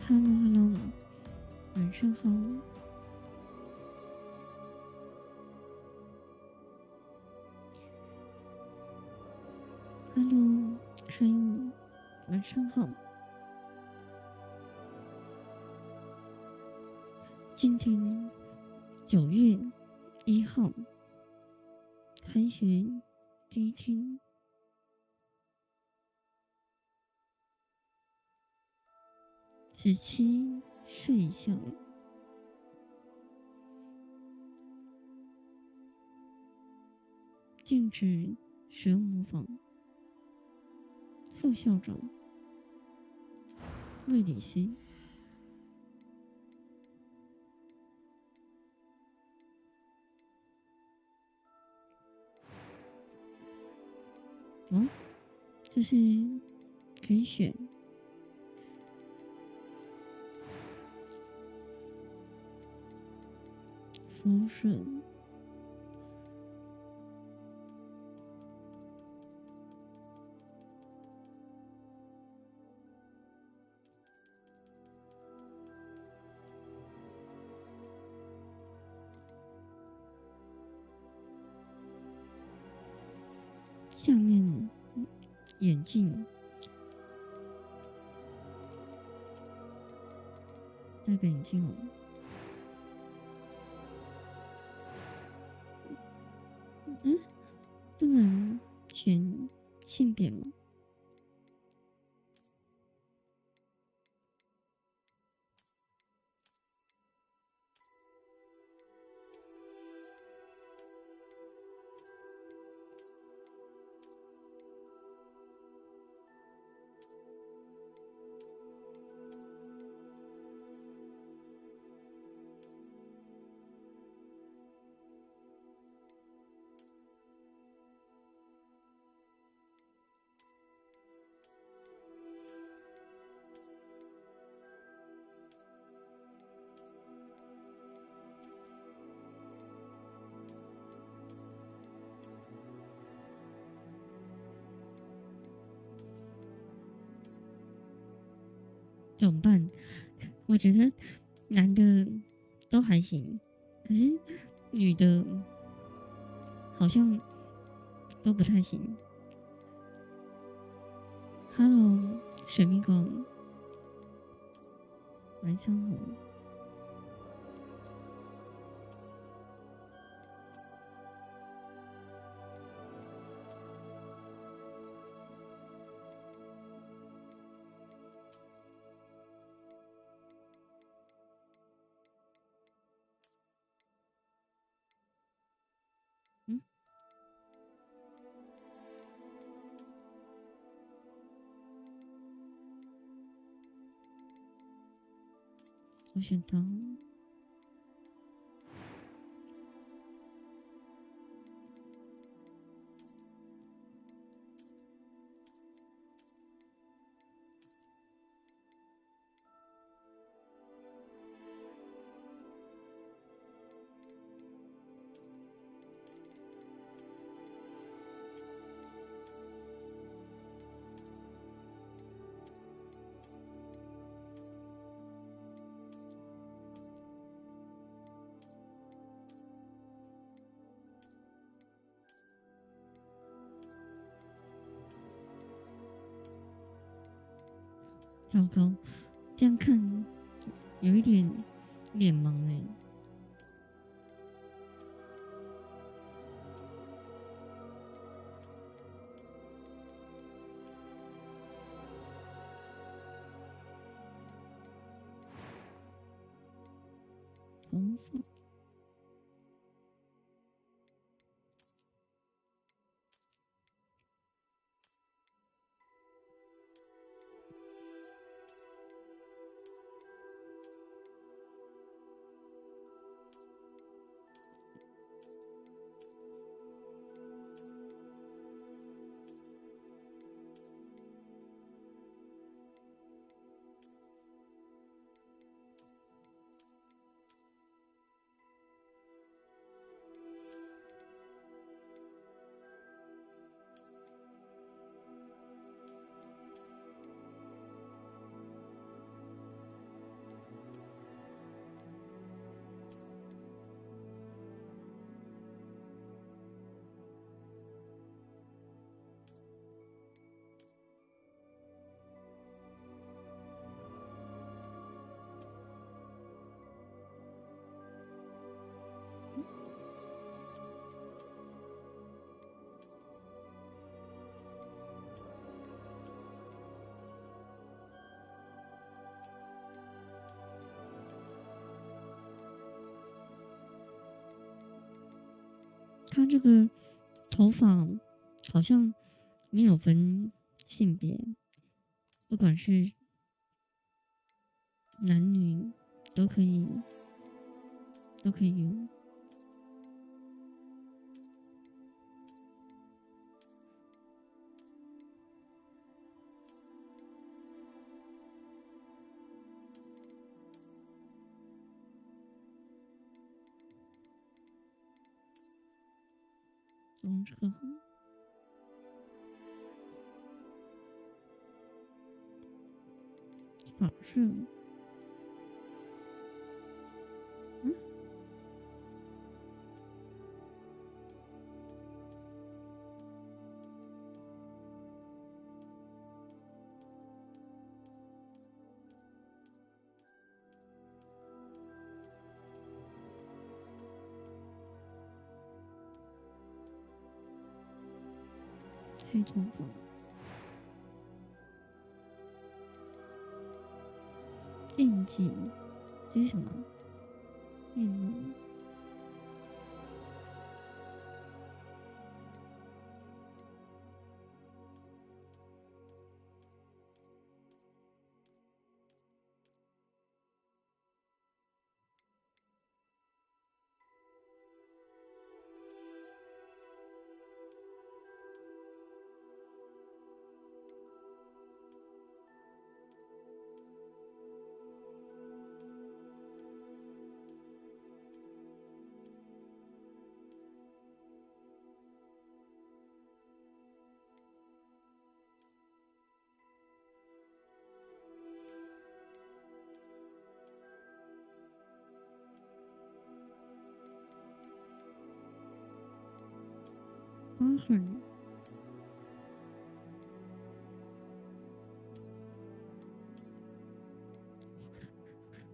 Hello， 晚上好。Hello， 声音，晚上好。今天9月1号，开学第一天。17睡一觉，禁止使用模仿。副校长魏理希。这是可以选。抚顺。下面眼镜，戴个眼镜哦。不能选性别吗？怎么办？我觉得男的都还行，可是女的好像都不太行。Hello， 水蜜狗，晚上好。我选到糟糕，这样看有一点脸盲哎。红色。他这个头发好像没有分性别，不管是男女都可以用。这个法式，黑头发，印记，这是什么？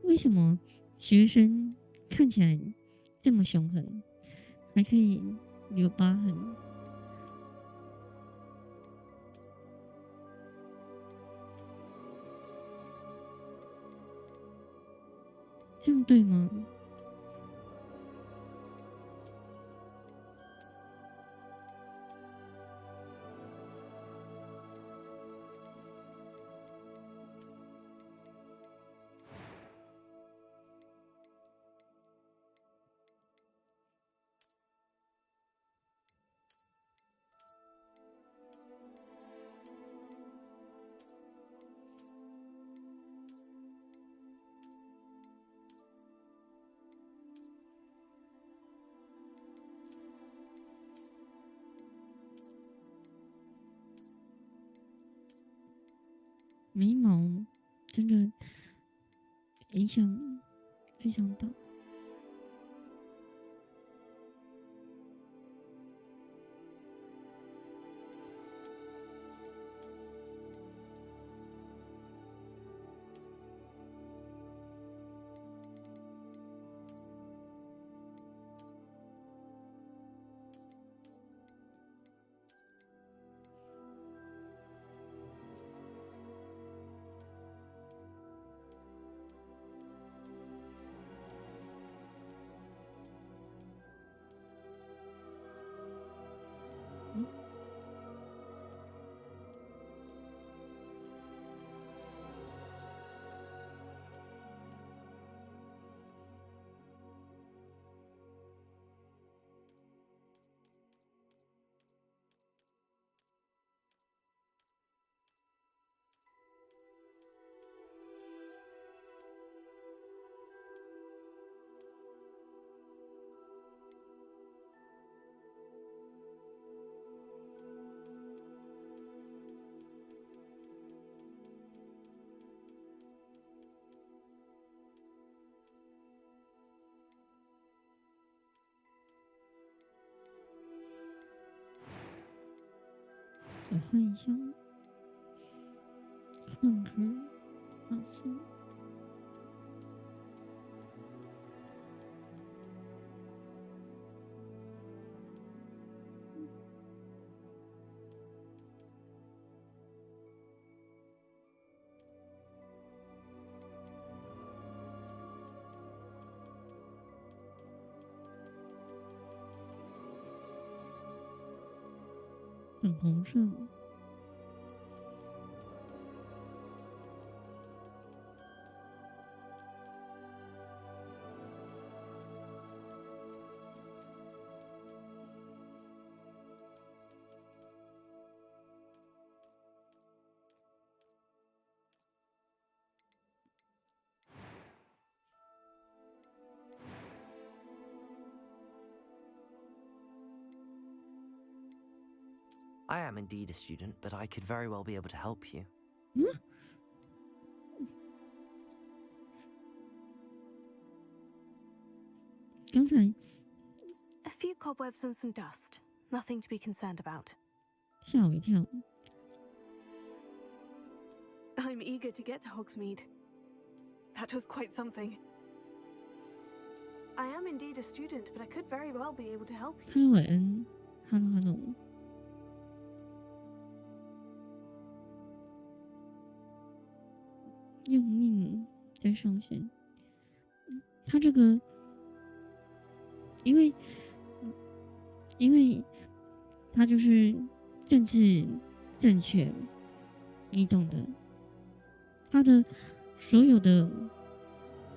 为什么学生看起来这么凶狠，还可以留疤痕？这样对吗？眉毛真的影响非常大。我换一下，混合发色。粉红色。I am indeed a student, but I could very well be able to help you. 刚才 A few cobwebs and some dust. Nothing to be concerned about. 吓我一跳。I'm eager to get to Hogsmeade. That was quite something. I am indeed a student, but I could very well be able to help you. Hello 韦恩 ，Hello Hello。用命在上线。他这个，因为他就是政治正确，你懂的。他的所有的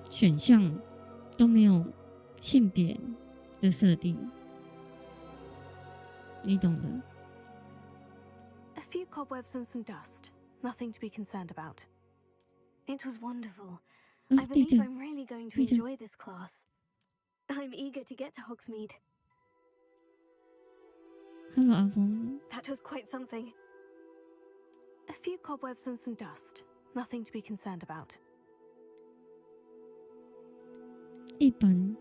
选项都没有性别的设定，你懂的。A few cobwebs and some dust. Nothing to be concerned about. It was wonderful. I believe I'm really going to enjoy this class. I'm eager to get to Hogsmeade. Hello 阿峰。 That was quite something. A few cobwebs and some dust. Nothing to be concerned about. 一般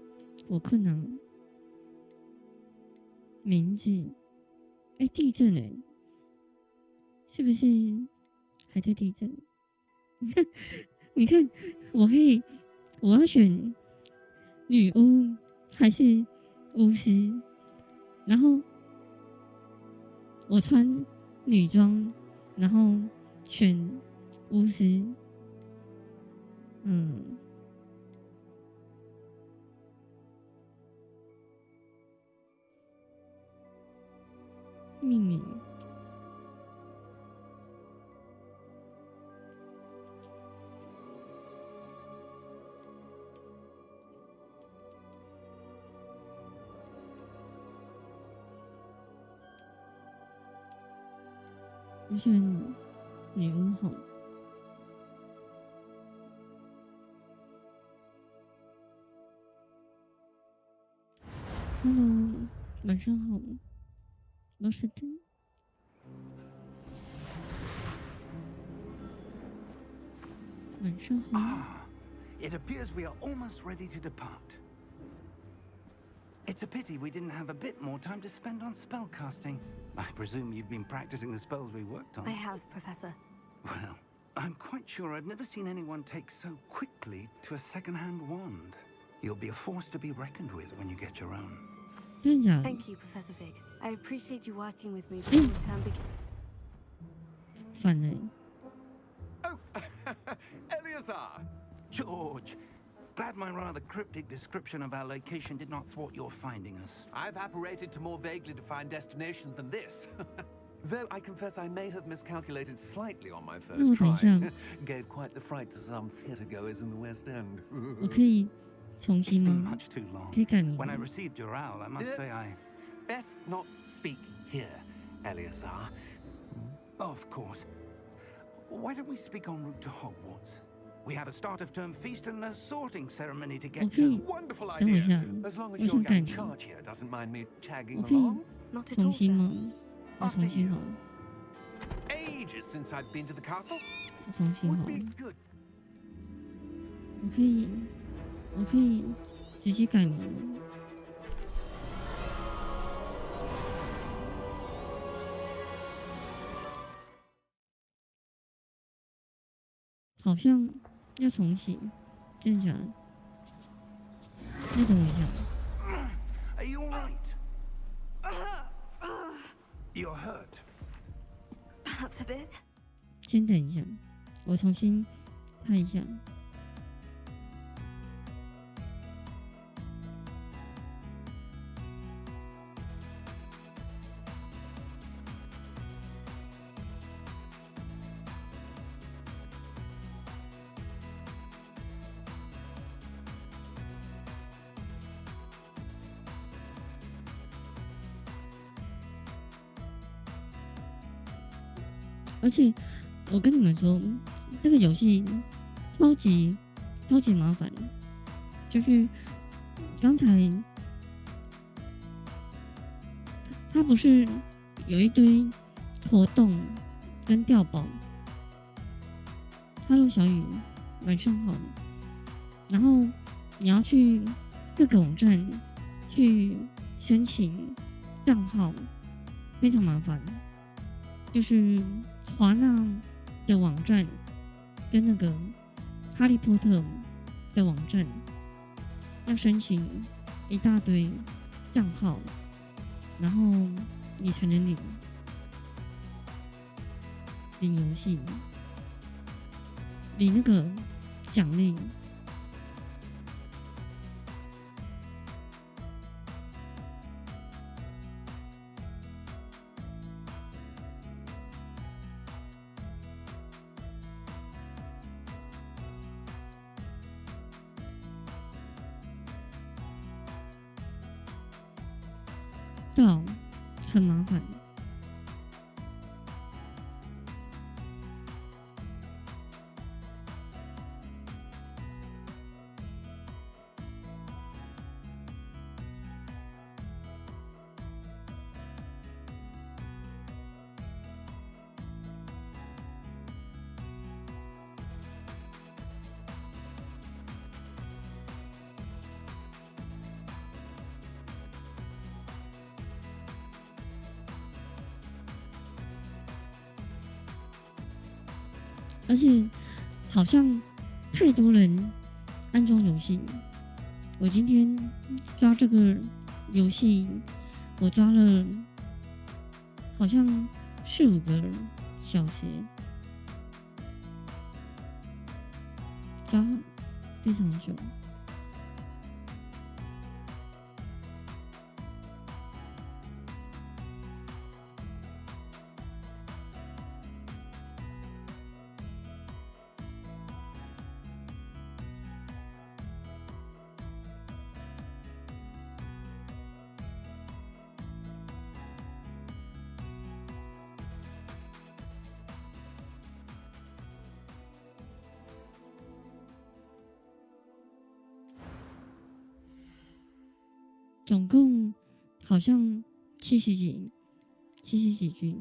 我困难。名字，地震哎，是不是还在地震？你看，我要选女巫还是巫师？然后我穿女装，然后选巫师。命名。我选女巫好。Hello， 晚上好，罗斯顿。晚上好。It appears we are almost ready to depart. It's a pity we didn't have a bit more time to spend on spellcasting. I presume you've been practicing the spells we worked on. I have, Professor. Well, I'm quite sure I've never seen anyone take so quickly to a second-hand wand. You'll be a force to be reckoned with when you get your own. 真的假的？ Thank you, Professor Fig. I appreciate you working with me before the term begins. 反了。 Oh, Eleazar! George, glad my rather cryptic description of our location did not thwart your finding us. I've apparated to more vaguely defined destinations than this. Though I confess I may have miscalculated slightly on my 那我 first 等一 try. 下， Gave quite the fright to some theatre goers in the West End. 我可以重 It's 新 been 吗？ much too long. 可以改名 When I 吗？ received your owl, I must say I... Best not speak here, Eleazar. Of course. Why don't we speak en route to Hogwarts? We have a start-of-term feast and a sorting ceremony to get 我可以 to. Wonderful 等我一 idea. 下， As long as 我 your 想改 young 名。 charge here doesn't mind me 我 tagging 可以 along. Not at 重 all, 新 sir. 吗？我重新好， Ages since I've been to the castle. 我重新 Would 好。 be good. 我可以直接改名。好像要重启，真的假的？再等我一下。 Are you all right? You're hurt. Perhaps a bit. 先等一下，我重新拍一下。而且我跟你们说，这个游戏超级麻烦，就是刚才它不是有一堆活动跟调宝，哈喽小雨，晚上好。然后你要去各个网站去申请账号，非常麻烦。就是华纳的网站跟那个哈利波特的网站要申请一大堆账号，然后你才能领游戏，领那个奖励。对啊，很麻烦。而且好像太多人安装游戏。我今天抓这个游戏，我抓了好像4-5个小时，抓非常久。总共好像70几句。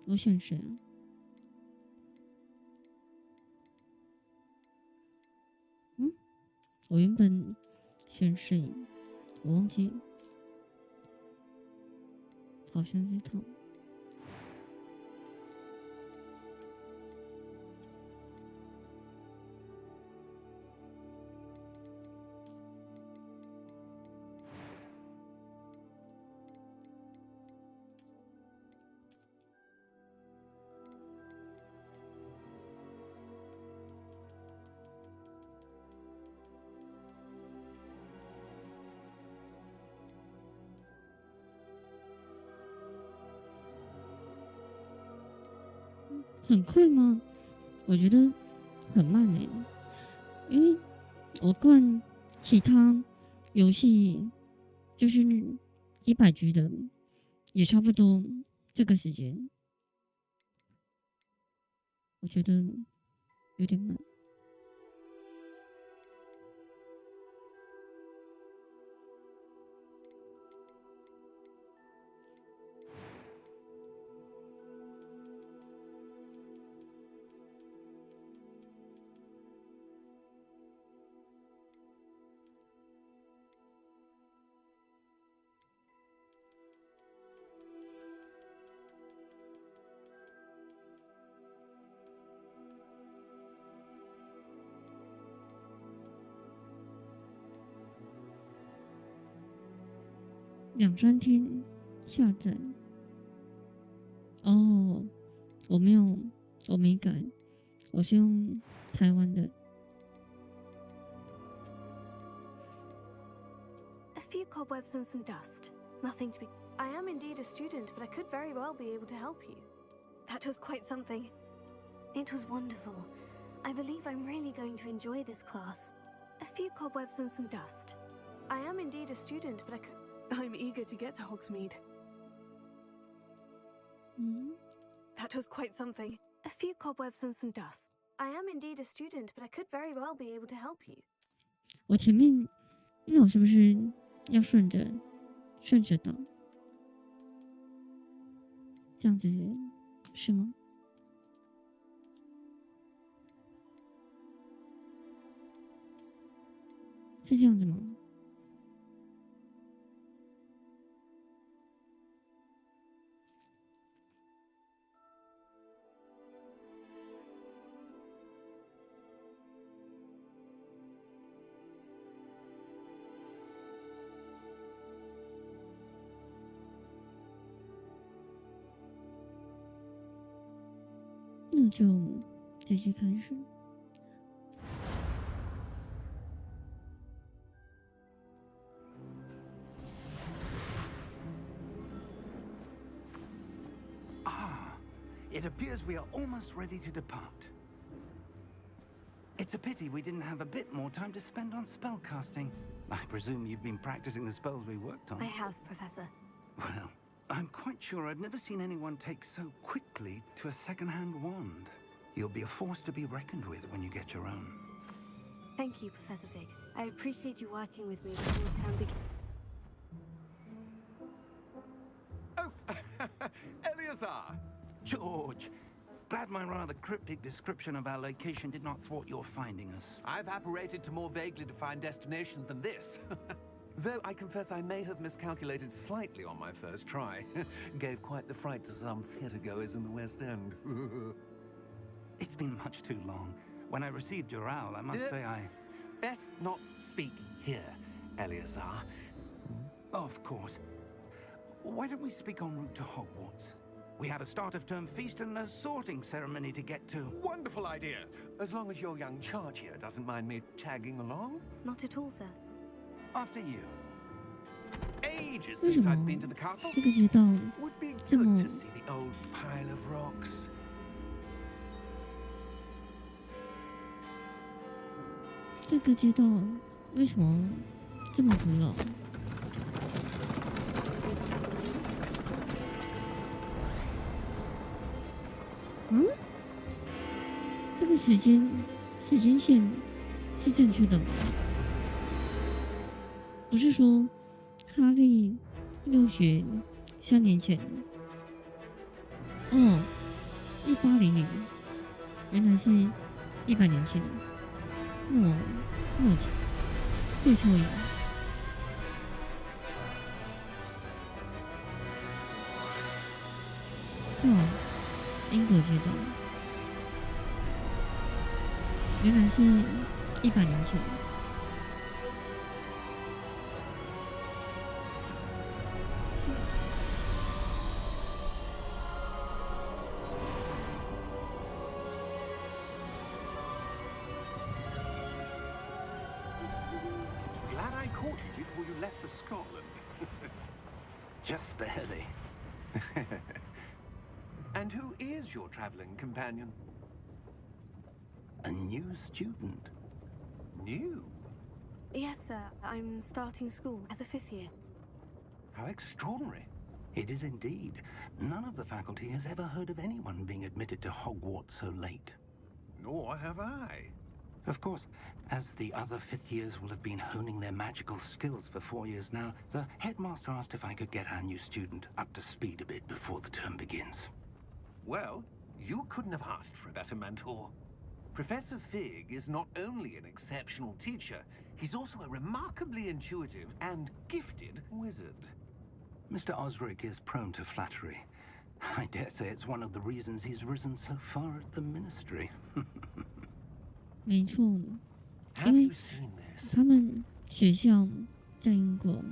我选谁啊？我原本选谁？我忘记了，好像是他。很快吗？我觉得很慢欸，因为我灌其他游戏就是100局的，也差不多这个时间，我觉得有点慢。2-3天下载。哦，我没改，我是用台湾的。A few cobwebs and some dust. Nothing to be. I am indeed a student, but I could very well be able to help you. That was quite something. It was wonderful. I believe I'm really going to enjoy this class. A few cobwebs and some dust. I am indeed a student, but I'm eager to get to Hogsmeade. That was quite something. A few cobwebs and some dust. I am indeed a student, but I could very well be able to help you. 我前面那我是不是要顺着倒？这样子是吗？是这样子吗？那就直接开始。It appears we are almost ready to depart. It's a pity we didn't have a bit more time to spend on spellcasting. I presume you've been practicing the spells we worked on. I have, Professor. Well, I'm quite sure I've never seen anyone take so quickly to a second-hand wand. You'll be a force to be reckoned with when you get your own. Thank you, Professor Fig. I appreciate you working with me before the term begins. Oh, Eleazar! George, glad my rather cryptic description of our location did not thwart your finding us. I've apparated to more vaguely defined destinations than this. Though I confess I may have miscalculated slightly on my first try. Gave quite the fright to some theatre-goers in the West End. It's been much too long. When I received your owl, I must say I... Best not speak here, Eleazar. Of course. Why don't we speak en route to Hogwarts? We have a start-of-term feast and a sorting ceremony to get to. Wonderful idea! As long as your young charge here doesn't mind me tagging along. Not at all, sir. After you. Ages 为什 since I'd 么 been to the castle. 这个街道 Would be 这 good 么 to see the old pile of rocks. 这个街道为什么这么古老？这个时间线是正确的吗？不是说哈利入学3年前哦，1800，原来是100年前。那我对错一点。对啊，英国街道，原来是100年前。Glad I caught you before you left for Scotland. Just barely. And who is your traveling companion? A new student. New? Yes, sir. I'm starting school as a 5th year. How extraordinary. It is indeed. None of the faculty has ever heard of anyone being admitted to Hogwarts so late. Nor have I. Of course, as the other 5th years will have been honing their magical skills for 4 years now, the headmaster asked if I could get our new student up to speed a bit before the term begins. Well, you couldn't have asked for a better mentor. Professor Fig is not only an exceptional teacher, he's also a remarkably intuitive and gifted wizard. Mr. Osric is prone to flattery. I dare say it's one of the reasons he's risen so far at the ministry. 没错， Have 因为 you seen this? 他们学校在英国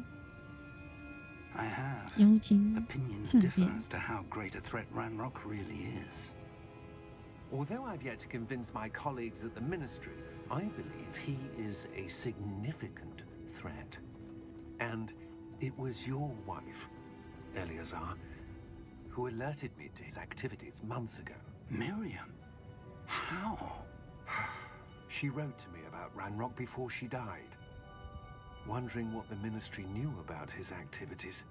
I have. 妖精 Opinions 饭 differ 店 as to how great a threat Ranrock really is. Although I've yet to convince my colleagues at the ministry, I believe he is a significant threat. And it was your wife, Eleazar, who alerted me to his activities months ago. Miriam? How? She wrote to me about Ranrock before she died, wondering what the ministry knew about his activities.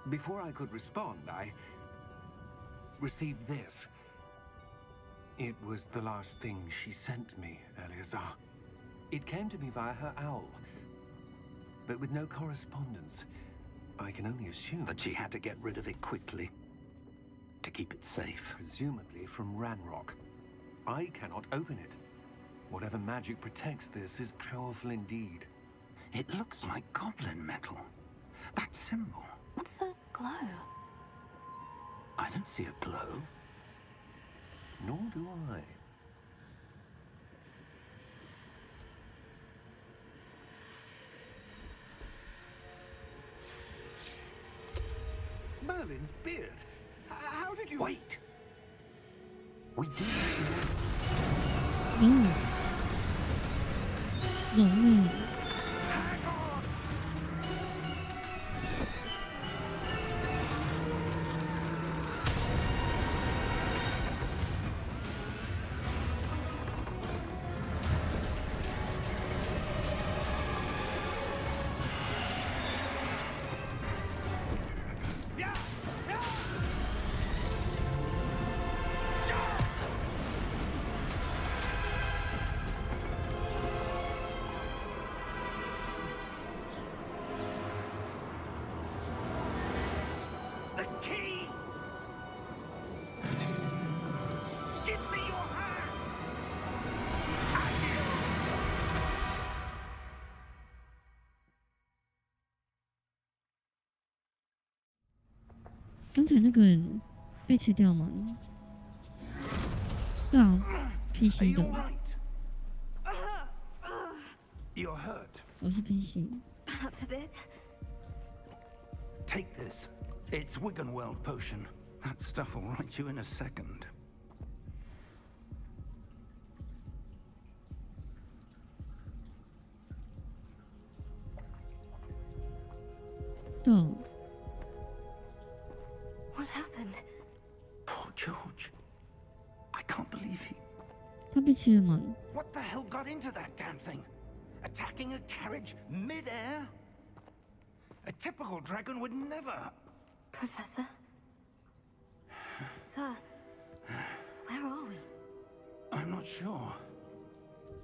Before I could respond, I received this. It was the last thing she sent me, Eleazar. It came to me via her owl, but with no correspondence. I can only assume that she had to get rid of it quickly to keep it safe. Presumably from Ranrock. I cannot open it. Whatever magic protects this is powerful indeed. It looks like goblin metal. That symbol. What's the glow? I don't see a glow. Nor do I. Merlin's beard. How did you... Wait! We do... 龙哎，The key! Give me your hand! 刚才那个人被吃掉吗？对啊 Are ，PC you 的， alright? You're hurt. 我是 PC。 Perhaps a bit. Take this. It's Wiggenweld potion. That stuff will right you in a second. 对， What happened? Poor George. I can't believe he... 他被吃了吗？ What the hell got into that damn thing? Attacking a carriage mid-air? A typical dragon would never... Professor? Sir, where are we? I'm not sure.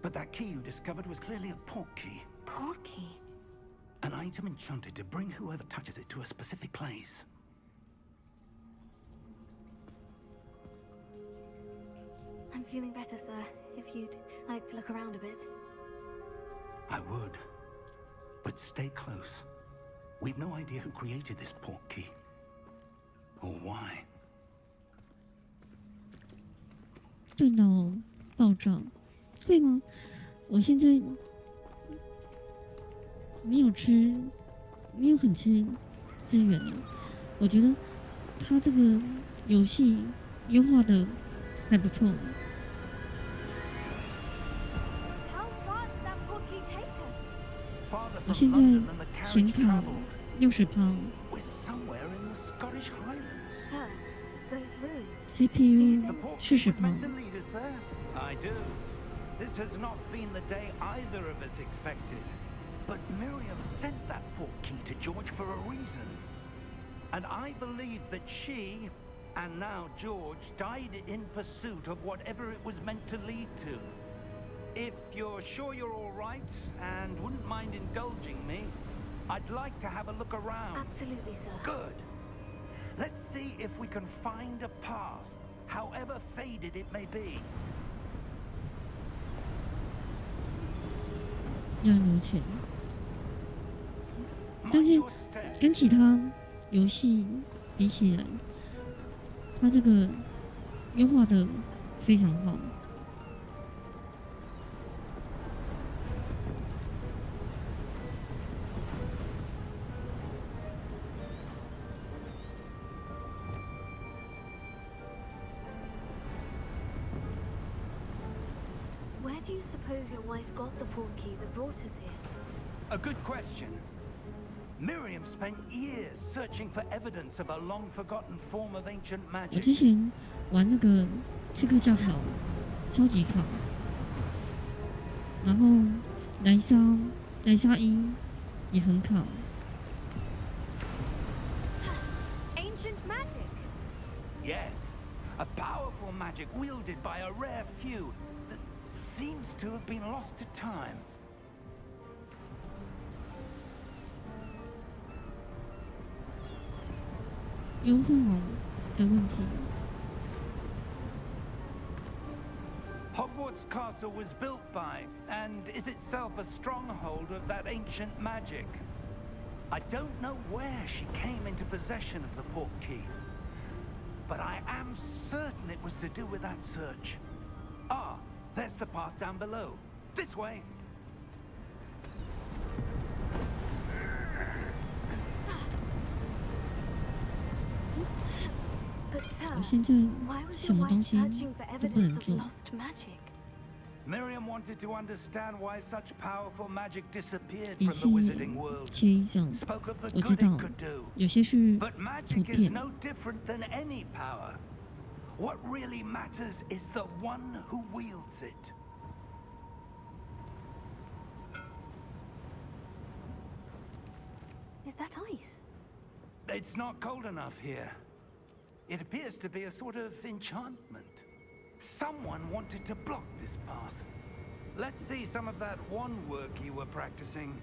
But that key you discovered was clearly a port key. Port key? An item enchanted to bring whoever touches it to a specific place. I'm feeling better, sir. If you'd like to look around a bit. I would. But stay close. We've no idea who created this port key. Or why. 电脑爆炸，会吗？我现在没有很吃资源呢。我觉得他这个游戏优化的还不错。 How far did that port key take us? Farther 我 from 现在 London than the 显 carriage 卡 traveled. 60%， We're somewhere in the Scottish Highlands. Sir, those ruins. CPU The port 40%。 was meant to lead us there. I do. This has not been the day either of us expected. But Miriam sent that port key to George for a reason. And I believe that she, and now George, died in pursuit of whatever it was meant to lead to. If you're sure you're all right and wouldn't mind indulging me, I'd like to have a look around. Absolutely, sir. Good. Let's see if we can find a path, however faded it may be. 原来如此。但 Mind 是 your step. 跟其他游戏比起来，它这个优化的非常好。 Where do you suppose your wife got the port key that brought us here? A good question. Miriam spent years searching for evidence of a long-forgotten form of ancient 我之 magic. 前玩那个刺客教条超级卡，然后莱莎一也很卡。Ancient magic. Yes, a powerful magic wielded by a rare few that seems to have been lost to time. 优化的问题。Hogwarts Castle was built by, and is itself a stronghold of that ancient magic. I don't know where she came into possession of the portkey, but I am certain it was to do with that search. Ah, there's the path down below. This way. But sir, 我现在 why was 什 your 么东 wife 西 searching for 都不能 evidence of 做。 lost magic? Miriam wanted to understand why such powerful magic disappeared 也 from 是 the wizarding world. 切一张， Spoke of the 我知 good 道 it could do. 有些是 But 图 magic is 片， no different than any power. What really matters is the one who wields it. Is that ice? It's not cold enough here. It appears to be a sort of enchantment. Someone wanted to block this path. Let's see some of that wand work you were practicing.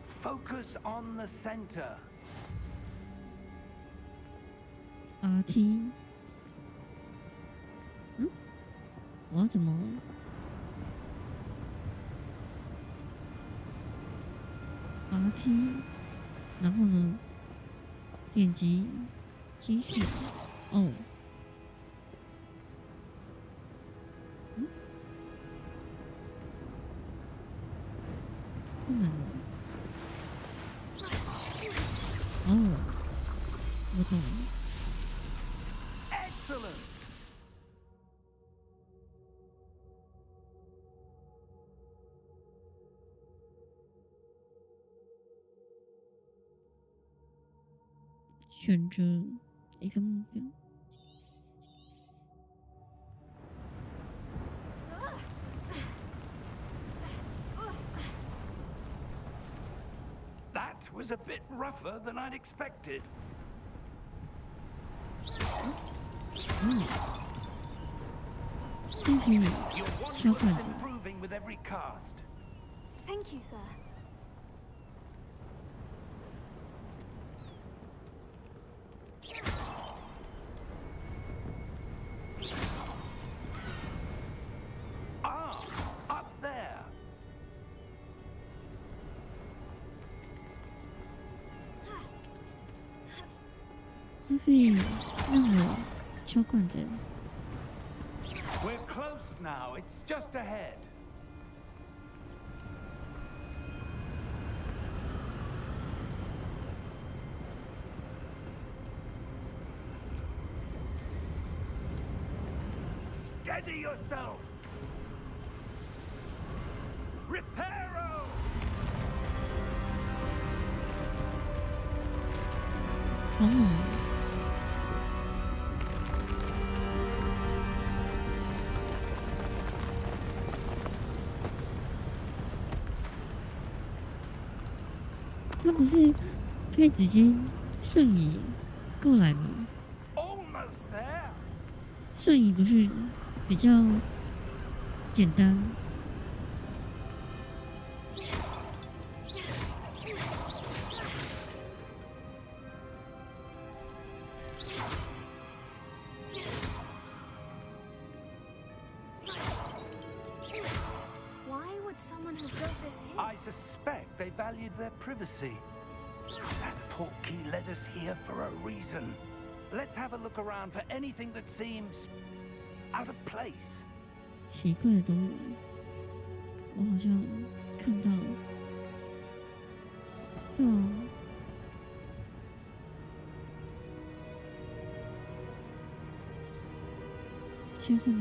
Focus on the center. RT， 我要怎么？RT， 然后呢？点击继续。哦。困难了。哦，我懂了。 Excellent. 选择一个目标。That was a bit rougher than I'd expected. 但是 Your wand 小 work's 管子 improving with every cast. Thank you, sir. Ah, up there. 它可以让我敲管子。 We're close now. It's just ahead. Steady yourself. Reparo. 好猛！它不是可以直接瞬移过来吗？ Almost there. 瞬移不是比较简单？ Why would someone who built this here? I suspect they valued their privacy. That portkey led us here for a reason. Let's have a look around for anything that seems out of place. 奇怪的东西，我好像看到。对啊，切换了。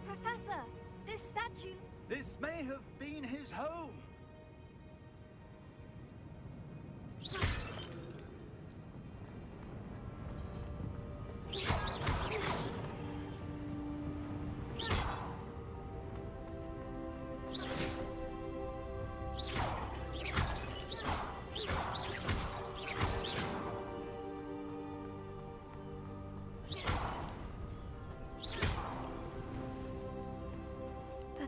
Professor, this statue. This may have been his home.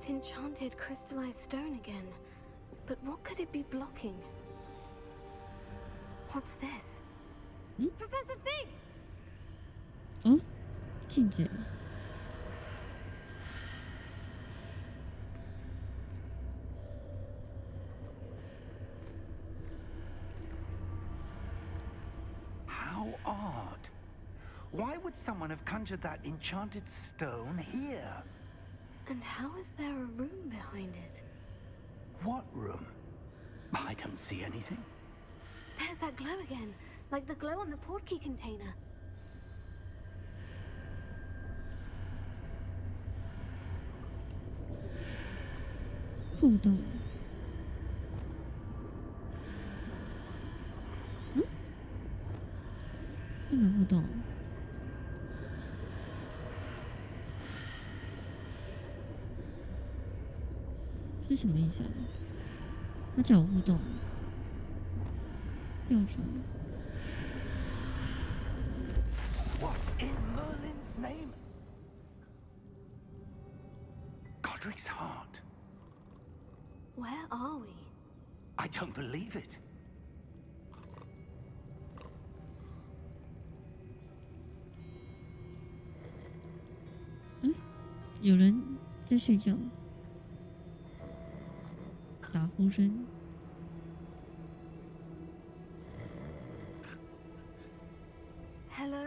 That enchanted crystallized stone again. But what could it be blocking? What's this? Professor Fig! 哦，禁止。How odd. Why would someone have conjured that enchanted stone here? And how is there a room behind it? What room? I don't see anything. There's that glow again, like the glow on the portkey container. 互动。那个互动。是什么意思啊？他叫我互动，调查。What in Merlin's name? Godric's heart. Where are we? I don't believe it. 有人在睡觉，打呼声。Hello?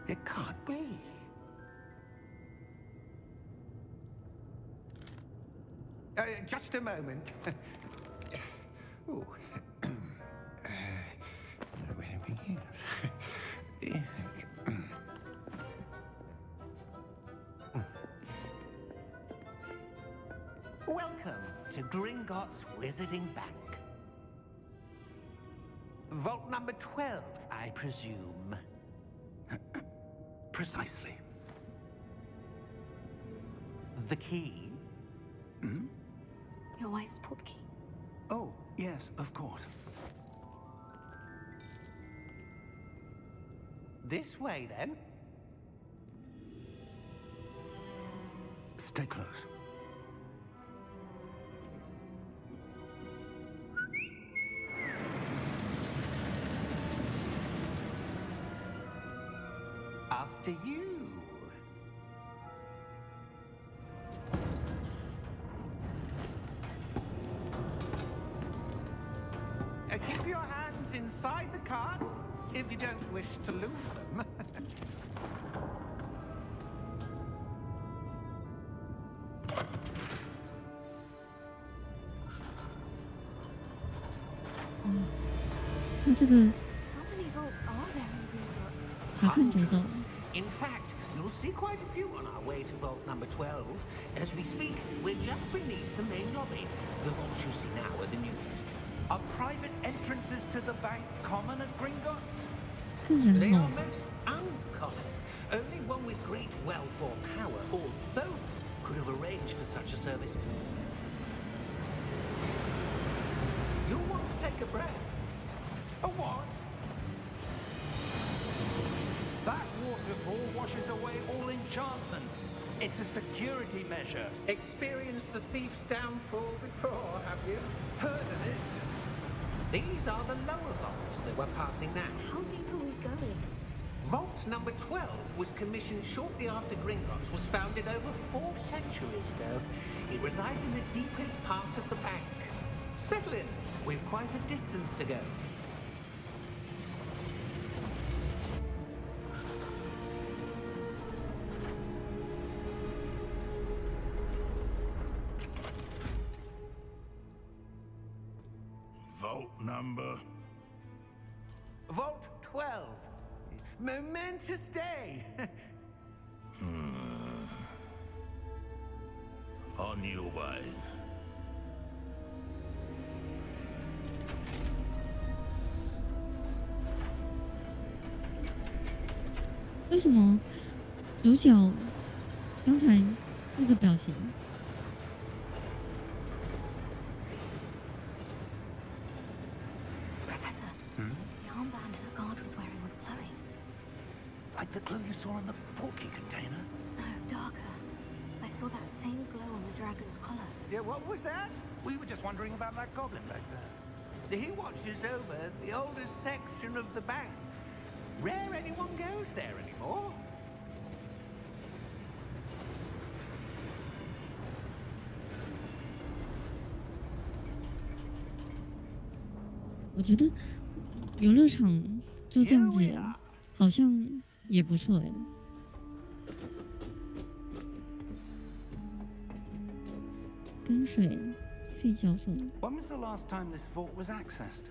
It can't be. Just a moment. Ooh. Where are we here? Welcome to Gringotts Wizarding Bank. Vault number 12, I presume. Precisely. The key? Hmm? Your wife's portkey. Oh, yes, of course. This way, then. Stay close. After you. Keep your hands inside the cart if you don't wish to lose them. How many vaults are there in Gringotts? Hundreds. In fact, you'll see quite a few on our way to vault number 12. As we speak, we're just beneath the main lobby. The vaults you see now are the newest. Are private entrances to the bank common at Gringotts? They are most uncommon. Only one with great wealth or power, or both, could have arranged for such a service. You'll want to take a breath. A what? That waterfall washes away all enchantments. It's a security measure. Experienced the thief's downfall before, have you? Heard of it? These are the lower vaults that we're passing now. How deep are we going? Vault number 12 was commissioned shortly after Gringotts was founded over 4 centuries ago. It resides in the deepest part of the bank. Settle in. We've quite a distance to go. Vault number? Vault 12. Momentous day. On your way. 为什么主角刚才那个表情？ Like the glow you saw on the porky container? No, darker. I saw that same glow on the dragon's collar. Yeah, what was that? We were just wondering about that goblin back there. He watches over the oldest section of the bank. Rare anyone goes there anymore. 我觉得游乐场就这样子，好像也不错哎。跟水废教授。When was the last time this vault was accessed?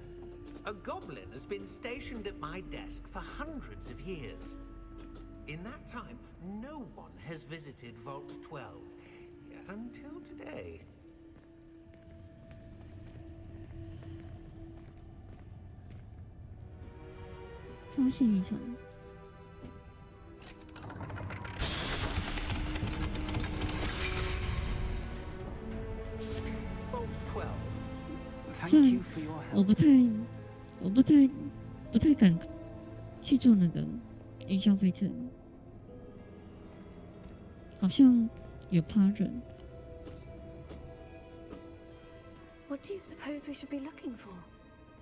A goblin has been stationed at my desk for hundreds of years. In that time, no one has visited Vault 12 until today. 发现异常。虽然我不太敢去做那个云霄飞车，好像有趴着。 What do you suppose we should be looking for?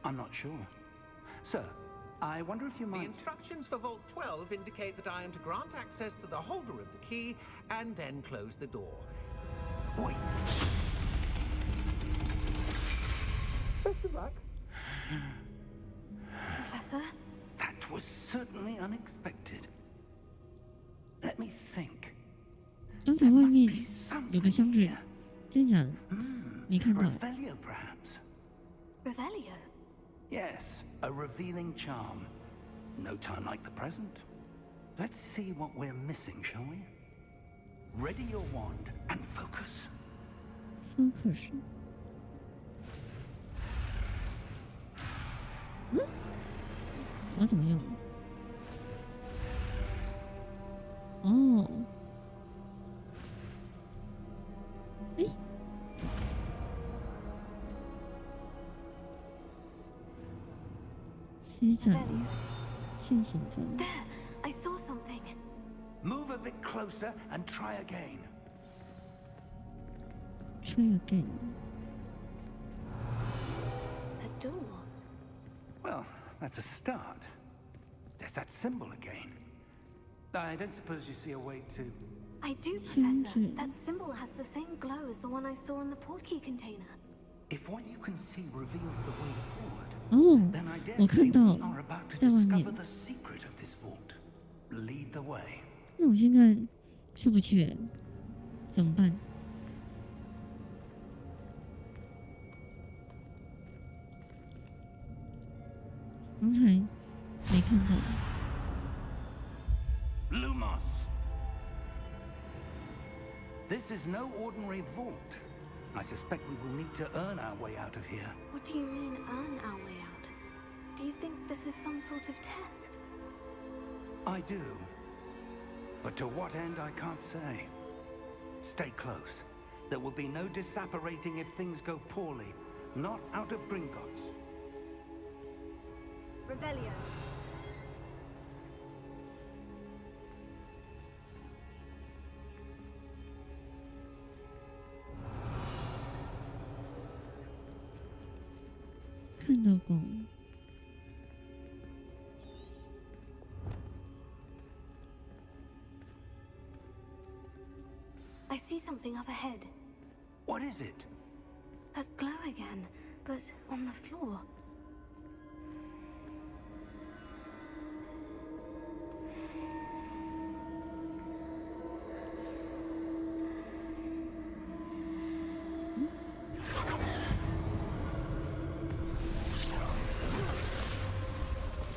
I'm not sure. Sir, I wonder if you might... The instructions for Vault 12 indicate that I am to grant access to the holder of the key and then close the door. Wait. Best of luck. Professor? That was certainly unexpected. Let me think. 刚才外面有个箱子，真的假的？没看到。 Revelio, perhaps. Revelio? Yes, a revealing charm. No time like the present. Let's see what we're missing, shall we? Ready your wand and focus. Focus. 我怎么用？哦，哎，施展现行中。 There, I saw something. Move a bit closer and try again. Try again. A door. Well, that's a start. There's that symbol again. I don't suppose you see a way to... I do, Professor. That symbol has the same glow as the one I saw in the portkey container. If what you can see reveals the way forward, 哦， then I dare 我 say 看到 we are about to 在外面 discover。the secret of this vault. Lead the way. 那我现在出不去，怎么办？刚才没看到。 Lumos! This is no ordinary vault. I suspect we will need to earn our way out of here. What do you mean, earn our way out? Do you think this is some sort of test? I do. But to what end, I can't say. Stay close. There will be no disapparating if things go poorly. Not out of Gringotts. Revelio. 看到光。 I see something up ahead. What is it? That glow again, but on the floor.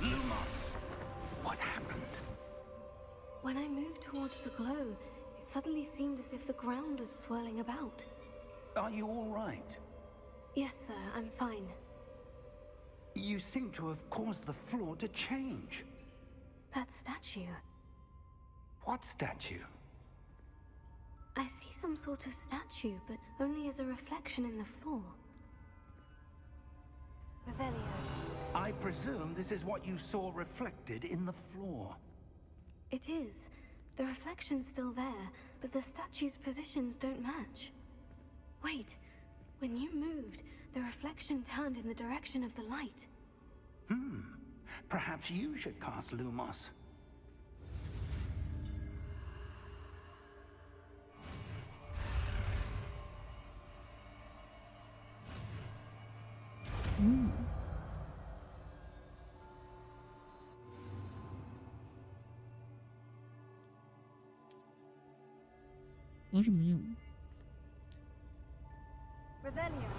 Lumos! What happened? When I moved towards the glow, it suddenly seemed as if the ground was swirling about. Are you all right? Yes, sir, I'm fine. You seem to have caused the floor to change. That statue. What statue? I see some sort of statue, but only as a reflection in the floor. Revelio. I presume this is what you saw reflected in the floor. It is. The reflection's still there, but the statue's positions don't match. Wait. When you moved, the reflection turned in the direction of the light. Perhaps you should cast Lumos. Oh. 我怎么用？ Revelio.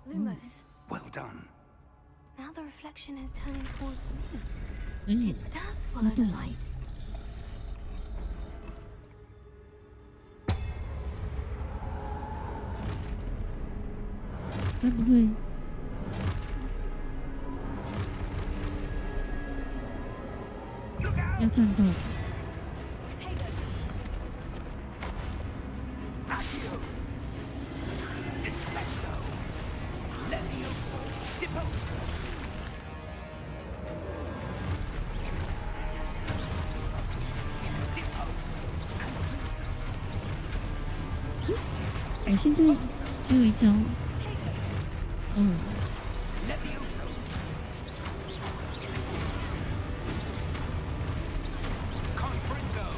Lumos. Well done. Now the reflection is turning towards me. 哎， It does follow the light. 该不会要战斗？ Potato. Accio. Defendo. Levioso. Deposo. 我现在只有一招。哦， Levioso. Confringo.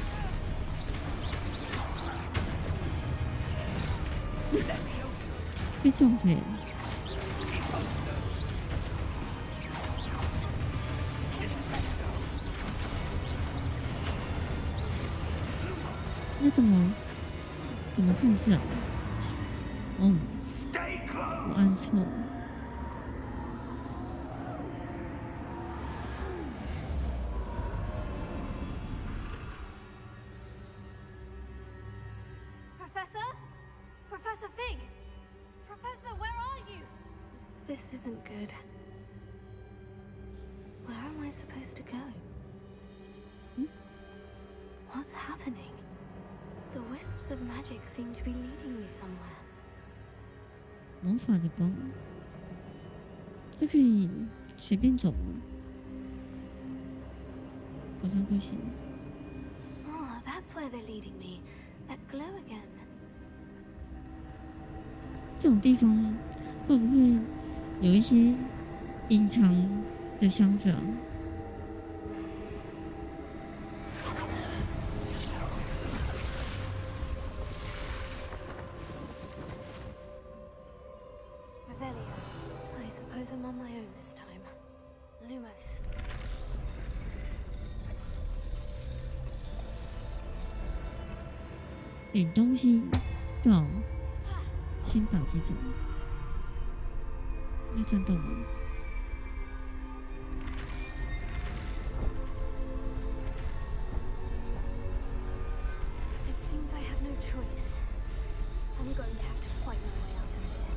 Levioso. 被撞飞了。 Deposo. Defendo. 那怎么控制啊？哦， Stay 我 close. 按错。 Professor? Professor Fig? Professor, where are you? This isn't good. Where am I supposed to go? What's happening? The wisps of magic seem to be leading me somewhere. 魔法的光，这可以随便走吗？好像不行。 Oh, that's where they're leading me. That glow again. 这种地方会不会有一些隐藏的乡长？ Revelio. I suppose I'm on my own this time. Lumos. 点东西到先打击者，要战斗吗？ It seems I have no choice. I'm going to have to fight my way out of here.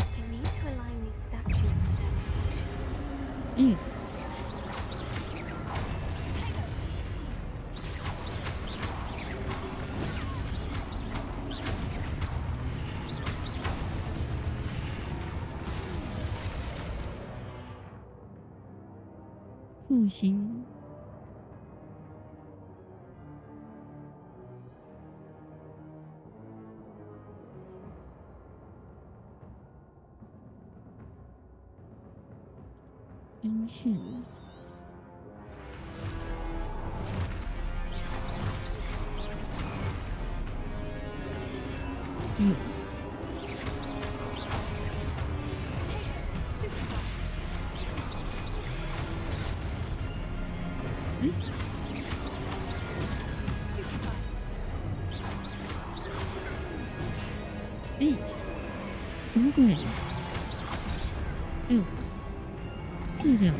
I need to align these statues with their reflections. 哎， 护心。 音讯。嗯。哎。哎，什么鬼？哎呦！ 治疗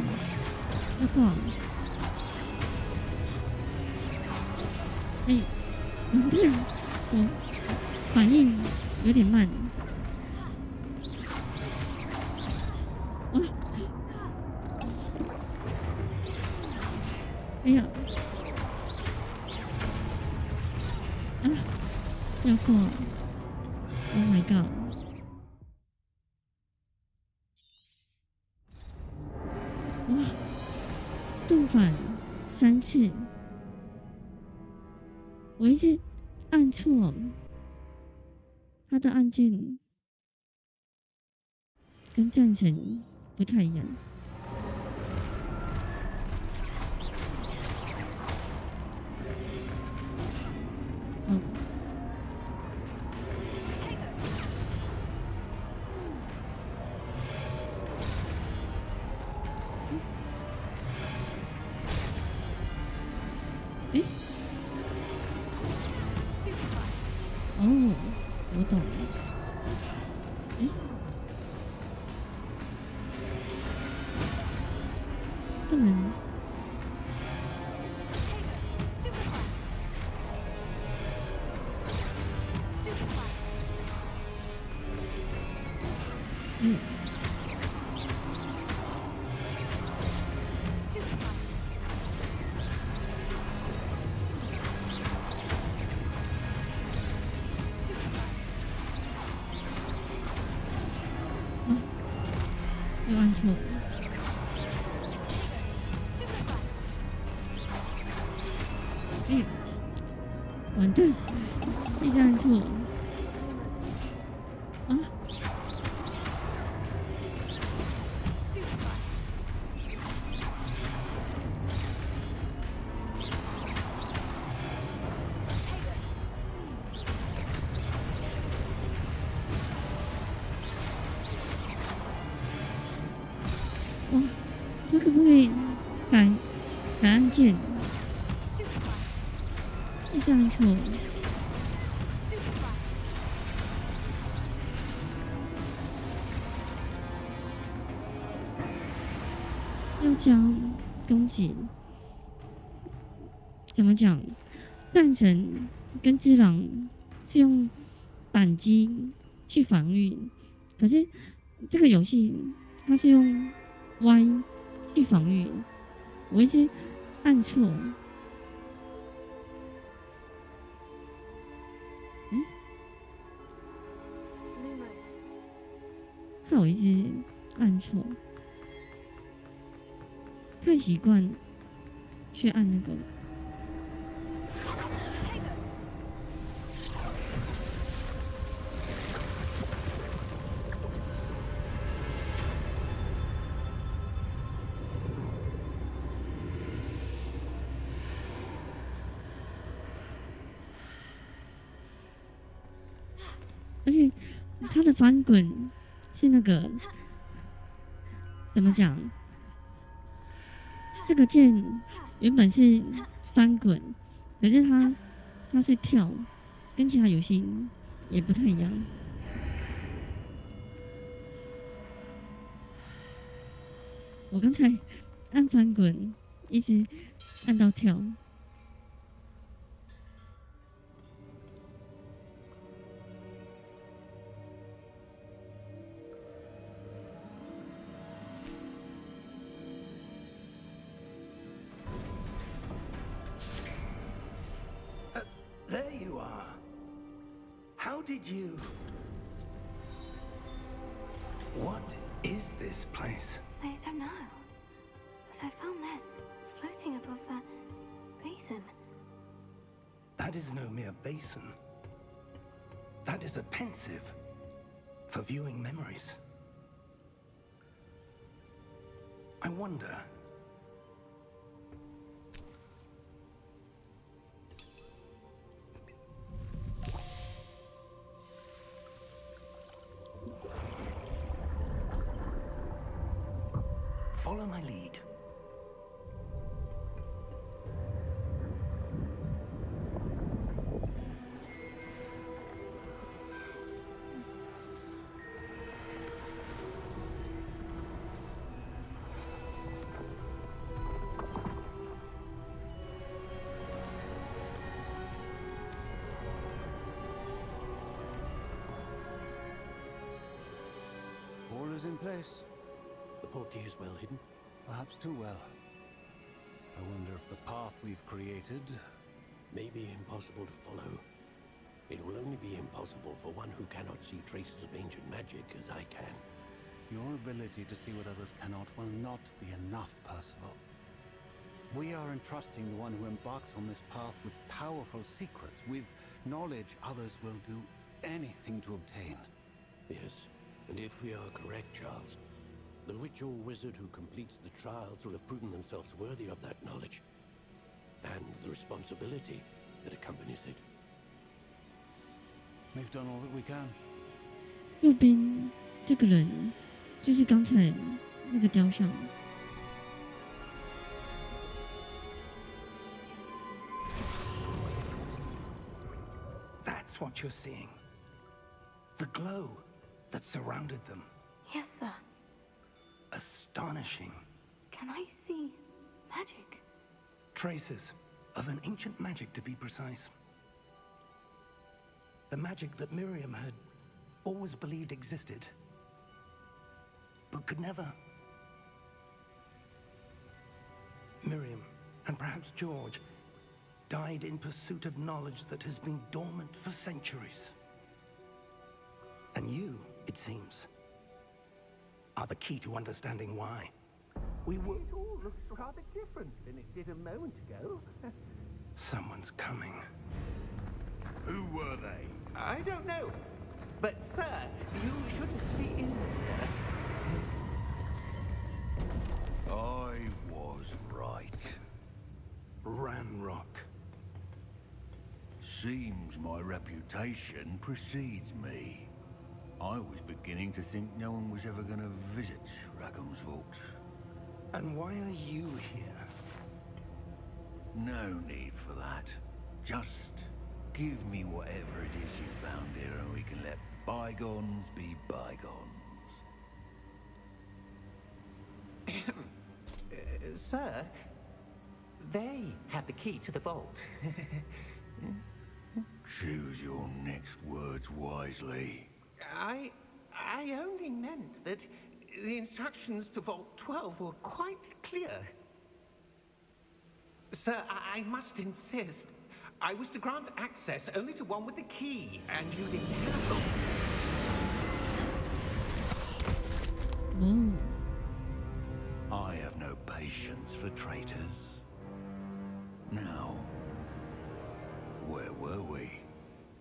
要挂了，哎，我反应有点慢，哇，哎呀，啊，要破 ！Oh my god！ 哇，动反3次，我一直按错，他的按键跟战神不太一样。哦，诶，哦，我懂了。诶，不能。嗯。啊，又按错了。哎呀，完蛋，一直按错。啊！哇，我可不可以改按键？一直按错。要将攻击怎么讲？战神跟只狼是用扳机去防御，可是这个游戏它是用 Y 去防御，我一直按错。嗯，害我一直按错。太习惯去按那个了。而且它的翻滚是那个怎么讲？这个键原本是翻滚，可是它是跳，跟其他游戏也不太一样。我刚才按翻滚，一直按到跳。There you are. How did you... What is this place? I don't know. But I found this floating above that basin. That is no mere basin. That is a pensive for viewing memories. I wonder... Follow my lead. All is in place. The portkey is well hidden, perhaps too well. I wonder if the path we've created may be impossible to follow. It will only be impossible for one who cannot see traces of ancient magic as I can. Your ability to see what others cannot will not be enough, Percival. We are entrusting the one who embarks on this path with powerful secrets, with knowledge others will do anything to obtain. Yes, and if we are correct, Charles, the ritual wizard who completes the trials will have proven themselves worthy of that knowledge, and the responsibility that accompanies it. We've done all that we can. 右边这个人就是刚才那个雕像。That's what you're seeing. The glow that surrounded them. Yes, sir. Astonishing. Can I see magic? Traces of an ancient magic, to be precise. The magic that Miriam had always believed existed, but could never. Miriam, and perhaps George, died in pursuit of knowledge that has been dormant for centuries. And you, it seems, are the key to understanding why. We were... It all looks rather different than it did a moment ago. Someone's coming. Who were they? I don't know. But, sir, you shouldn't be in here. I was right. Ranrock. Seems my reputation precedes me. I was beginning to think no one was ever going to visit Rackham's vault. And why are you here? No need for that. Just give me whatever it is you found here and we can let bygones be bygones. Sir, they have the key to the vault. Choose your next words wisely. I only meant that the instructions to Vault 12 were quite clear. Sir, I must insist. I was to grant access only to one with the key, and you didn't have it. I have no patience for traitors. Now, where were we?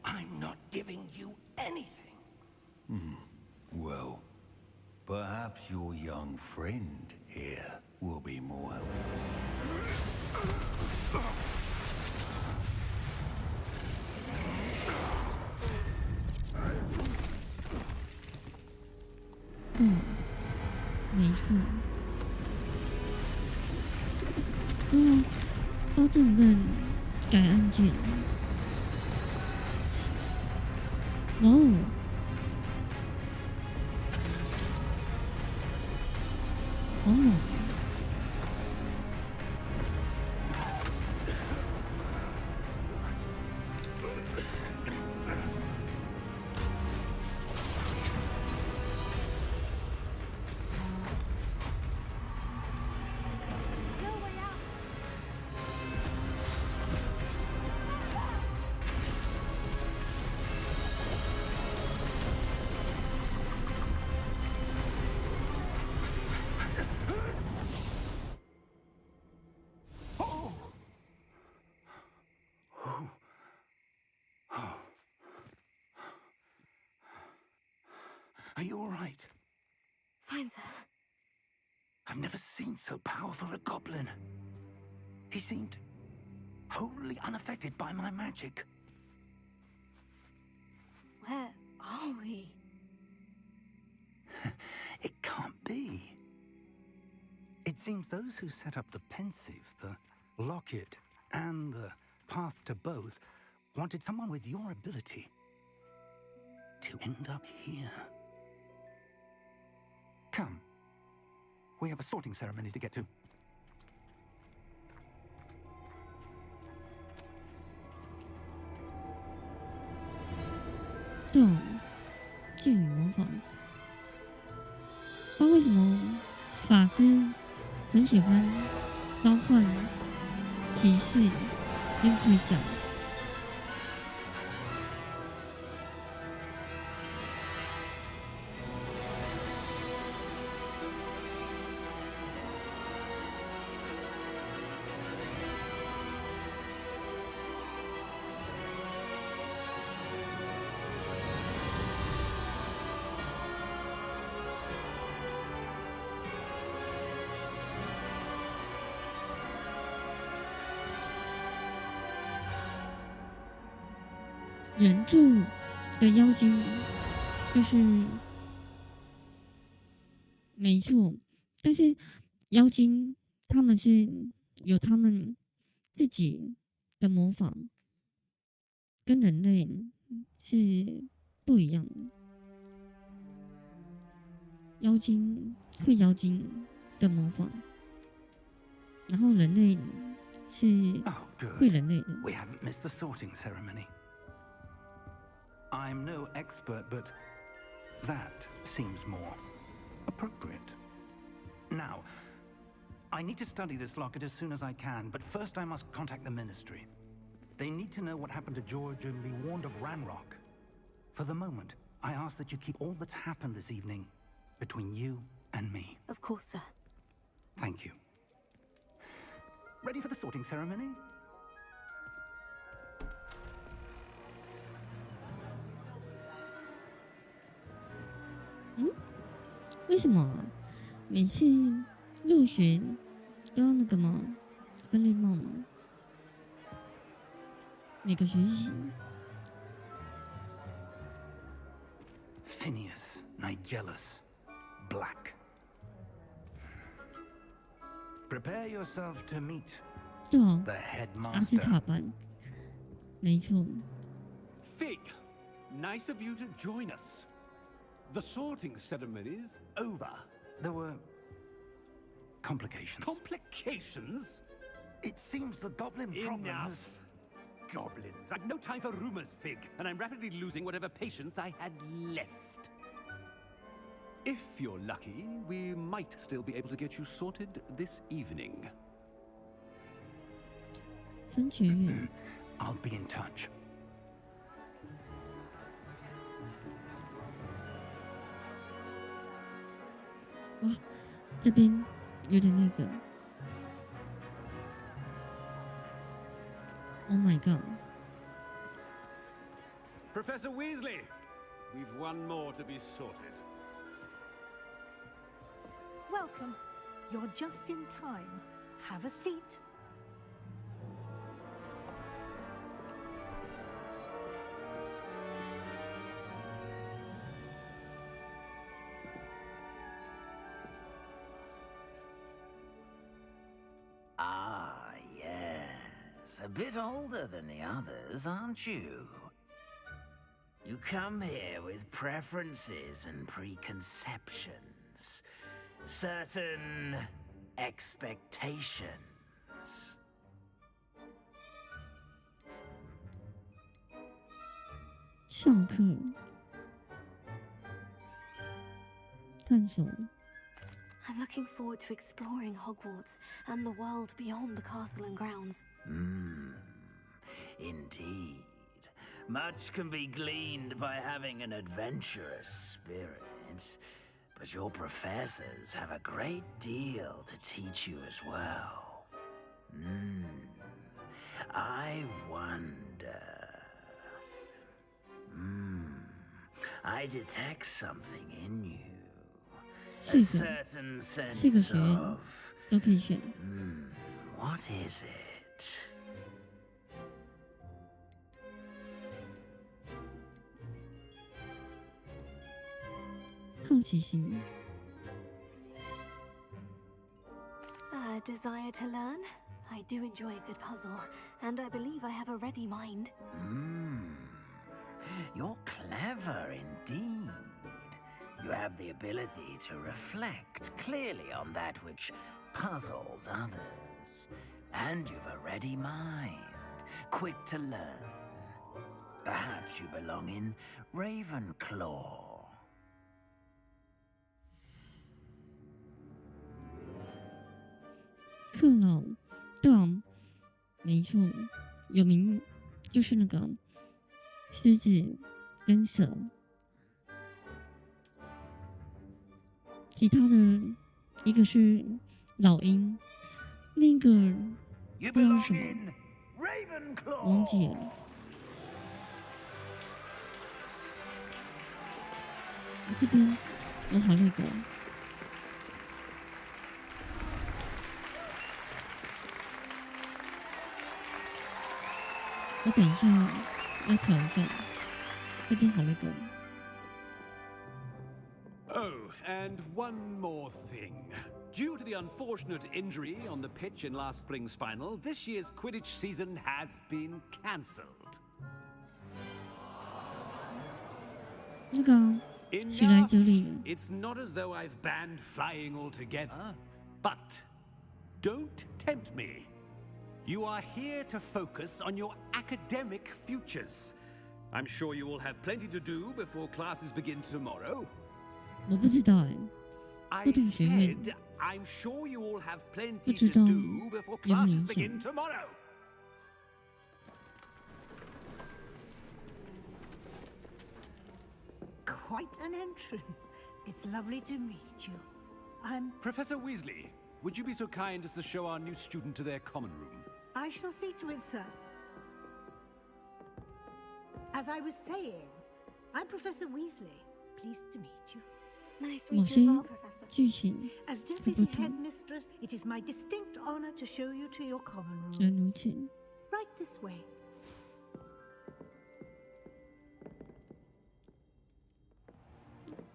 I'm not giving you anything. Well, perhaps your young friend here will be more helpful. Hmm. 没错。包正论改案件。哇哦！哦。Are you all right? Fine, sir. I've never seen so powerful a goblin. He seemed wholly unaffected by my magic. Where are we? It can't be. It seems those who set up the pensive, the locket, and the path to both wanted someone with your ability to end up here. Come. We have a sorting ceremony to get to. 懂剑与魔法。不知道为什么法师很喜欢召唤提示跟推讲。人柱的妖精就是没错，但是妖精他们是有他们自己的魔法，跟人类是不一样的。妖精会妖精的魔法，然后人类是会人类的。 We haven't missed the sorting ceremony. I'm no expert, but that seems more appropriate. Now, I need to study this locket as soon as I can, but first I must contact the Ministry. They need to know what happened to George and be warned of Ranrock. For the moment, I ask that you keep all that's happened this evening between you and me. Of course, sir. Thank you. Ready for the sorting ceremony? 为什么每次入学都要那个吗？分类帽吗？每个学期。Phineas, Nigellus, Black. Prepare yourself to meet 对哦， the 阿斯 headmaster. 卡班，没错。 Fig, nice of you to join us. The sorting ceremony's over. There were complications. Complications? It seems the goblin problem Enough. has... Goblins. I've no time for rumors, Fig, and I'm rapidly losing whatever patience I had left. If you're lucky, we might still be able to get you sorted this evening. 分学院 I'll be in touch. 哇，这边有点那个。Oh my god！ Professor Weasley, we've one more to be sorted. Welcome. You're just in time. Have a seat. Ah, yes. A bit older than the others, aren't you? You come here with preferences and preconceptions. Certain expectations. 上课，探索。 I'm looking forward to exploring Hogwarts and the world beyond the castle and grounds. Indeed. Much can be gleaned by having an adventurous spirit, but your professors have a great deal to teach you as well. I wonder... I detect something in you. A 四个 certain 四个 sense 学院 of... 都可以选。 What is it? 好奇心， A desire to learn? I do enjoy a good puzzle, and I believe I have a ready mind. You're clever indeed. You have the ability to reflect clearly on that which puzzles others. And you've a ready mind, quick to learn. Perhaps you belong in Ravenclaw. 克劳，对啊，没错，有名就是那个狮子跟蛇，其他的一个是老鹰，另一个不知道是什么，忘记了。这边我好那个。我等一下要调一下，这边好那个。Oh, and one more thing. Due to the unfortunate injury on the pitch in last spring's final, this year's Quidditch season has been cancelled. 那个史莱哲林。It's not as though I've banned flying altogether, but don't tempt me. You are here to focus on your academic futures. I'm sure you will have plenty to do before classes begin tomorrow. 我不知道I 不同学院 said I'm sure you all have 不 plenty 知 to 道 do before 有没有 classes 影 begin 响。 tomorrow. Quite an entrance. It's lovely to meet you. I'm... Professor Weasley, would you be so kind as to show our new student to their common room? I shall see to it, sir. As I was saying, I'm Professor Weasley. Pleased to meet you. Nice to 某 meet 些 you as well, Professor. 剧情 As 不 Deputy 同， Headmistress, it is my distinct honor to show you to your common 原 room. 如此。 Right this way.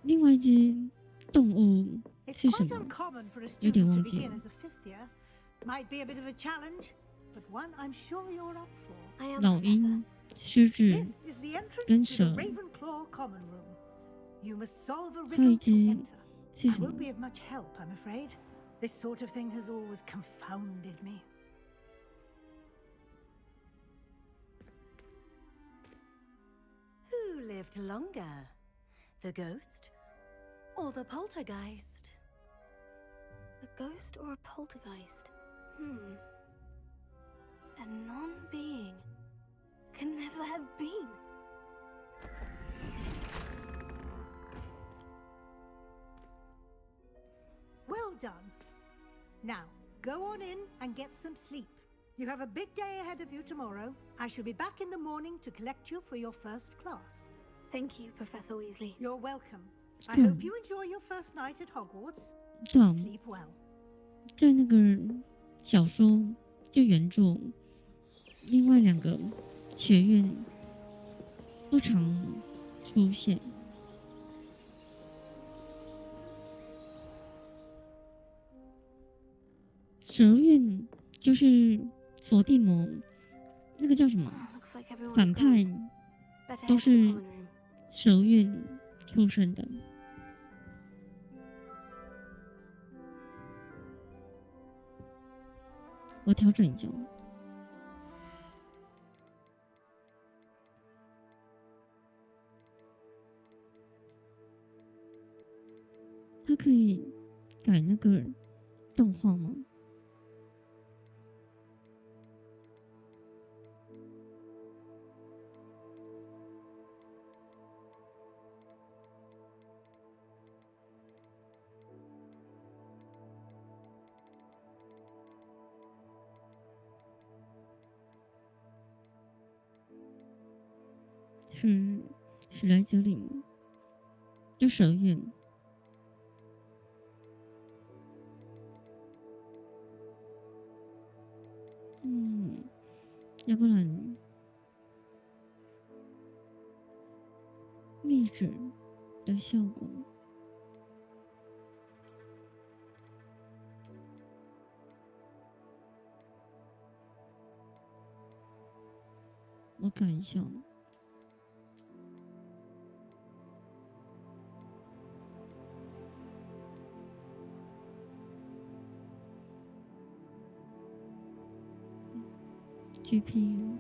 另外一只动物 It's 是什 quite 么？ uncommon for a 有点 student to 忘记 begin 了。 as a fifth year. Might be a bit of a challenge, but one I'm sure you're up for. I am 老 Professor. 鹰、狮子 This is the 跟 entrance to 蛇 the Ravenclaw common room. You must solve a 还有一 riddle to 只 enter. 是 I 什么 won't？be of much help, I'm afraid. This sort of thing has always confounded me. Who lived longer? The ghost or the poltergeist? A ghost or a poltergeist? A non-being can never have been. Well done. Now, go on in and get some sleep. You have a big day ahead of you tomorrow. I shall be back in the morning to collect you for your first class. Thank you, Professor Weasley. You're welcome. I hope you enjoy your first night at Hogwarts. 对啊， Sleep well. 在那个小说就原著，另外两个学院不常出现。蛇院就是伏地魔，那个叫什么？ Looks like everyone's 反派 gone. Better 都 head to the 是 common room. 蛇院出身的。我调整一下。它可以改那个动画吗？是史莱哲林，就蛇院。要不然逆止的效果。我改一下。GPU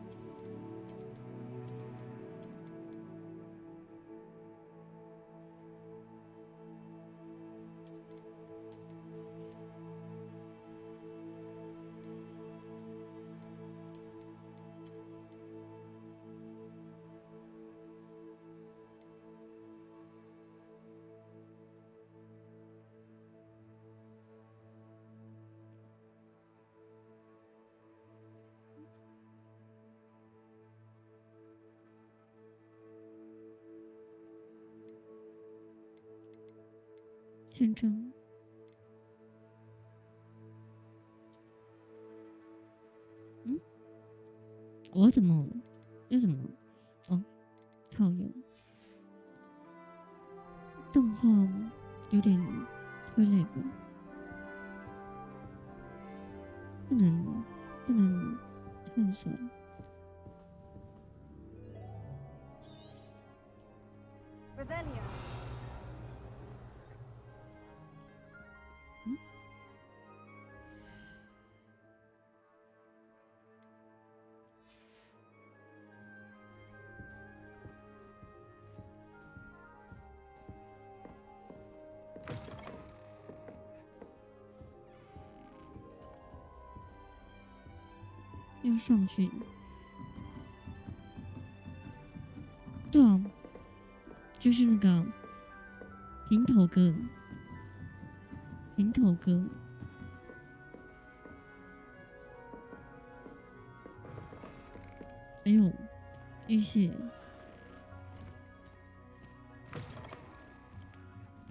签证。我怎么又怎么套用动画有点会累吧？不能碳酸。Revelio. 要上去。对啊，就是那个平头哥，还有浴室，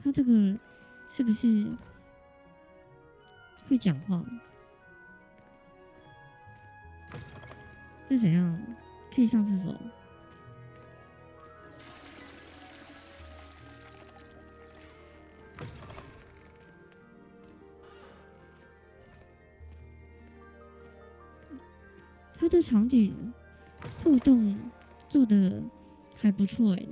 他这个是不是会讲话？是怎样？可以上厕所？它的场景互动做的还不错哎。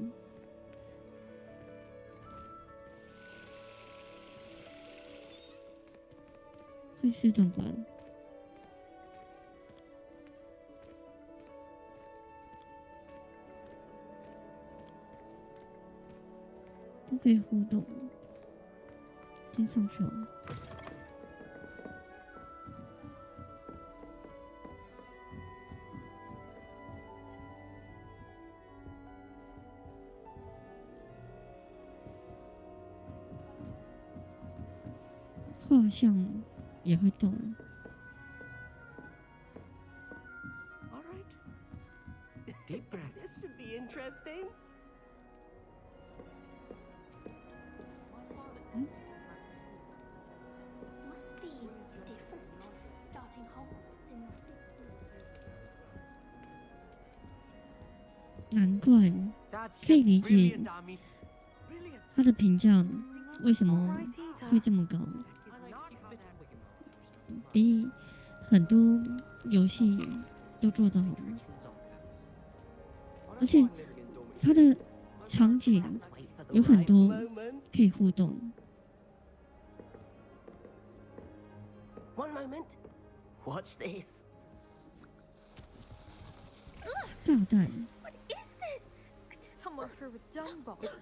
会自动关。都可以互动，先上去了。画像也会动。All right. Deep breath. This should be interesting. Must be different. Starting Hogwarts in 难怪可以理解他的评价为什么会这么高，比很多游戏都做得好，而且他的场景有很多可以互动。One moment. Watch this. 炸弹。 What is this? Someone threw a dung bomb. Let's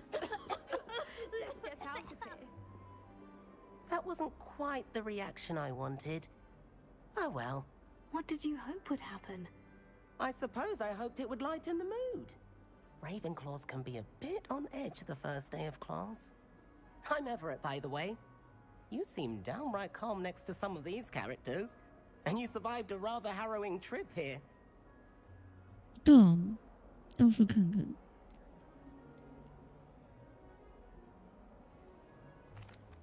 get out of here. That wasn't quite the reaction I wanted. Oh well. What did you hope would happen? I suppose I hoped it would lighten the mood. Ravenclaws can be a bit on edge the first day of class. I'm Everett, by the way. You seem downright calm next to some of these characters. And you survived a rather harrowing trip here. 对啊，到处看看。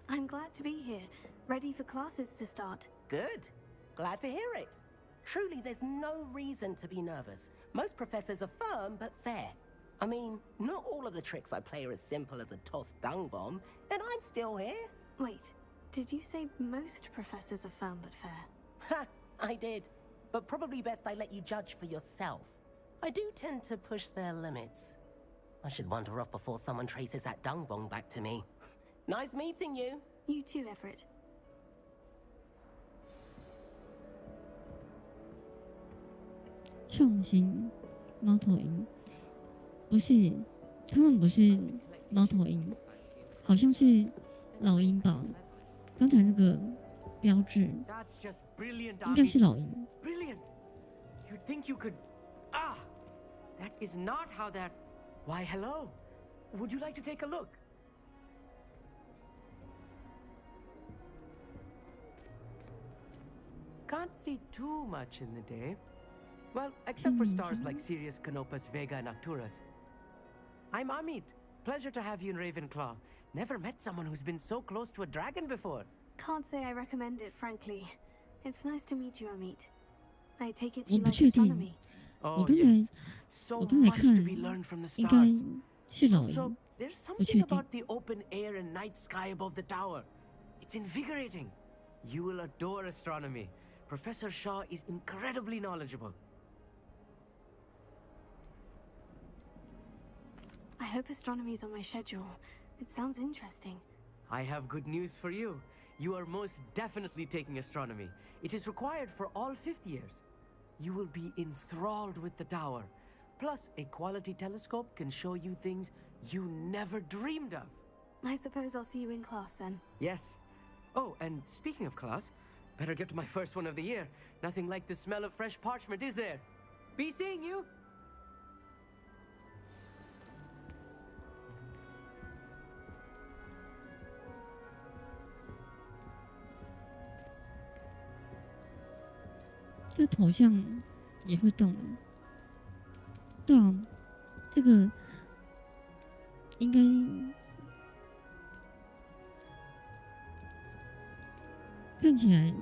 I'm glad to be here, ready for classes to start. Good. Glad to hear it. Truly, there's no reason to be nervous. Most professors are firm but fair. I mean, not all of the tricks I play are as simple as a tossed dung bomb, and I'm still here. Wait, did you say most professors are firm but fair? Ha! I did. But probably best I let you judge for yourself. I do tend to push their limits. I should wander off before someone traces that dung bomb back to me. Nice meeting you. You too, Everett. 创新猫头鹰，不是，他们不是猫头鹰，好像是老鹰吧？刚才那个标志应该是老鹰。 Brilliant! You'd think you could... Ah! That is not how that... Why, hello. Would you like to take a look? Can't see too much in the day. Well, except for stars like Sirius, Canopus, Vega, and Arcturus. I'm Amit. Pleasure to have you in Ravenclaw. Never met someone who's been so close to a dragon before. Can't say I recommend it, frankly. It's nice to meet you, Amit. I take it 我 you 不 like 确定， astronomy. 我 Oh 刚才 yes, 我 so 刚才 much 看 to be learned from the 应该 stars. 是老 Also, 鹰， there's 不确 something 定。 about the open air and night sky above the tower. It's invigorating. You will adore astronomy. Professor Shaw is incredibly knowledgeable. I hope astronomy's on my schedule. It sounds interesting. I have good news for you. You are most definitely taking astronomy. It is required for all fifth years. You will be enthralled with the tower. Plus, a quality telescope can show you things you never dreamed of. I suppose I'll see you in class then. Yes. Oh, and speaking of class, better get to my first one of the year. Nothing like the smell of fresh parchment, is there? Be seeing you! 这头像也会动。对啊，这个应该看起来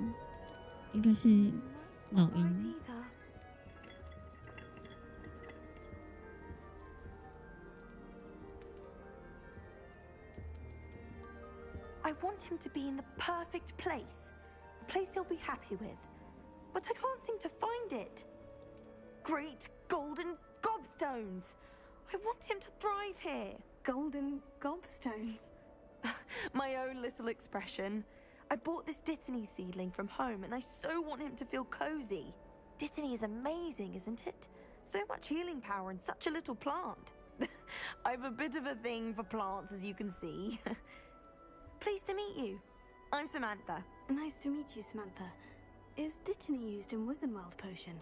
应该是老鹰。 I want him to be in the perfect place. A place he'll be happy with. But I can't seem to find it. Great golden gobstones! I want him to thrive here. Golden gobstones? My own little expression. I bought this Dittany seedling from home and I so want him to feel cozy. Dittany is amazing, isn't it? So much healing power in such a little plant. I've a bit of a thing for plants, as you can see. Pleased to meet you. I'm Samantha. Nice to meet you, Samantha. Is Dittany used in Wiggenweld potion?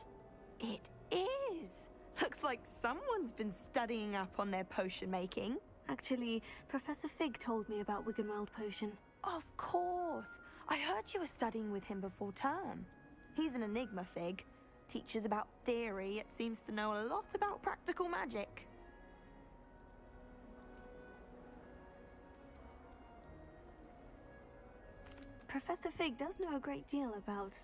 It is. Looks like someone's been studying up on their potion making. Actually, Professor Fig told me about Wiggenweld potion. Of course. I heard you were studying with him before term. He's an enigma, Fig. Teaches about theory, yet seems to know a lot about practical magic. Professor Fig does know a great deal about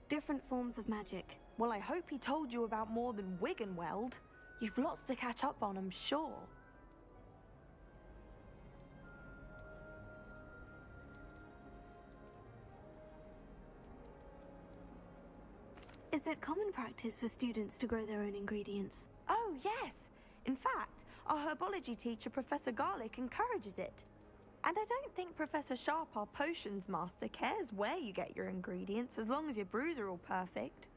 different forms of magic. Well, I hope he told you about more than Wiggenweld. You've lots to catch up on, I'm sure. Is it common practice for students to grow their own ingredients? Oh, yes. In fact, our herbology teacher, Professor Garlick, encourages it. And I don't think Professor Sharp, our potions master, cares where you get your ingredients, as long as your brews are all perfect.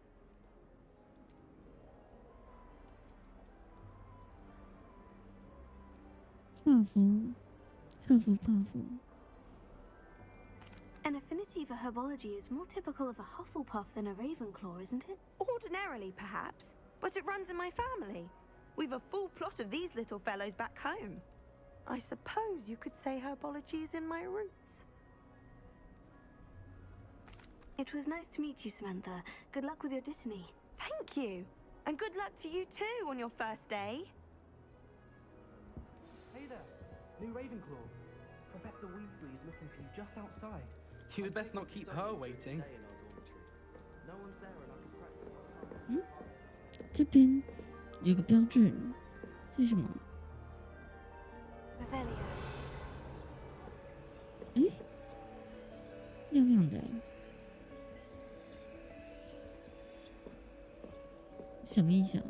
An affinity for herbology is more typical of a Hufflepuff than a Ravenclaw, isn't it? Ordinarily, perhaps, but it runs in my family. We've a full plot of these little fellows back home. I suppose you could say herbology is in my roots. It was nice to meet you, Samantha. Good luck with your Dittany. Thank you. And good luck to you too on your first day. Hey there, new Ravenclaw. Professor Weasley is looking for you just outside. You'd best not keep her waiting. No one's there and I can practice. 这边有个标志，是什么？ 哎，亮亮的，什么意思啊？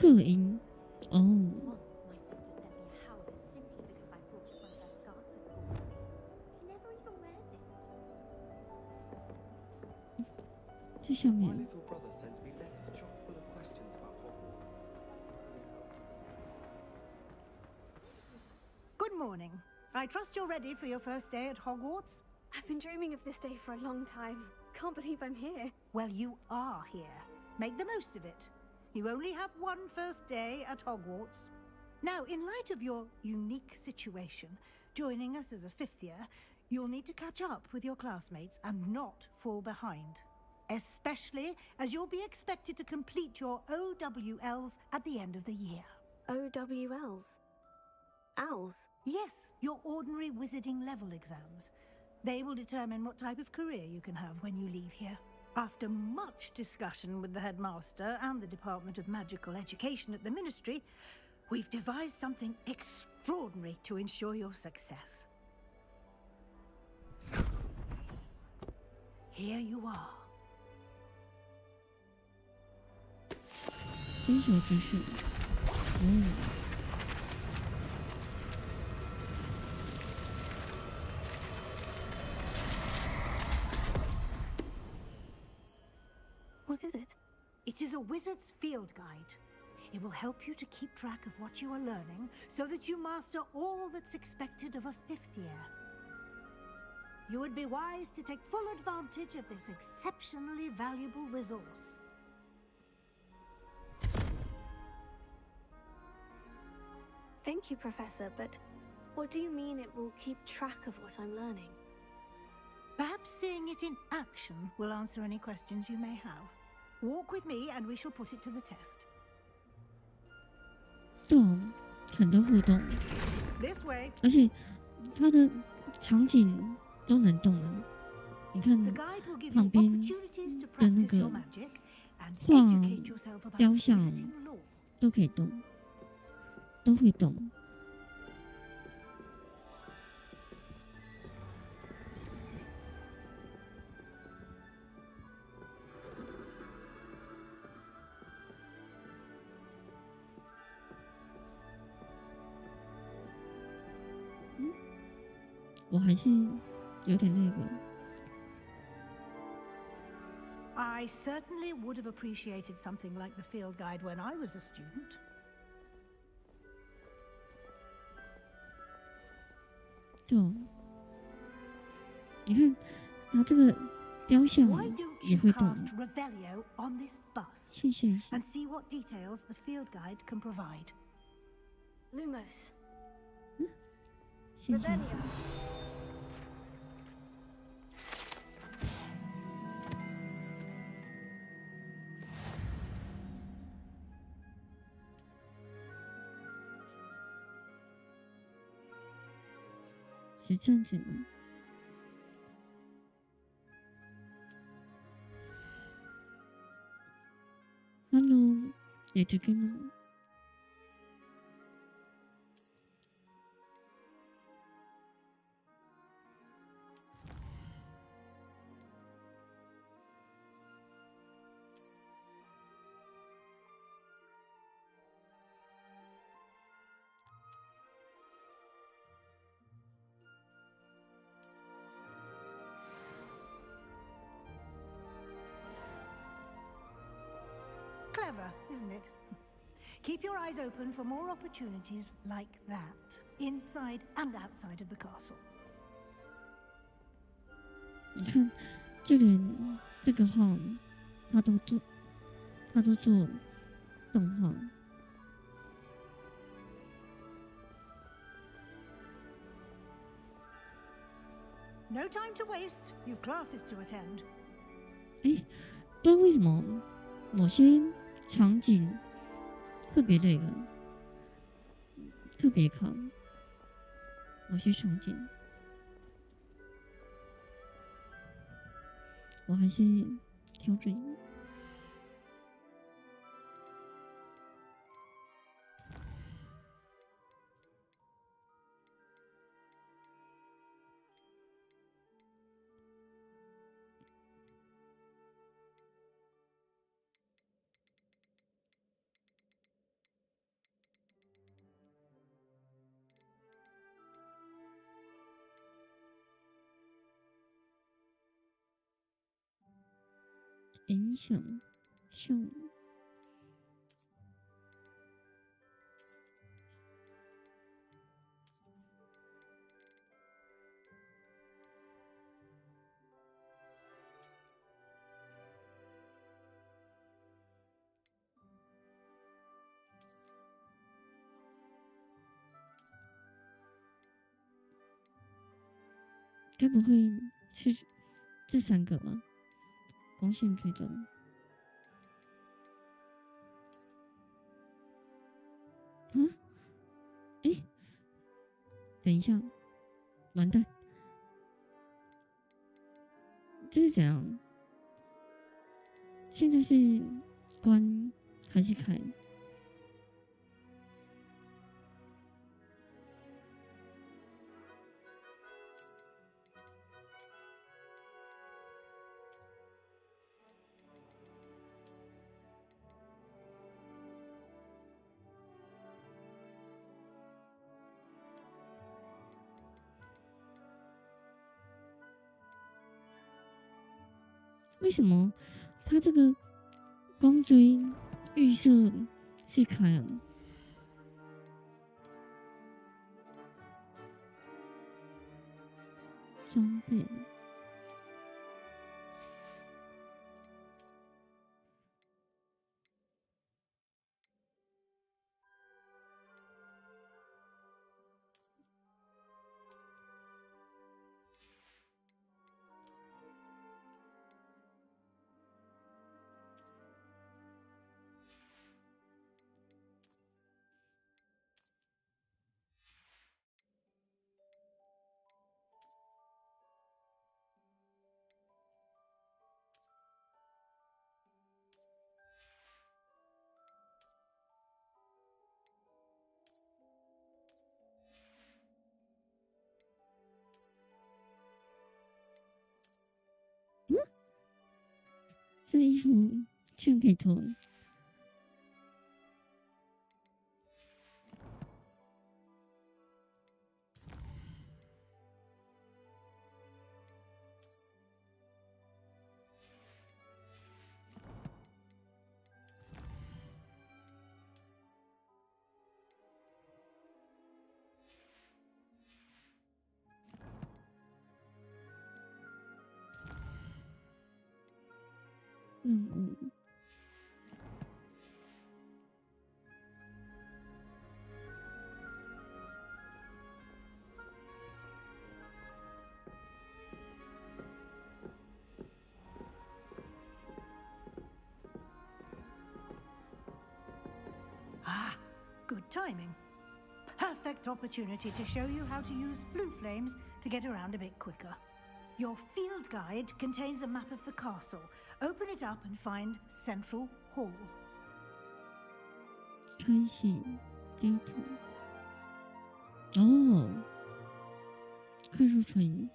鹤鹰，哦。 这下面。 My little brother sends me letters chock full of questions about Hogwarts. Good morning. I trust you're ready for your first day at Hogwarts? I've been dreaming of this day for a long time. Can't believe I'm here. Well, you are here. Make the most of it. You only have one first day at Hogwarts. Now, in light of your unique situation, joining us as a fifth year, you'll need to catch up with your classmates and not fall behind. especially as you'll be expected to complete your OWLs at the end of the year. OWLs? Owls? Yes, your ordinary wizarding level exams. They will determine what type of career you can have when you leave here. After much discussion with the headmaster and the Department of Magical Education at the Ministry, we've devised something extraordinary to ensure your success. Here you are. 分手之事。What is it? It is a wizard's field guide. It will help you to keep track of what you are learning so that you master all that's expected of a 5th year. You would be wise to take full advantage of this exceptionally valuable resource. Thank you, Professor, but what do you mean it will keep track of what I'm learning? Perhaps seeing it in action will answer any questions you may have. Walk with me and we shall put it to the test. 动，很多互动， This way. 而且它的场景都能动了。你看 The guide will give 旁 you 边 opportunities to 的那 practice your 个 magic and 画 educate yourself about 雕像 visiting law. 都可以动，都会动。我还是有点那个。 I certainly would have appreciated something like the field guide when I was a student. 对，你看，它这个雕像 Why don't 也 you 会动。 cast Revelio on this bus 谢谢。 and see what details the field guide can provide? Lumos. 谢谢。 Revelio. 是这样子的。Hello， 也这个呢？ Clever, isn't it? Keep your eyes open for more opportunities like that, inside and outside of the castle. 你看，就连这个号，他都做动画。 No time to waste. You've classes to attend. 哎，不知道为什么某些场景特别那个，特别卡。某些场景，我还是调整一下。 影响效率。该不会是这3个吧？光线追踪。啊？哎，等一下，完蛋，这是怎样？现在是关还是开？为什么它这个光追预设是开啊？装备。这衣服居然可以脱！Good timing. Perfect opportunity to show you how to use flue flames to get around a bit quicker. Your field guide contains a map of the castle. Open it up and find Central Hall. 开启地图。哦，快速穿越。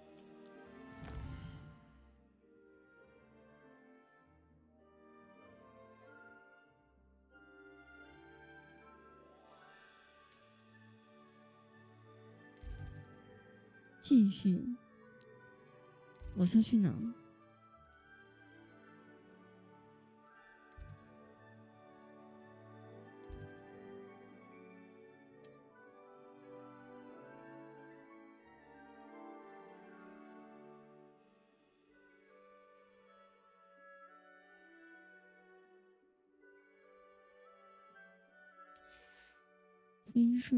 继续，我是要去哪？飞是。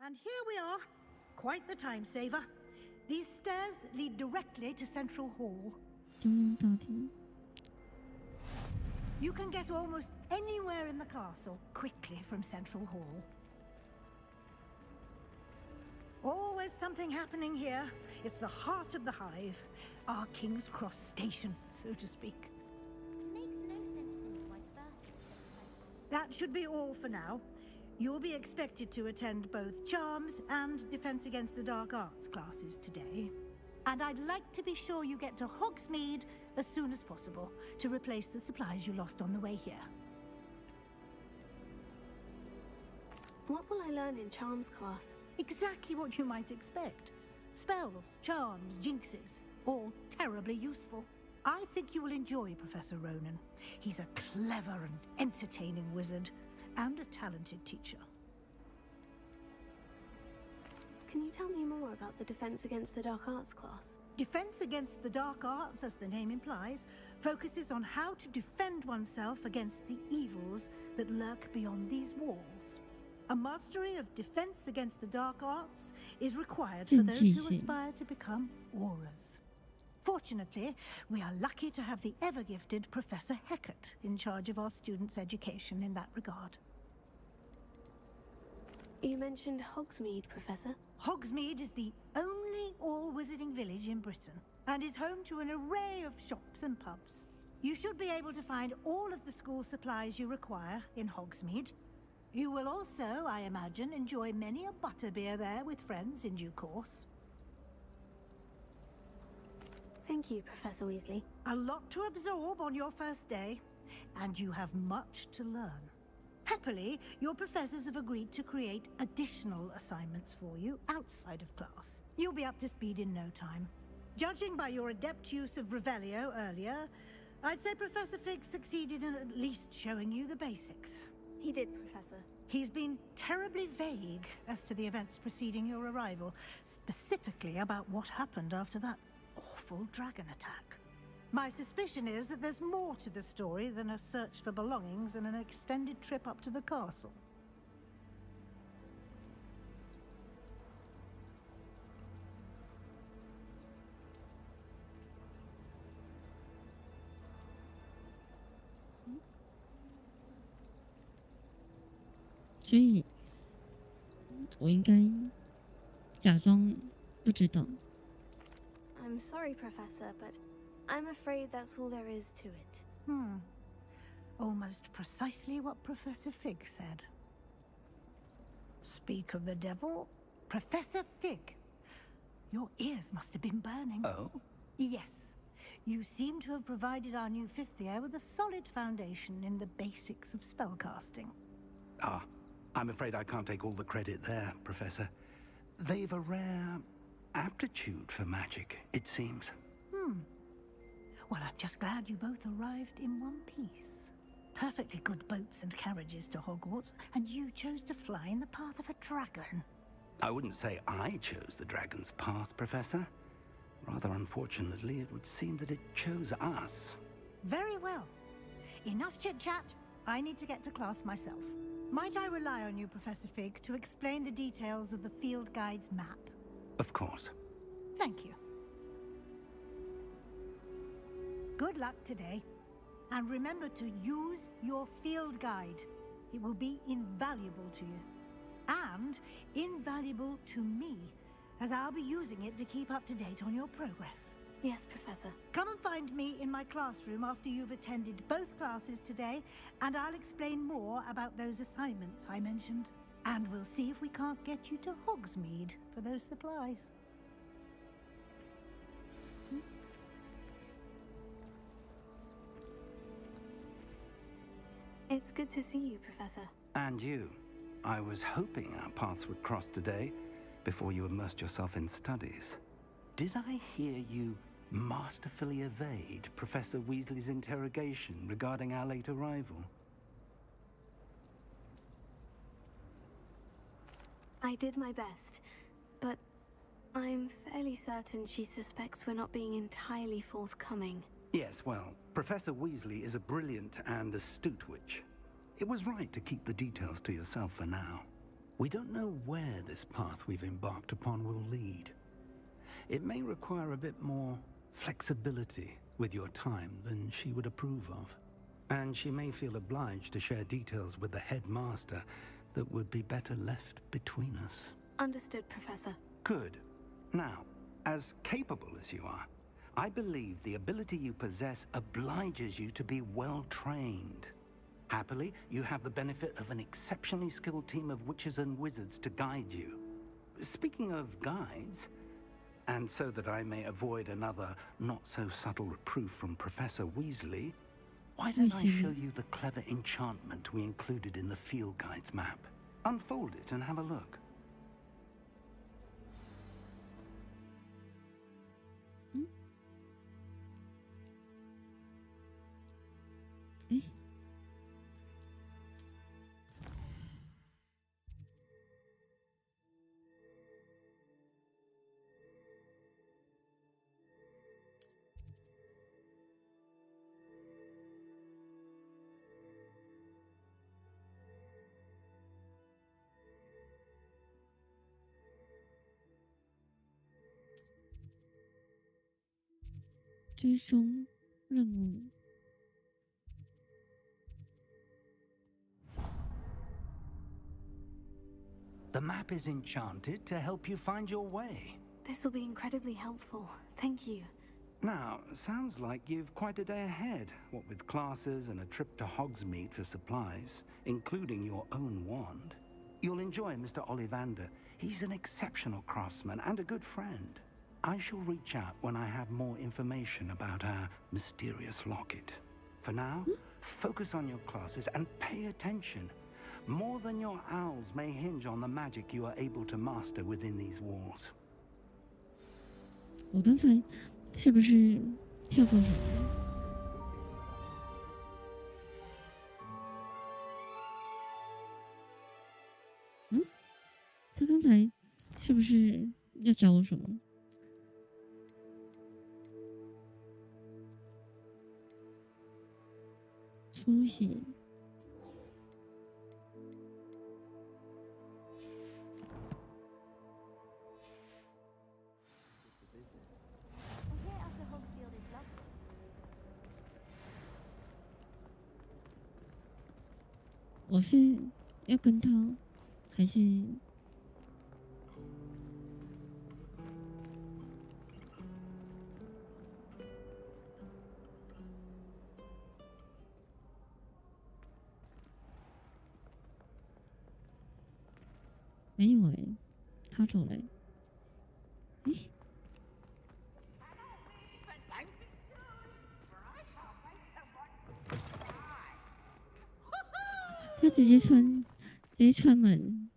And here we are. Quite the time saver. These stairs lead directly to Central Hall. 中央大厅。 You can get almost anywhere in the castle quickly from Central Hall. Always something happening here. It's the heart of the hive. Our King's Cross station, so to speak. Makes no sense to me why first. That should be all for now. You'll be expected to attend both Charms and Defense Against the Dark Arts classes today. And I'd like to be sure you get to Hogsmeade as soon as possible to replace the supplies you lost on the way here. What will I learn in charms class? Exactly what you might expect. Spells, charms, jinxes, all terribly useful. I think you will enjoy Professor Ronan. He's a clever and entertaining wizard, and a talented teacher. Can you tell me more about the Defense Against the Dark Arts class? Defense Against the Dark Arts, as the name implies, focuses on how to defend oneself against the evils that lurk beyond these walls. A mastery of Defense Against the Dark Arts is required for those who aspire to become auras. Fortunately, we are lucky to have the ever-gifted Professor Hecat in charge of our students' education in that regard. You mentioned Hogsmeade, Professor. Hogsmeade is the only all-wizarding village in Britain, and is home to an array of shops and pubs. You should be able to find all of the school supplies you require in Hogsmeade. You will also, I imagine, enjoy many a butterbeer there with friends in due course. Thank you, Professor Weasley. A lot to absorb on your first day, and you have much to learn. Happily, your professors have agreed to create additional assignments for you outside of class. You'll be up to speed in no time. Judging by your adept use of Revelio earlier, I'd say Professor Fig succeeded in at least showing you the basics. He did, Professor. He's been terribly vague as to the events preceding your arrival, specifically about what happened after that awful dragon attack. My suspicion is that there's more to the story than a search for belongings and an extended trip up to the castle. So, 我应该假装不知道。I'm sorry, Professor, but I'm afraid that's all there is to it. Almost precisely what Professor Fig said. Speak of the devil, Professor Fig. Your ears must have been burning. Oh? Yes. You seem to have provided our new fifth year with a solid foundation in the basics of spellcasting. Ah, I'm afraid I can't take all the credit there, Professor. They've a rare aptitude for magic, it seems. Well, I'm just glad you both arrived in one piece. Perfectly good boats and carriages to Hogwarts, and you chose to fly in the path of a dragon. I wouldn't say I chose the dragon's path, Professor. Rather unfortunately, it would seem that it chose us. Very well. Enough chit-chat. I need to get to class myself. Might I rely on you, Professor Fig, to explain the details of the field guide's map? Of course. Thank you. Good luck today. And remember to use your field guide. It will be invaluable to you. And invaluable to me, as I'll be using it to keep up to date on your progress. Yes, Professor. Come and find me in my classroom after you've attended both classes today, and I'll explain more about those assignments I mentioned. And we'll see if we can't get you to Hogsmeade for those supplies. It's good to see you, Professor. And you. I was hoping our paths would cross today, before you immersed yourself in studies. Did I hear you masterfully evade Professor Weasley's interrogation regarding our late arrival? I did my best, but I'm fairly certain she suspects we're not being entirely forthcoming. Yes, well, Professor Weasley is a brilliant and astute witch. It was right to keep the details to yourself for now. We don't know where this path we've embarked upon will lead. It may require a bit more flexibility with your time than she would approve of. And she may feel obliged to share details with the headmaster that would be better left between us. Understood, Professor. Good. Now, as capable as you are, I believe the ability you possess obliges you to be well trained. Happily, you have the benefit of an exceptionally skilled team of witches and wizards to guide you. Speaking of guides, and so that I may avoid another not-so-subtle reproof from Professor Weasley, why don't I show you the clever enchantment we included in the field guide's map? Unfold it and have a look. 追踪任务。The map is enchanted to help you find your way. This will be incredibly helpful. Thank you. Now, sounds like you've quite a day ahead, what with classes and a trip to Hogsmeade for supplies, including your own wand. You'll enjoy Mr. Ollivander. He's an exceptional craftsman and a good friend. I shall reach out when I have more information about our mysterious locket. For now, focus on your classes and pay attention. More than your owls may hinge on the magic you are able to master within these walls. 我刚才是不是跳过什么？他刚才是不是要教我什么？出血。我是要跟他，还是？没有哎，他走了。诶，他直接穿门。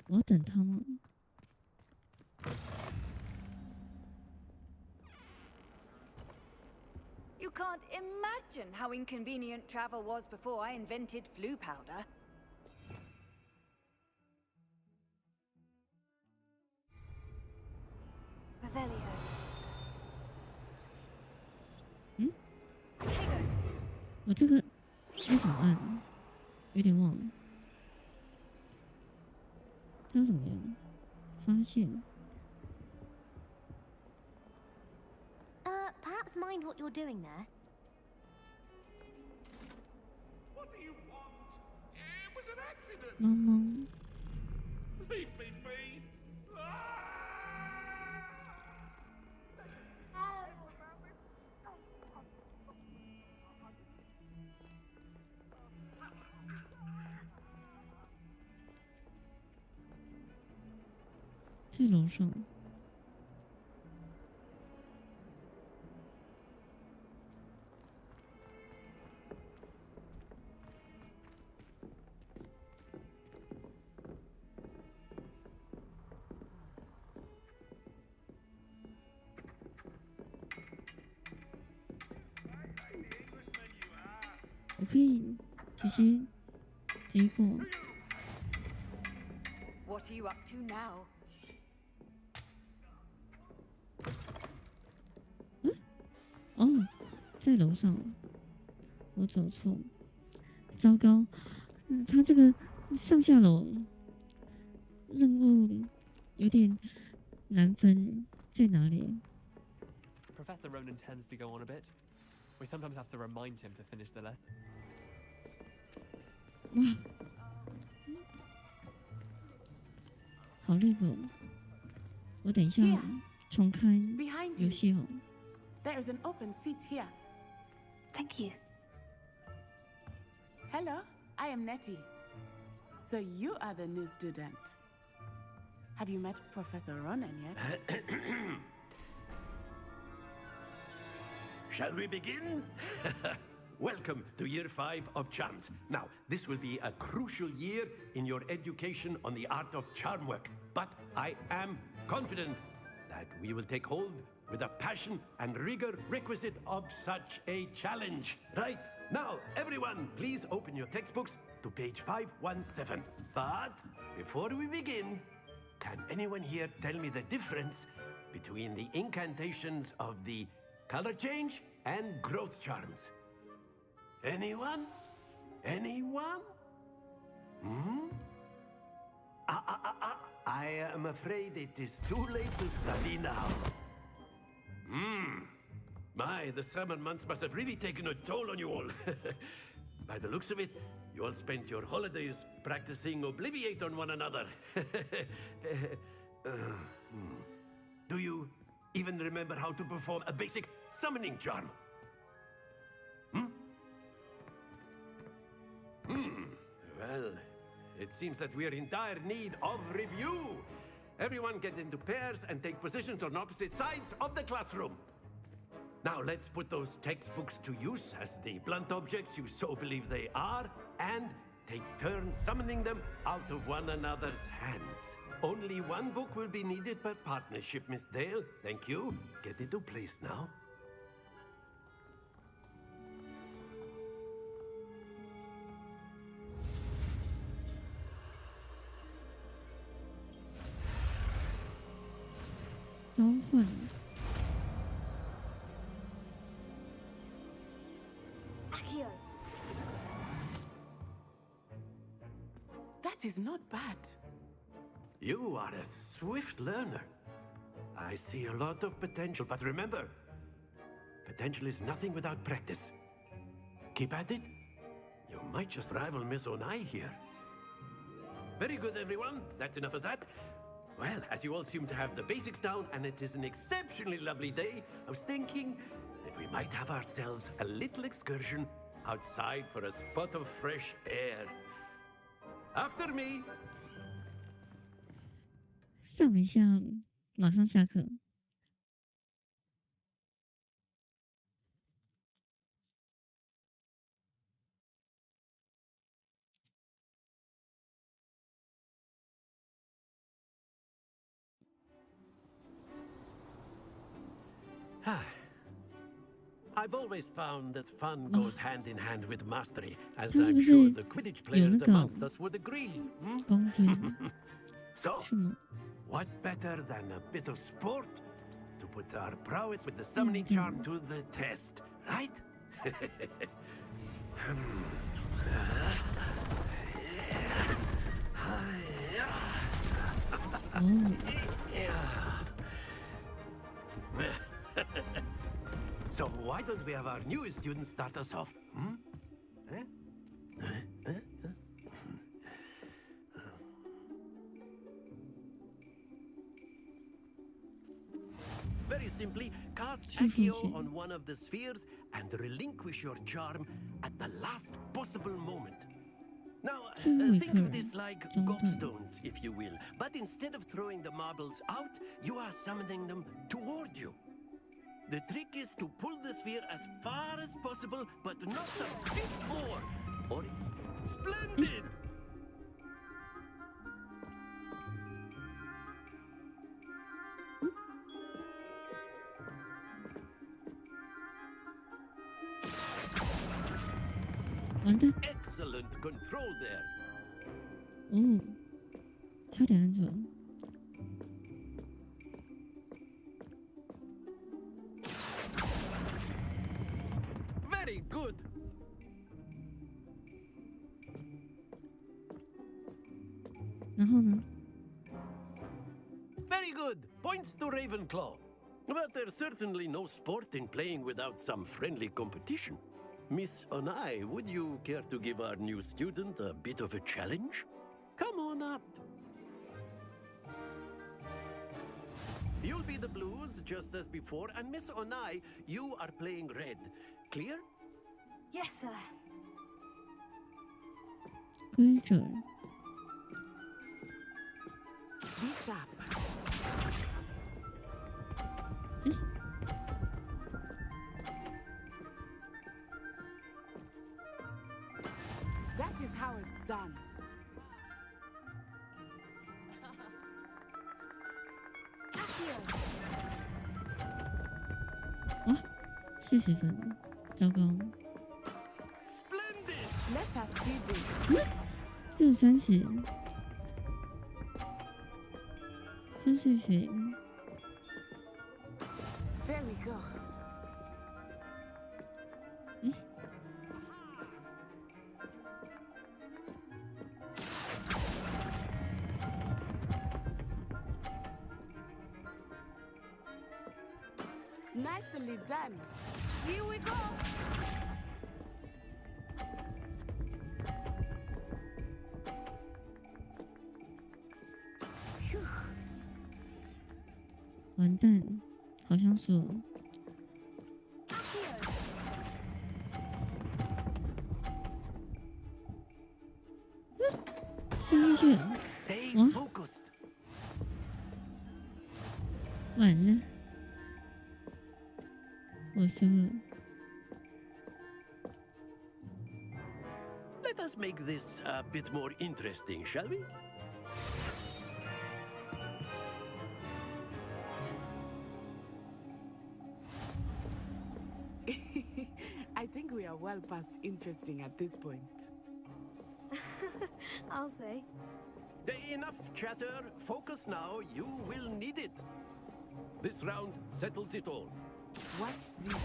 我要等他吗？ You can't imagine how inconvenient travel was before I invented flu powder. Revelio. 我这个要怎么按？有点忘了。它要怎么样？发现。 Perhaps mind what you're doing there. What do you want? It was an accident. 猫猫。 Leave me be. 在楼上。 我可以直接过。What are you up to now? 哦，在楼上，我走错，糟糕！他这个上下楼任务有点难分，在哪里？ Professor Ronan tends to go on a bit. We sometimes have to remind him to finish the lesson. 哇，好累哦！我等一下重开游戏哦。 There is an open seat here. Thank you. Hello, I am Nettie. So you are the new student. Have you met Professor Ronan yet? Shall we begin? Welcome to Year 5 of Charms. Now, this will be a crucial year in your education on the art of charm work. But I am confident that we will take hold with the passion and rigor requisite of such a challenge. Right? Now, everyone, please open your textbooks to page 517. But before we begin, can anyone here tell me the difference between the incantations of the color change and growth charms? Anyone? Anyone? I am afraid it is too late to study now. My, the summer months must have really taken a toll on you all. By the looks of it, you all spent your holidays practicing Obliviate on one another. Do you even remember how to perform a basic summoning charm? Well, it seems that we are in dire need of review. Everyone get into pairs and take positions on opposite sides of the classroom. Now let's put those textbooks to use as the blunt objects you so believe they are, and take turns summoning them out of one another's hands. Only one book will be needed per partnership, Miss Dale. Thank you. Get into place now. Accio. That is not bad. You are a swift learner. I see a lot of potential, but remember, potential is nothing without practice. Keep at it. You might just rival Miss Onai here. Very good, everyone. That's enough of that. Well, as you all seem to have the basics down, and it is an exceptionally lovely day, I was thinking that we might have ourselves a little excursion outside for a spot of fresh air. After me. 上一下，马上下课。I've always found that fun goes hand in hand with mastery, as I'm sure the Quidditch players amongst us would agree. So, what better than a bit of sport to put our prowess with the summoning charm to the test, right? So why don't we have our newest student start us off? Very simply, cast Accio on one of the spheres and relinquish your charm at the last possible moment. Now, think of this like gobstones, if you will. But instead of throwing the marbles out, you are summoning them toward you. The trick is to pull the sphere as far as possible, but not a bit more. Or splendid! Excellent control there. 哦，差点按准。Very good. 然后呢 Very good. Points to Ravenclaw. But there's certainly no sport in playing without some friendly competition. Miss Onai, would you care to give our new student a bit of a challenge? Come on up. You'll be the blues, just as before, and Miss Onai, you are playing red. Clear? Yes, sir. 规则。Be sharp. That is how it's done. 哇，40分，糟糕。Let us see this. 只有30，分数学。There we go. ，Nicely done. Here we go. 完蛋，好像输了。掉下去了，哇！完了，我输了。Let us make this a bit more interesting, shall we? I think we are well past interesting at this point. I'll say. Enough chatter. Focus now. You will need it. This round settles it all. Watch this.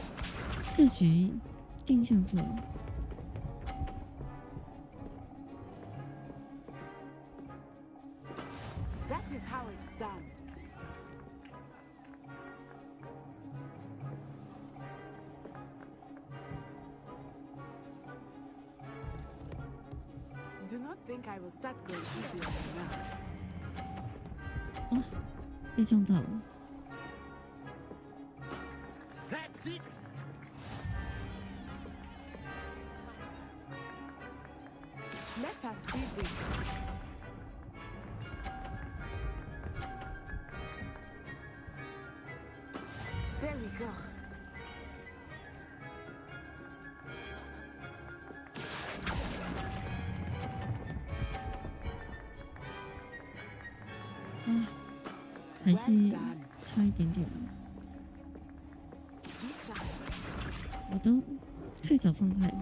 这局定胜负了。That is how it's done. Do not think I will start going easy on you now. 哇，被撞到了。That's it. Let us see this. There we go. Well 还是差一点点。我都太早放开了。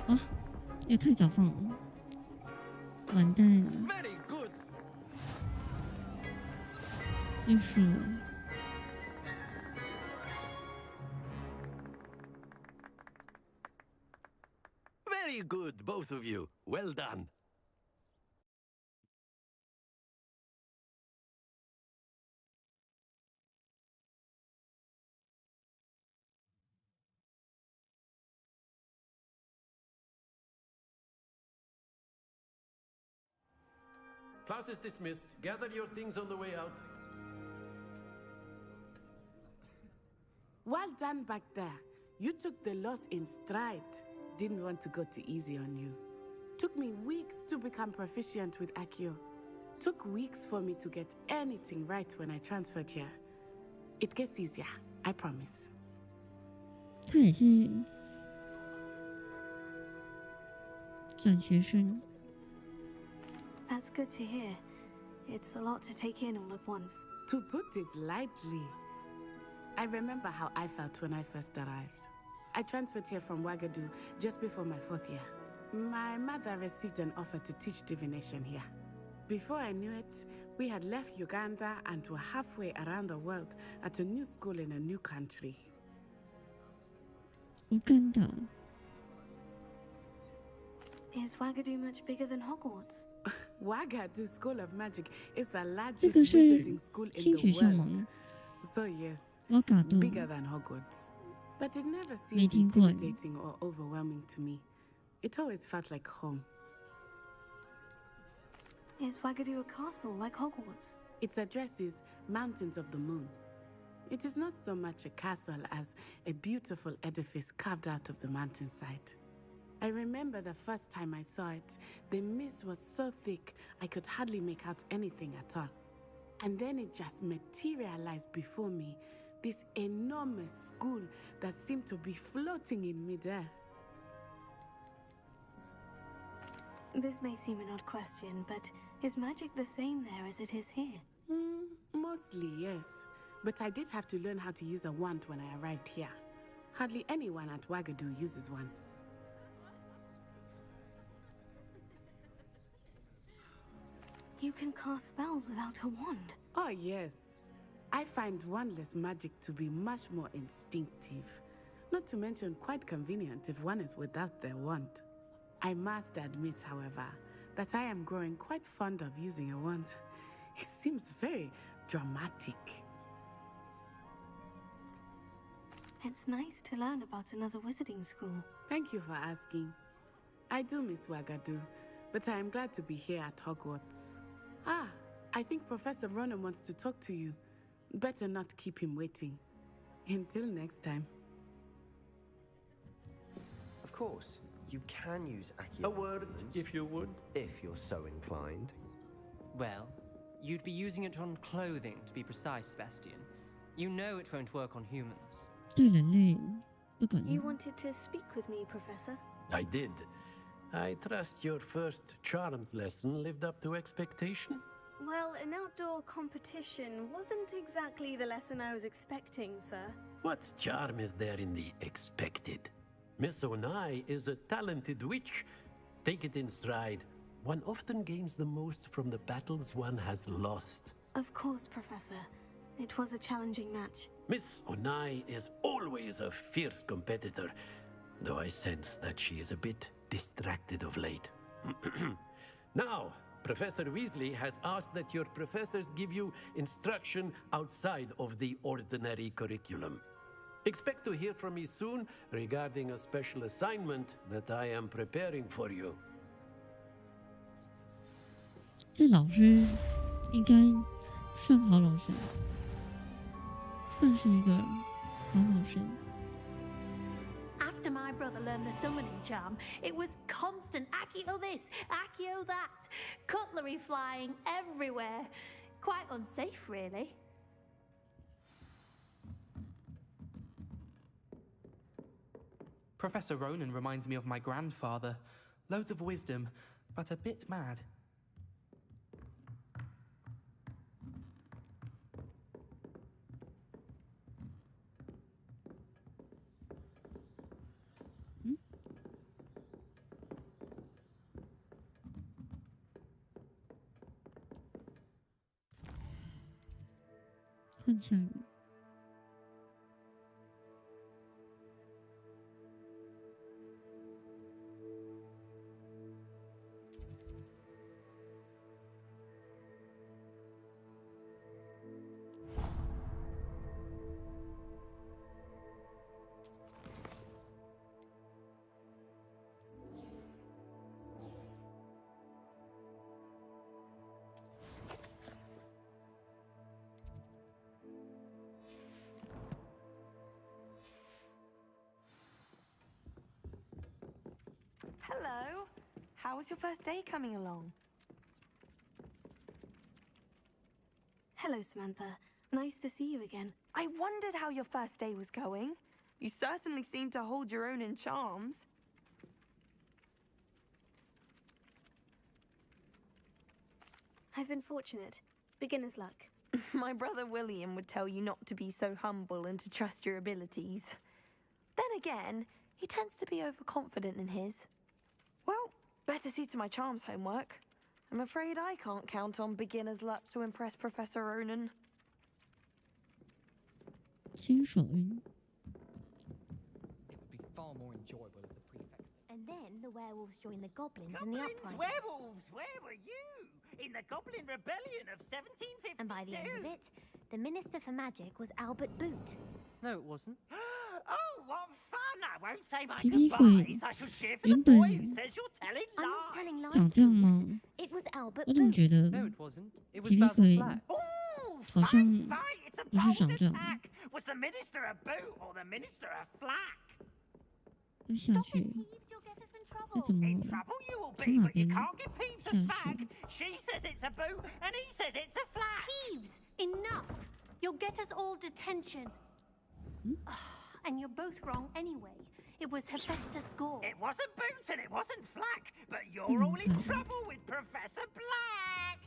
哦，又太早放了，完蛋。Very good. 又输了。Very good, both of you. Well done. Class is dismissed. Gather your things on the way out. Well done back there. You took the loss in stride. Didn't want to go too easy on you. Took me weeks to become proficient with Accio. Took weeks for me to get anything right when I transferred here. It gets easier, I promise. 他也是转学生。That's good to hear. It's a lot to take in all at once. To put it lightly, I remember how I felt when I first arrived. I transferred here from Ouagadougou just before my 4th year. My mother received an offer to teach divination here. Before I knew it, we had left Uganda and were halfway around the world at a new school in a new country. Uganda. Is Ouagadougou much bigger than Hogwarts? Ouagadougou School of Magic is the largest wizarding school in the world. So yes, bigger than Hogwarts. But it never seemed intimidating or overwhelming to me. It always felt like home. Is Wagadu a castle like Hogwarts? Its address is Mountains of the Moon. It is not so much a castle as a beautiful edifice carved out of the mountainside. I remember the first time I saw it, the mist was so thick I could hardly make out anything at all. And then it just materialized before me, this enormous school that seemed to be floating in midair. This may seem an odd question, but is magic the same there as it is here? Mostly, yes. But I did have to learn how to use a wand when I arrived here. Hardly anyone at Wagadu uses one. You can cast spells without a wand? Oh, yes. I find wandless magic to be much more instinctive. Not to mention quite convenient if one is without their wand. I must admit, however, that I am growing quite fond of using a wand. It seems very dramatic. It's nice to learn about another wizarding school. Thank you for asking. I do miss Wagadu, but I am glad to be here at Hogwarts. Ah, I think Professor Ronan wants to talk to you. Better not keep him waiting. Until next time. Of course, you can use Accio. A word, if you would. If you're so inclined. Well, you'd be using it on clothing, to be precise, Sebastian. You know it won't work on humans. 对人类不管 You wanted to speak with me, Professor? I did. I trust your first charms lesson lived up to expectation? Well, an outdoor competition wasn't exactly the lesson I was expecting, sir. What charm is there in the expected? Miss Onai is a talented witch. Take it in stride. One often gains the most from the battles one has lost. Of course, Professor. It was a challenging match. Miss Onai is always a fierce competitor, though I sense that she is a bit distracted of late. Now, Professor Weasley has asked that your professors give you instruction outside of the ordinary curriculum. Expect to hear from me soon regarding a special assignment that I am preparing for you. 这老师应该算好老师，算是一个好老师。 After my brother learned the summoning charm, it was constant Accio this, Accio that, cutlery flying everywhere. Quite unsafe, really. Professor Ronan reminds me of my grandfather. Loads of wisdom, but a bit mad. Hello. How was your first day coming along? Hello, Samantha. Nice to see you again. I wondered how your first day was going. You certainly seem to hold your own in charms. I've been fortunate. Beginner's luck. My brother William would tell you not to be so humble and to trust your abilities. Then again, he tends to be overconfident in his. Well, better see to my charms homework. I'm afraid I can't count on beginner's luck to impress Professor Ronan. 新手运 It would be far more enjoyable if the prefect... And then the werewolves joined the goblins in the uprising. Werewolves! Where were you? In the Goblin Rebellion of 1752? And by the end of it, the Minister for Magic was Albert Boot. No, it wasn't. Oh, what fun! I won't say my Maybe goodbyes. I shall cheer for the boy who says you're telling I'm lies. not telling lies, 长这样吗？ It was 我怎么觉得 No, it wasn't. It 皮 was 皮 Basil 鬼 Flack. 好像 It's a 不是长 bold 这样， attack. Was the minister a boot or the minister a flack? 要下去，这怎么 In trouble you will 从 be, 哪 but you 边 can't give Peeves a 下 snag. 去？ She says it's a boot, and he says it's a flack. Peeves, enough! You'll get us all detention. And you're both wrong anyway. It was Hephaestus Gore. It wasn't boot and it wasn't flack, but you're all in trouble with Professor Black.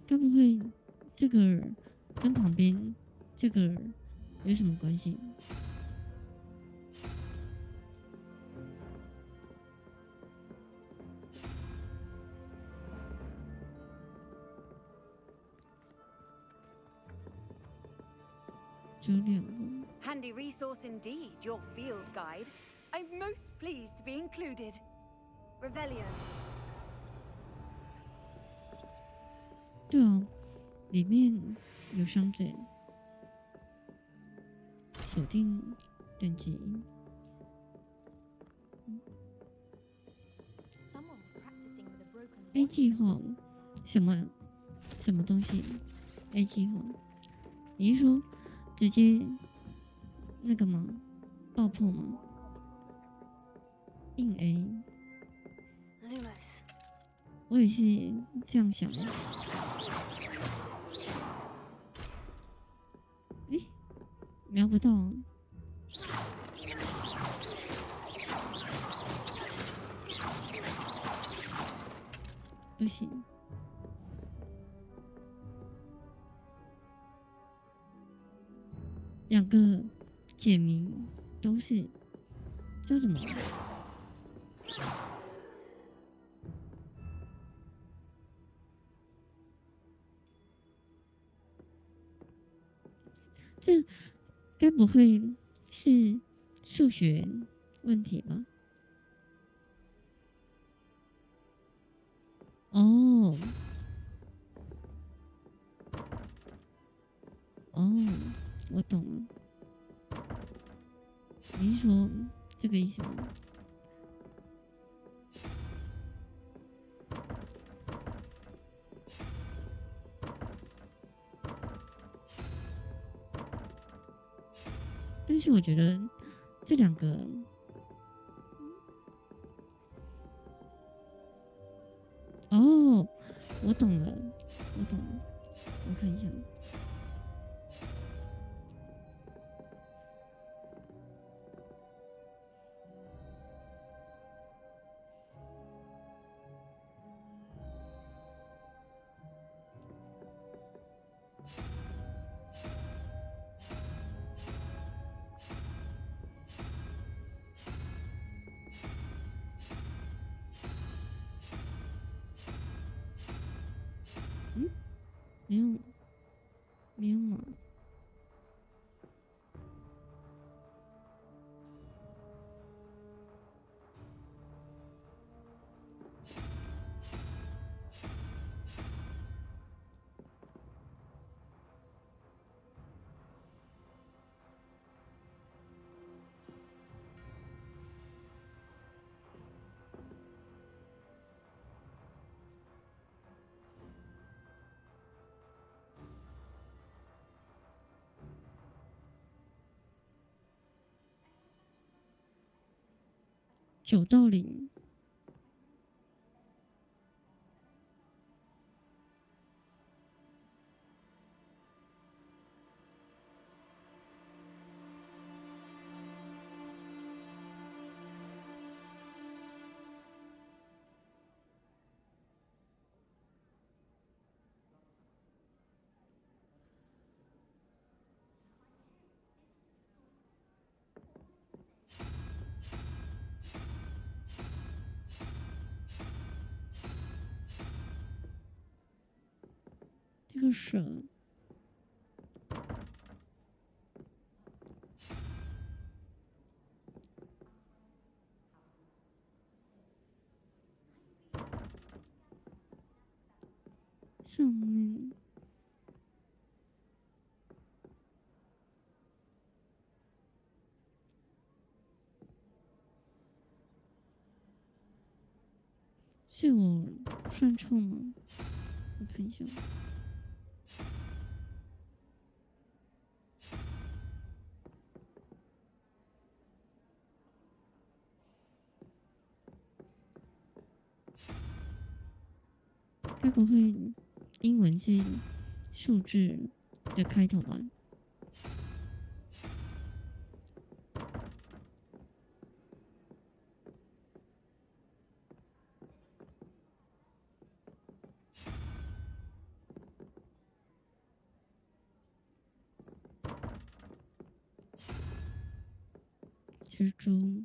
该不会这个跟旁边这个有什么关系？只有2个。 Handy resource indeed, your field guide. I'm most pleased to be included. Rebellion. 对啊，里面有伤者，锁定等级。A 计划什么东西 ？A 计划，你是说直接那个吗？爆破吗？硬 A。 Lumos. 我也是这样想的。诶，瞄不到。不行。2个解谜都是叫什么？这该不会是数学问题吧？哦，我懂了。你是说这个意思吗？但是我觉得这2个，我懂了，我看一下。没有嘛？9到0。这个蛇，上面是我算错吗？我看一下。该不会英文是数字的开头吧？蜘蛛。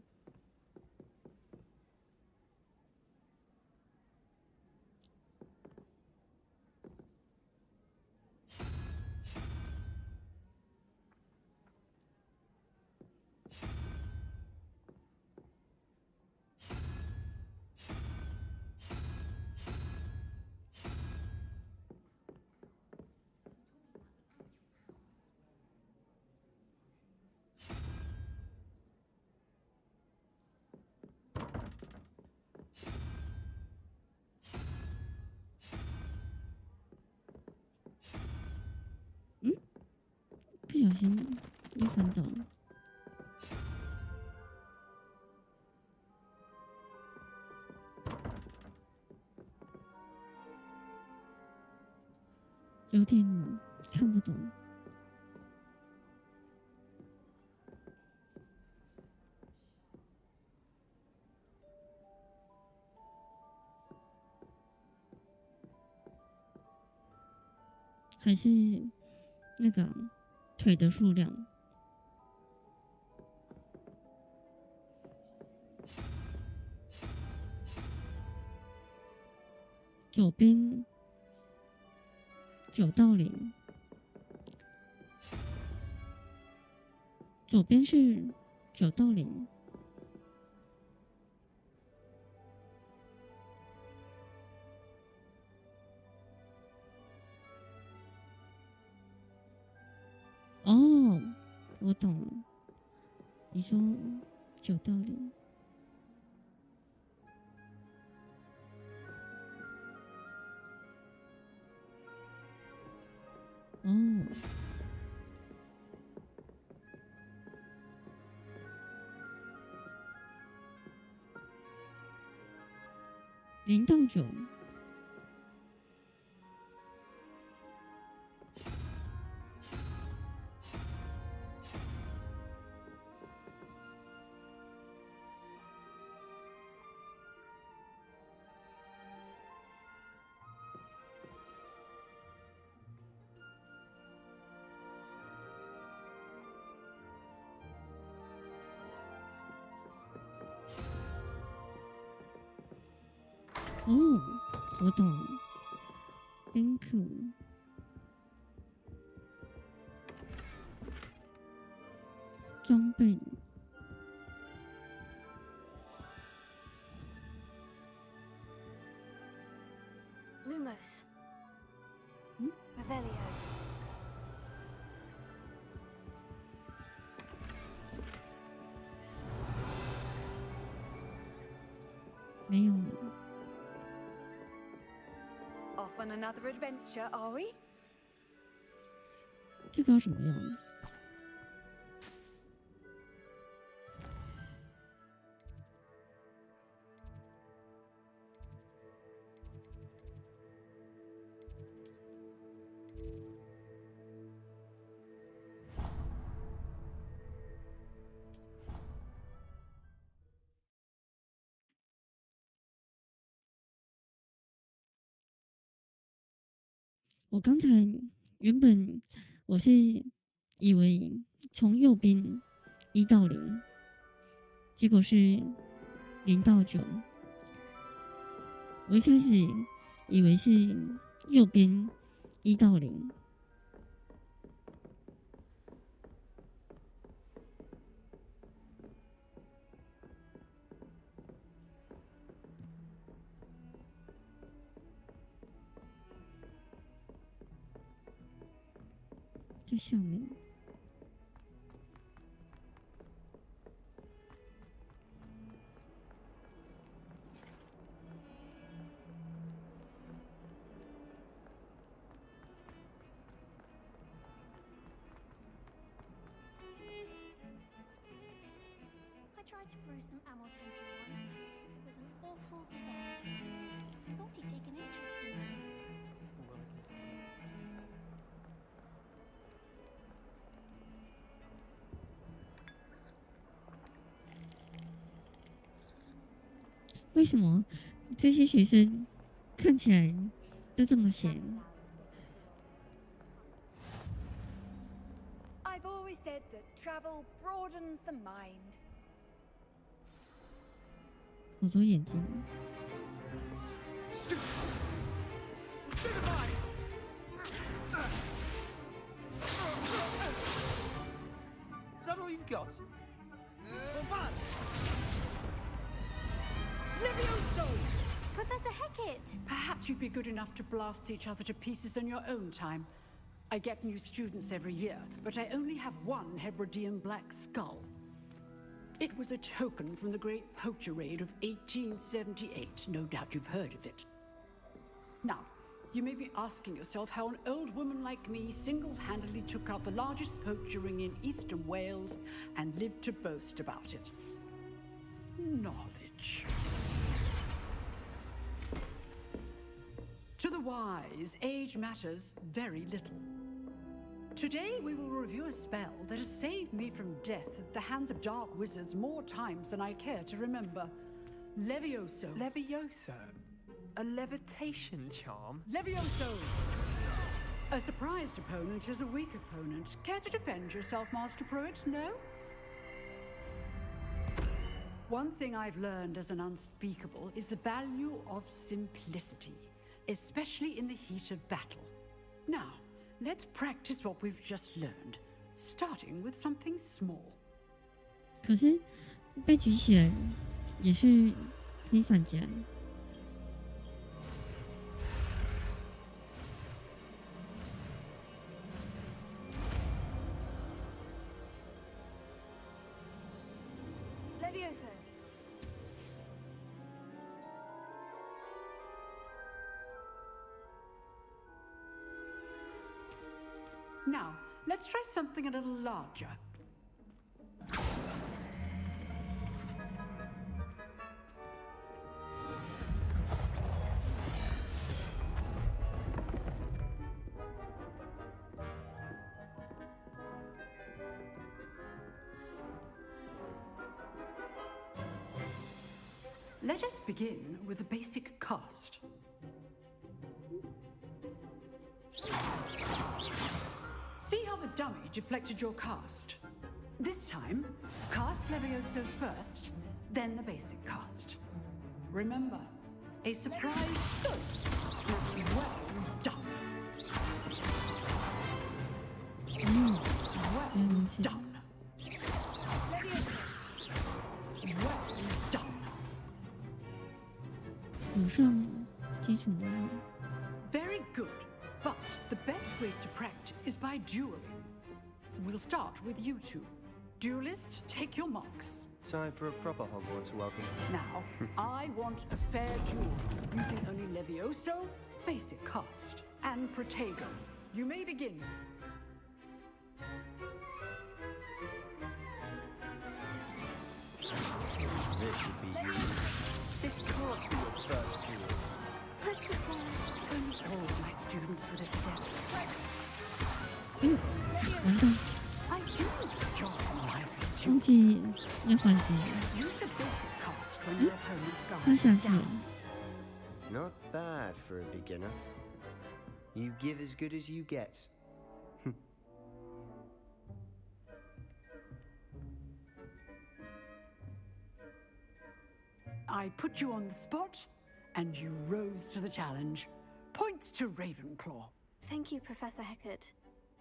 不小心又翻倒了。有点看不懂。还是那个腿的数量。左边9到0，左边是9到0。哦，我懂了。你说9到0。哦。0到9。哦，我懂了。Thank you。装备。Lumos。Revelio。没有了。Off on another adventure, are we? 这个要怎么用？我刚才原本我是以为从右边1到0，结果是0到9。我一开始以为是右边1到0。在下面。tried to brew some ammo tenting once. It was an awful disaster. I thought he'd take an interest in me. Well, I can see. 为什么这些学生看起来都这么闲？ I've always said that travel broadens the mind. 好多眼睛。 Is that all you've got? Levioso! Professor Hecat! Perhaps you'd be good enough to blast each other to pieces in your own time. I get new students every year, but I only have one Hebridean black skull. It was a token from the Great Poacher Raid of 1878. No doubt you've heard of it. Now, you may be asking yourself how an old woman like me single-handedly took out the largest poacher ring in eastern Wales and lived to boast about it. Knowledge. To the wise, age matters very little. Today we will review a spell that has saved me from death at the hands of dark wizards more times than I care to remember. Levioso. Levioso? A levitation charm? Levioso! A surprised opponent is a weak opponent. Care to defend yourself, Master Pruitt? No? One thing I've learned as an unspeakable is the value of simplicity, especially in the heat of battle. Now, let's practice what we've just learned, starting with something small. 可是被举起来也是可以反击。 Levioso. Now, let's try something a little larger. Let us begin with the basic cast. See how the dummy deflected your cast? This time, cast Levioso first, then the basic cast. Remember, a surprise ghost. Well done. Well done. Well done. 补上基础能力。 Very good, but the best way to practice is by dueling. We'll start with you two. Duelists, take your marks. Time for a proper Hogwarts welcome. Now, I want a fair duel, using only Levioso, basic cast, and Protego. You may begin. This would be you. This can't be your first duel. Let's decide only all my students for this step. 完蛋， I do enjoy life. 忘记要反击， Use the basic cast when your opponent's 他 guard 下 is 去了 down.。 Not bad for a beginner. You give as good as you get. I put you on the spot, and you rose to the challenge. Points to Ravenclaw. Thank you, Professor Hecat.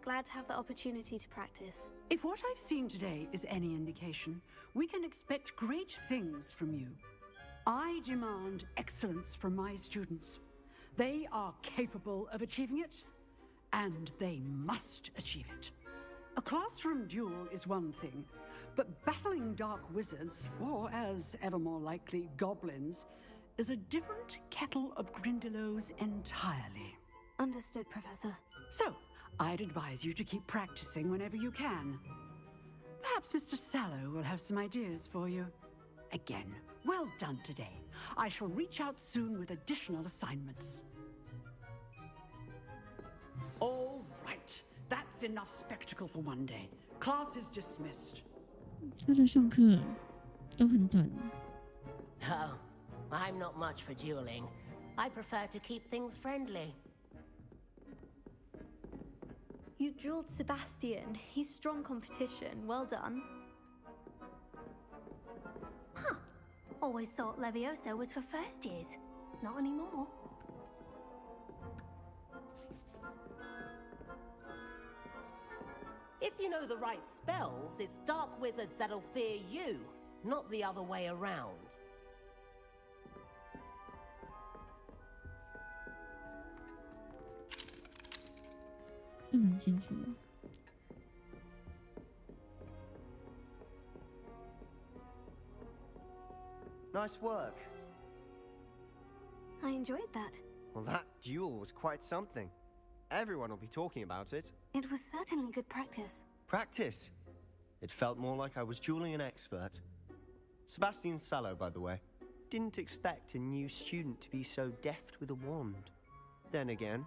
Glad to have the opportunity to practice. If what I've seen today is any indication, we can expect great things from you. I demand excellence from my students. They are capable of achieving it, and they must achieve it. A classroom duel is one thing, but battling dark wizards, or as ever more likely, goblins, is a different kettle of Grindylows entirely. Understood, Professor. So, I'd advise you to keep practicing whenever you can. Perhaps Mr. Sallow will have some ideas for you. again. Well done today. I shall reach out soon with additional assignments. All right. That's enough spectacle for one day. Class is dismissed. 他的上课都很短。Oh, I'm not much for dueling. I prefer to keep things friendly. You drilled Sebastian. He's strong competition. Well done. Huh. Always thought Levioso was for first years. Not anymore. If you know the right spells, it's dark wizards that'll fear you, not the other way around. Nice work. I enjoyed that. Well, that duel was quite something. Everyone will be talking about it. It was certainly good practice. Practice? It felt more like I was dueling an expert. Sebastian Sallow, by the way. Didn't expect a new student to be so deft with a wand. Then again,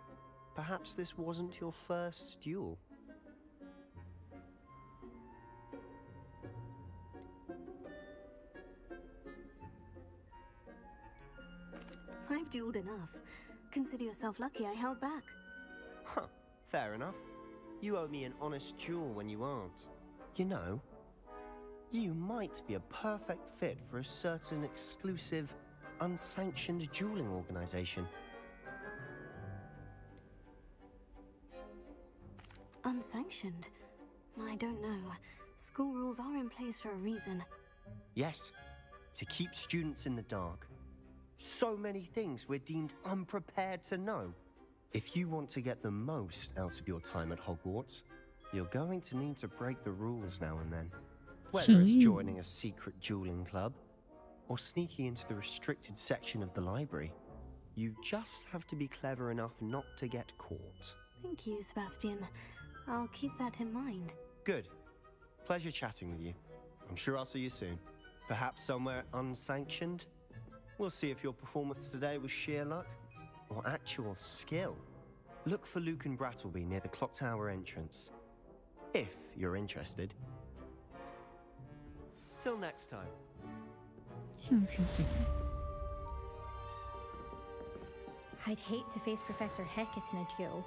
perhaps this wasn't your first duel. I've dueled enough. Consider yourself lucky I held back. Huh, fair enough. You owe me an honest duel when you aren't. You know, you might be a perfect fit for a certain exclusive, unsanctioned dueling organization. Unsanctioned? I don't know. School rules are in place for a reason. Yes, to keep students in the dark. So many things we're deemed unprepared to know. If you want to get the most out of your time at Hogwarts, you're going to need to break the rules now and then. Whether it's joining a secret dueling club, or sneaking into the restricted section of the library, you just have to be clever enough not to get caught. Thank you, Sebastian. I'll keep that in mind. Good. Pleasure chatting with you. I'm sure I'll see you soon. Perhaps somewhere unsanctioned? We'll see if your performance today was sheer luck or actual skill. Look for Luke and Brattleby near the clock tower entrance, if you're interested. Till next time. 像是这样。 I'd hate to face Professor Hecat in a duel.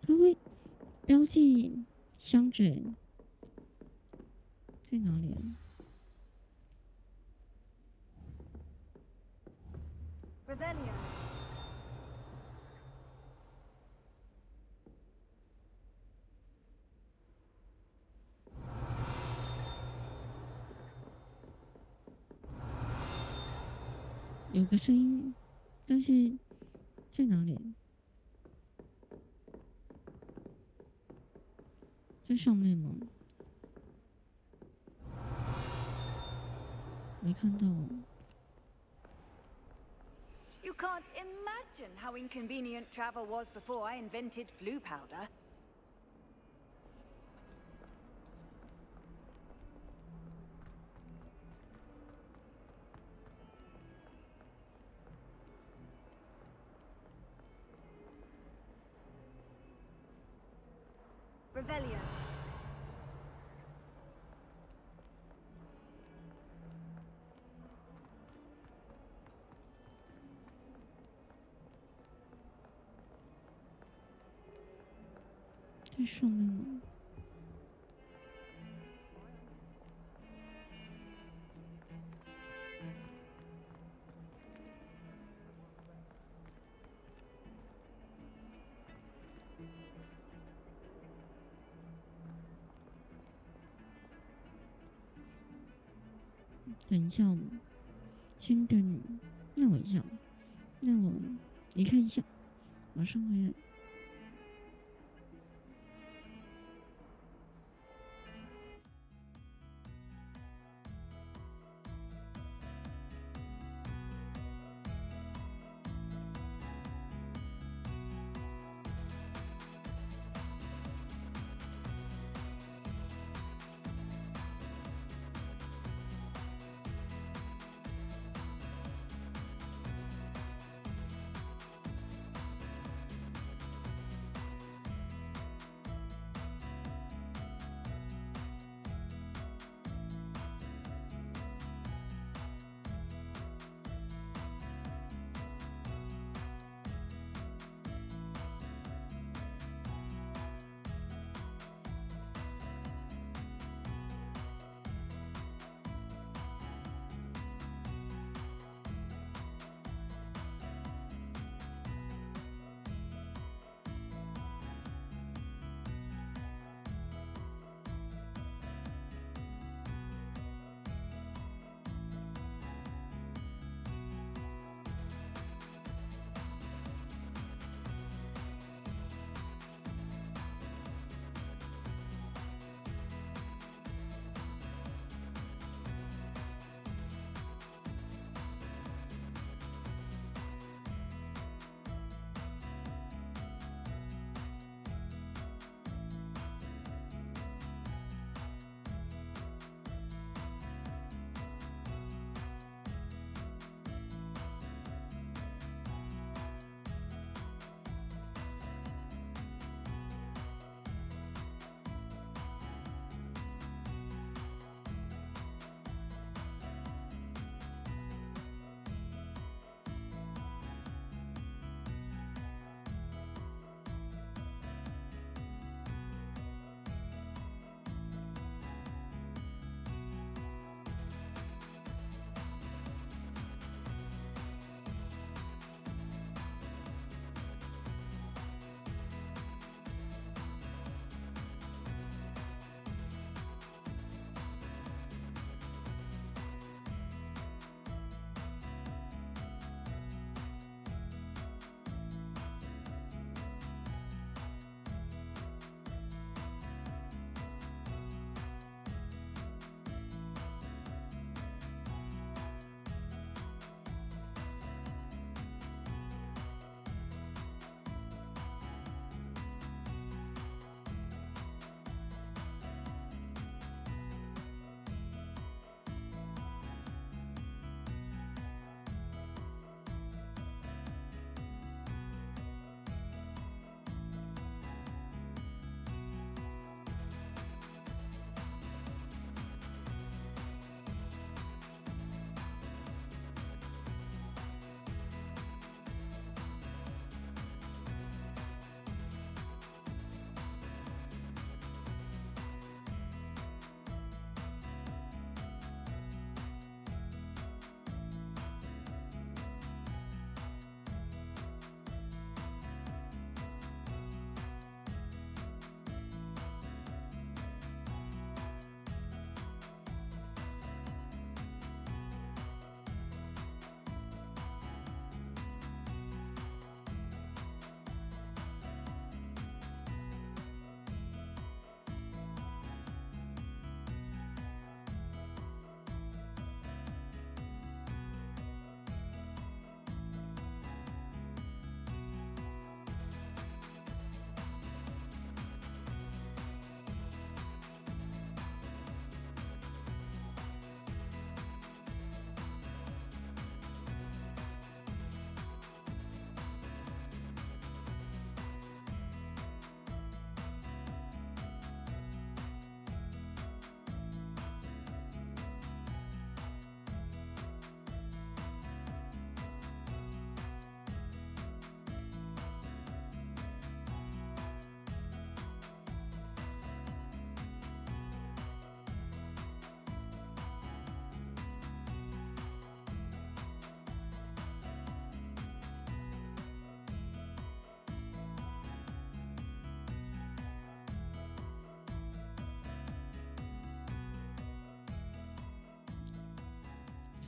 它会标记相卷在哪里啊？ Revelio. 有个声音，但是在哪里？在上面吗？没看到。 You can't imagine how inconvenient travel was before I invented flu powder. Revelio. 在上面吗？等一下，先等那我一下，那我离开一下，马上回来。 Revelio.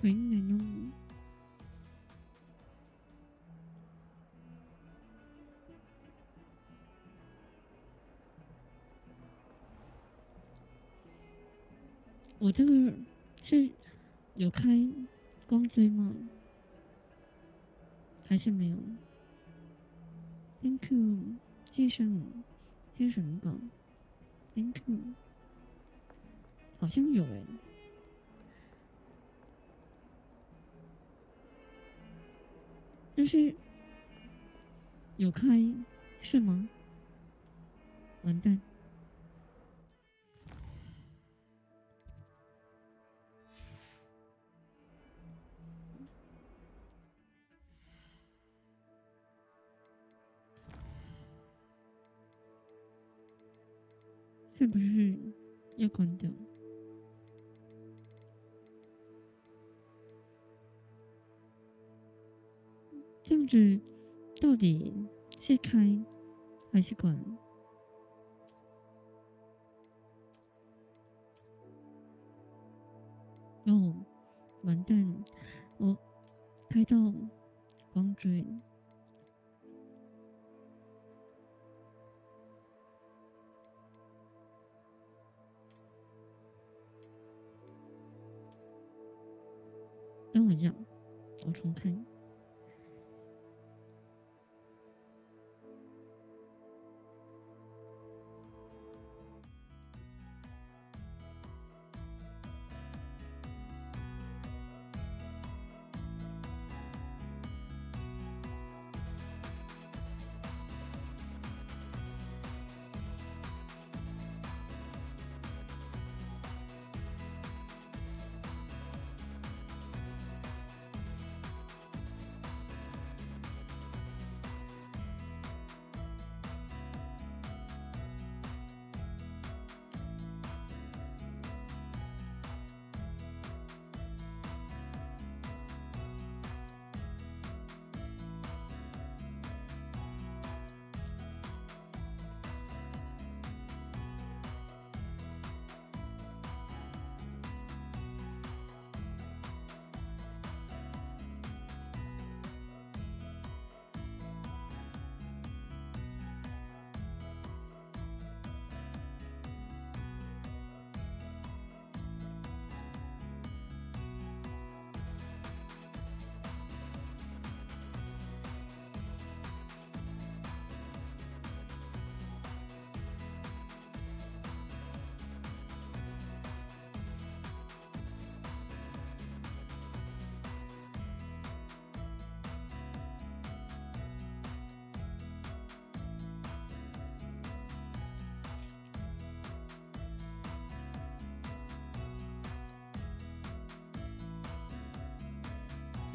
回应人哦。我这个是有开光追吗？还是没有 ？Thank you， 谢谢什么？Thank you， 好像有哎。但是有开是吗？完蛋！是不是要关掉？这样子到底是开还是关？哦，完蛋！我开到光追。等我一下，我重开。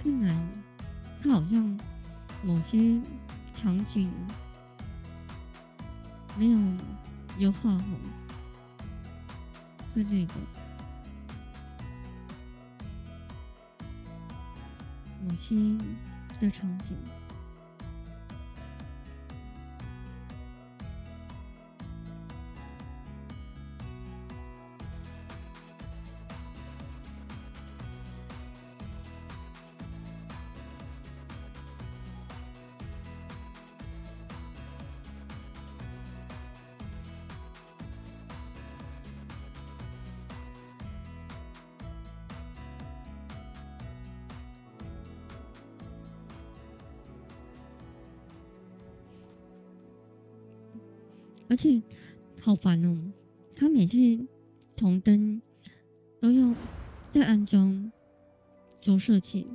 看来它好像某些场景没有优化好之类的，某些的场景。而且好烦哦！他每次重登都要再安装着色器，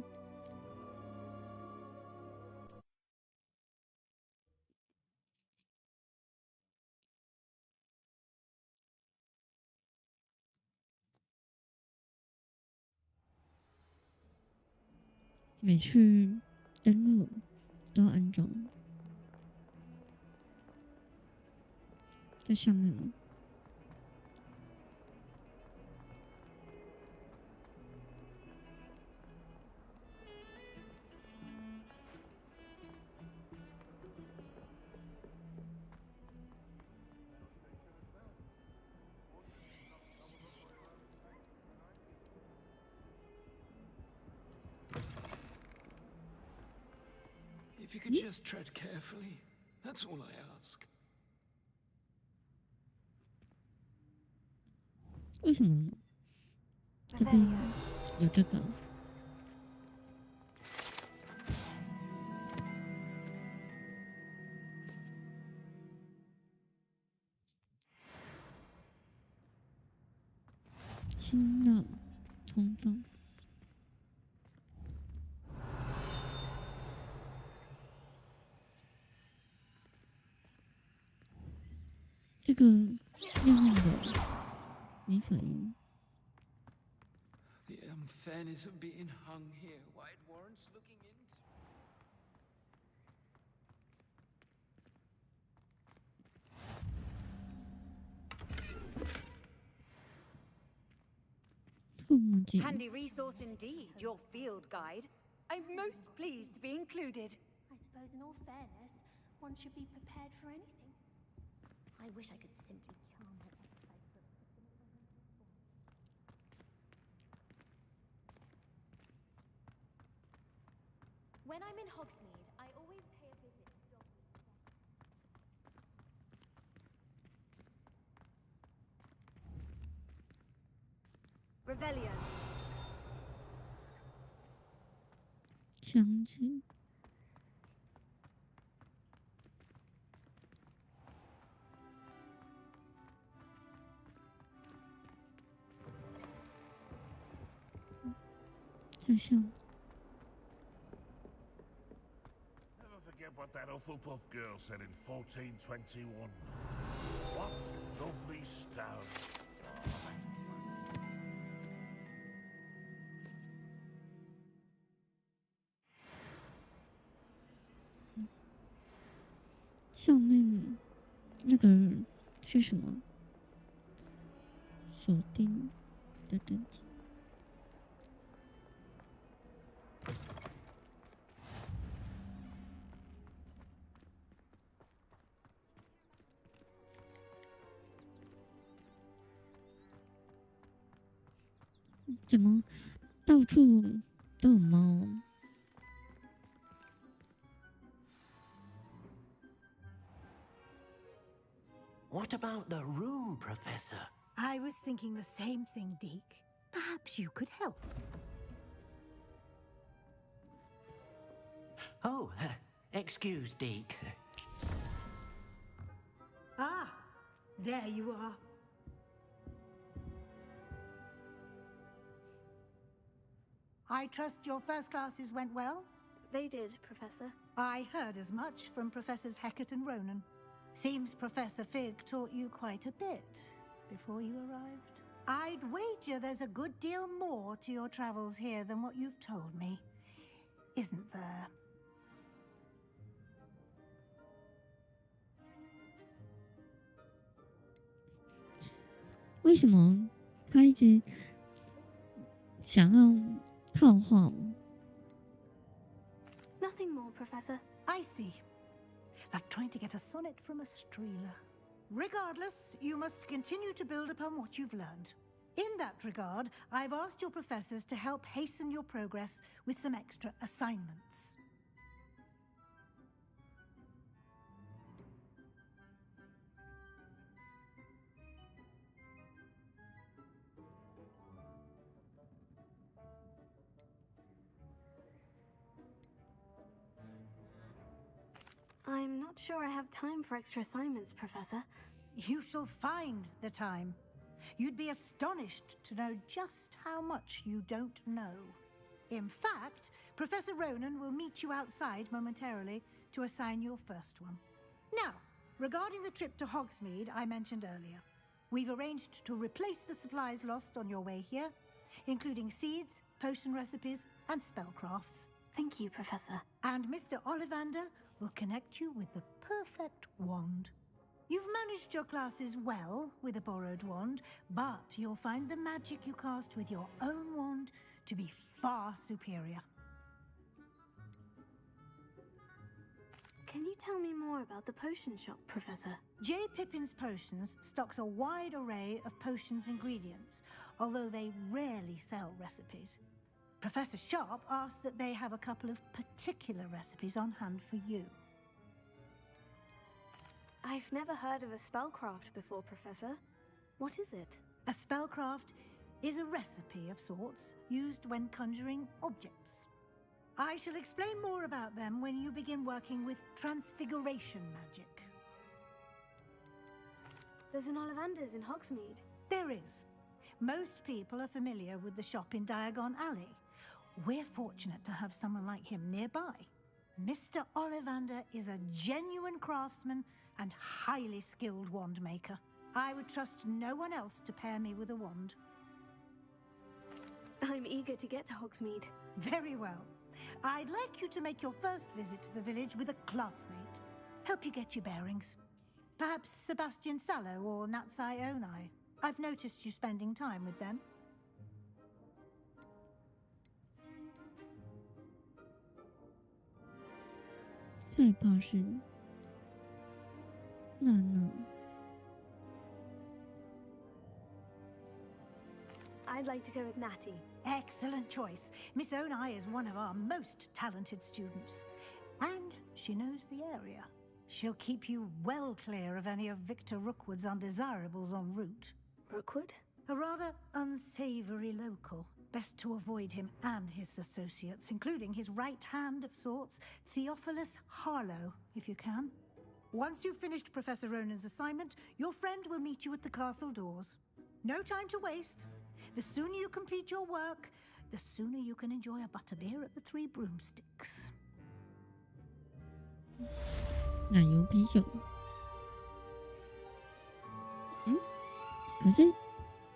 每次登录都要安装在上面。If you could just tread carefully, that's all I ask. 为什么这边有这个？心脑冲动。这个亮亮的没反应。The unfairness of being hung here, why it warrants looking into. 触摸镜。 Handy resource indeed, your field guide. I'm most pleased to be included. I suppose in all fairness, one should be prepared for anything. I wish I could simply charm my exercise book. When I'm in Hogsmeade, I always pay a visit to Dogmeade. Revelio. 相知。这是。 Never forget what that Hufflepuff girl said in 1421. What lovely stone. 上面那个是什么？锁定的等级。怎么到处都有猫？ What about the room, Professor? I was thinking the same thing, Deke. Perhaps you could help. Oh, excuse, Deke. Ah, there you are. I trust your first classes went well? They did, Professor. I heard as much from Professors Hecat and Ronan. Seems Professor Fig taught you quite a bit before you arrived. I'd wager there's a good deal more to your travels here than what you've told me. Isn't there?为什么他一直想要套话？ Nothing more, Professor. I see. Like trying to get a sonnet from a streeler. Regardless, you must continue to build upon what you've learned. In that regard, I've asked your professors to help hasten your progress with some extra assignments. I'm not sure I have time for extra assignments, Professor. You shall find the time. You'd be astonished to know just how much you don't know. In fact, Professor Ronan will meet you outside momentarily to assign your first one. Now, regarding the trip to Hogsmeade I mentioned earlier, we've arranged to replace the supplies lost on your way here, including seeds, potion recipes, and spellcrafts. Thank you, Professor. And Mr. Ollivander will connect you with the perfect wand. You've managed your classes well with a borrowed wand, but you'll find the magic you cast with your own wand to be far superior. Can you tell me more about the potion shop, Professor? J. Pippin's Potions stocks a wide array of potions ingredients, although they rarely sell recipes. Professor Sharp asked that they have a couple of particular recipes on hand for you. I've never heard of a spellcraft before, Professor. What is it? A spellcraft is a recipe of sorts used when conjuring objects. I shall explain more about them when you begin working with transfiguration magic. There's an Ollivander's in Hogsmeade. There is. Most people are familiar with the shop in Diagon Alley. We're fortunate to have someone like him nearby. Mr. Ollivander is a genuine craftsman and highly skilled wand maker. I would trust no one else to pair me with a wand. I'm eager to get to Hogsmeade. Very well. I'd like you to make your first visit to the village with a classmate. Help you get your bearings. Perhaps Sebastian Sallow or Natsai Onai. I've noticed you spending time with them. 赛报是娜娜。 I'd like to go with Natty. Excellent choice. Miss Onai is one of our most talented students. And she knows the area. She'll keep you well clear of any of Victor Rookwood's undesirables en route. Rookwood? A rather unsavory local. Best to avoid him and his associates, including his right hand of sorts, Theophilus Harlow, if you can. Once you've finished Professor Ronan's assignment, your friend will meet you at the castle doors. No time to waste. The sooner you complete your work, the sooner you can enjoy a butterbeer at the Three Broomsticks. 奶油啤酒。可是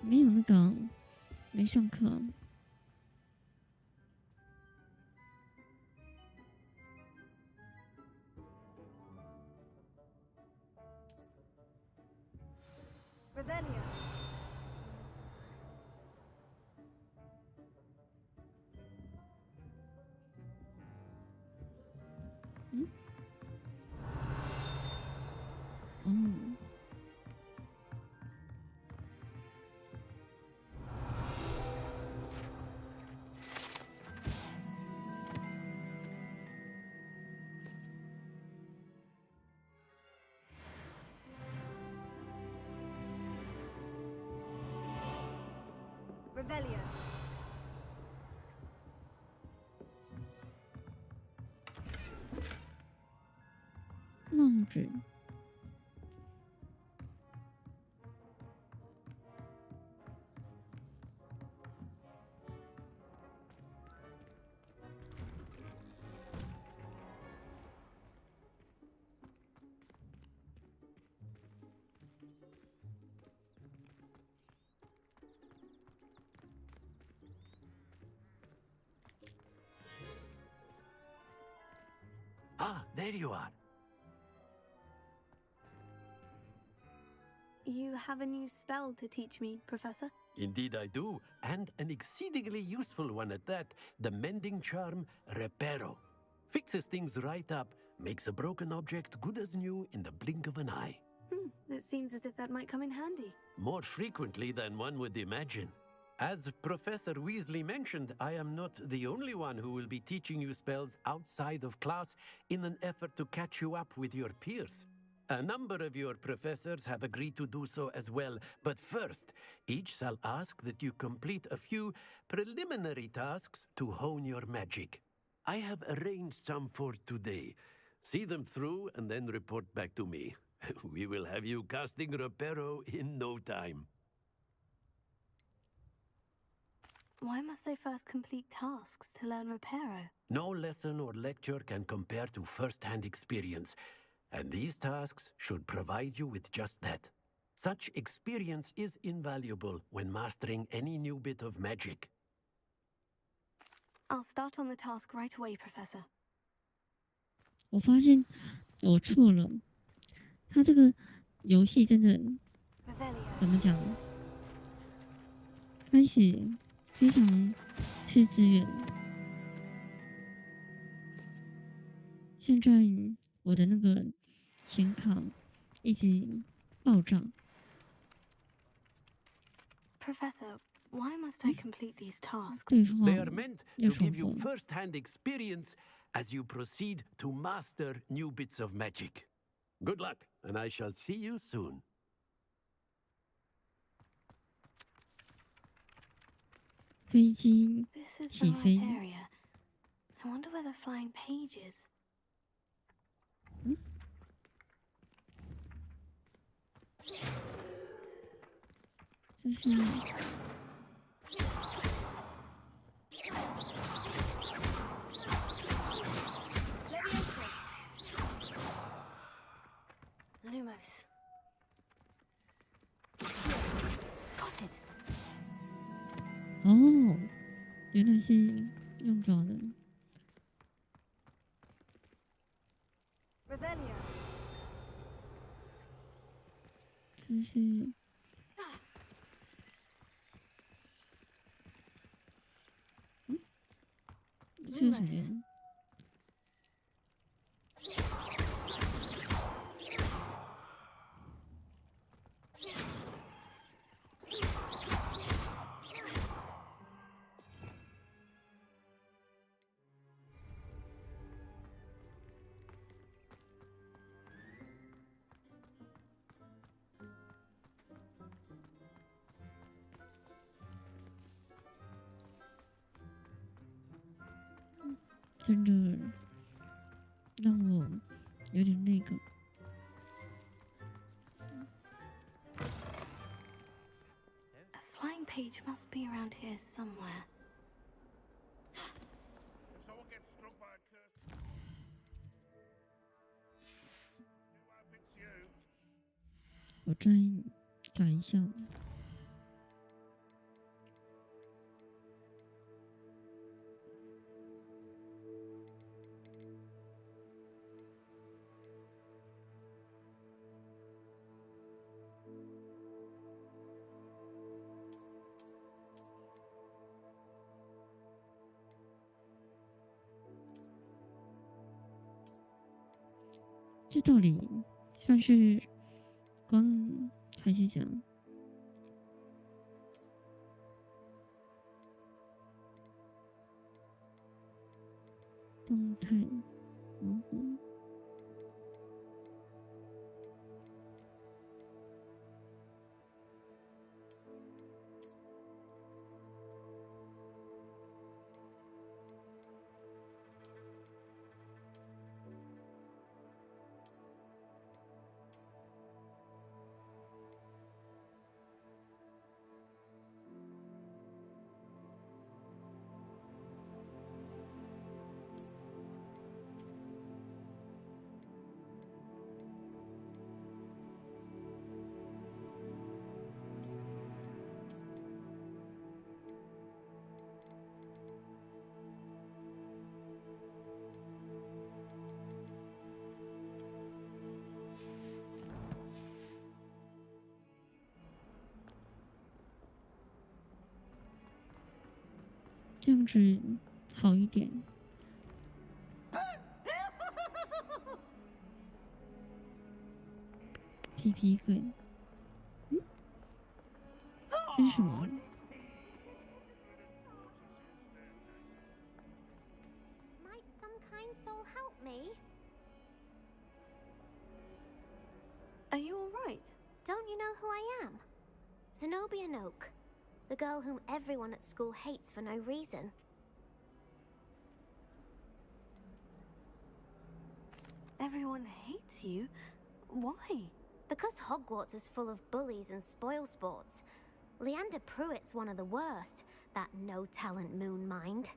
没有那个，没上课。Revelio. Revelio.帽子。Ah, there you are. You have a new spell to teach me, Professor? Indeed I do, and an exceedingly useful one at that, the mending charm Reparo. Fixes things right up, makes a broken object good as new in the blink of an eye. It seems as if that might come in handy. More frequently than one would imagine. As Professor Weasley mentioned, I am not the only one who will be teaching you spells outside of class in an effort to catch you up with your peers. A number of your professors have agreed to do so as well, but first, each shall ask that you complete a few preliminary tasks to hone your magic. I have arranged some for today. See them through and then report back to me. We will have you casting Reparo in no time. Why must I first complete tasks to learn Reparo? No lesson or lecture can compare to first-hand experience, and these tasks should provide you with just that. Such experience is invaluable when mastering any new bit of magic. I'll start on the task right away, Professor. 我发现我错了，他这个游戏真的怎么讲？开始非常吃资源。现在我的那个显卡一直爆炸。Professor, Why must I complete these tasks? They are meant to give you first-hand experience as you proceed to master new bits of magic. Good luck, and I shall see you soon. 飞机 This is 起 the 飞 right。area. I wonder where the flying page is. 这是 Lumos. Got it. 哦，原来是用爪的。 Revelio. 这是这是什么呀？ 真的让我有点那个。 A flying page must be around here somewhere. Someone gets struck by a curse. New app, it's you. 我再改一下。 这到底算是光还是讲动态模糊？这样子好一点。皮皮鬼，嗯，这是什么？ Might some kind soul help me? Are you all right? Don't you know who I am? Zenobia Noak, the girl whom everyone at school hates for no reason. Everyone hates you? Why? Because Hogwarts is full of bullies and spoilsports. Leander Pruitt's one of the worst, that no-talent moon mind.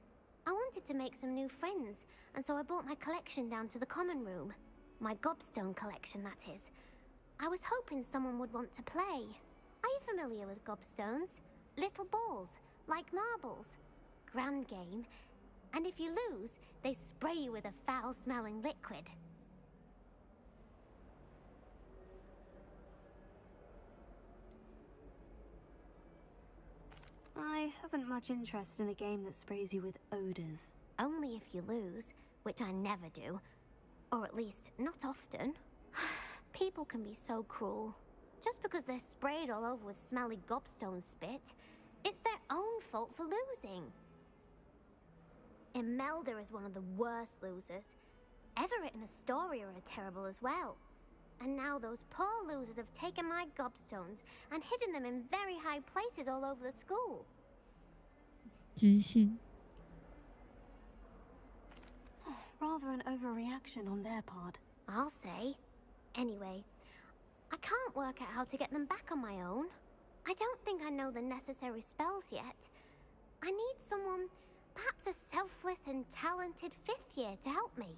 I wanted to make some new friends, and so I brought my collection down to the common room. My gobstone collection, that is. I was hoping someone would want to play. Are you familiar with gobstones? Little balls, like marbles. Grand game. And if you lose, they spray you with a foul-smelling liquid. I haven't much interest in a game that sprays you with odors. Only if you lose, which I never do. Or at least, not often. People can be so cruel. Just because they're sprayed all over with smelly gobstone spit, It's their own fault for losing. Imelda is one of the worst losers. Everett and Astoria are terrible as well. And now those poor losers have taken my gobstones and hidden them in very high places all over the school. 知性 Rather an overreaction on their part. I'll say. Anyway, I can't work out how to get them back on my own. I don't think I know the necessary spells yet. I need someone, perhaps a selfless and talented 5th year to help me.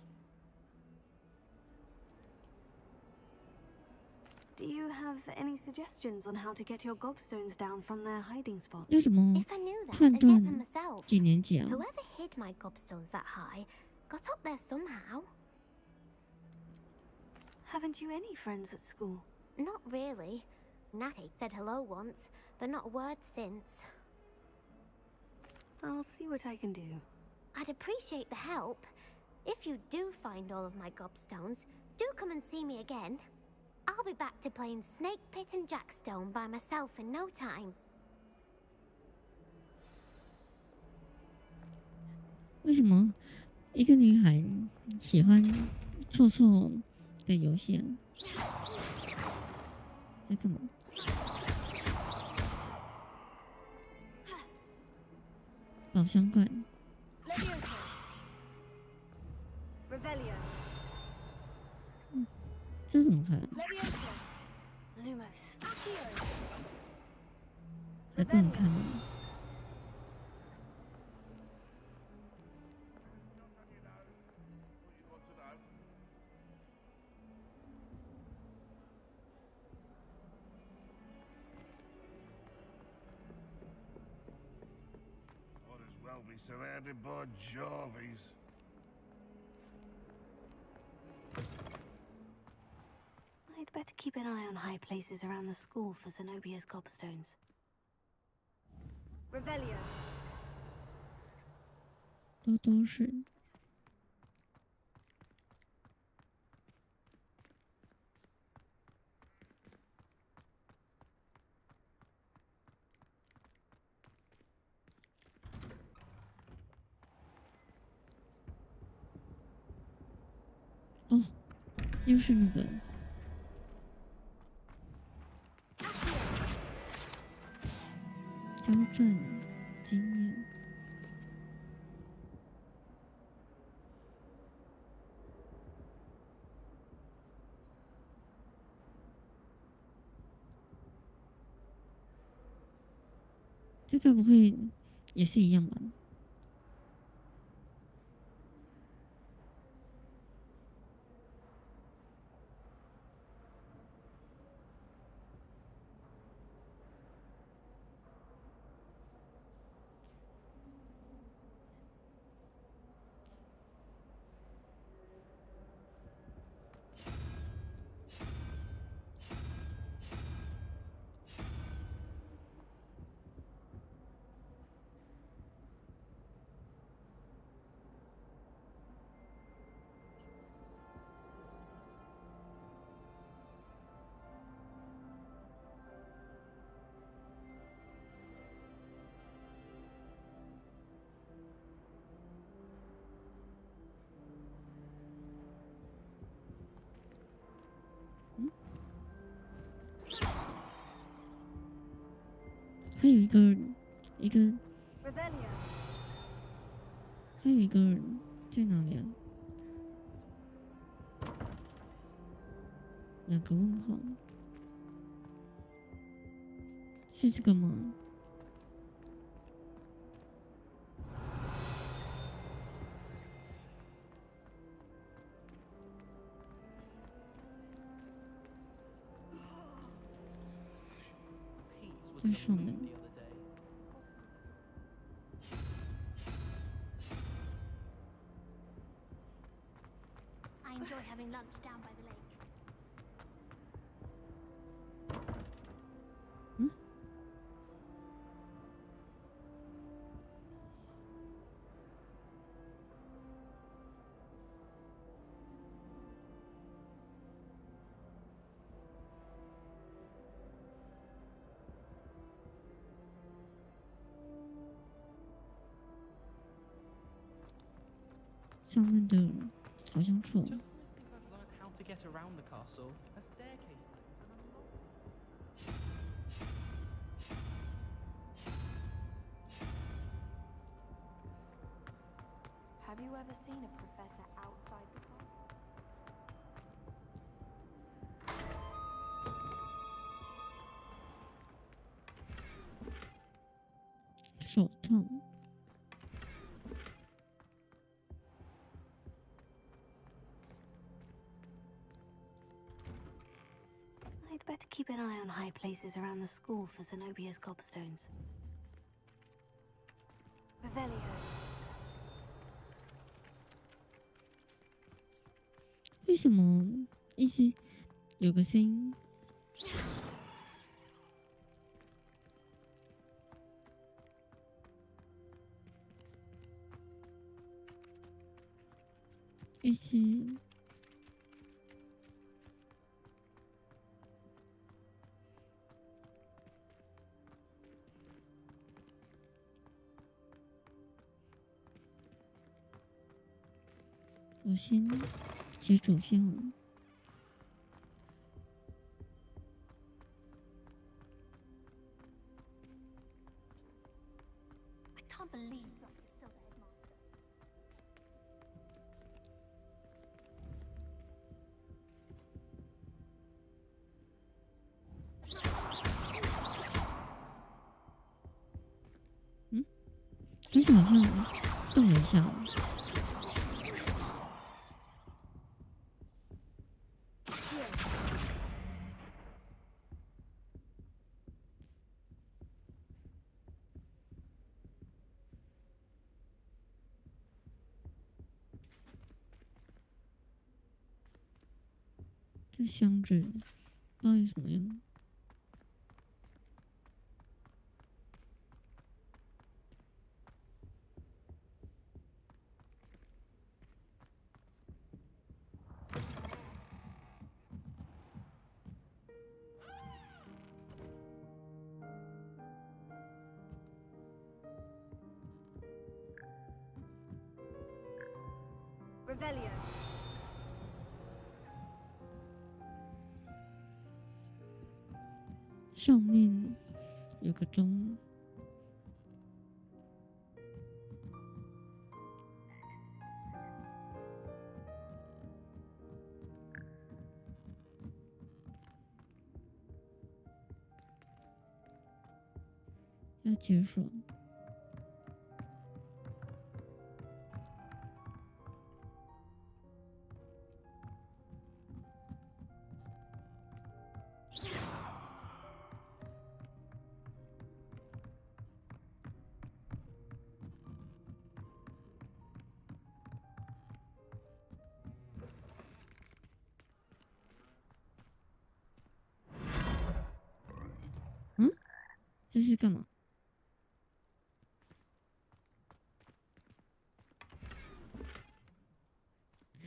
Do you have any suggestions on how to get your gobstones down from their hiding spots? 为什么 If I knew that, 判 I'd 断 get them myself. 几年级啊？ Whoever hid my gobstones that high got up there somehow. Haven't you any friends at school? Not really. Natty said hello once, but not a word since. I'll see what I can do. I'd appreciate the help. If you do find all of my gobstones, do come and see me again. I'll be back to playing Snake Pit and Jackstone by myself in no time. 为什么一个女孩喜欢臭臭的游戏啊？在干嘛？宝箱罐。 Leviosa. Revelio. 这怎么看？ Leviosa. Lumos. Accio. 还不能看吗？ Be surrounded by Jarvies. I'd better keep an eye on high places around the school for Zenobia's gobstones. Revelio. 都是。哦，又是那个交战经验。这该不会也是一样吧？还有一个，还有一个人在哪里啊？两个问号，是这个吗？在上面。 I enjoy having lunch down by the lake. 嗯？上面的好像错。 Just think I've learned how to get around the castle. A staircase. Have you ever seen a professor outside the class? 手套。 I'd better keep an eye on high places around the school for Zenobia's gobstones. Revelio. 为什么一直有个声音？一直。 我先写主线哦。I can't believe Doctor still the headmaster. 嗯，刚才好像动了一下。 这箱子不知道有什么用。Revelio. 上面有个钟，要解锁。这是干嘛？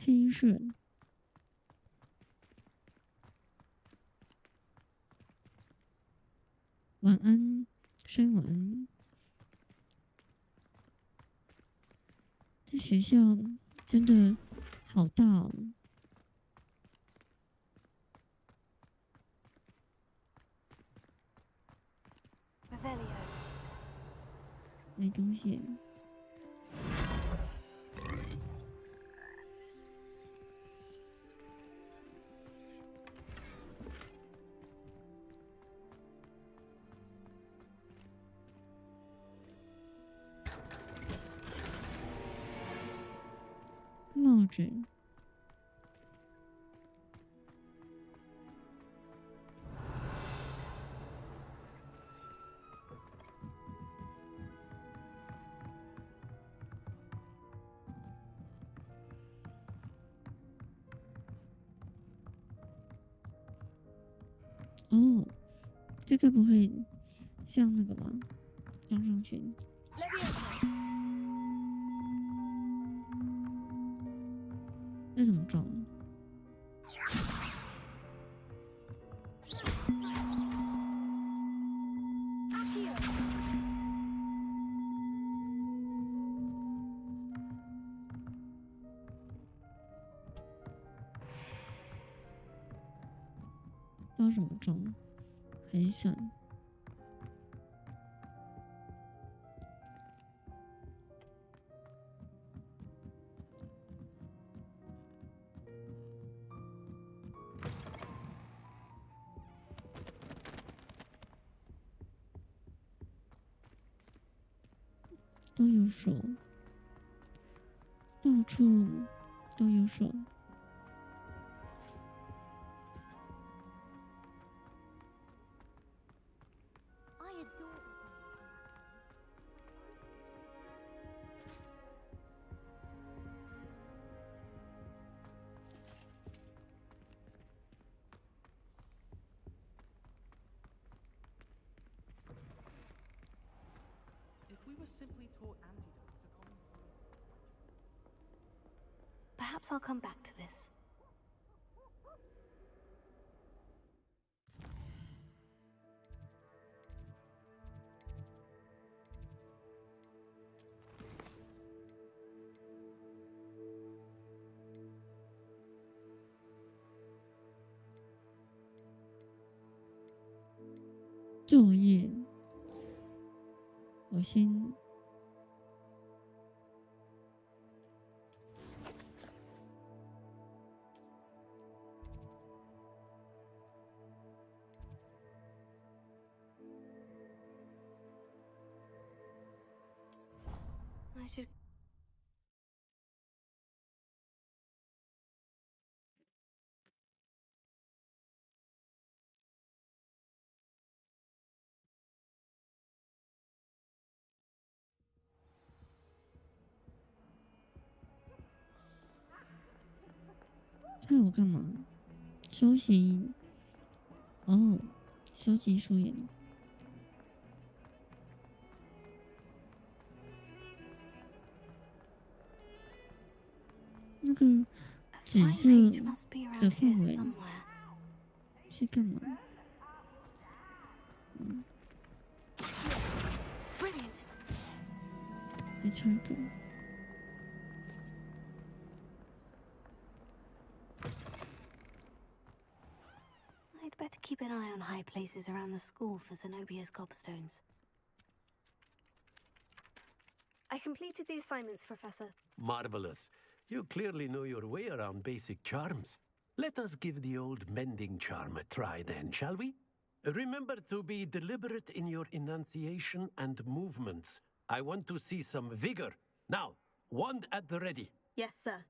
黑色。晚安，说晚安。这学校真的好大哦。 没东西。帽子。 哦，这个不会像那个吧？装上去。那怎么装？不知道怎么装，还是算了。都有锁，到处都有锁。If we were simply taught antidotes to common Perhaps I'll come back to this. “作业”，我先。I should. 看我干嘛？休息。哦，收集素颜。那个紫色的氛围是干嘛？还差一个。I'd better keep an eye on high places around the school for Zenobia's gobstones. I completed the assignments, Professor. Marvelous. You clearly know your way around basic charms. Let us give the old mending charm a try then, shall we? Remember to be deliberate in your enunciation and movements. I want to see some vigor. Now, wand at the ready. Yes, sir.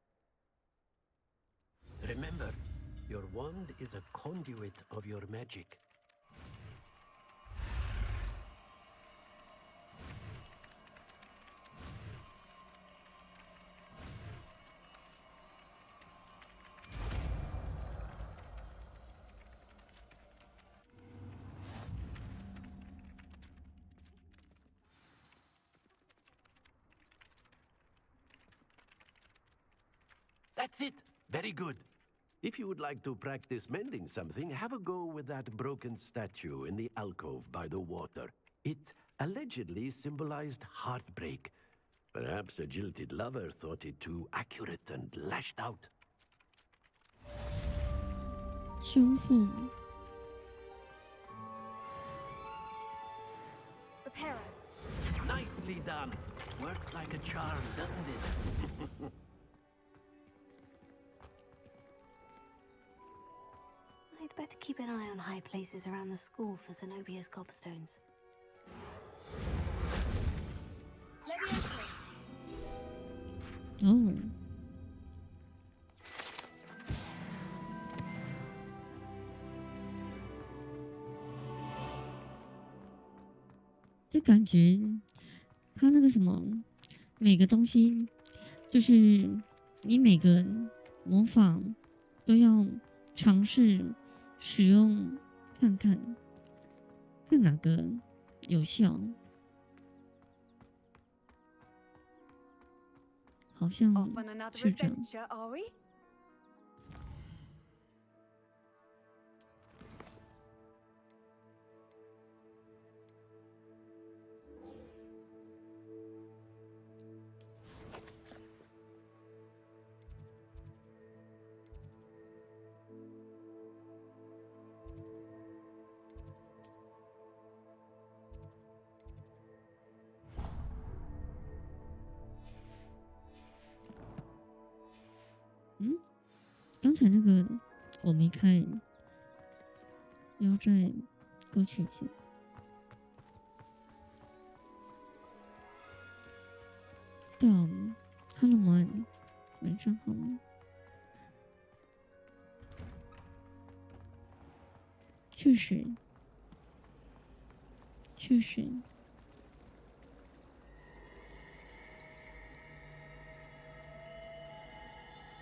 Remember, your wand is a conduit of your magic. That's it. Very good. If you would like to practice mending something, have a go with that broken statue in the alcove by the water. It allegedly symbolized heartbreak. Perhaps a jilted lover thought it too accurate and lashed out. 修复。 Reparo. Nicely done. Works like a charm, doesn't it? I'd better keep an eye on high places around the school for Zenobia's gobstones. Oh. 这感觉，它那个什么，每个东西，就是你每个魔法都要尝试使用看看，看哪个有效。好像 Off on another 是这样。 adventure, are we? 才那个我没看，要再过去一次。对啊，看了蛮上好吗？确实，确实。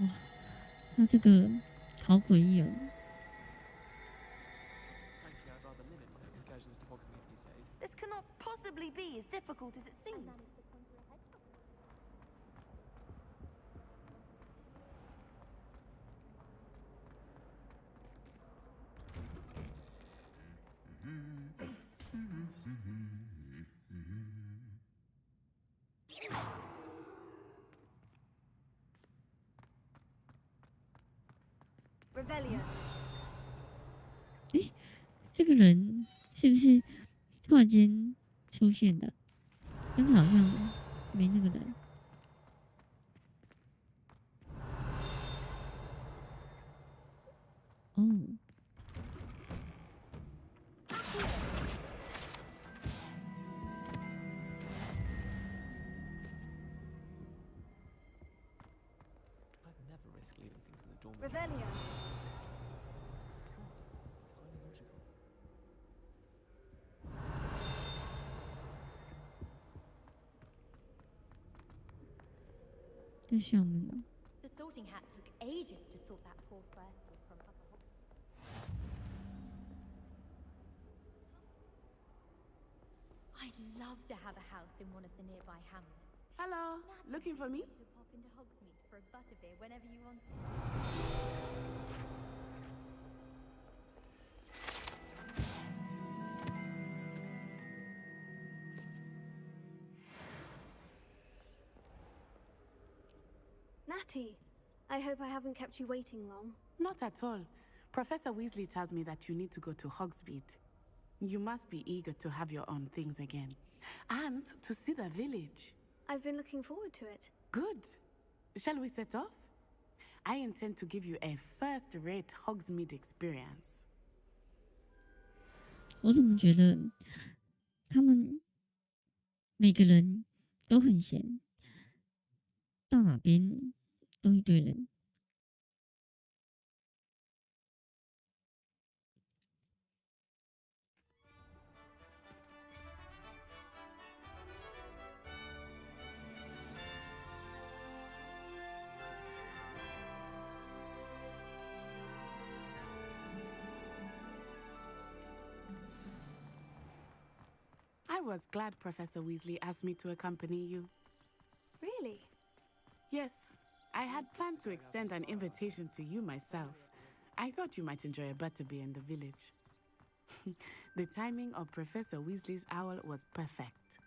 哇，那这个好诡异哦。This cannot possibly be as difficult as it seems. Revelio。诶，这个人是不是突然间出现的？刚才好像没那个人。哦。Revelio。在上面。The sorting hat took ages to sort that poor first from other. I'd love to have a house in one of the nearby hamlets. Hello, looking for me? To pop into Hogsmeade for a butterbeer whenever you want. Natty, I hope I haven't kept you waiting long. Not at all. Professor Weasley tells me that you need to go to Hogsmeade. You must be eager to have your own things again. And to see the village. I've been looking forward to it. Good. Shall we set off? I intend to give you a first-rate Hogsmeade experience. 我怎么觉得他们每个人都很闲，到哪边都一堆人。I was glad Professor Weasley asked me to accompany you. Really? Yes, I had planned to extend an invitation to you myself. I thought you might enjoy a butterbeer in the village. The timing of Professor Weasley's owl was perfect.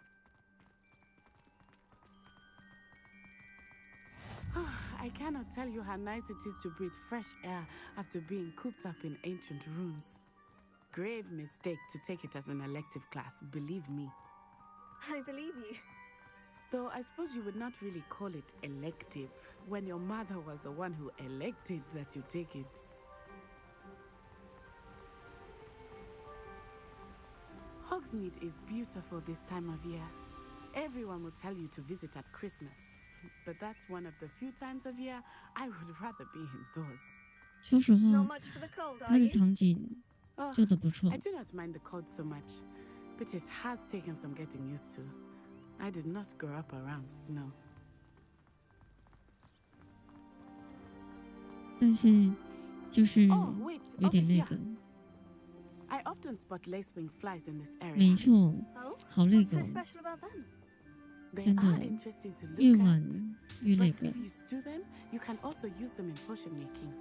I cannot tell you how nice it is to breathe fresh air after being cooped up in ancient rooms. Grave mistake to take it as an elective class, believe me. I believe you. Though I suppose you would not really call it elective when your mother was the one who elected that you take it. Hogsmeade is beautiful this time of year. Everyone will tell you to visit at Christmas, but that's one of the few times of year I would rather be indoors. 说实话， Not much for the cold, 它 are 的 you? 场景做得不错。 I do not mind the cold so much, but it has taken some getting used to. I did not grow up around snow. 但是就是有 wait, 点 over 那个， I often spot lacewing flies in this area. 没错， Oh? 好那 What's 个 so，special about them? They 真 are 的 interesting to 越 look 晚 at. 越那 But 个 if。you stew them, you can also use them in potion making.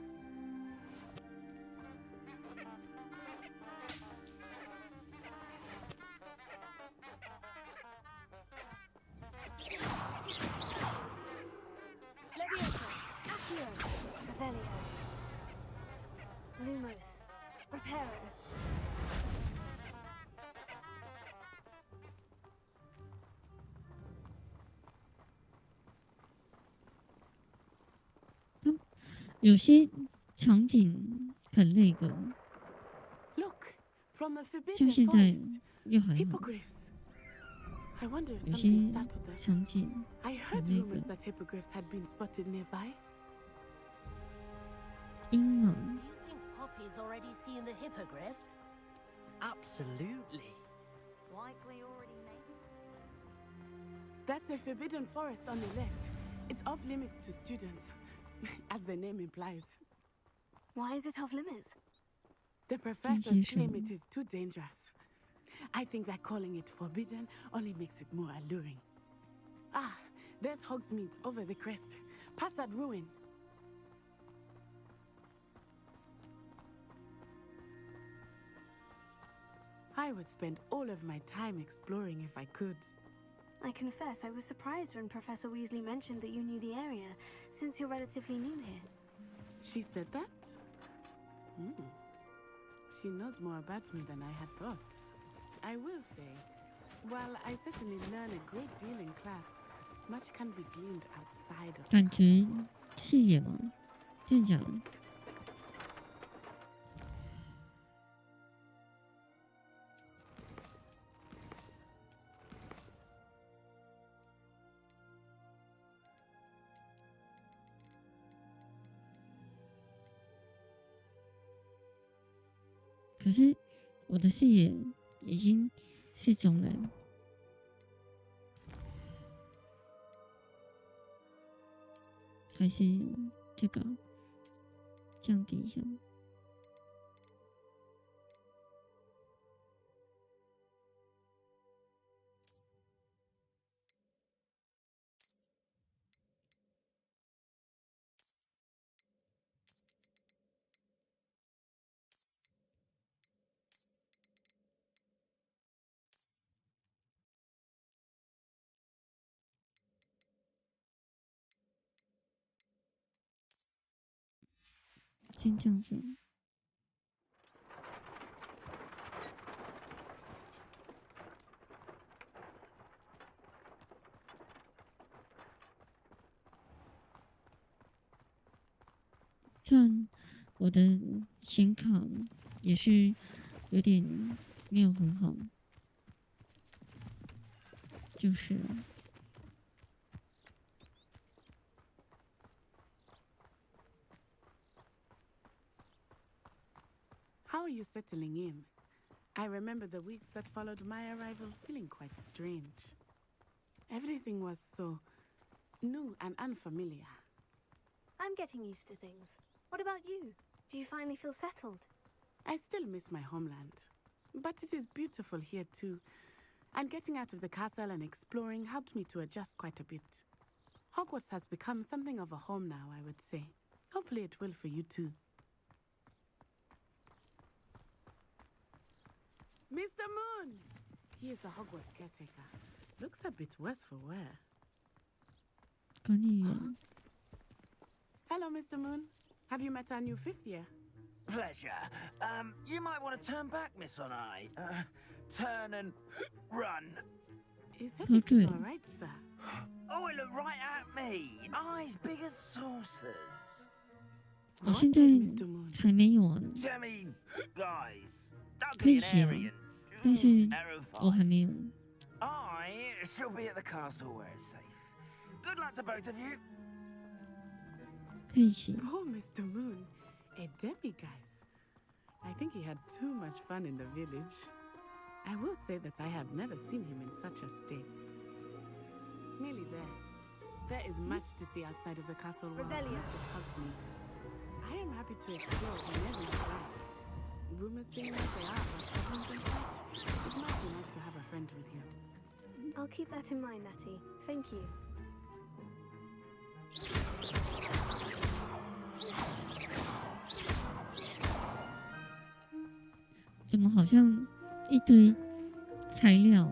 Leviosa, Accio, Revelio, Lumos, Reparo.有些场景很那个， Look, from the 像 forbidden 现在 forest. 又还好， Hippogriffs. I wonder if 有 something 些 startled them. 场景 I 很 heard 那 rumors 个 that hippogriffs had been spotted nearby. 阴谋。 You think Poppy's already seen the hippogriffs? Absolutely. Like we already know. That's the forbidden forest on the left. It's off limits to students, as the name implies. Why is it off limits? The professors claim it is too dangerous. I think that calling it forbidden only makes it more alluring. Ah, there's Hogsmeade over the crest. Past that ruin. I would spend all of my time exploring if I could. I confess I was surprised when Professor Weasley mentioned that you knew the area, since you're relatively new here. She said that? She knows more about me than I had thought. I will say, while I certainly learn a great deal in class, much can be gleaned outside of 感觉视野吗？真的假的？可是我的视野已经是中了，还是这个降低一下？先这样子。虽然我的显卡也是有点没有很好，就是了。 How are you settling in? I remember the weeks that followed my arrival feeling quite strange. Everything was so new and unfamiliar. I'm getting used to things. What about you? Do you finally feel settled? I still miss my homeland, but it is beautiful here too. And getting out of the castle and exploring helped me to adjust quite a bit. Hogwarts has become something of a home now, I would say. Hopefully it will for you too. Mr. Moon! He is the Hogwarts caretaker. Looks a bit worse for wear. 管理员。 Hello, Mr. Moon. Have you met our new fifth year? Pleasure. You might want to turn back, Miss Onai. Turn and run. Is everything Okay. all right, sir? Oh, it looked right at me. Eyes big as saucers. 我现在还没有啊， Demi, guys. Don't 可以 be an 写啊 Arian. 但是我还没有。 I shall be at the castle where it's safe. Good luck to both of you. 可以写。 Oh, Mr. Moon. A demiguise. I think he had too much fun in the village. I will say that I have never seen him in such a state. Nearly there. There is much to see outside of the castle walls, Revelio. not just Hogsmeade. I am happy to explore whenever you like. Rumors being as they are about goblins and such, it must be nice to have a friend with you. I'll keep that in mind, Natty. Thank you. 怎么好像一堆材料，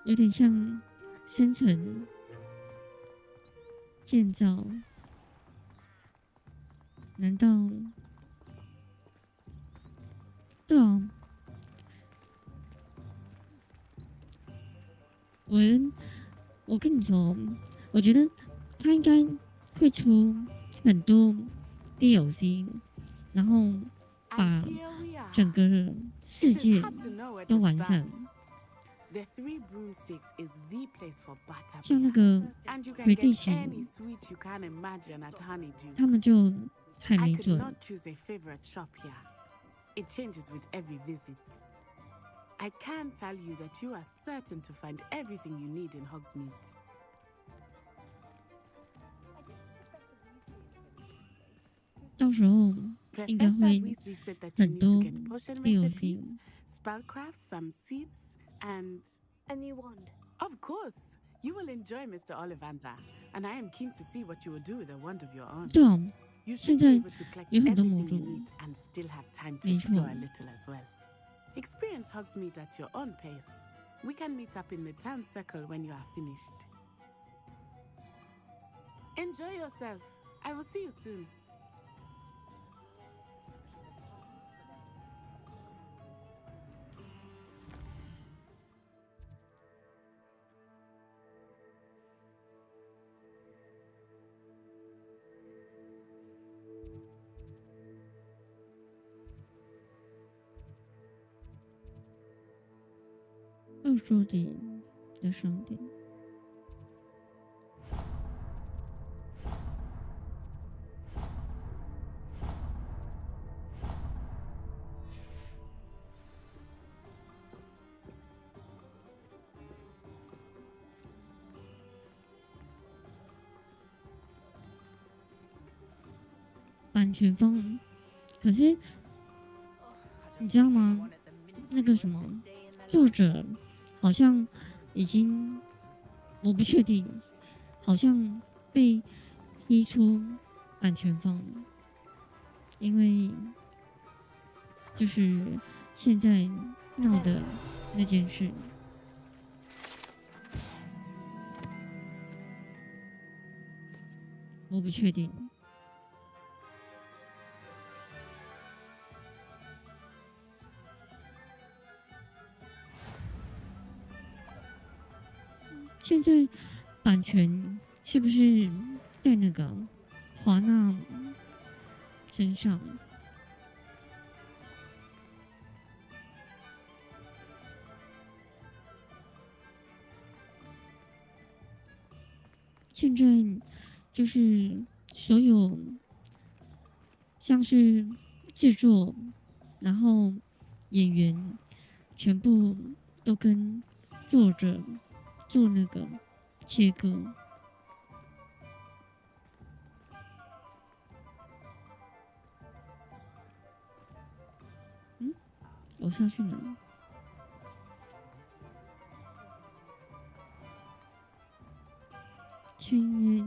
有点像生存建造？难道？对啊，我跟你说，我觉得他应该会出很多 DLC， 然后把整个世界都完善。像那个魁地奇，他们就还没准。It changes with every visit. I can tell you that you are certain to find everything you need in Hogsmeade. 到时候应该会很多 DLC。 Spellcraft, some seeds, and a new wand. Of course, you will enjoy Mr. Ollivander, and I am keen to see what you will do with a wand of your own. 对啊， You 现 should 在 be able to collect 有很多 everything 魔 you 术， need and still have time to 没错。 explore a little as well. Experience Hogsmeade at your own pace. We can meet up in the town circle when you are finished. Enjoy yourself. I will see you soon. 20点的商店。版权方，可是你知道吗？那个什么作者好像已经，我不确定，好像被踢出版权方了，因为就是现在闹的那件事。我不确定。现在版权是不是在那个华纳身上？现在就是所有像是制作，然后演员全部都跟作者做那个切割。我上去哪？签约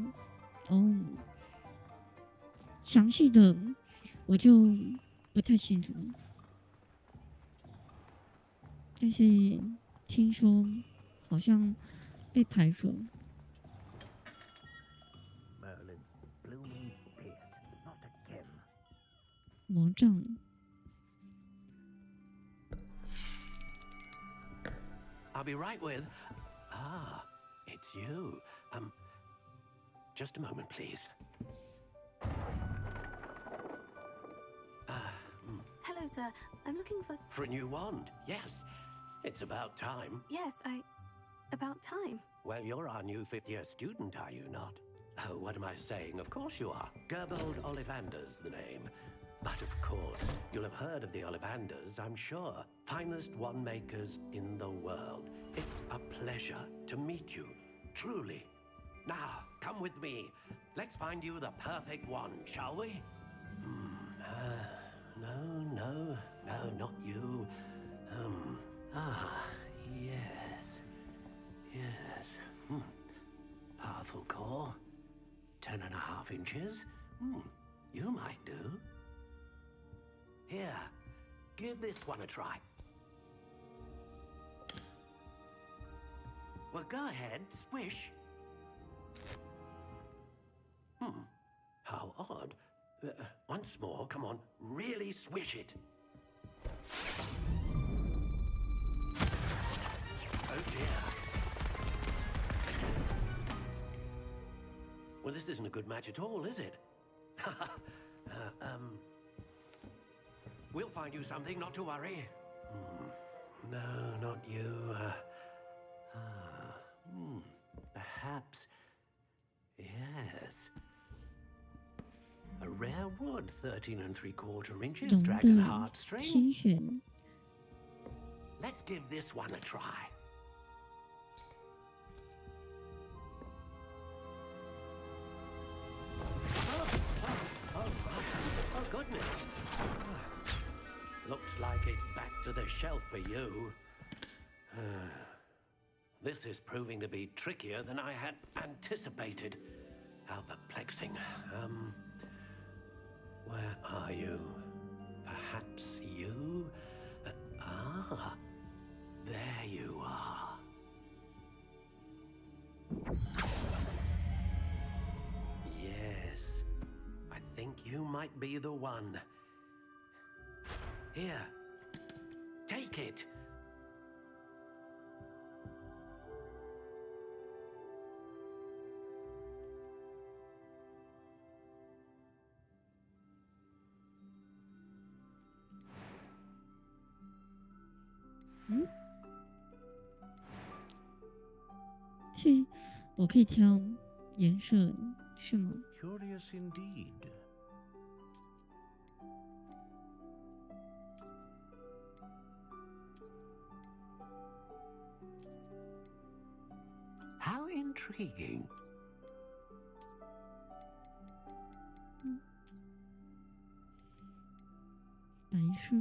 哦，详细的我就不太清楚，但是听说好像被排除。魔杖。I'll be right with. Ah, it's you. Just a moment, please. Hello, sir. I'm looking for... For a new wand, yes. It's about time. Yes, about time. Well, you're our new fifth-year student, are you not? Oh, what am I saying? Of course you are. Gerbold Ollivander's the name. But of course, you'll have heard of the Ollivanders, I'm sure. Finest wand makers in the world. It's a pleasure to meet you, truly. Now, come with me. Let's find you the perfect wand, shall we? No, not you. Yes. Powerful core. 10.5 inches. You might do. Here, give this one a try. Well, go ahead, swish. How odd. Once more, come on, really swish it. Oh dear. Well, this isn't a good match at all, is it? We'll find you something, not to worry. No, not you. Perhaps. Yes. A rare wood, 13 3/4 inches, dragon heartstring. 心弦 Let's give this one a try. Oh, goodness. Looks like it's back to the shelf for you. This is proving to be trickier than I had anticipated. How perplexing. Where are you? Perhaps you? There you are. Yes, I think you might be the one. Here, take it. Hmm? 是，我可以挑颜色，是吗？ Curious indeed. How intriguing. 白色。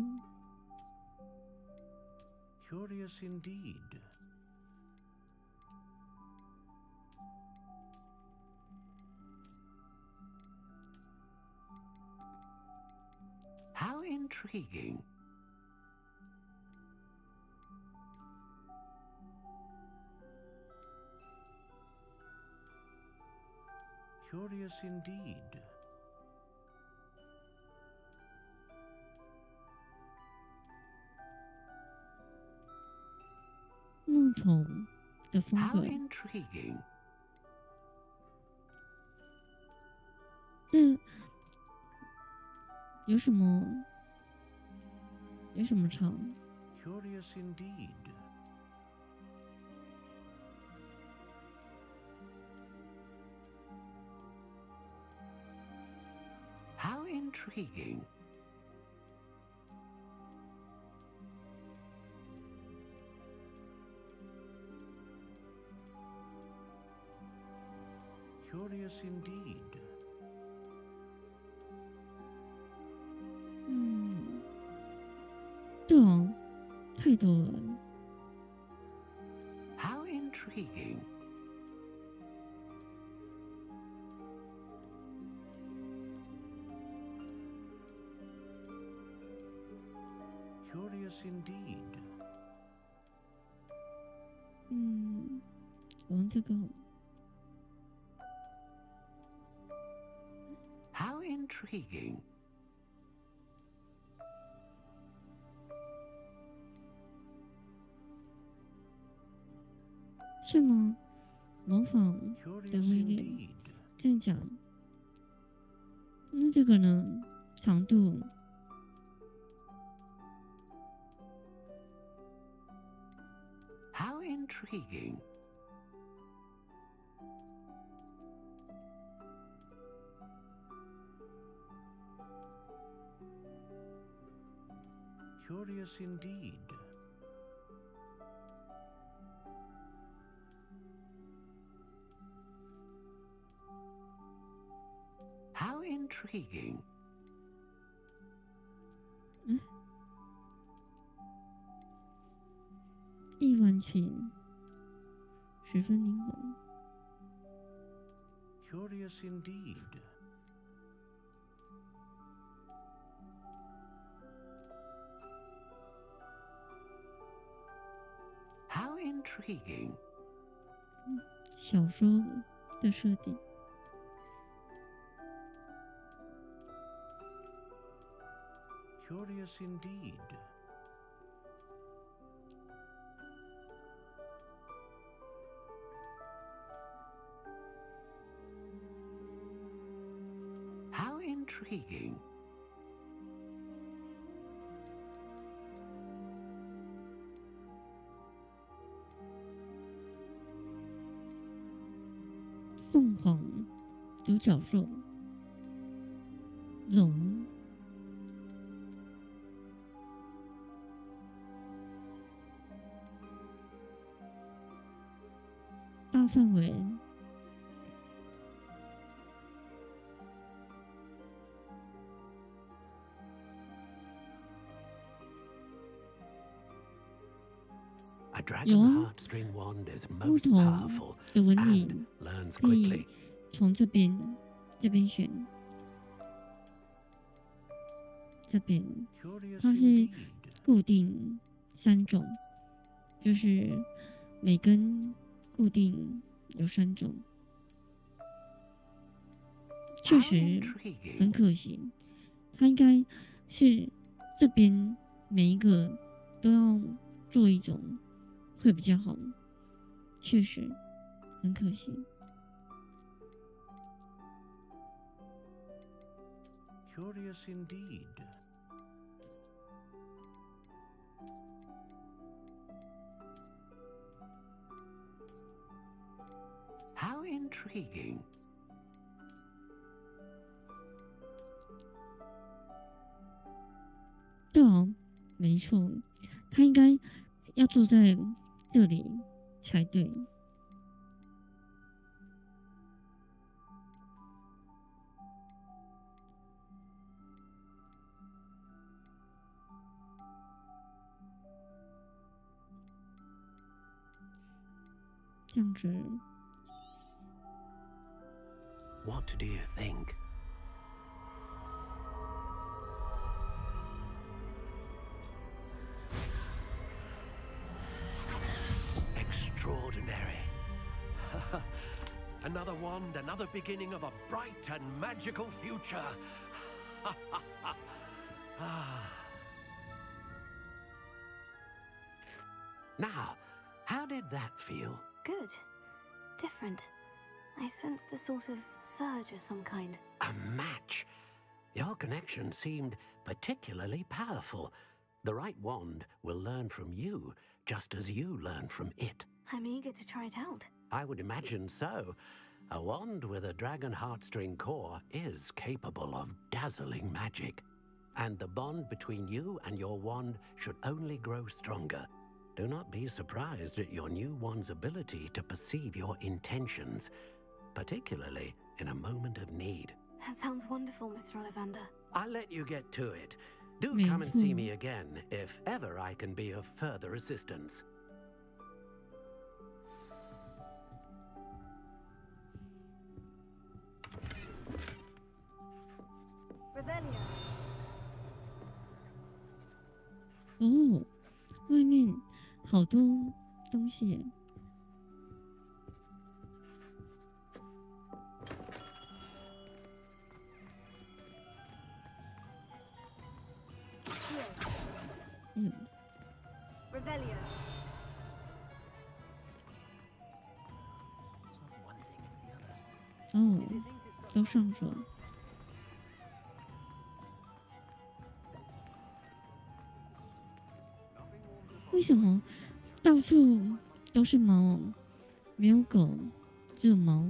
Curious indeed. How intriguing. Curious indeed. 木头的风 How 格， intriguing. 这有什么长？ Curious indeed. How intriguing. Curious indeed. 对哦，太多了。 How intriguing. Curious indeed. 我用这个。 How intriguing. 是吗？模仿的威 Curious 廉， indeed. 真的假的？那这个呢？长度 How intriguing. Curious indeed. How intriguing. 亿万群，十分灵活。 Curious indeed. How intriguing. 小说的设定。 Curious indeed. intriguing. 凤凰独角兽龙大范围A dragon heartstring wand is 不 most 同 powerful 的纹 and 理 learns 可以 quickly. 从这边选，这边它是固定3种，就是每根固定有3种，确实很可惜。它应该是这边每一个都要做一种会比较好，确实很可惜。Curious indeed. How intriguing. 对哦，没错，他应该要坐在这里才对。这样子。What do you think? Extraordinary. Another wand, another beginning of a bright and magical future. Now, how did that feel? Good. Different. I sensed a sort of surge of some kind. A match. Your connection seemed particularly powerful. The right wand will learn from you, just as you learn from it. I'm eager to try it out. I would imagine so. A wand with a dragon heartstring core is capable of dazzling magic. And the bond between you and your wand should only grow stronger. Do not be surprised at your new wand's ability to perceive your intentions, particularly in a moment of need. That sounds wonderful, Mr. Ollivander. I'll let you get to it. Do come and see me again if ever I can be of further assistance. Revelio. 哦，外面好多东西耶。Revelio. 哦，都上手。为什么到处都是猫，没有狗，只有猫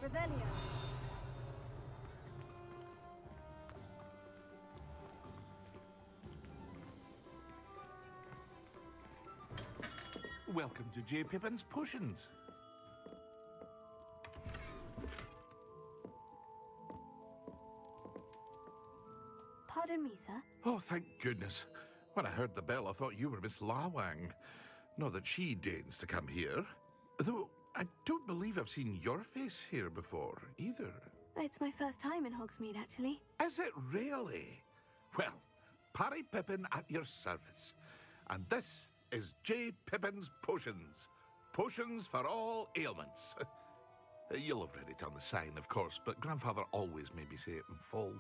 ？Revelio. Welcome to J. Pippin's Potions. Pardon me, sir. Oh, thank goodness. When I heard the bell, I thought you were Miss La Wang. Not that she deigns to come here. Though I don't believe I've seen your face here before, either. It's my first time in Hogsmeade, actually. Is it really? Well, Parry Pippin at your service. And this is J. Pippin's Potions. Potions for all ailments. You'll have read it on the sign, of course, but Grandfather always made me say it in full.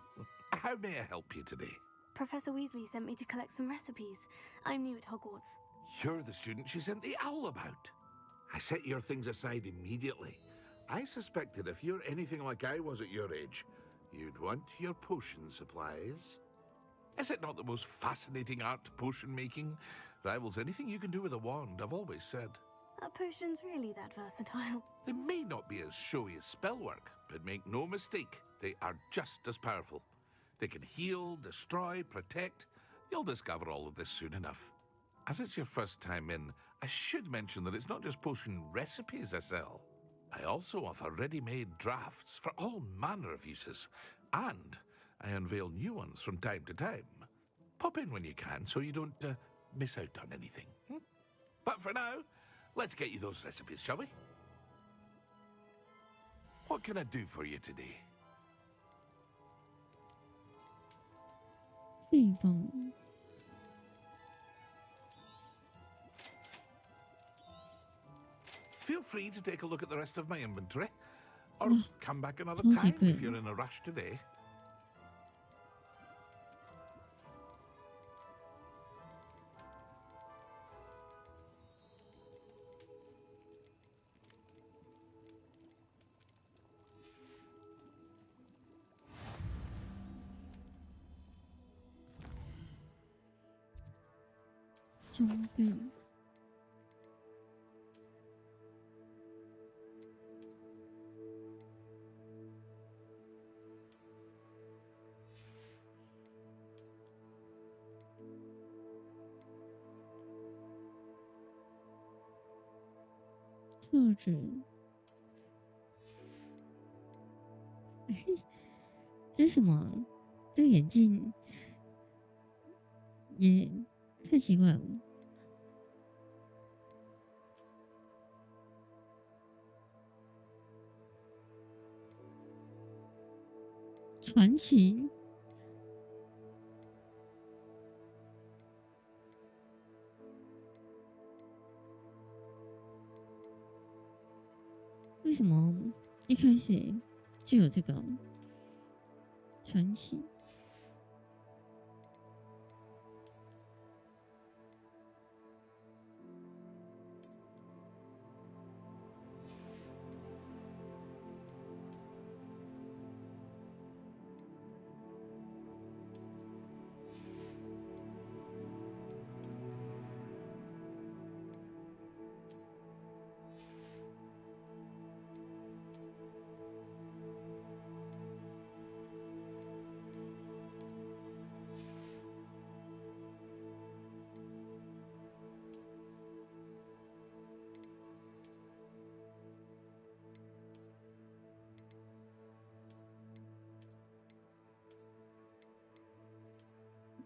How may I help you today? Professor Weasley sent me to collect some recipes. I'm new at Hogwarts. You're the student she sent the owl about. I set your things aside immediately. I suspected if you're anything like I was at your age, you'd want your potion supplies. Is it not the most fascinating art, potion making? Rivals anything you can do with a wand, I've always said. Are potions really that versatile? They may not be as showy as spellwork, but make no mistake, they are just as powerful. They can heal, destroy, protect. You'll discover all of this soon enough. As it's your first time in, I should mention that it's not just potion recipes I sell. I also offer ready-made drafts for all manner of uses, and I unveil new ones from time to time. Pop in when you can so you don't miss out on anything. But for now, let's get you those recipes, shall we? What can I do for you today? 地方 Feel free to take a look at the rest of my inventory, or come back another time if you're in a rush today. 装备。特质，这是什么？这个眼镜也太奇怪了。传奇。为什么一开始就有这个传奇？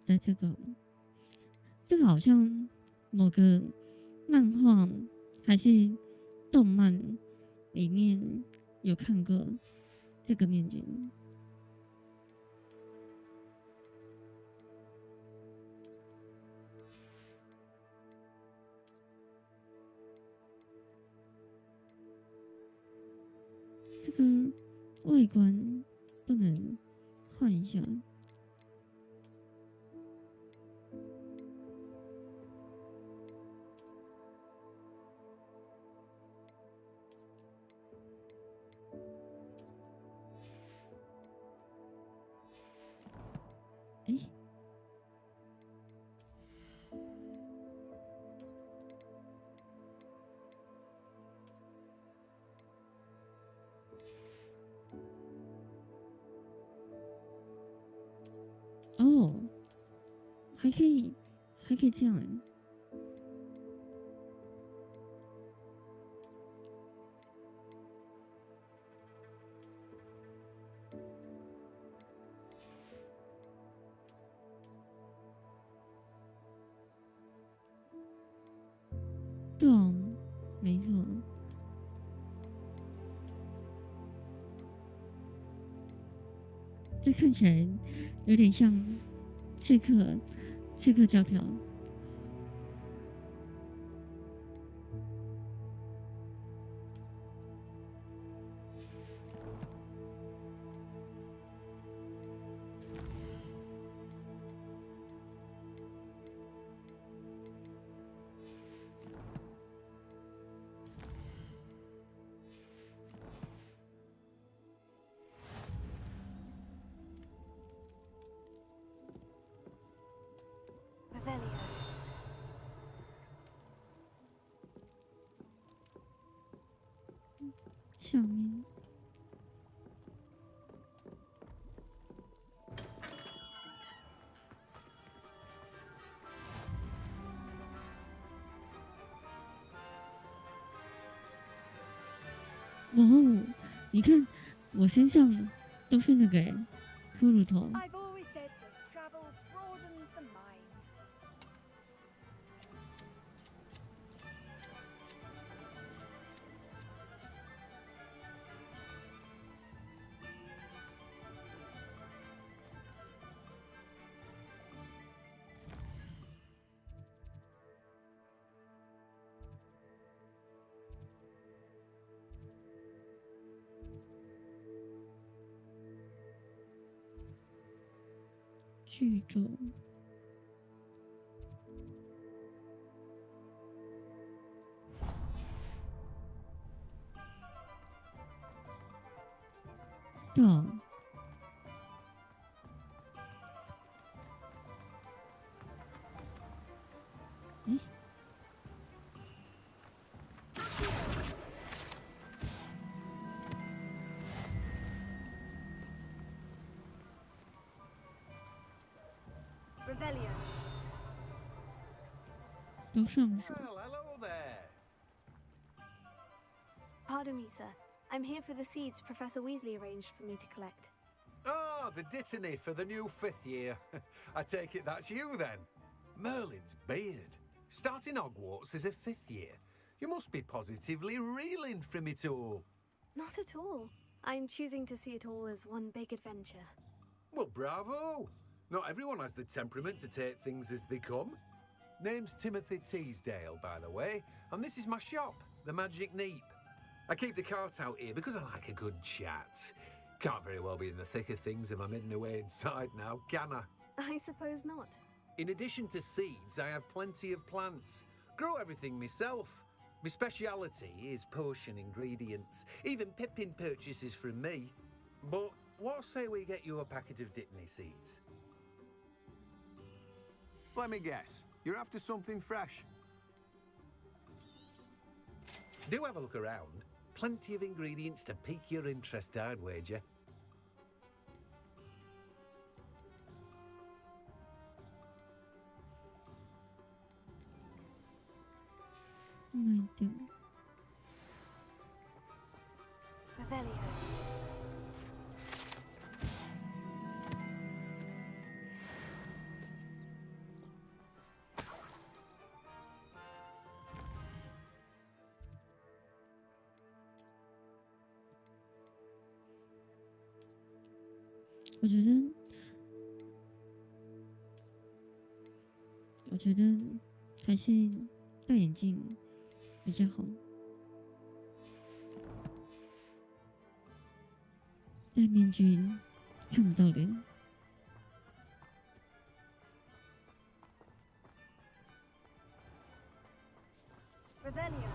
在这个好像某个漫画还是动漫里面有看过这个面具。这个外观不能换一下。哦，还可以这样哎。对啊，没错。这看起来有点像刺客教条。下面。哇哦，你看我身上都是那个骷髅头。I've always said that travel broadens the mind. 剧作。到。Revelio. 都上手。 Well, hello there. Pardon me, sir. I'm here for the seeds Professor Weasley arranged for me to collect. Ah, the dittany for the new 5th year. I take it that's you then. Merlin's beard. Starting Hogwarts as a 5th year. You must be positively reeling from it all. Not at all. I'm choosing to see it all as one big adventure. Well, bravo. Not everyone has the temperament to take things as they come. Name's Timothy Teasdale, by the way, and this is my shop, the Magic Neep. I keep the cart out here because I like a good chat. Can't very well be in the thick of things if I'm hidden away inside now, can I? I suppose not. In addition to seeds, I have plenty of plants. Grow everything myself. My speciality is potion ingredients. Even Pippin purchases from me. But what say we get you a packet of Dittany seeds? Let me guess. You're after something fresh. Do have a look around. Plenty of ingredients to pique your interest, I'd wager. Revelio. 我觉得还是戴眼镜比较好，戴面具看不到人。Revelio.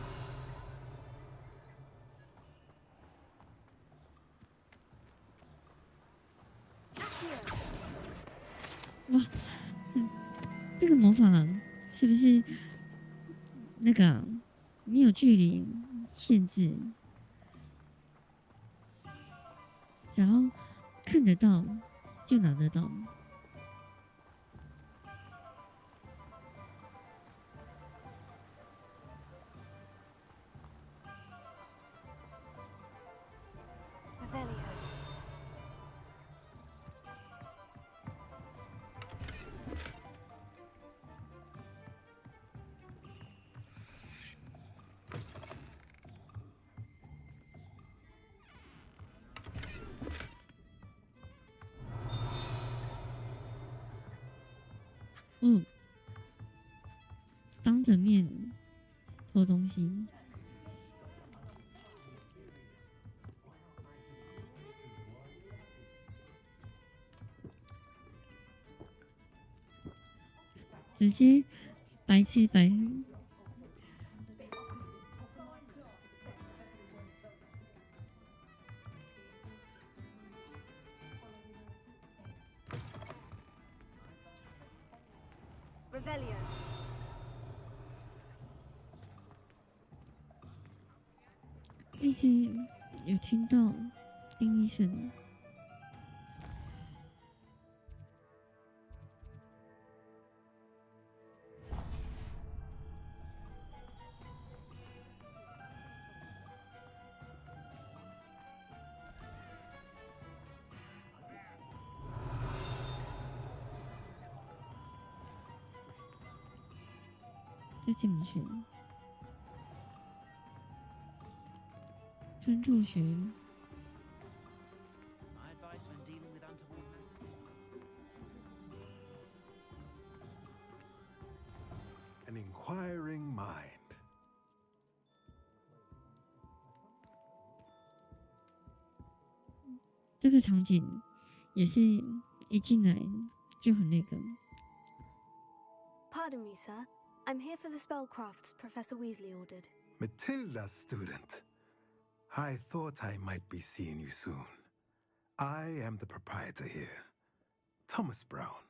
哇，这个魔法是不是那个没有距离限制？只要看得到就拿得到。当着面偷东西，直接白吃白喝。Revelio. 一只有听到叮一声。就进不去。专注学。An inquiring mind. 这个场景也是一进来就很那个。Pardon me, sir. I'm here for the spellcrafts Professor Weasley ordered. Matilda's student. I thought I might be seeing you soon. I am the proprietor here, Thomas Brown.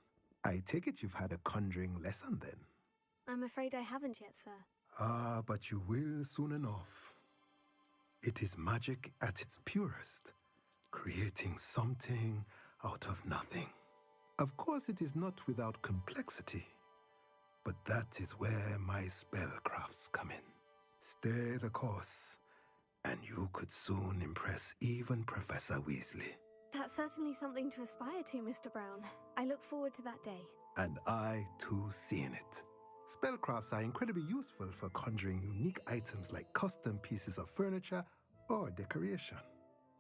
I take it you've had a conjuring lesson then? I'm afraid I haven't yet, sir. Ah, but you will soon enough. It is magic at its purest, creating something out of nothing. Of course, it is not without complexity, but that is where my spellcrafts come in. Stay the course, and you could soon impress even Professor Weasley. That's certainly something to aspire to, Mr. Brown. I look forward to that day. And I, too, seeing it. Spellcrafts are incredibly useful for conjuring unique items like custom pieces of furniture or decoration.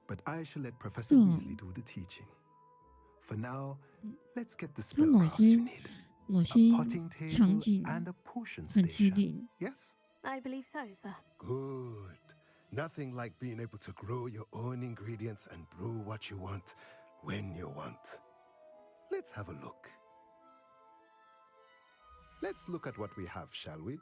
But I shall let Professor Weasley do the teaching. For now, let's get the spellcrafts you need. A potting table and a potion station. Yes? I believe so, sir. Good. Nothing like being able to grow your own ingredients and brew what you want when you want. Let's have a look. Let's look at what we have, shall we?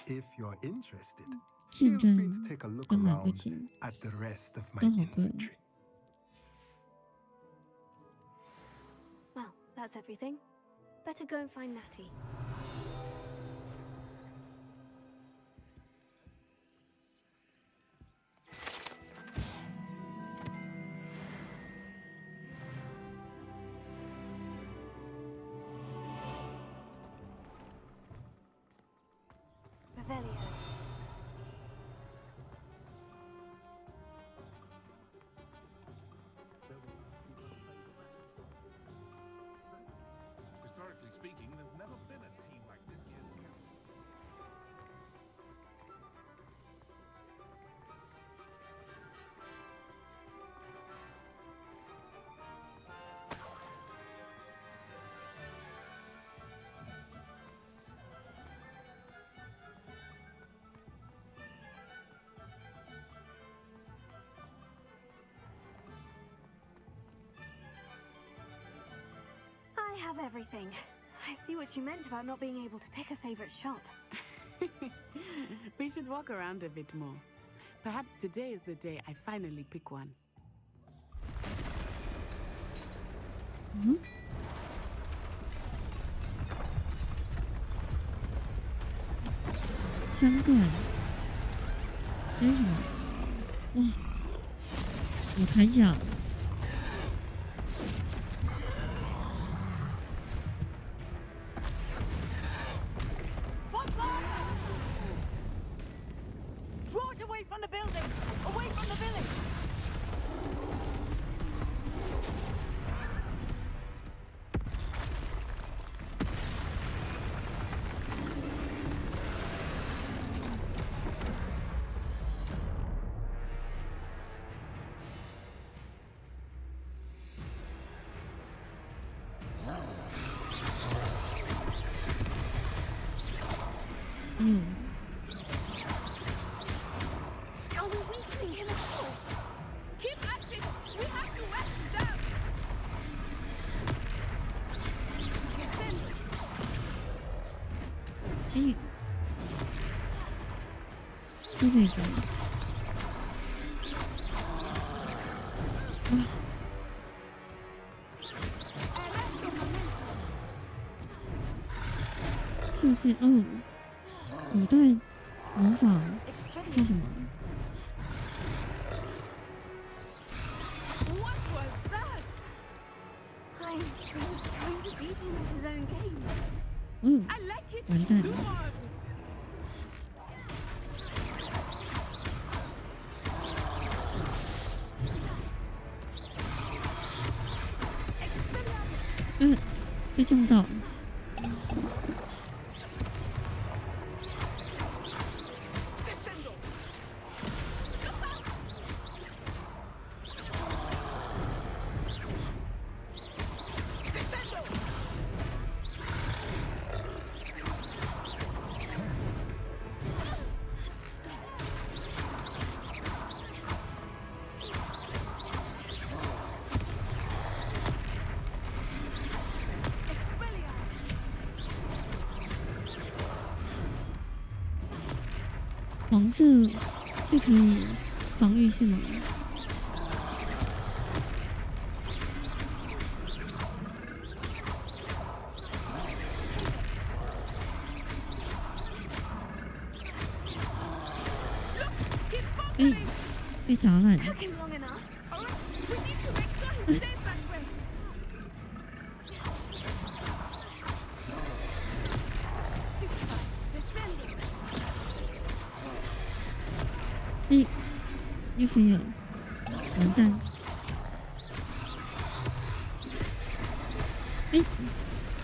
If you're interested, feel free to take a look around at the rest of my inventory. Well, that's everything. Better go and find Natty. Historically speaking, there's never been a team like this year. I have everything. I see what you meant about not being able to pick a favorite shop. We should walk around a bit more. Perhaps today is the day I finally pick one. Draw it away from the building! Away from the village! Are we weakening him at all? Keep at it! We have to wear him down! Listen. 是不是？哦，果断魔法是什么？ What was that? I was trying to beat him at his own game. I like it. 完蛋 Do 了！ more of it. 被撞到。黄色是可以防御是吗？被砸烂。 Took him long enough. All right, we need to make sure he stays that way. Stupefied, descending. 又飞了，完蛋！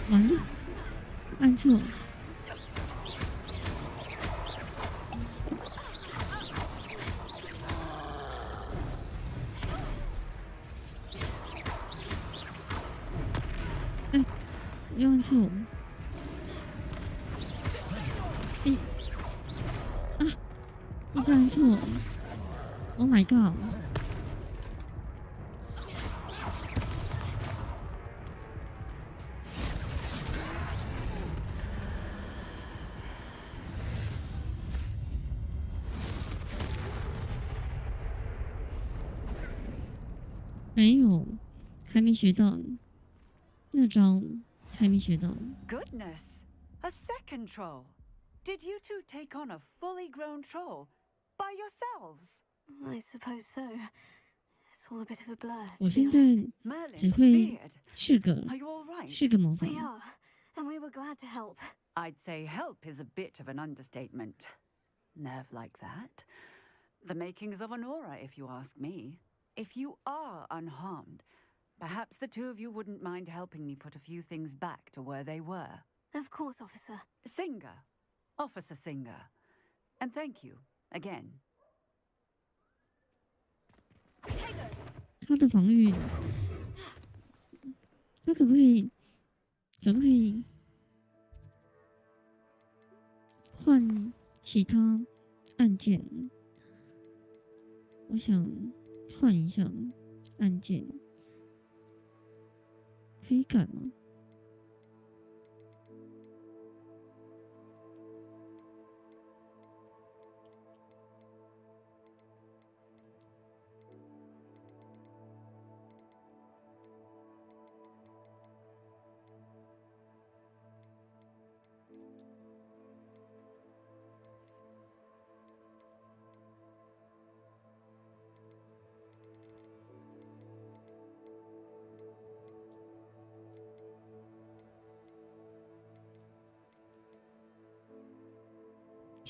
完了，按错。又按错。一直按错。Oh my god！ 没有，还没学到那招，还没学到。 Goodness! A second troll. Did you two take on a fully grown troll by yourselves? I suppose so. It's all a bit of a blur. 我现在只会是个魔法。 We are, and we were glad to help. I'd say help is a bit of an understatement. Nerve like that. The makings of an aura, if you ask me. If you are unharmed, perhaps the two of you wouldn't mind helping me put a few things back to where they were. Of course, officer. Singer. Officer Singer. And thank you, again. 他的防御，他可不可以换其他按键？我想换一下按键，可以改吗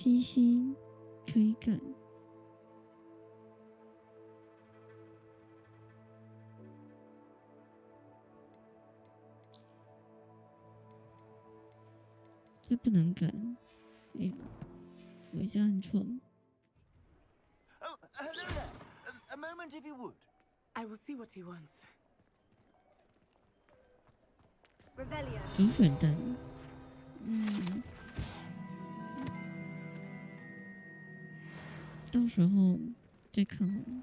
？PC 可以改，这不能改。我一下按错。 Oh, hello there. A moment, if you would. I will see what he wants. Revelio. 很简单。到时候再看好了。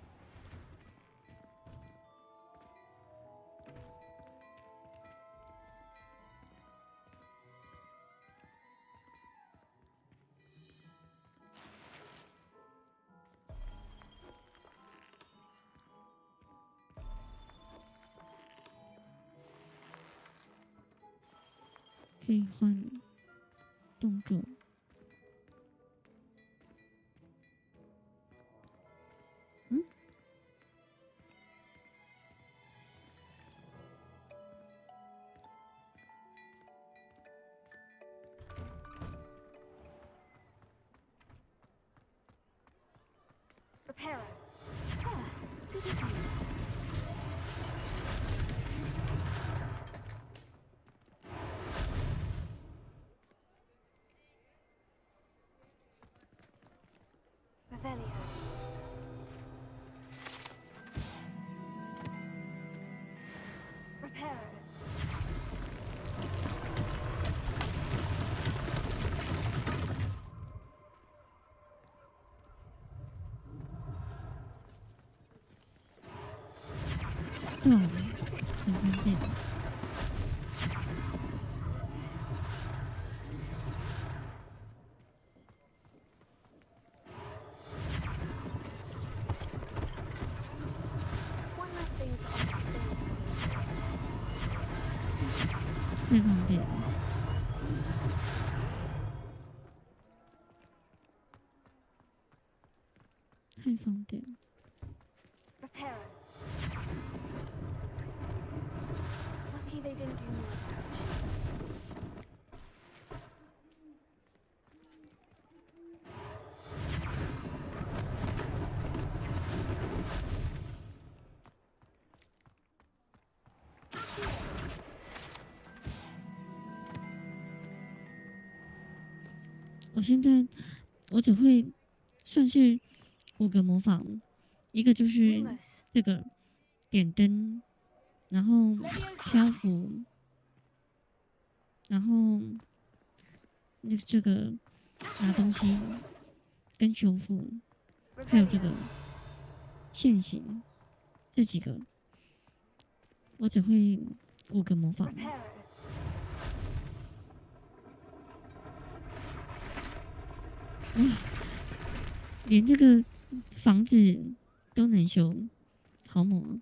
可以换动作。Reparo. Ah, good as new. Revelio. Reparo.很方便。One last thing for us to say. 太方便了。太方便了。Reparo. Lucky they didn't do more damage. 我现在我只会算是5个模仿，一个就是这个点灯，然后漂浮，然后这个拿东西跟修复，还有这个现行，这几个我只会5个模仿。哇，连这个房子都能修，好猛啊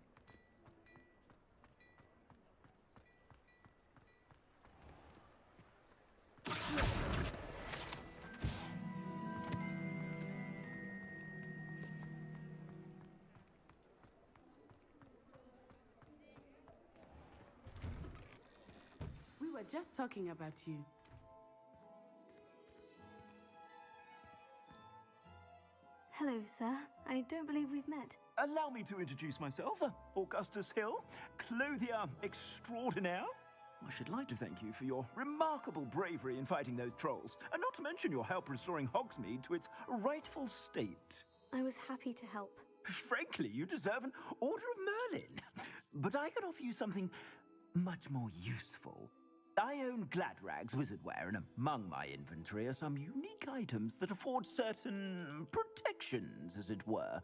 ！We were just talking about you. Hello, sir. I don't believe we've met. Allow me to introduce myself, Augustus Hill, clothier extraordinaire. I should like to thank you for your remarkable bravery in fighting those trolls, and not to mention your help restoring Hogsmeade to its rightful state. I was happy to help. Frankly, you deserve an Order of Merlin. But I can offer you something much more useful. I own Gladrag's wizardware, and among my inventory are some unique items that afford certain protections, as it were.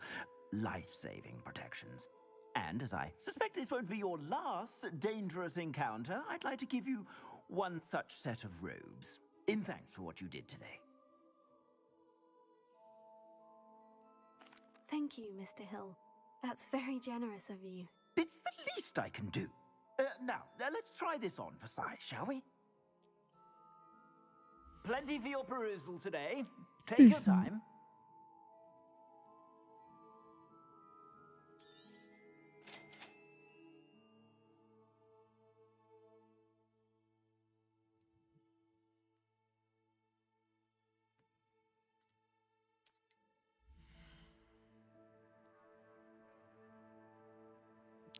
Life-saving protections. And as I suspect this won't be your last dangerous encounter, I'd like to give you one such set of robes, in thanks for what you did today. Thank you, Mr. Hill. That's very generous of you. It's the least I can do. Now, let's try this on for size, shall we? Plenty for your perusal today. Take your time.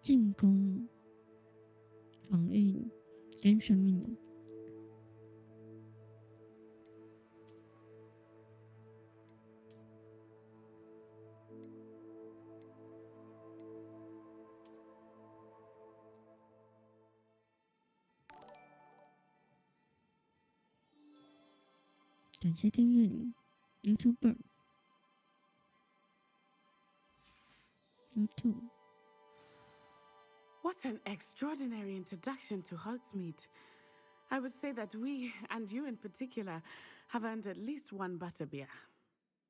进攻、防御跟生命。感谢订阅你 YouTuber YouTube。 What an extraordinary introduction to Hogsmeade. I would say that we, and you in particular, have earned at least one butterbeer.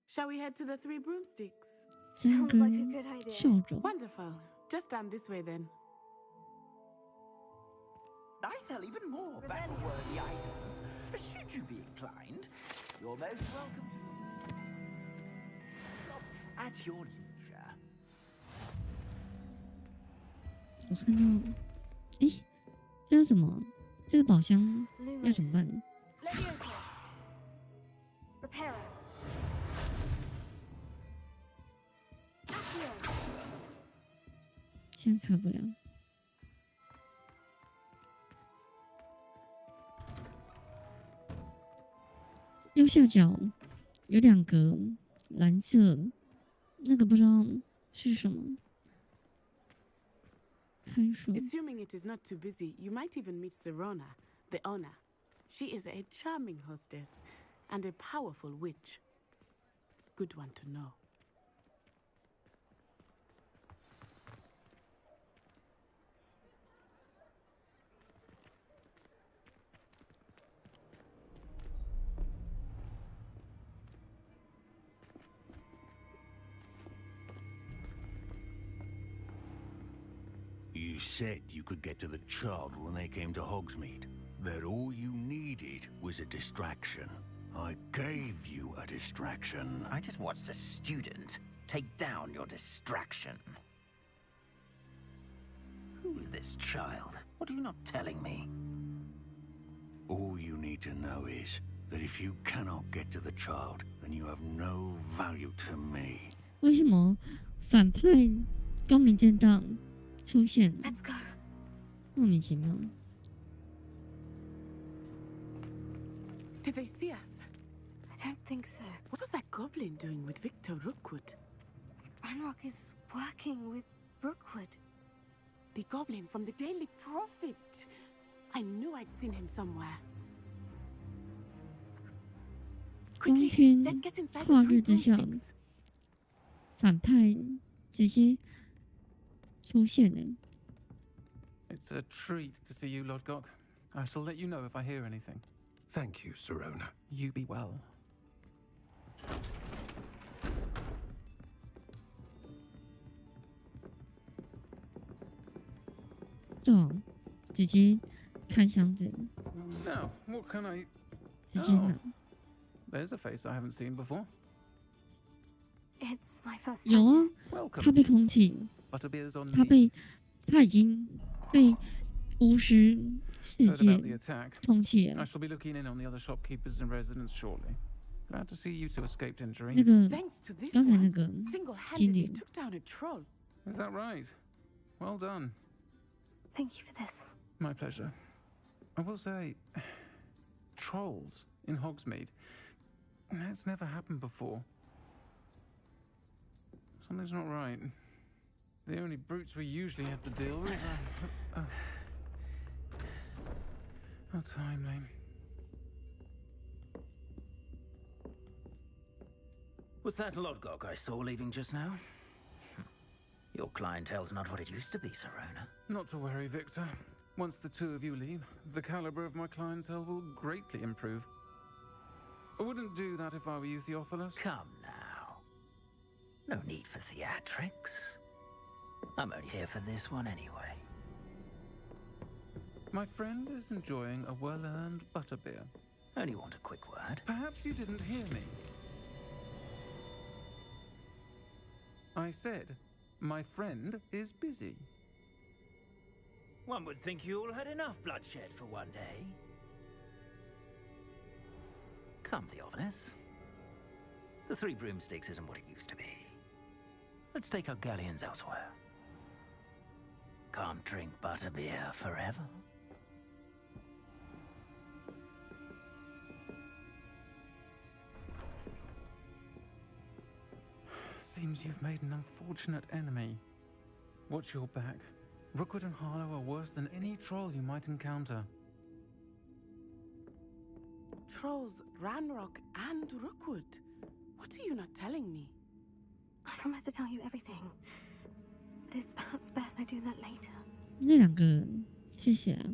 Shall we head to the Three Broomsticks? Sounds like a good idea. Wonderful. Just stand this way then. I sell even more battle-worthy items. Should you be inclined, you're most welcome to shop at your leisure. 我看到，诶，这是什么？这个宝箱要怎么办？ Leviosa. Reparo. 现在开不了。右下角有2个蓝色，那个不知道是什么。看书。 Assuming it is not too busy, you might even meet Sirona, the owner. She is a charming hostess and a powerful witch. Good one to know. You said you could get to the child when they came to Hogsmeade. That all you needed was a distraction. I gave you a distraction. I just watched a student take down your distraction. Who's this child? What are you not telling me? All you need to know is that if you cannot get to the child, then you have no value to me. 为什么反派光明正大出现？ Let's go. 莫名其妙。 Did they see us? I don't think so. What was that goblin doing with Victor Rookwood? Ranrock is working with Rookwood. The goblin from the Daily Prophet. I knew I'd seen him somewhere. 光天 let's get inside 化 the 日 three 之下， broomsticks. 反派直接出现了。 It's a treat to see you, Lodgok. I shall let you know if I hear anything. Thank you, Sirona. You be well. 对啊，直接开箱子， Now, what can I... 直接拿。 There's a face I haven't seen before. It's my first 有 time. 啊，他被空气， Butterbeer's on 他已经被巫师世 Heard 界 about the attack. 通气 I 了。 shall be looking in on the other shopkeepers and residents shortly. Glad to see you two escaped injury. 那个 Thanks to this 刚才 one, 那个经 single-handedly 理， took down a troll. Is that right? Well done. Thank you for this. My pleasure. I will say, trolls in Hogsmeade. That's never happened before. Something's not right. The only brutes we usually have to deal with are... How timely. Was that Lodgok I saw leaving just now? Your clientele's not what it used to be, Sirona. Not to worry, Victor. Once the two of you leave, the caliber of my clientele will greatly improve. I wouldn't do that if I were you, Theophilus. Come now. No need for theatrics. I'm only here for this one anyway. My friend is enjoying a well-earned butterbeer. Only want a quick word. Perhaps you didn't hear me. I said, my friend is busy. One would think you all had enough bloodshed for one day. Come, Theophilus. The Three Broomsticks isn't what it used to be. Let's take our galleons elsewhere. Can't drink butterbeer forever. Seems you've made an unfortunate enemy. Watch your back. Rookwood and Harlow are worse than any troll you might encounter. Trolls, Ranrock, and Rookwood. What are you not telling me? I promise to tell you everything. But it's perhaps best I do that later. 那2个是谁啊？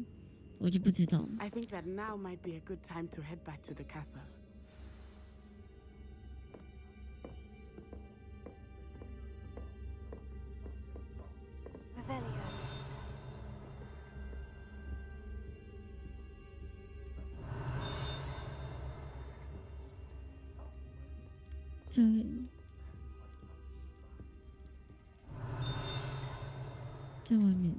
我就不知道。 I think that now might be a good time to head back to the castle. Revelio. 在外面。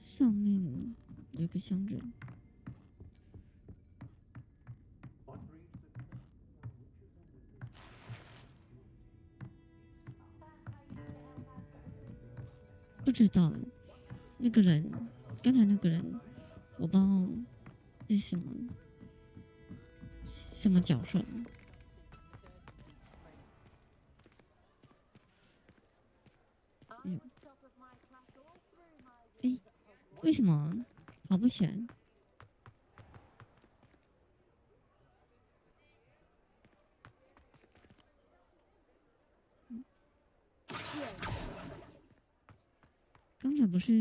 上面有个箱子。知道那个人，刚才那个人，我不知道是什么角色。为什么跑不起来？刚才不是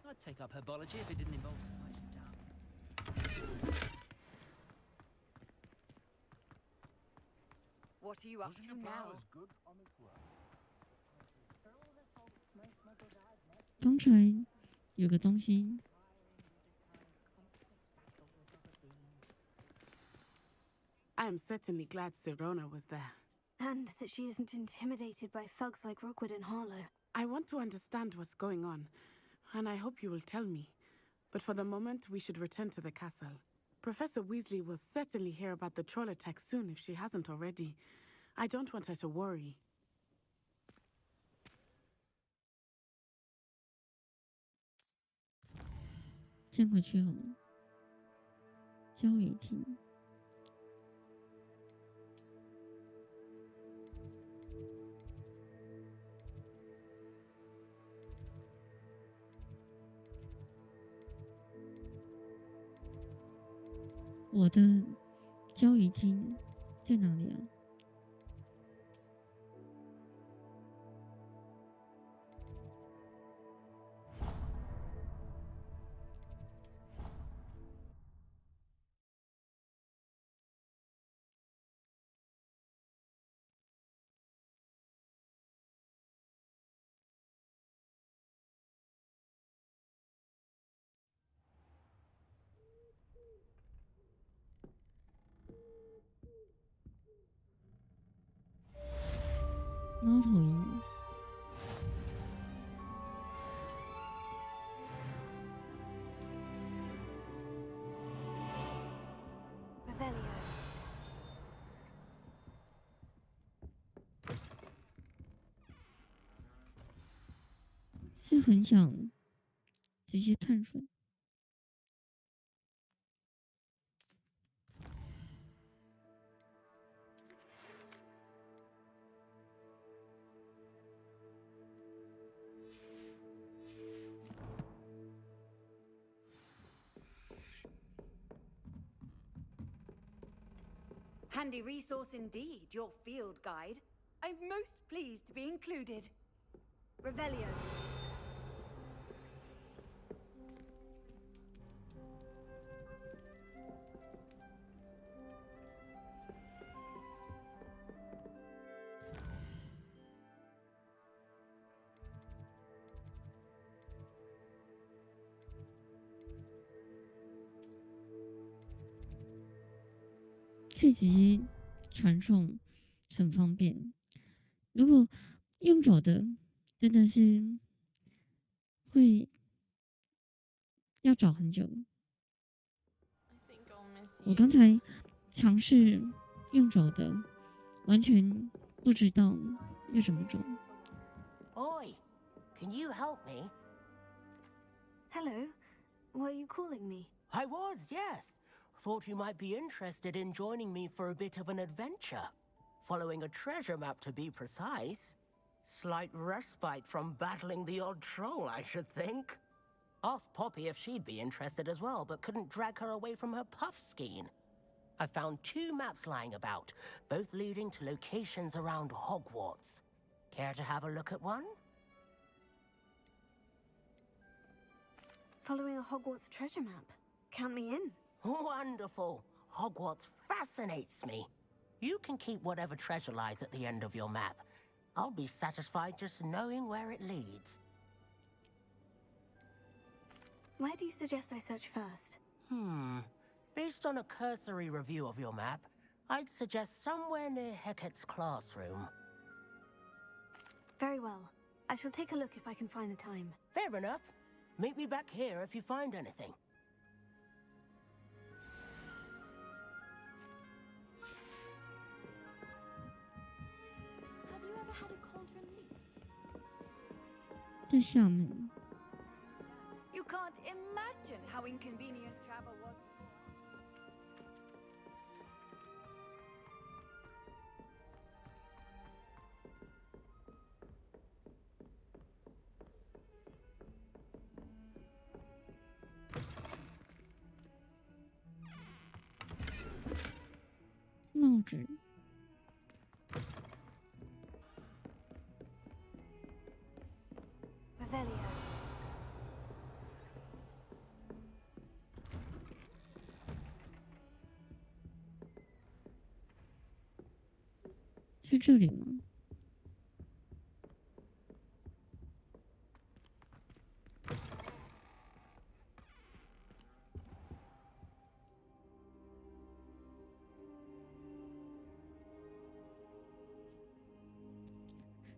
？I'd take up herbology if it didn't involve splashing down. What are you up to now? 刚才有个东西。I am certainly glad Sirona was there. And that she isn't intimidated by thugs like Rookwood and Harlow. I want to understand what's going on, and I hope you will tell me. But for the moment, we should return to the castle. Professor Weasley will certainly hear about the troll attack soon if she hasn't already. I don't want her to worry. 先回去后，交易厅。我的交易厅在哪里啊？猫头鹰。是很想直接探索。Handy resource indeed, your field guide. I'm most pleased to be included. Revelio. 可以直接传送，很方便。如果用走的，真的是会要找很久。我刚才尝试用走的，完全不知道要怎么走。Oi, can you help me? Hello, were you calling me? I was, yes. Thought you might be interested in joining me for a bit of an adventure. Following a treasure map, to be precise. Slight respite from battling the odd troll, I should think. Asked Poppy if she'd be interested as well, but couldn't drag her away from her puff skein. I found 2 maps lying about, both leading to locations around Hogwarts. Care to have a look at one? Following a Hogwarts treasure map. Count me in. Wonderful. Hogwarts fascinates me. You can keep whatever treasure lies at the end of your map. I'll be satisfied just knowing where it leads. Where do you suggest I search first? Based on a cursory review of your map, I'd suggest somewhere near Hecat's classroom. Very well. I shall take a look if I can find the time. Fair enough. Meet me back here if you find anything. 在厦门。 You can't imagine how inconvenient travel was. 帽子。 Revelio. 是这里吗？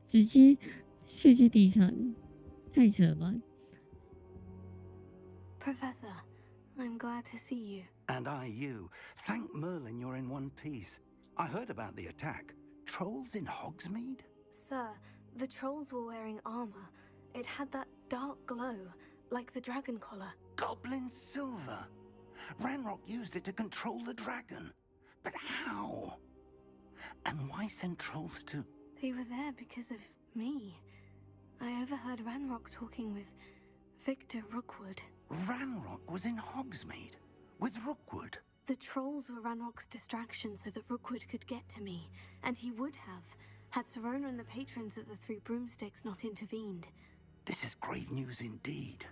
直接睡在地上，太扯了吧！ Professor, I'm glad to see you. And I you. Thank Merlin you're in one piece. I heard about the attack. Trolls in Hogsmeade? Sir, the trolls were wearing armor. It had that dark glow, like the dragon collar. Goblin silver. Ranrock used it to control the dragon. But how? And why send trolls to... They were there because of me. I overheard Ranrock talking with Victor Rookwood. Ranrock was in Hogsmeade? With Rookwood? The trolls were Ranrock's distraction so that Rookwood could get to me. And he would have, had Serona and the patrons at the Three Broomsticks not intervened. This is grave news indeed.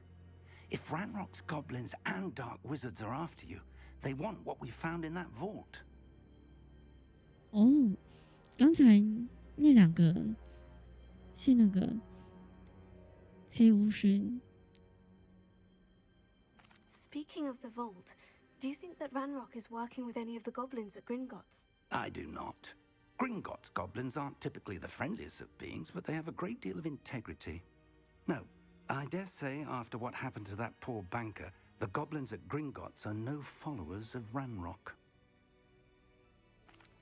If Ranrock's goblins and dark wizards are after you, they want what we found in that vault. 哦，刚才那两个是那个黑巫师。 Speaking of the vault, do you think that Ranrock is working with any of the goblins at Gringotts? I do not. Gringotts goblins aren't typically the friendliest of beings, but they have a great deal of integrity. No, I dare say after what happened to that poor banker, the goblins at Gringotts are no followers of Ranrock.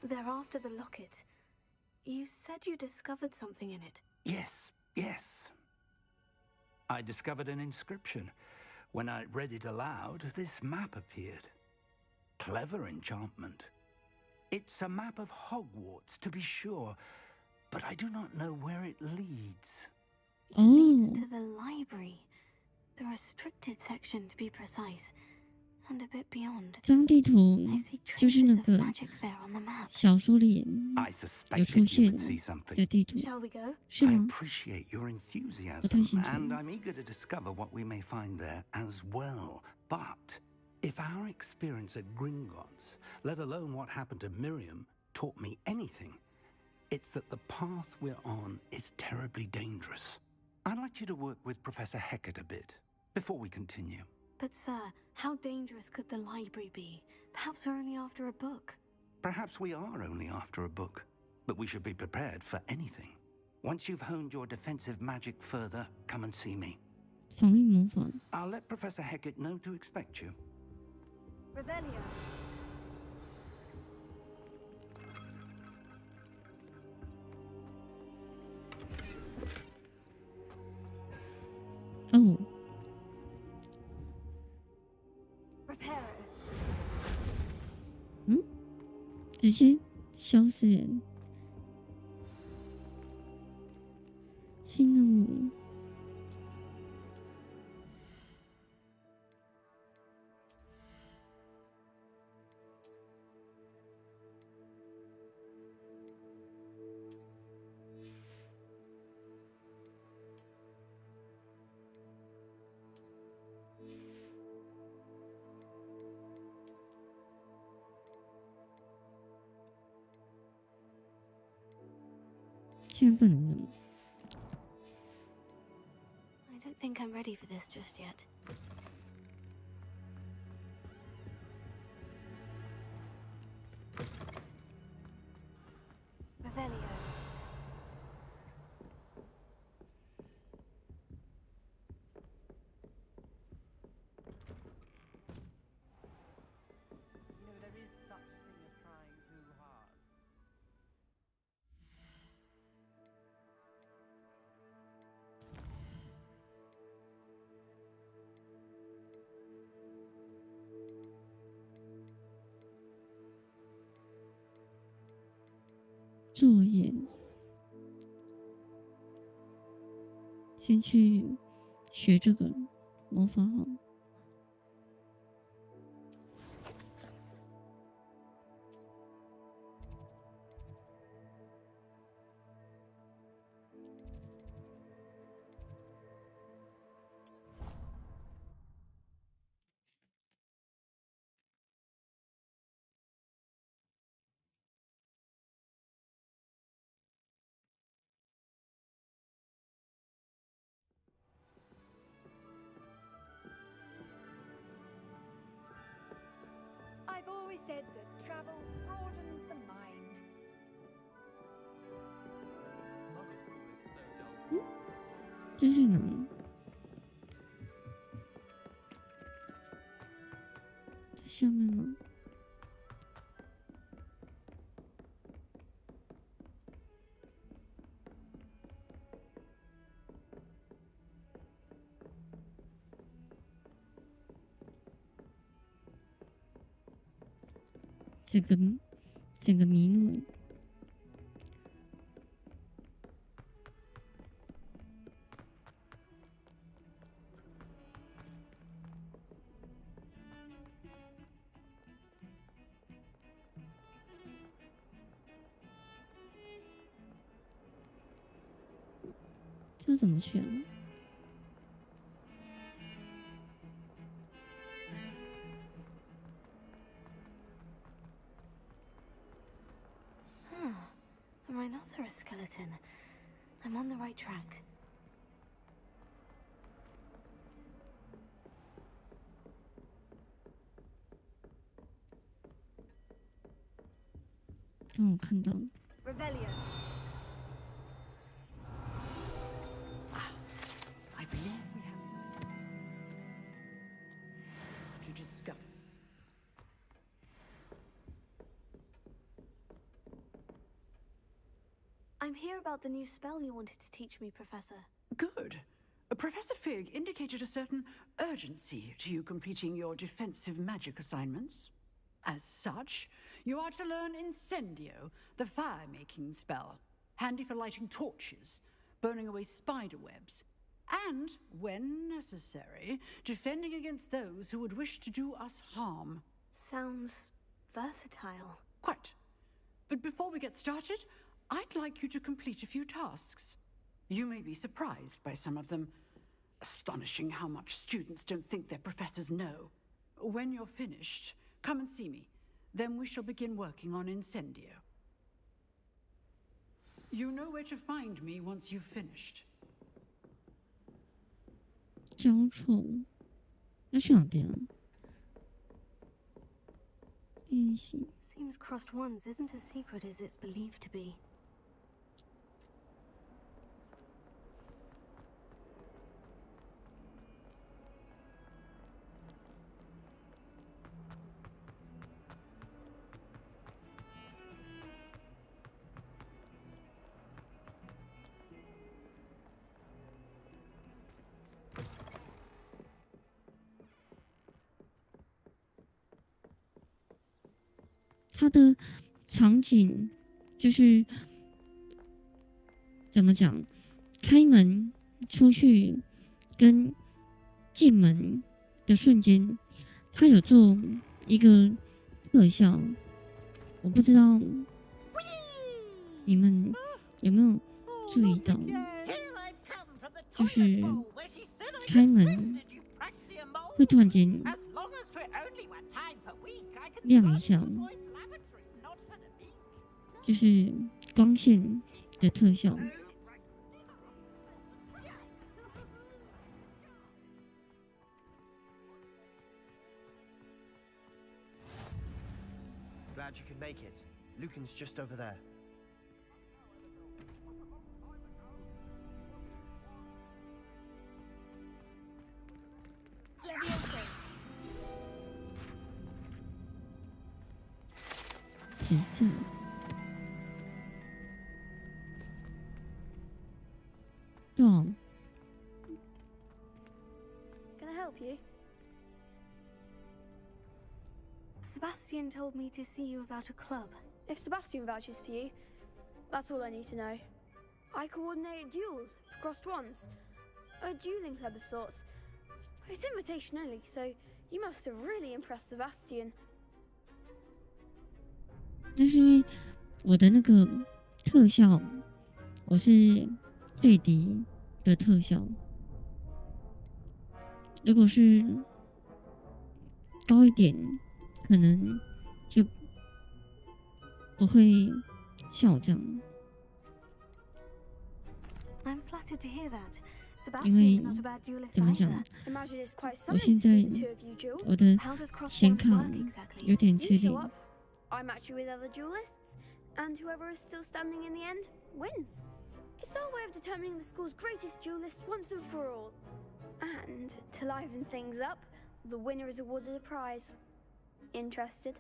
They're after the locket. You said you discovered something in it. Yes, yes. I discovered an inscription. When I read it aloud, this map appeared. Clever enchantment. It's a map of Hogwarts, to be sure, but I do not know where it leads. It leads to the library. The restricted section, to be precise. And a bit beyond. 这张地图 I see 就是那 traces of 个 magic there on the map. 小说里 I 有 suspected 出 you 现 would see something. 的地图， Shall we go? 是 I 吗？ appreciate your enthusiasm, 不太清楚。 and I'm eager to discover what we may find there as well. But if our experience at Gringotts, let alone what happened to Miriam, taught me anything, it's that the path we're on is terribly dangerous. I'd like you to work with Professor Hecat a bit before we continue. But sir, how dangerous could the library be? Perhaps we're only after a book. Perhaps we are only after a book, but we should be prepared for anything. Once you've honed your defensive magic further, come and see me. 防御模仿。 I'll let Professor Hecat know to expect you. Revelio. 哦， Reparo. 嗯，直接消失人。新任务。 现在不能弄。 I don't think I'm ready for this just yet. Revelio. You know, there is such a thing as trying too hard. 作业，先去学这个魔法好。I've always said that travel broadens the mind. 这是哪？这下面吗？整个迷路。这怎么选呢？A rhinoceros skeleton. I'm on the right track. 我看到了。Revelio. I believe we have to discuss. I'm here about the new spell you wanted to teach me, Professor. Good. Professor Fig indicated a certain urgency to you completing your defensive magic assignments. As such, you are to learn Incendio, the fire-making spell, handy for lighting torches, burning away spider webs, and, when necessary, defending against those who would wish to do us harm. Sounds versatile. Quite. But before we get started, I'd like you to complete a few tasks. You may be surprised by some of them. Astonishing how much students don't think their professors know. When you're finished, come and see me. Then we shall begin working on Incendio. You know where to find me once you've finished. 交错，要去哪边啊？练习。 Seems crossed ones isn't as secret as it's believed to be. 它的场景就是怎么讲？开门出去跟进门的瞬间，它有做一个特效，我不知道你们有没有注意到，就是开门会突然间亮一下。 就是光线的特效。Glad you could make it. Lucan's just over there. Leviosa. 实质。 Can I help you? Sebastian told me to see you about a club. If Sebastian vouches for you, That's all I need to know. I coordinate duels for crossed ones. A dueling club of sorts. It's invitation only, so you must have really impressed Sebastian. 那是因为我的那个特效，我是最低的特效。如果是高一点，可能就不会像我这样。I'm flattered to hear that. 因为 Sebastian's not a bad duelist 怎么讲 either.，我现在我的显卡有点吃力。 I match you with other duelists, and whoever is still standing in the end wins. It's our way of determining the school's greatest duelist once and for all. And to liven things up, the winner is awarded a prize. Interested?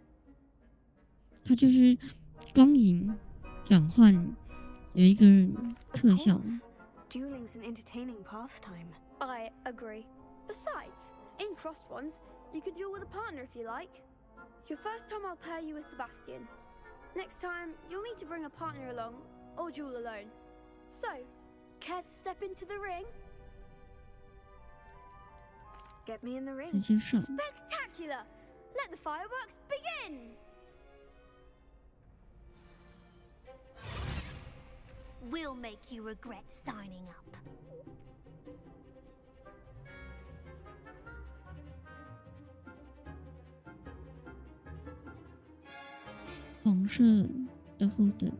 它就是光影转换有一个特效。 Dueling's an entertaining pastime. I agree. Besides, in crossed ones, you can duel with a partner if you like. Your first time I'll pair you with Sebastian. Next time, you'll need to bring a partner along, or duel alone. So, care to step into the ring? Get me in the ring. 直接上。 Spectacular! Let the fireworks begin! We'll make you regret signing up. 红色的后盾。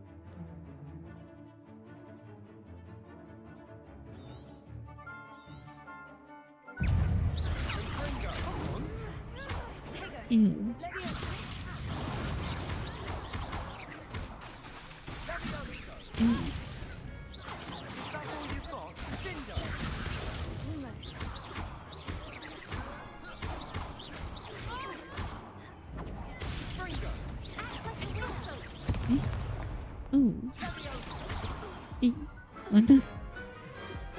完蛋，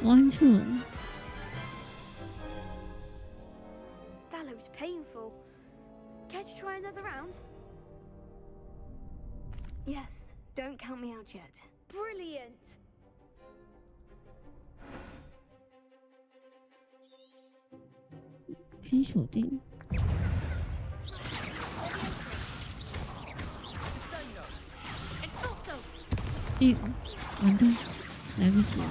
我按错了。 That looks painful. Care to try another round? Yes, don't count me out yet. Brilliant! 可以锁定。哎呦，完蛋，来不及了。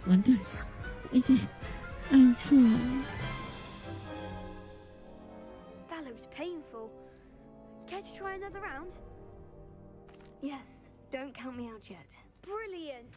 完蛋，一直按错了。 That looks painful. Care to try another round? Yes, don't count me out yet. Brilliant!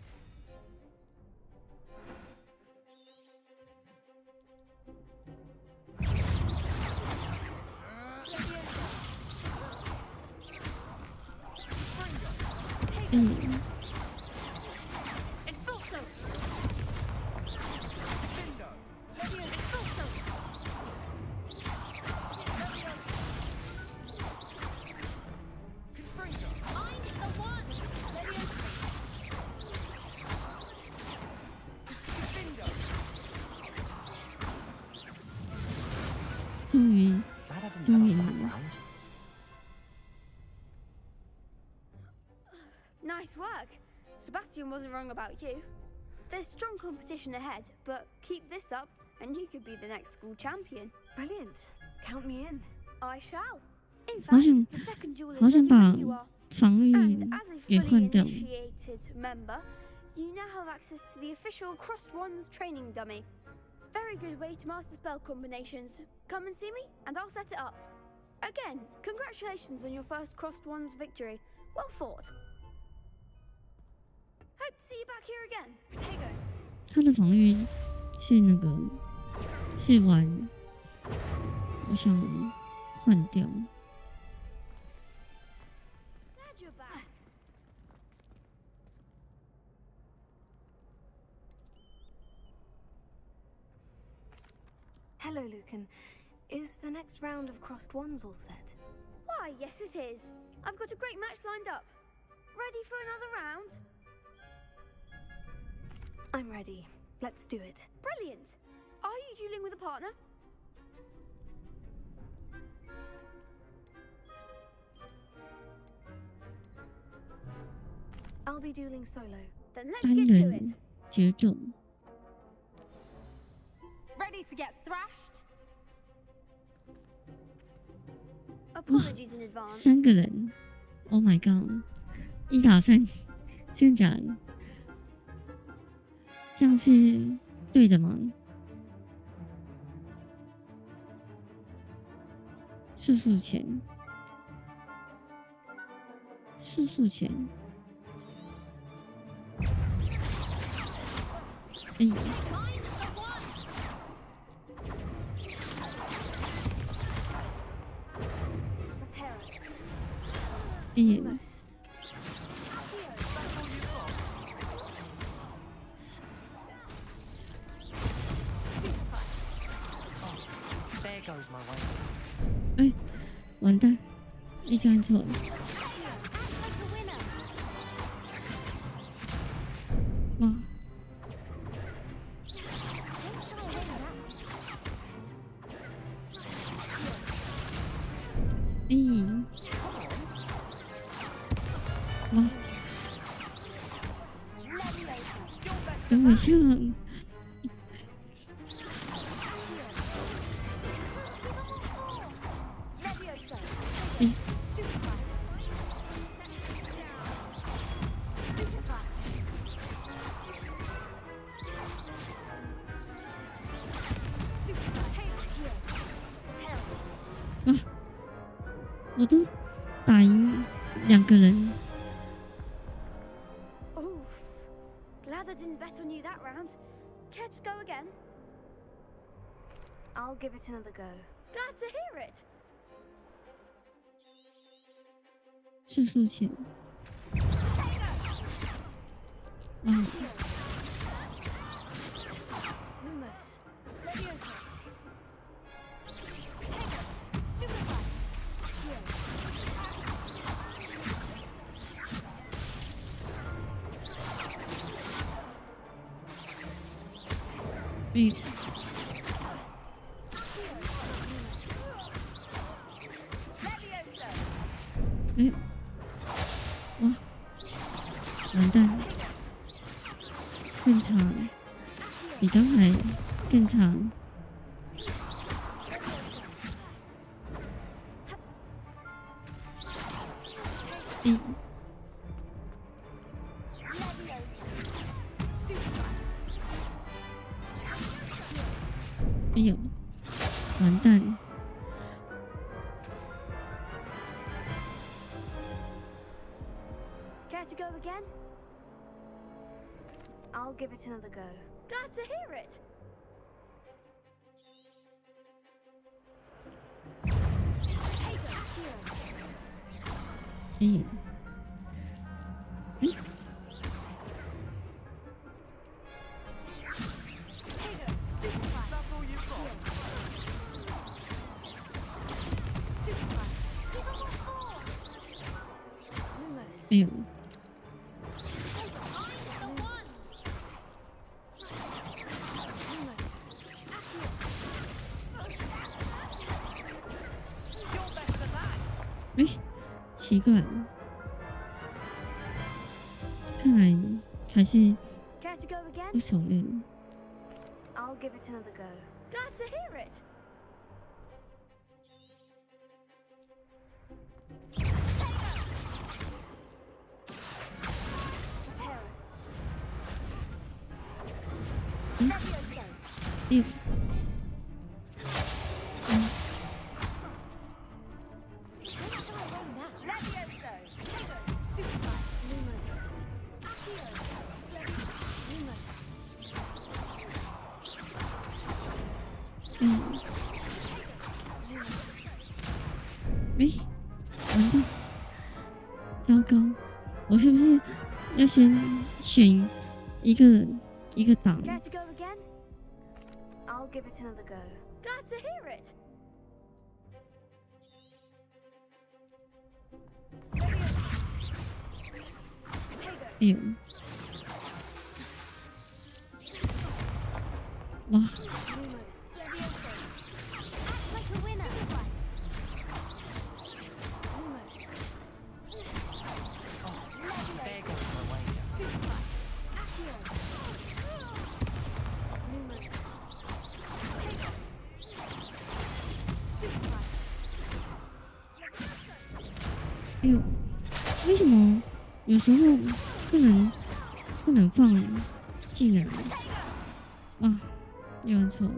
终于赢了。 Nice work. Sebastian wasn't wrong about you. There's strong competition ahead, but keep this up and you could be the next school champion. Brilliant. Count me in. I shall. In 好 fact, 想 the second duel is 好想 ready 把 when you are. 防御 And as a 也 fully 换掉。 initiated member, you now have access to the official Crossed Ones training dummy. Very good way to master spell combinations. Come and see me, and I'll set it up. Again, congratulations on your first Crossed Ones victory. Well fought. Hope to see you back here again. Potato. 他的防御是那个是玩，我想换掉。 Glad you're back. Hello, Lucan. Is the next round of crossed ones all set? Why, yes it is. I've got a great match lined up. Ready for another round? I'm ready. Let's do it. Brilliant. Are you dueling with a partner? I'll be dueling solo. Then let's 单 get to it. 人决斗。 Ready to get thrashed? Apologies in advance. 3个人 ，Oh my god， 1打3，真的假的？这样是对的吗？速速前，速速前，哎，哎。 There goes my way. 哎，完蛋，一直按错了。哇！哎，哇！等我一下。 我都打赢2个人。 Oof. Glad I didn't bet on you that round. Care to go again? I'll give it another go. Glad to hear it. 速速前。嗯。 Lumos. Leviosa. 哎。哎。哇！完蛋，更长，比刚才更长。哎。哎呦，完蛋！ Care to go again? I'll give it another go. Glad to hear it. Eh. Eh. 哎，奇怪，看来还是 Care to go again? 不熟练。 I'll give it another go. Glad to hear it. Eh. 哎，完蛋！糟糕，我是不是要先选一个档？ Care to go again? I'll give it another go. Glad to hear it. 哎呦，哇！哎呦，为什么有时候不能放技能啊？又按错了。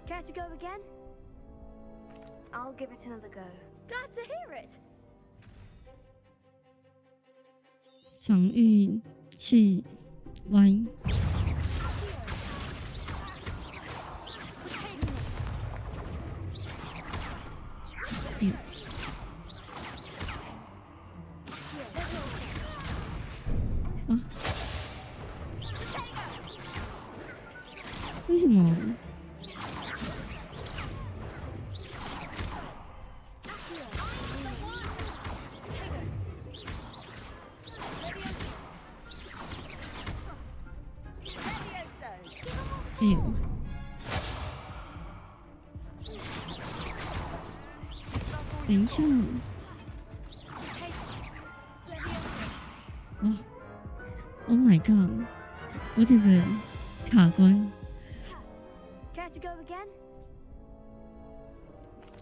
Care to go again? I'll give it another go. Glad to hear it. 防御是 Y。为什么？哎呦！等一下，哇 ！Oh my god！ 我整个卡关。Care to go again?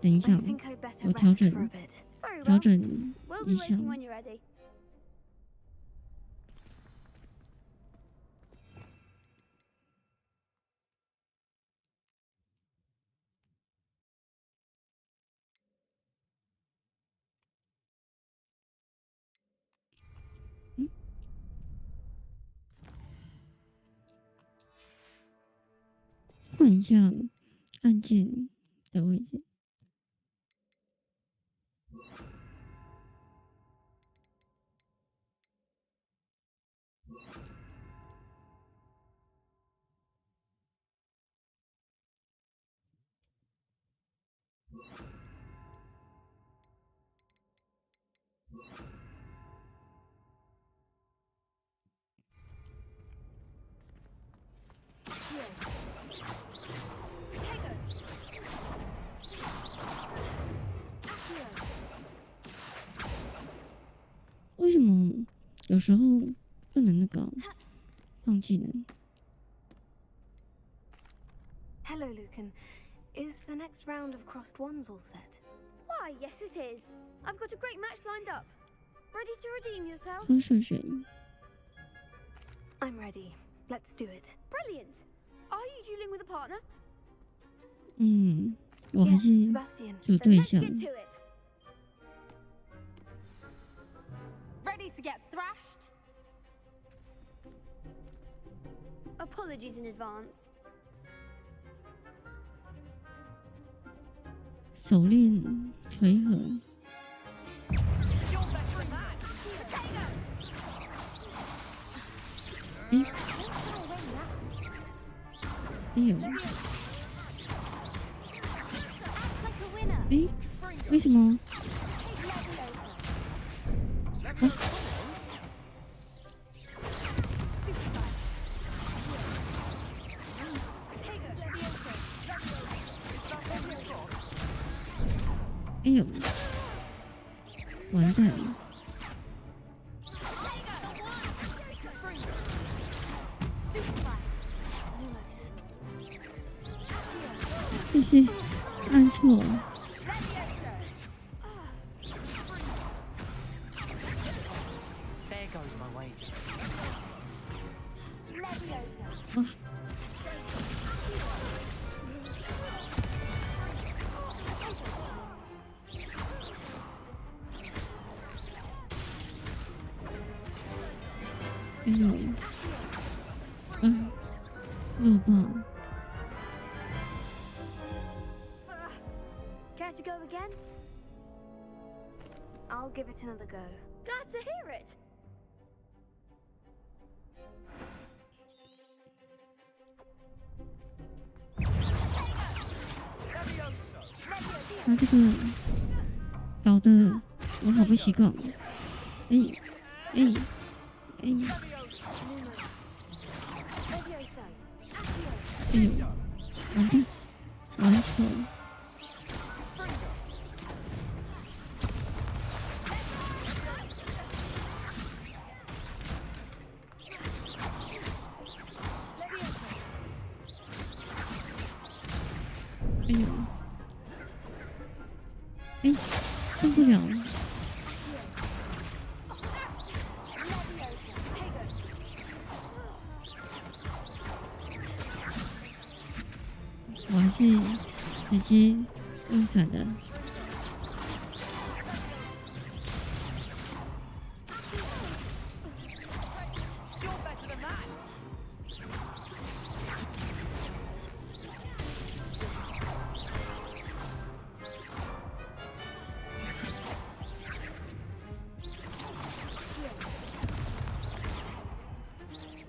等一下，我调整We'll be 一下。 waiting when you're ready. 换一下按键的位置。为什么有时候不能那个放技能？ Hello, Lucan. Is the next round of crossed ones all set? Why, yes it is. I've got a great match lined up. Ready to redeem yourself? 喝水水。 I'm ready. Let's do it. Brilliant. Are you dueling with a partner? 我还是组对象。 Let's get to it. Ready to get thrashed? Apologies in advance. 手链回合。哎呦！哎，为什么？哎呦！完蛋了！这些按错了。哇！哎呦！弱爆！ Care to go again? I'll give it another go. Glad to hear it. 他这个搞得我好不习惯。哎哎哎！哎呦，完蛋，玩错了。哎呦，哎，动不了了。我还是直接用闪的。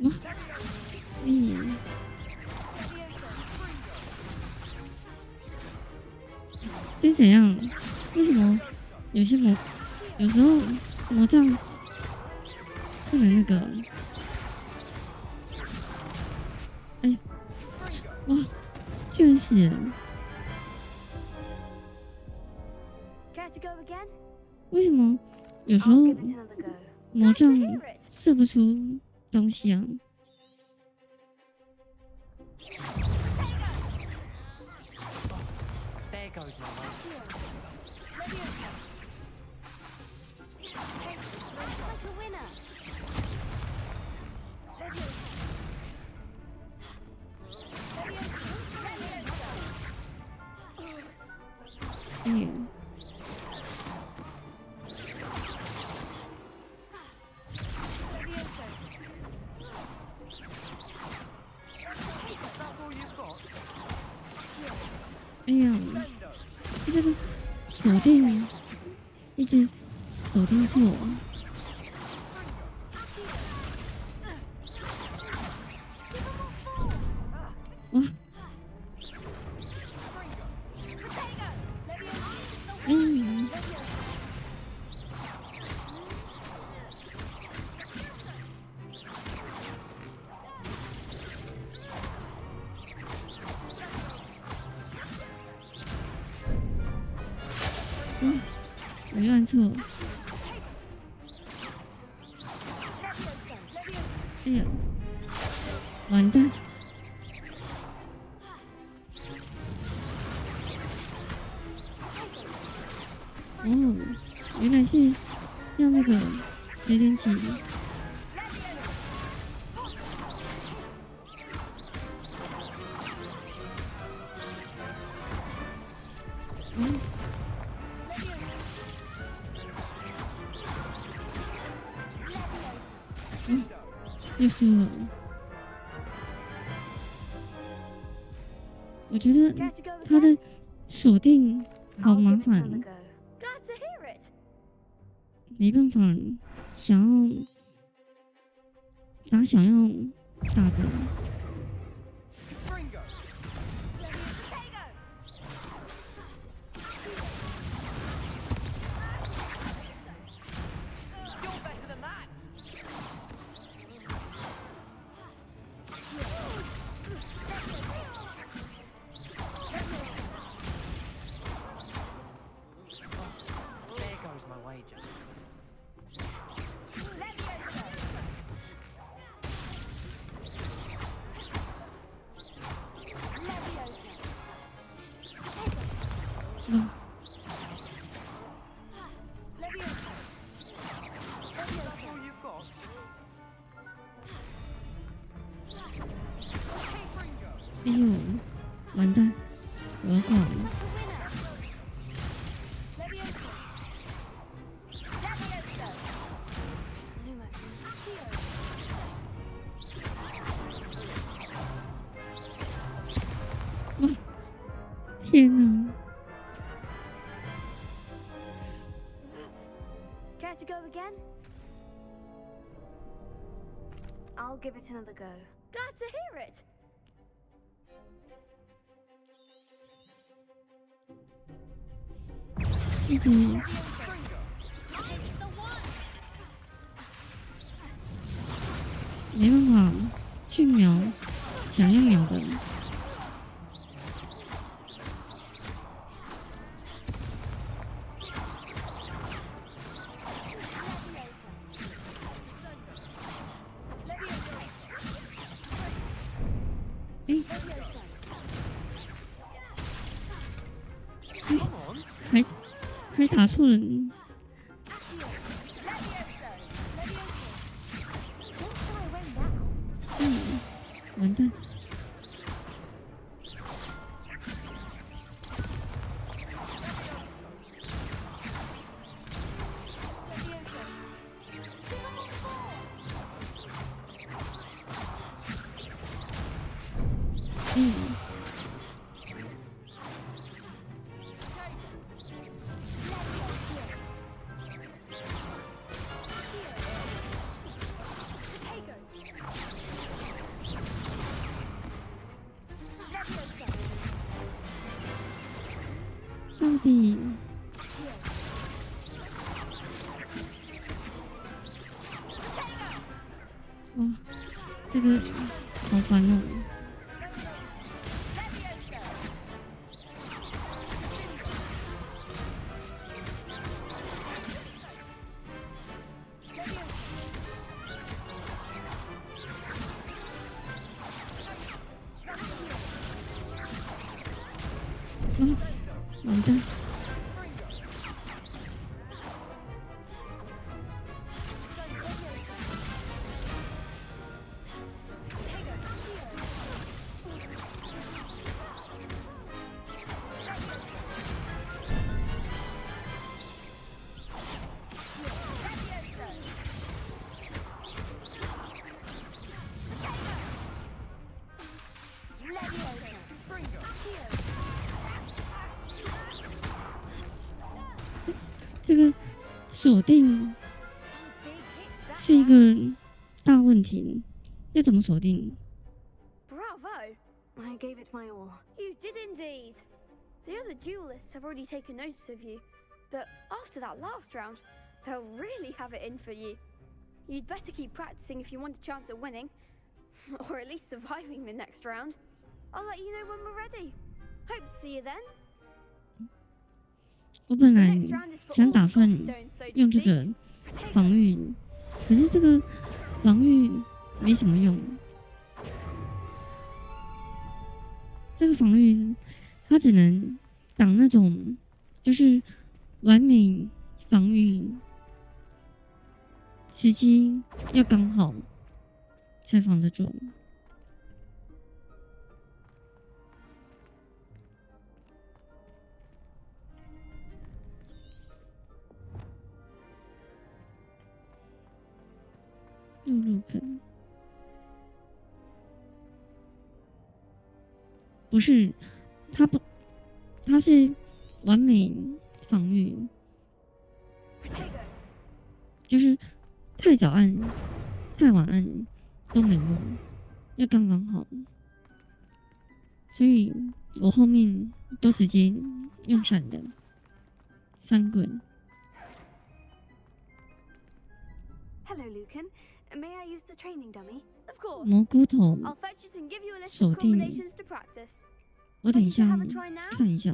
哇，是怎样？为什么有些有时候魔杖不能那个？哎，哇，居然死了！为什么有时候魔杖射不出东西啊？哎呦！哎呀，这个锁定一直锁定住我。哇！嗯。我又按错了。哎呀，完蛋！哦，原来是要那个10点几。又输了。我觉得他的锁定好麻烦，没办法，想要打想要打的。哎呦，完蛋，我要挂了。哇，天哪！Care to go again? I'll give it another go. Glad to hear it. 一直没办法去瞄想要瞄的。还打错了。完蛋。到底哇，这个好烦哦！完蛋！这个锁定是一个大问题，要怎么锁定？ Bravo! I gave it my all. You did indeed. The other duelists have already taken notice of you, but after that last round, they'll really have it in for you. You'd better keep practicing if you want a chance at winning, or at least surviving the next round. I'll let you know when we're ready. Hope to see you then. 我本来想打算用这个防御，可是这个防御没什么用。这个防御它只能挡那种就是完美防御，时机要刚好才防得住。入坑不是，他是完美防御，就是太早按、太晚按都没用，要刚刚好。所以我后面都直接用闪的翻滚。Hello, Lucan. May I use the training dummy? Of course. 蘑菇头 I'll fetch it and give you a list 锁 of 定， combinations to practice. 我等一 Ready to 下 have a try now? 看一下。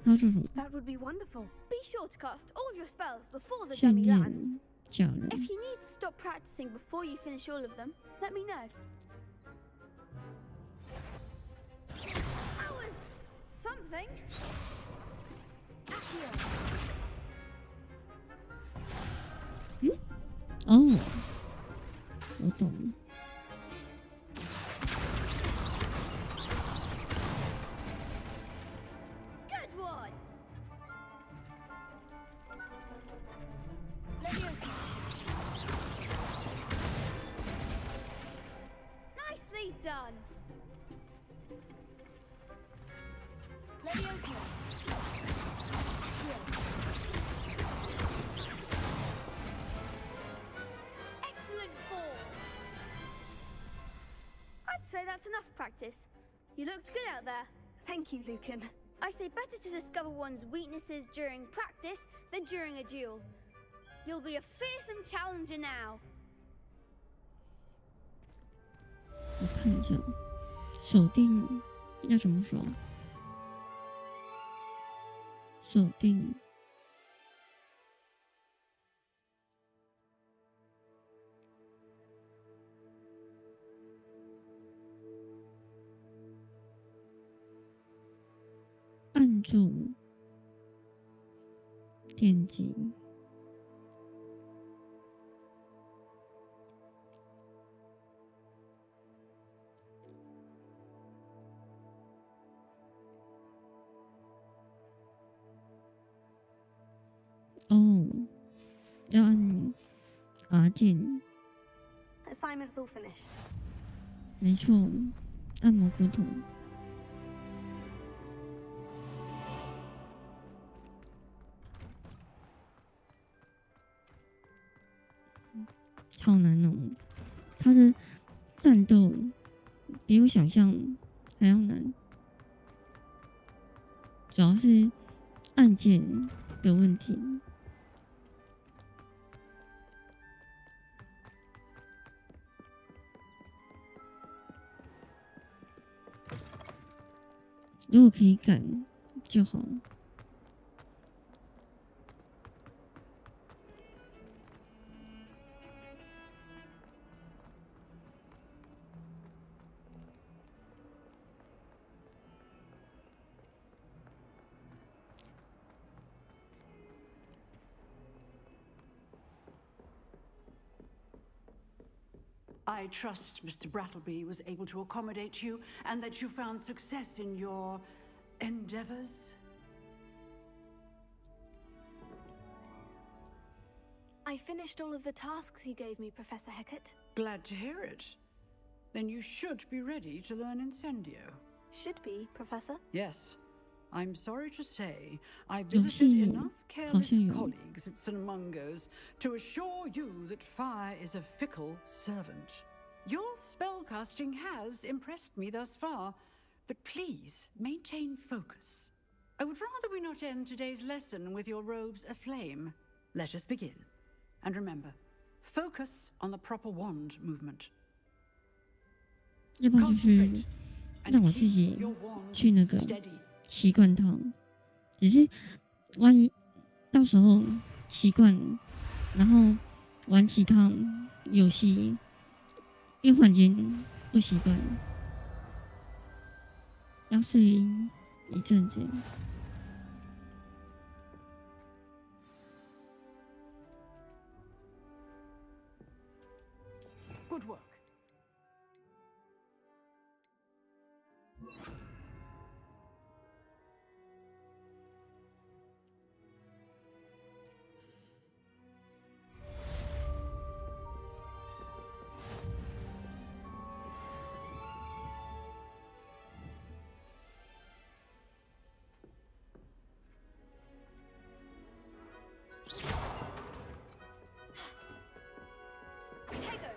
他要做什么？ That would be wonderful. Be sure to cast all your spells before the 训 dummy 练 lands. 家人。 If you need to stop practicing before you finish all of them, let me know. That was something. Accio. 哦，我懂了。Good one. Nicely done. Excellent form. I'd say that's enough practice. You looked good out there. Thank you, Lucan. I say better to discover one's weaknesses during practice than during a duel. You'll be a fearsome challenger now. 我看一下，锁定要怎么说？锁定。按住，点击，哦，要按 R 键。Assignment's all finished. 没错，按蘑菇头。好难哦，他的战斗比我想象还要难，主要是按键的问题。如果可以改就好。I trust Mr. Brattleby was able to accommodate you and that you found success in your endeavors. I finished all of the tasks you gave me, Professor Hecat. Glad to hear it. Then you should be ready to learn Incendio. Should be, Professor. Yes. I'm sorry to say, I visited enough careless colleagues at St. Mungo's to assure you that fire is a fickle servant. Your spellcasting has impressed me thus far, but please maintain focus. I would rather we not end today's lesson with your robes aflame. Let us begin. And remember, focus on the proper wand movement. 要不然就是让我自己去那个习惯它，只是万一到时候习惯了，然后玩其他游戏，又忽然间不习惯，要适应一阵子。Good work. Potato!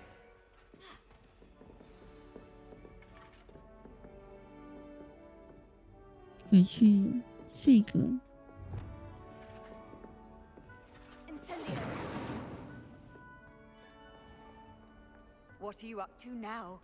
回去睡个。Incendio! What are you up to now?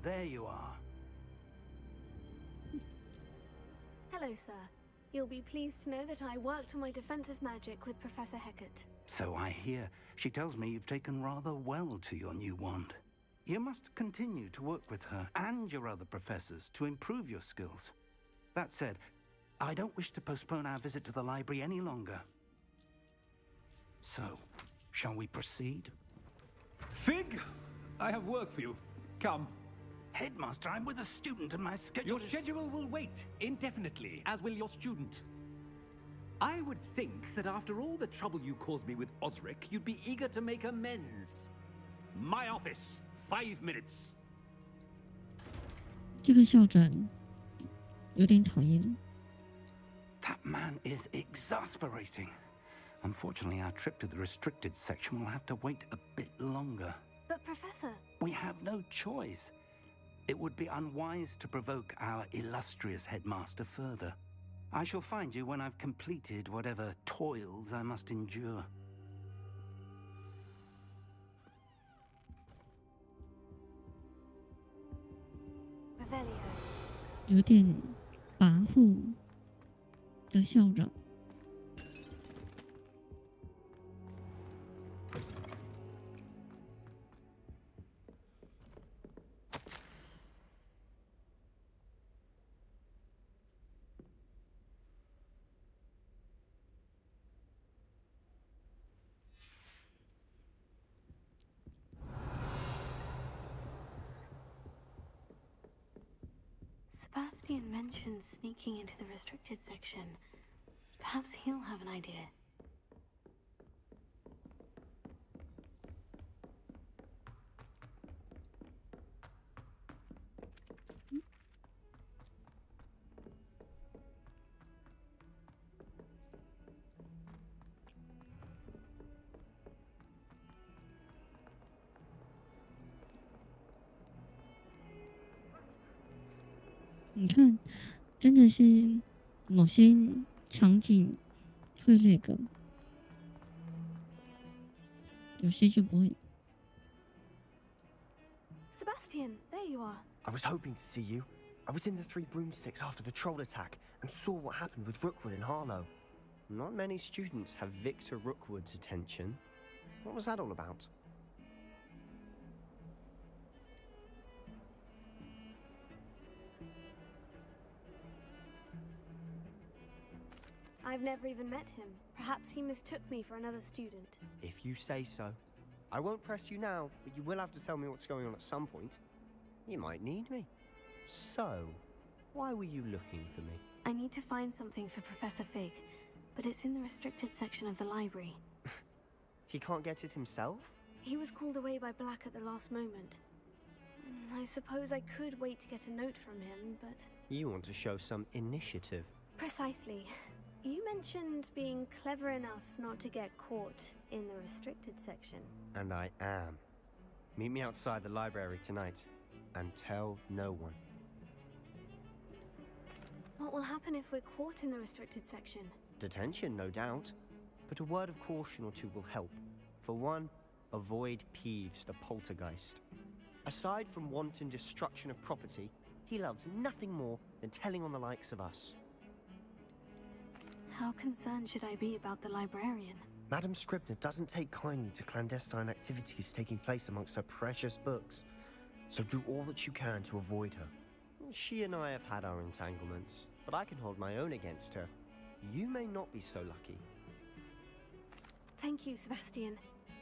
there you are. Hello, sir. You'll be pleased to know that I worked on my defensive magic with Professor Heckert. So I hear. She tells me you've taken rather well to your new wand. You must continue to work with her and your other professors to improve your skills. That said, I don't wish to postpone our visit to the library any longer. So, shall we proceed? Fig! I have work for you. Come. Headmaster, I'm with a student and my schedule Your schedule will wait indefinitely, as will your student. I would think that after all the trouble you caused me with Osric, you'd be eager to make amends. My office, 5 minutes. 这个校长有点讨厌。 That man is exasperating. Unfortunately, our trip to the restricted section will have to wait a bit longer. But, Professor... We have no choice. It would be unwise to provoke our illustrious headmaster further. I shall find you when I've completed whatever toils I must endure. 有点跋扈的校长。Sebastian mentioned sneaking into the restricted section. Perhaps he'll have an idea.你看，真的是某些场景会那个，有些就不会。Sebastian, there you are. I was hoping to see you. I was in the Three Broomsticks after the troll attack and saw what happened with Rookwood and Harlow. Not many students have Victor Rookwood's attention. What was that all about? I've never even met him. Perhaps he mistook me for another student. If you say so. I won't press you now, but you will have to tell me what's going on at some point. You might need me. So, why were you looking for me? I need to find something for Professor Fig, but it's in the restricted section of the library. He can't get it himself? He was called away by Black at the last moment. I suppose I could wait to get a note from him, but... You want to show some initiative. Precisely. You mentioned being clever enough not to get caught in the restricted section. And I am. Meet me outside the library tonight, and tell no one. What will happen if we're caught in the restricted section? Detention, no doubt. But a word of caution or two will help. For one, avoid Peeves, the poltergeist. Aside from wanton destruction of property, he loves nothing more than telling on the likes of us. How concerned should I be about the librarian? Madam Scribner doesn't take kindly to clandestine activities taking place amongst her precious books. So do all that you can to avoid her. She and I have had our entanglements, but I can hold my own against her. You may not be so lucky. Thank you, Sebastian.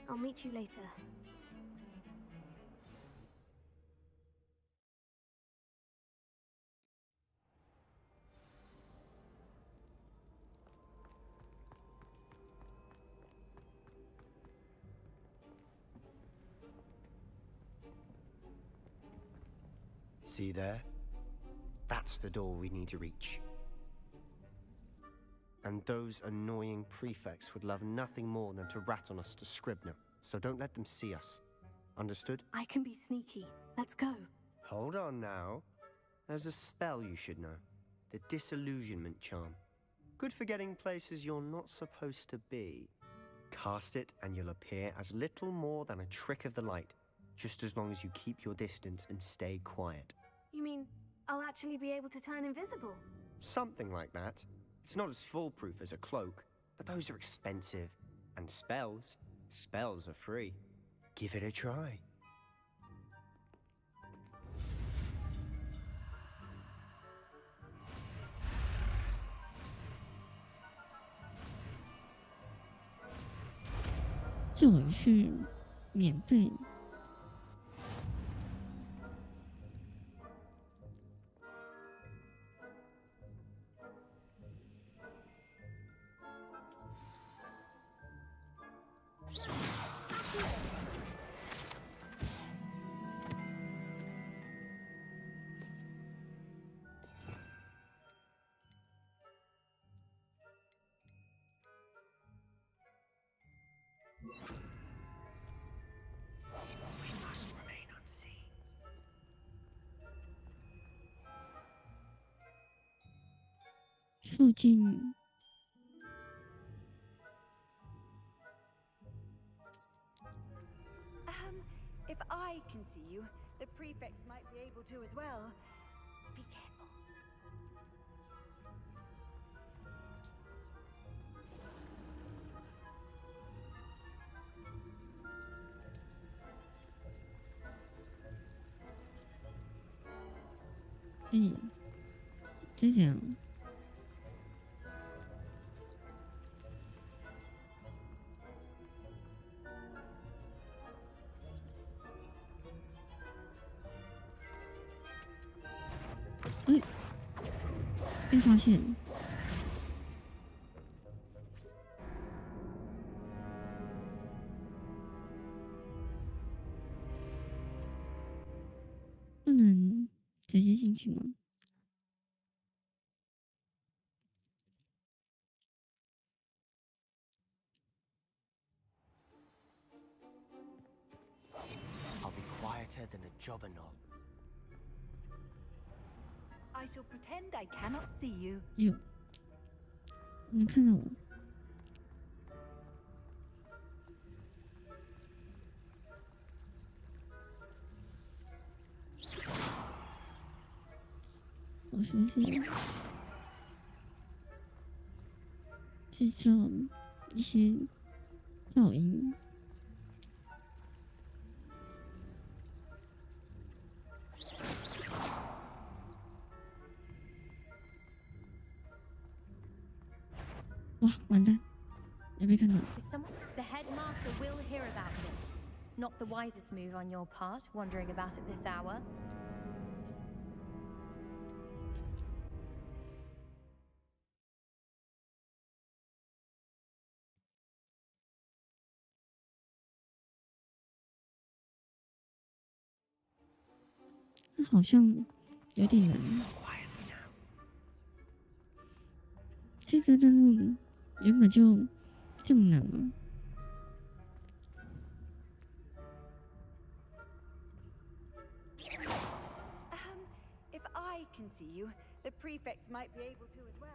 I'll meet you later. See there? That's the door we need to reach. And those annoying prefects would love nothing more than to rat on us to Scribner, so don't let them see us. Understood? I can be sneaky. Let's go. Hold on now. There's a spell you should know. The Disillusionment Charm. Good for getting places you're not supposed to be. Cast it and you'll appear as little more than a trick of the light. just as long as you keep your distance and stay quiet. You mean I'll actually be able to turn invisible? Something like that. It's not as foolproof as a cloak, but those are expensive. And spells are free. Give it a try. 这我是免费。附近。 If I can see you, the prefects might be able to as well. Be careful. Mm. 就这样。 被发现，不能直接进去吗？Quieter than a jobberknoll. I shall pretend I cannot see you. 有，你看到我？我是不是制造一些噪音？ 哇，完蛋，也被看到。 The headmaster will hear about this. Not the wisest move on your part, wandering about at this hour. 它好像有点难。这个任务原本就这么难吗？ If I can see you, the prefects might be able to as well.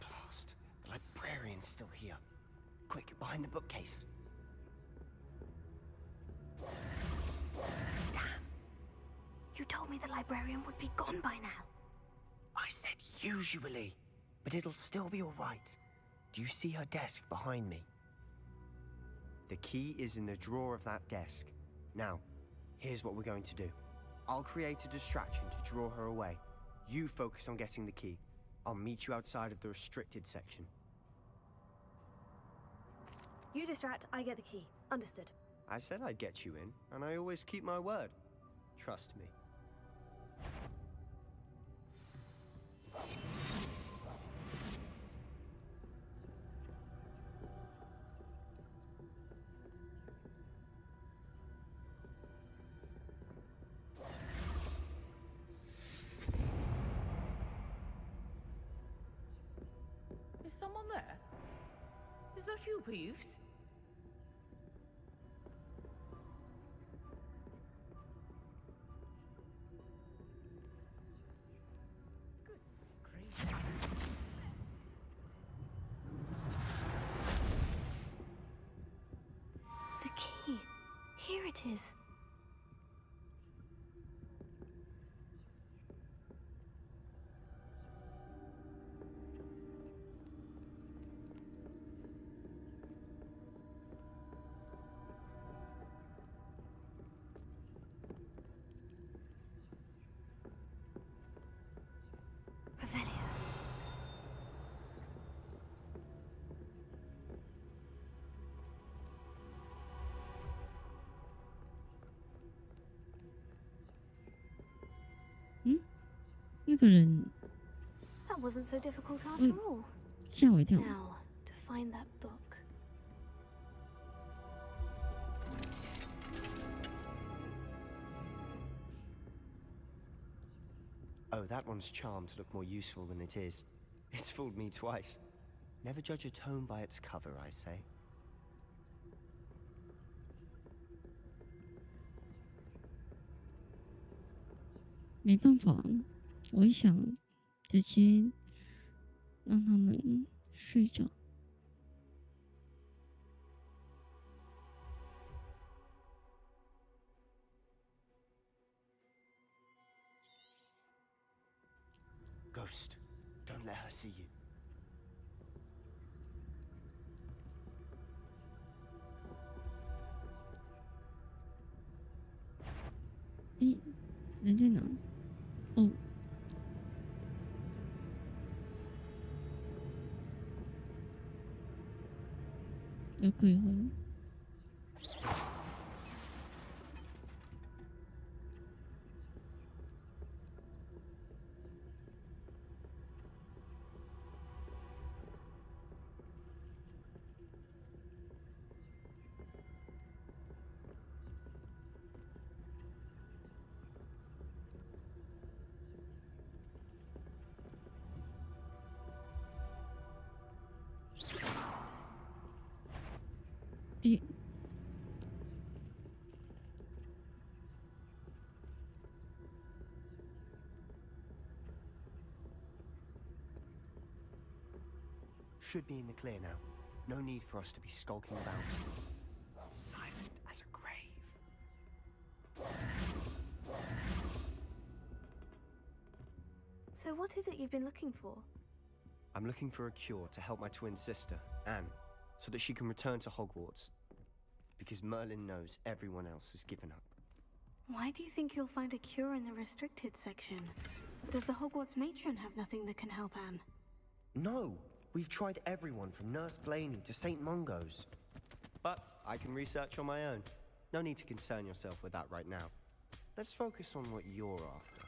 Blast! The librarian's still here. Quick, behind the bookcase. You told me the librarian would be gone by now. I said usually, but it'll still be all right. Do you see her desk behind me? The key is in the drawer of that desk. Now, here's what we're going to do. I'll create a distraction to draw her away. You focus on getting the key. I'll meet you outside of the restricted section. You distract, I get the key. Understood. I said I'd get you in, and I always keep my word. Trust me. Is someone there? Is there what you approves? The key. Here it is. Revelio. That wasn't so difficult after all. 吓我一跳。 Now, to find that book. Oh, that one's charmed to look more useful than it is. It's fooled me twice. Never judge a tome by its cover, I say. 没办法，我一想直接让他们睡着。Ghost, don't let her see you. 诶，人在哪？哦，有鬼魂。诶， Should be in the clear now. No need for us to be skulking about. Silent as a grave. So what is it you've been looking for? I'm looking for a cure to help my twin sister, Anne, so that she can return to Hogwarts. Because Merlin knows everyone else has given up. Why do you think you'll find a cure in the restricted section? Does the Hogwarts matron have nothing that can help Anne? No! We've tried everyone from Nurse Blaney to St. Mungo's. But I can research on my own. No need to concern yourself with that right now. Let's focus on what you're after.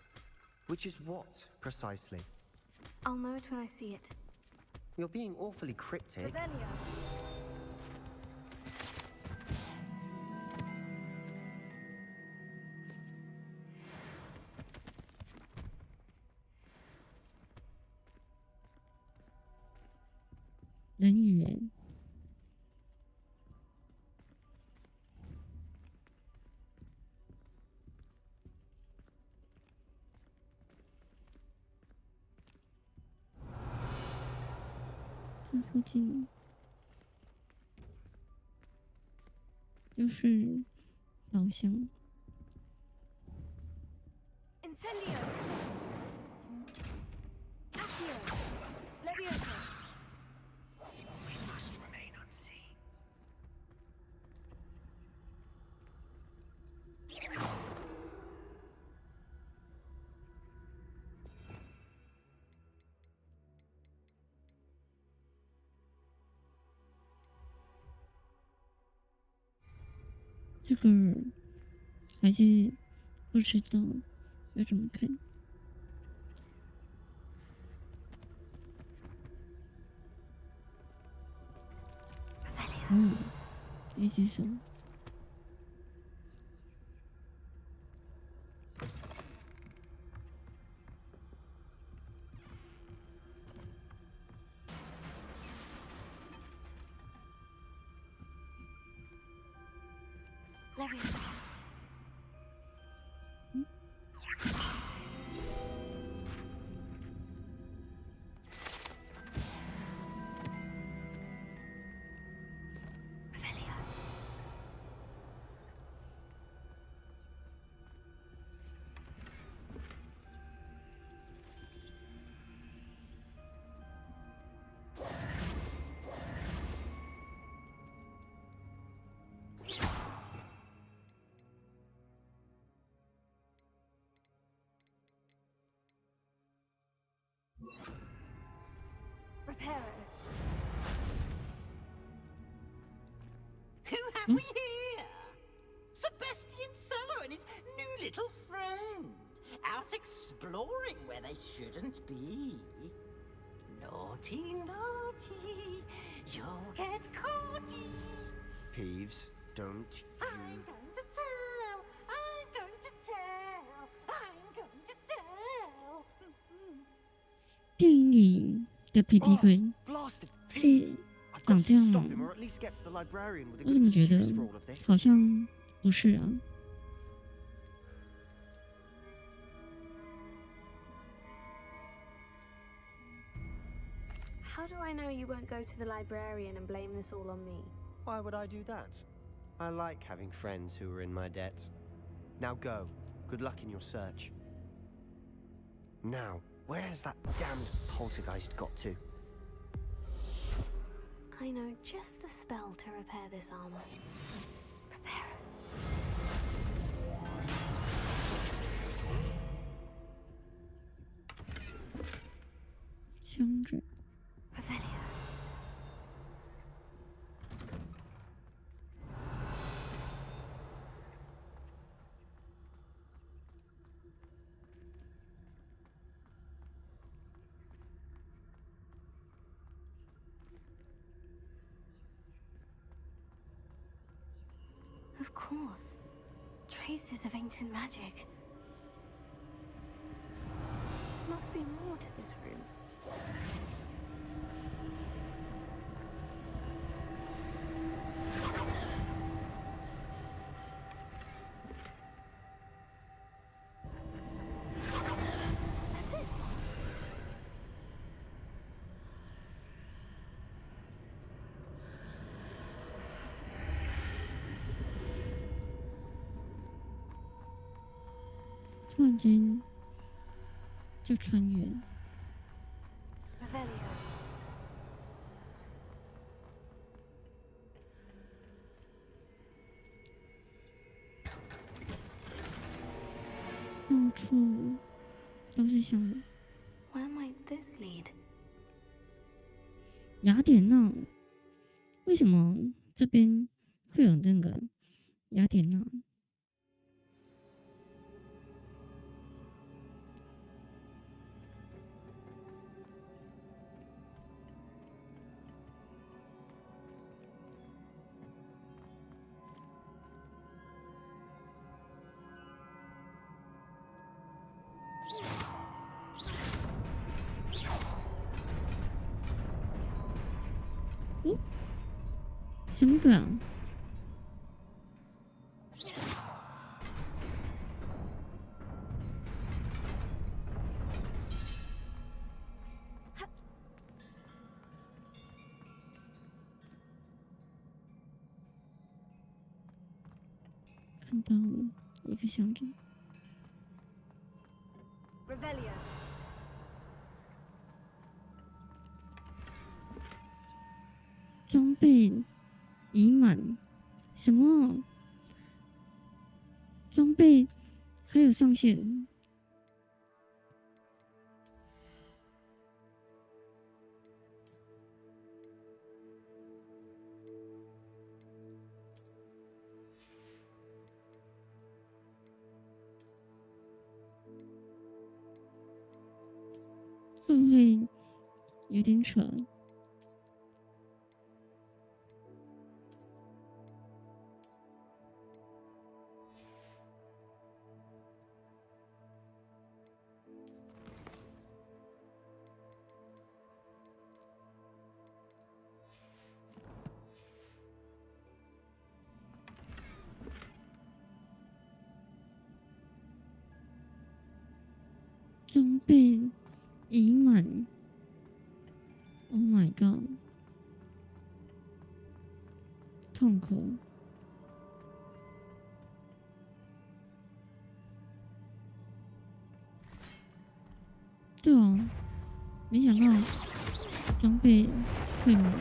Which is what, precisely? I'll know it when I see it. You're being awfully cryptic. Revelio. 人与人。这附近就是宝箱。 Incendio. Accio. Leviosa. We must remain unseen. 这个还是不知道要怎么看。一只手。Leviosa. Who have we here? Sebastian Solo and his new little friend. Out exploring where they shouldn't be. Naughty, naughty. You'll get caughty. Peeves, don't you... I'm going to tell. I'm going to tell. I'm going to tell. 电影里的皮皮鬼是长这样吗？我怎么觉得好像不是啊？ How do I know you won't go to the librarian and blame this all on me? Why would I do that? I like having friends who are in my debt. Now go. Good luck in your search. Now, where has that damned poltergeist got to? I know just the spell to repair this armor. Prepare it. 相忍。 Of course. Traces of ancient magic. Must be more to this room. That's it. 突然间就穿越。 到处都是香人。 Where might this lead? 雅典娜，为什么这边会有那个雅典娜？ 哦，什么鬼啊？看到一个象征。 Revelio. 装备已满，什么装备还有上限？会不会有点扯？装备已满 ，Oh my god， 痛苦。对哦，没想到装备会满。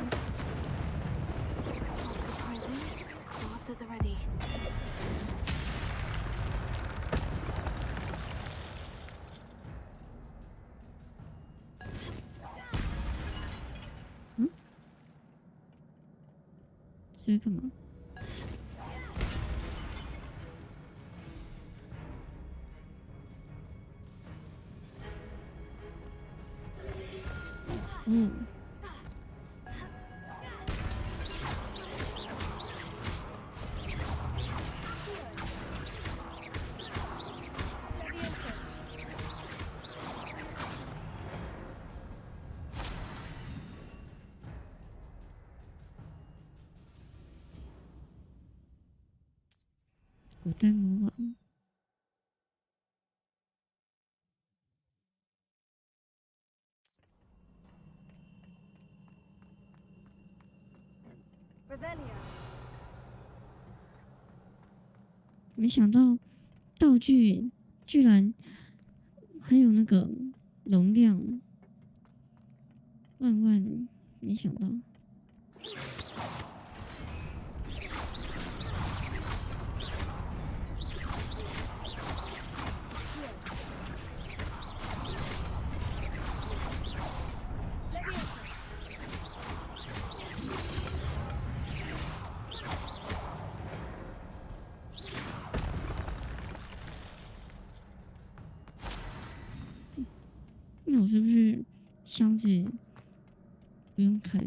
Guards at the ready. 这干嘛？嗯。古代魔王。没想到道具居然还有那个容量，万没想到。那我是不是箱子不用开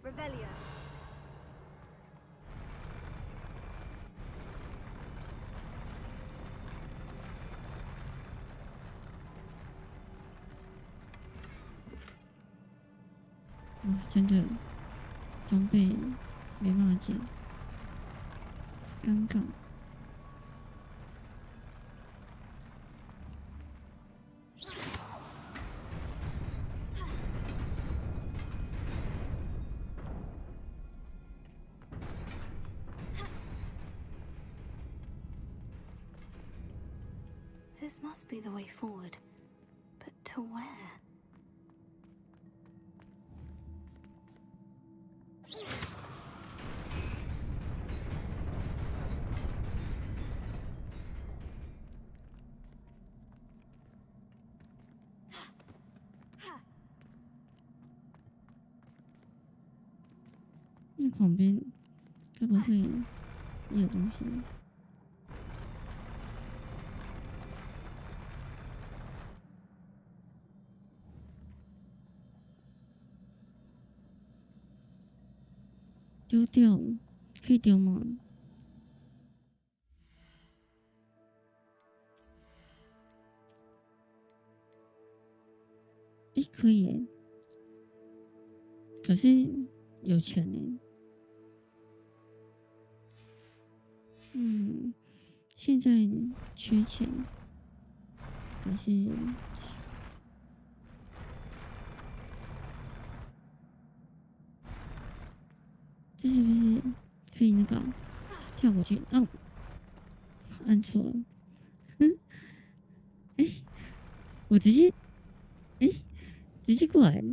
？Revelio. 真的装备没办法捡，尴尬。This must be the way forward, but to where? 那旁边该不会也有东西？丢掉可以丢吗？诶，可以耶，可是有钱耶。现在缺钱，还是这是不是可以那个跳过去？哦，按错了。我直接过来。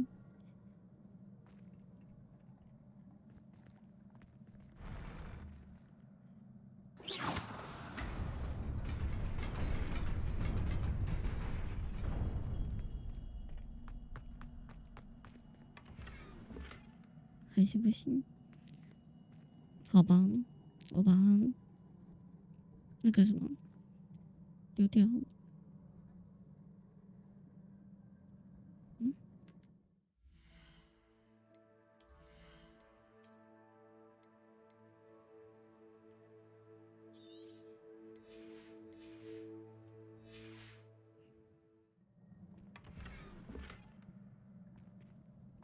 还是不行。好吧，我把它那个什么丢掉。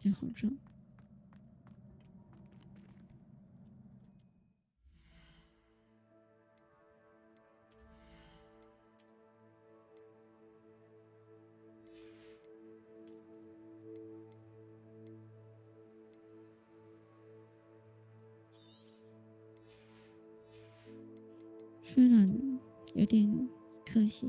这好热。虽然有点可惜。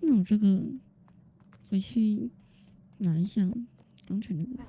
那我这个回去拿一下刚才那个。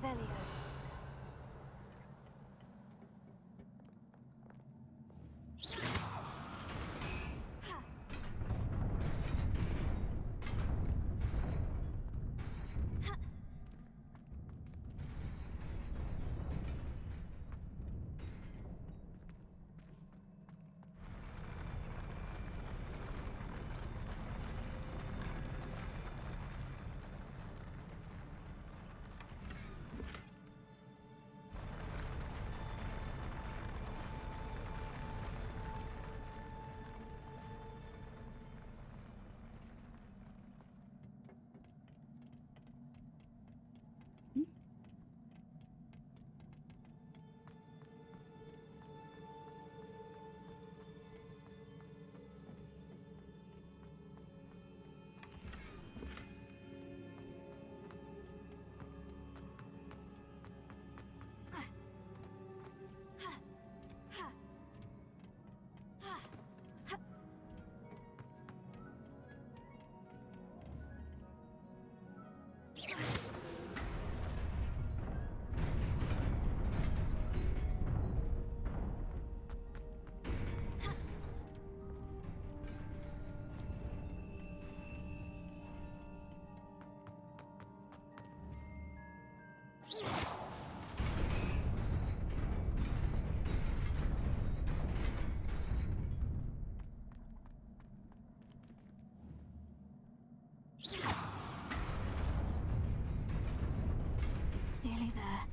Nearly there.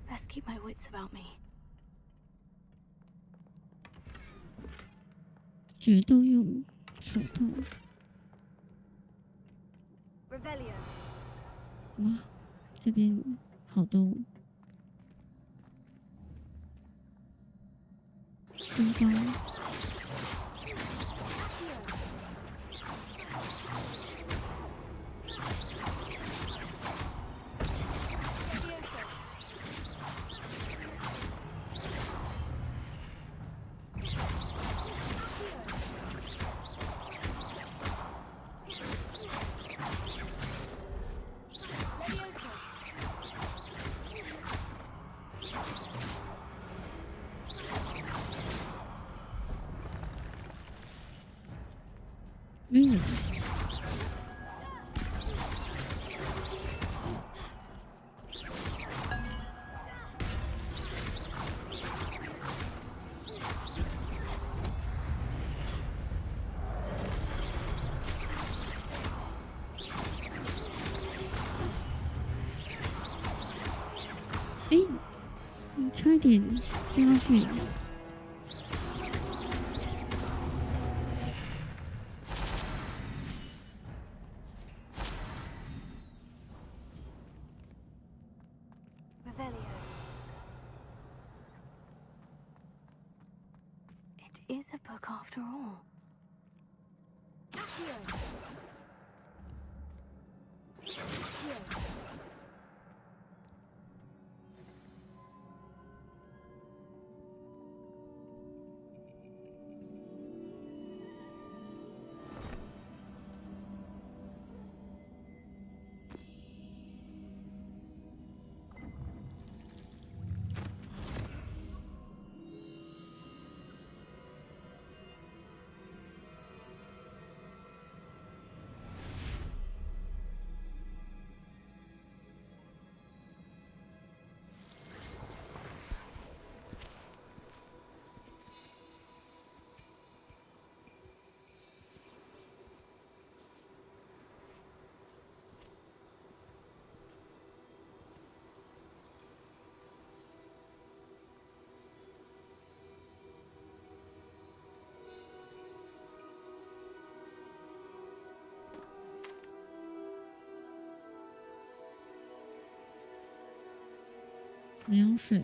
Best keep my wits about me. 决斗用手套。哇，这边好多灯光。快点掉下去！It is a book after all.凉水。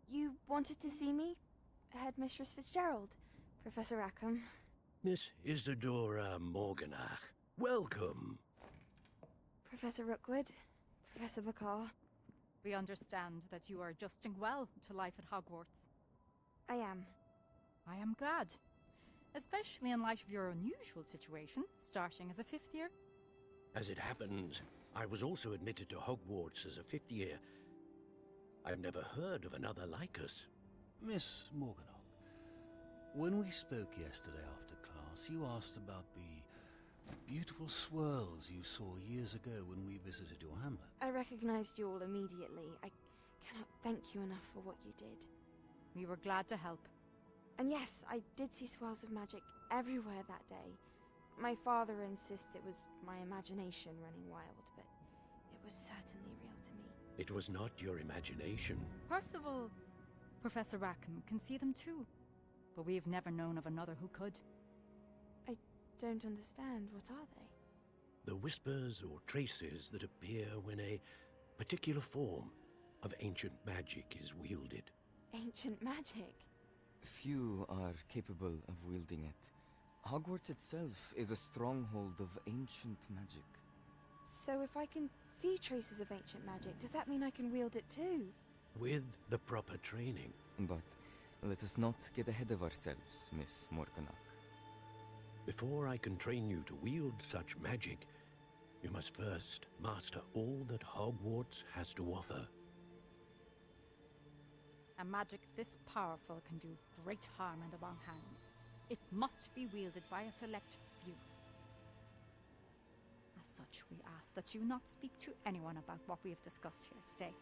You wanted to see me? Headmistress Fitzgerald, Professor Rackham. Miss Isadora Morganach, welcome. Professor Rookwood, Professor Bakar. We understand that you are adjusting well to life at Hogwarts. I am. I am glad. Especially in light of your unusual situation, starting as a 5th year. As it happens, I was also admitted to Hogwarts as a 5th year. I've never heard of another like us. Miss Morganach, when we spoke yesterday after class, you asked about the beautiful swirls you saw years ago when we visited your hamlet. I recognized you all immediately. I cannot thank you enough for what you did. We were glad to help. And yes, I did see swirls of magic everywhere that day. My father insists it was my imagination running wild, but it was certainly real to me. It was not your imagination. Percival, Professor Rackham can see them too. But we've never known of another who could. I don't understand. What are they? The whispers or traces that appear when a particular form of ancient magic is wielded. Ancient magic? Few are capable of wielding it. Hogwarts itself is a stronghold of ancient magic. So if I can see traces of ancient magic, does that mean I can wield it too? With the proper training. But let us not get ahead of ourselves, Miss Morganach. Before I can train you to wield such magic, you must first master all that Hogwarts has to offer. A magic this powerful can do great harm in the wrong hands. It must be wielded by a select few. As such, we ask that you not speak to anyone about what we have discussed here today.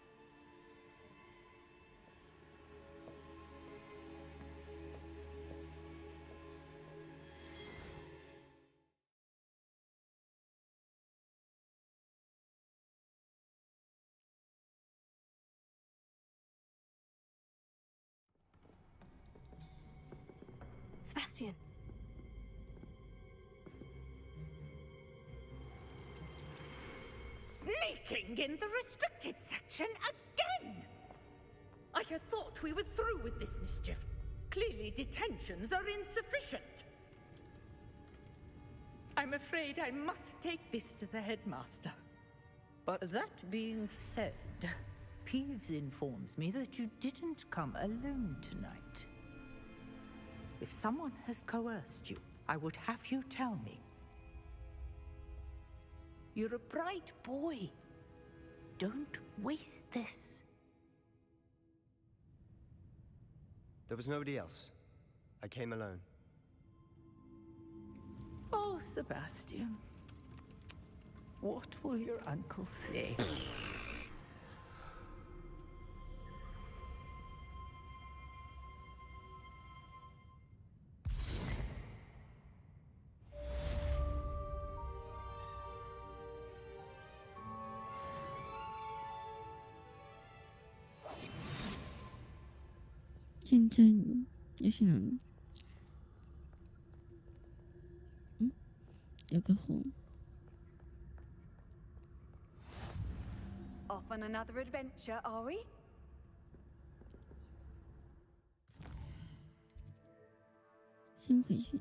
Sticking in the restricted section again! I had thought we were through with this mischief. Clearly detentions are insufficient. I'm afraid I must take this to the headmaster. But that being said, Peeves informs me that you didn't come alone tonight. If someone has coerced you, I would have you tell me. You're a bright boy. Don't waste this. There was nobody else. I came alone. Oh, Sebastian. What will your uncle say?见证又是哪里？有个火。Off on another adventure, are we? 先回去。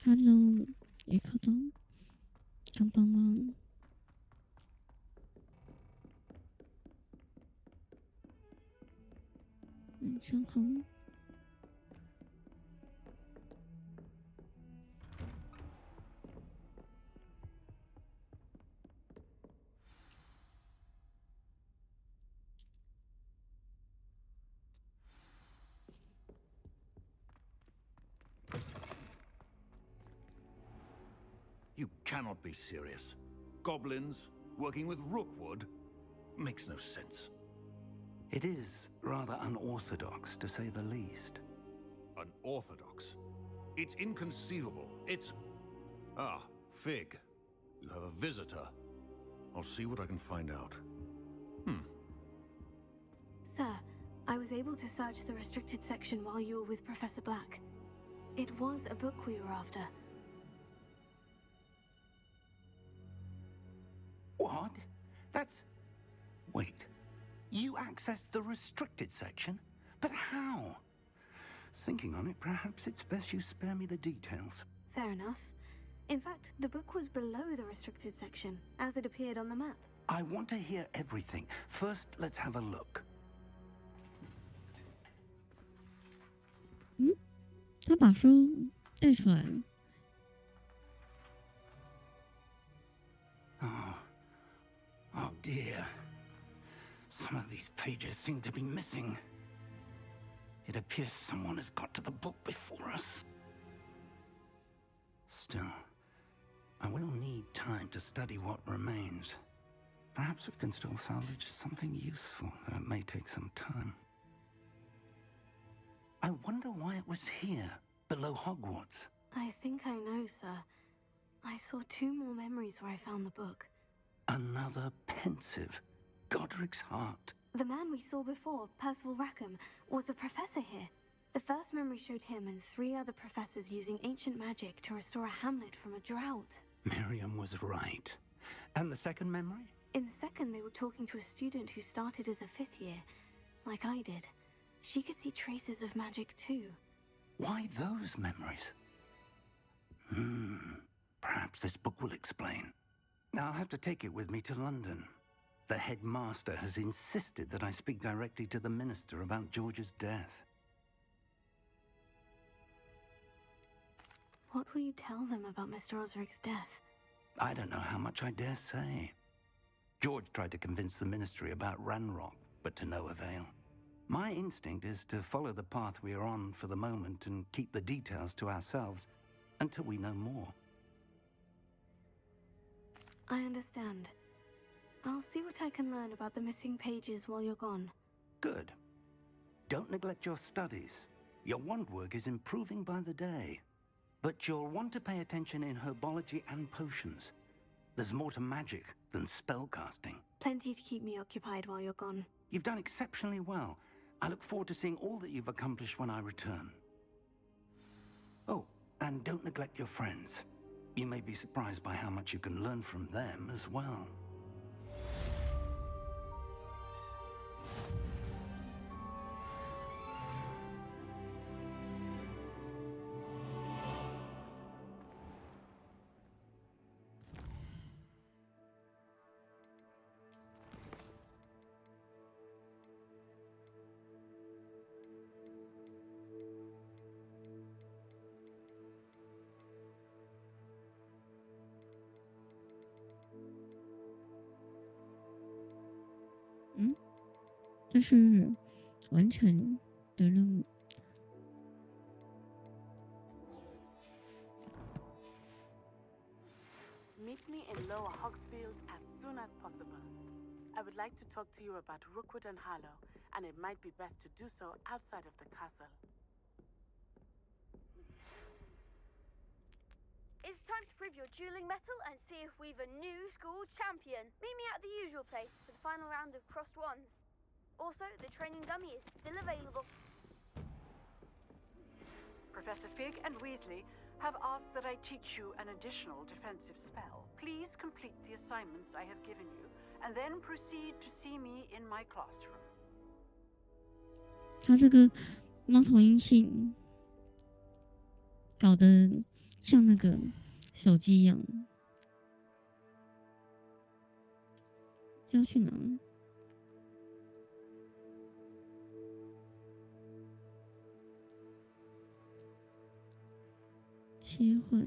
Hello， 也可到，帮帮忙。晚上好。You cannot be serious. Goblins working with Rookwood makes no sense. It is rather unorthodox, to say the least. Unorthodox? It's inconceivable. It's... Ah, Fig. You have a visitor. I'll see what I can find out. Sir, I was able to search the restricted section while you were with Professor Black. It was a book we were after. What? That's... Wait. You accessed the restricted section? But how? Thinking on it, perhaps it's best you spare me the details. Fair enough. In fact, the book was below the restricted section, as it appeared on the map. I want to hear everything. First, let's have a look. 他把书带出来了。Oh dear. Some of these pages seem to be missing. It appears someone has got to the book before us. Still, I will need time to study what remains. Perhaps we can still salvage something useful, though it may take some time. I wonder why it was here, below Hogwarts. I think I know, sir. I saw 2 more memories where I found the book. Another pensive. Godric's heart. The man we saw before, Percival Rackham, was a professor here. The first memory showed him and 3 other professors using ancient magic to restore a hamlet from a drought. Miriam was right. And the second memory? In the second, they were talking to a student who started as a 5th year, like I did. She could see traces of magic too. Why those memories? Perhaps this book will explain. I'll have to take it with me to London. The headmaster has insisted that I speak directly to the minister about George's death. What will you tell them about Mr. Osric's death? I don't know how much I dare say. George tried to convince the ministry about Ranrock, but to no avail. My instinct is to follow the path we are on for the moment and keep the details to ourselves until we know more. I understand. I'll see what I can learn about the missing pages while you're gone. Good. Don't neglect your studies. Your wand work is improving by the day. But you'll want to pay attention in herbology and potions. There's more to magic than spellcasting. Plenty to keep me occupied while you're gone. You've done exceptionally well. I look forward to seeing all that you've accomplished when I return. Oh, and don't neglect your friends. You may be surprised by how much you can learn from them as well. "这是完成的任务。Meet me in Lower Hogsfield as soon as possible. I would like to talk to you about Rookwood and Harlow, and it might be best to do so outside of the castle." It's time to prove your dueling mettle and see if we've a new school champion. Meet me at the usual place for the final round of crossed wands. Also, the training dummy is still available. Professor Fig and Weasley have asked that I teach you an additional defensive spell. Please complete the assignments I have given you, and then proceed to see me in my classroom. 他这个猫头鹰信搞得像那个手机一样，这要去哪？切换。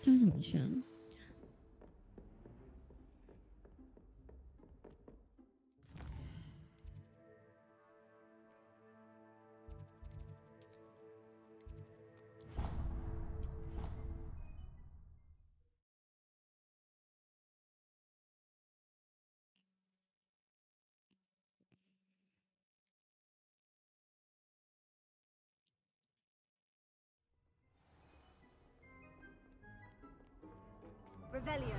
这怎么去啊？Revelio.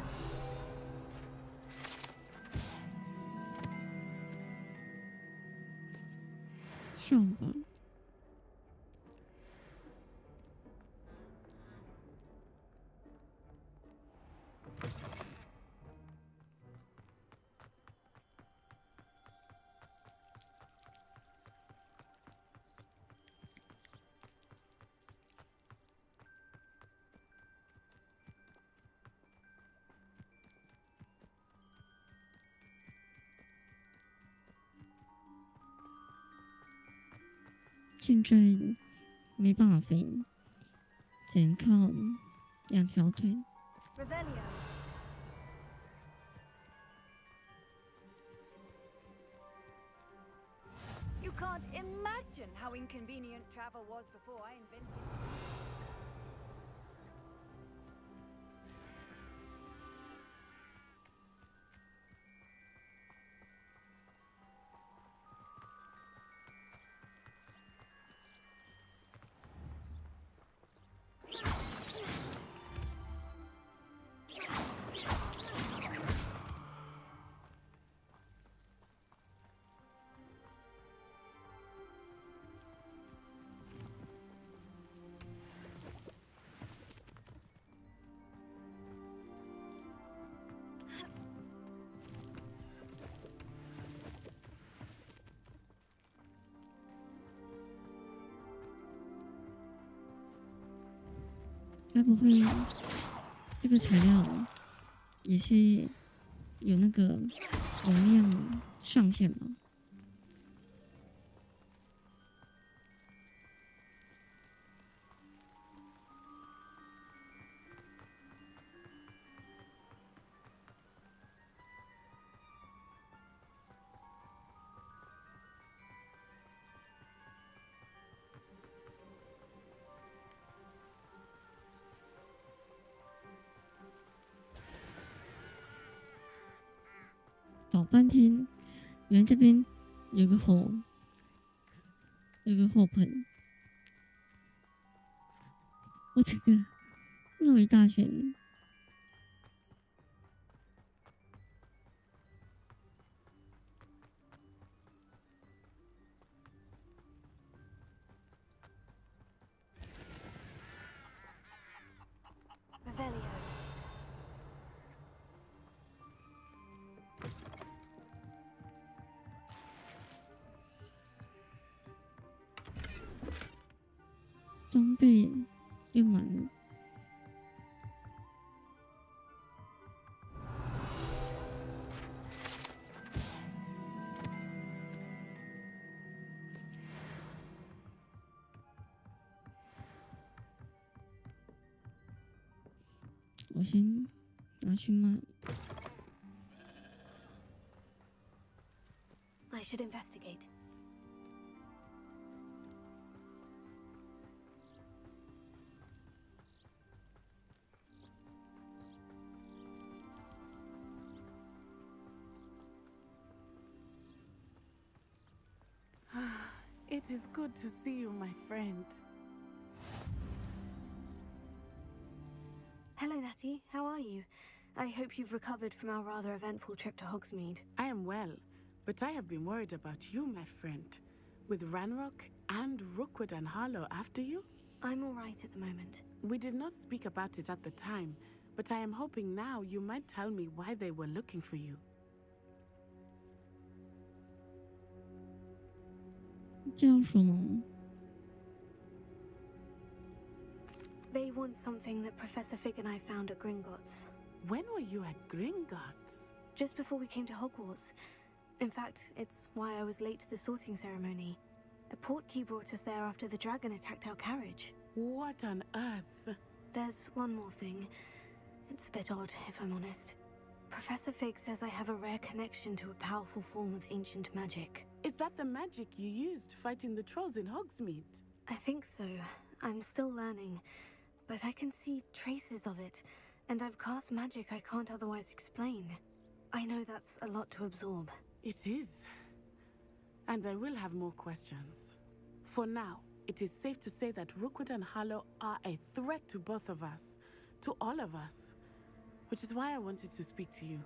上吧。现在没办法飞，只能靠2条腿。Revelio. You can't imagine how inconvenient travel was before I invented it.该不会这个材料也是有那个容量上限吗？搞半天，原来这边有个火盆，我这个弄一大圈。装备用满了。我先拿去卖。I should investigate. It is good to see you, my friend. Hello, Natty. How are you? I hope you've recovered from our rather eventful trip to Hogsmeade. I am well, but I have been worried about you, my friend. With Ranrock and Rookwood and Harlow after you? I'm all right at the moment. We did not speak about it at the time, but I am hoping now you might tell me why they were looking for you. 这样说吗？ They want something that Professor Fig and I found at Gringotts. When were you at Gringotts? Just before we came to Hogwarts. In fact, it's why I was late to the sorting ceremony. A portkey brought us there after the dragon attacked our carriage. What on earth? There's one more thing. It's a bit odd, if I'm honest. Professor Fig says I have a rare connection to a powerful form of ancient magic. Is that the magic you used fighting the trolls in Hogsmeade? I think so. I'm still learning, but I can see traces of it, and I've cast magic I can't otherwise explain. I know that's a lot to absorb. It is. And I will have more questions. For now, it is safe to say that Rookwood and Harlow are a threat to both of us, to all of us. Which is why I wanted to speak to you.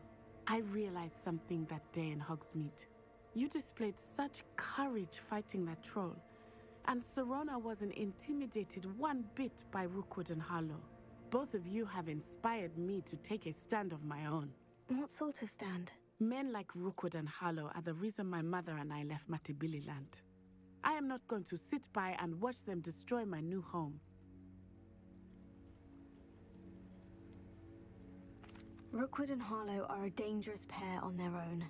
I realized something that day in Hogsmeade. You displayed such courage fighting that troll, and Serona wasn't intimidated one bit by Rookwood and Harlow. Both of you have inspired me to take a stand of my own. What sort of stand? Men like Rookwood and Harlow are the reason my mother and I left Matibililand. I am not going to sit by and watch them destroy my new home. Rookwood and Harlow are a dangerous pair on their own.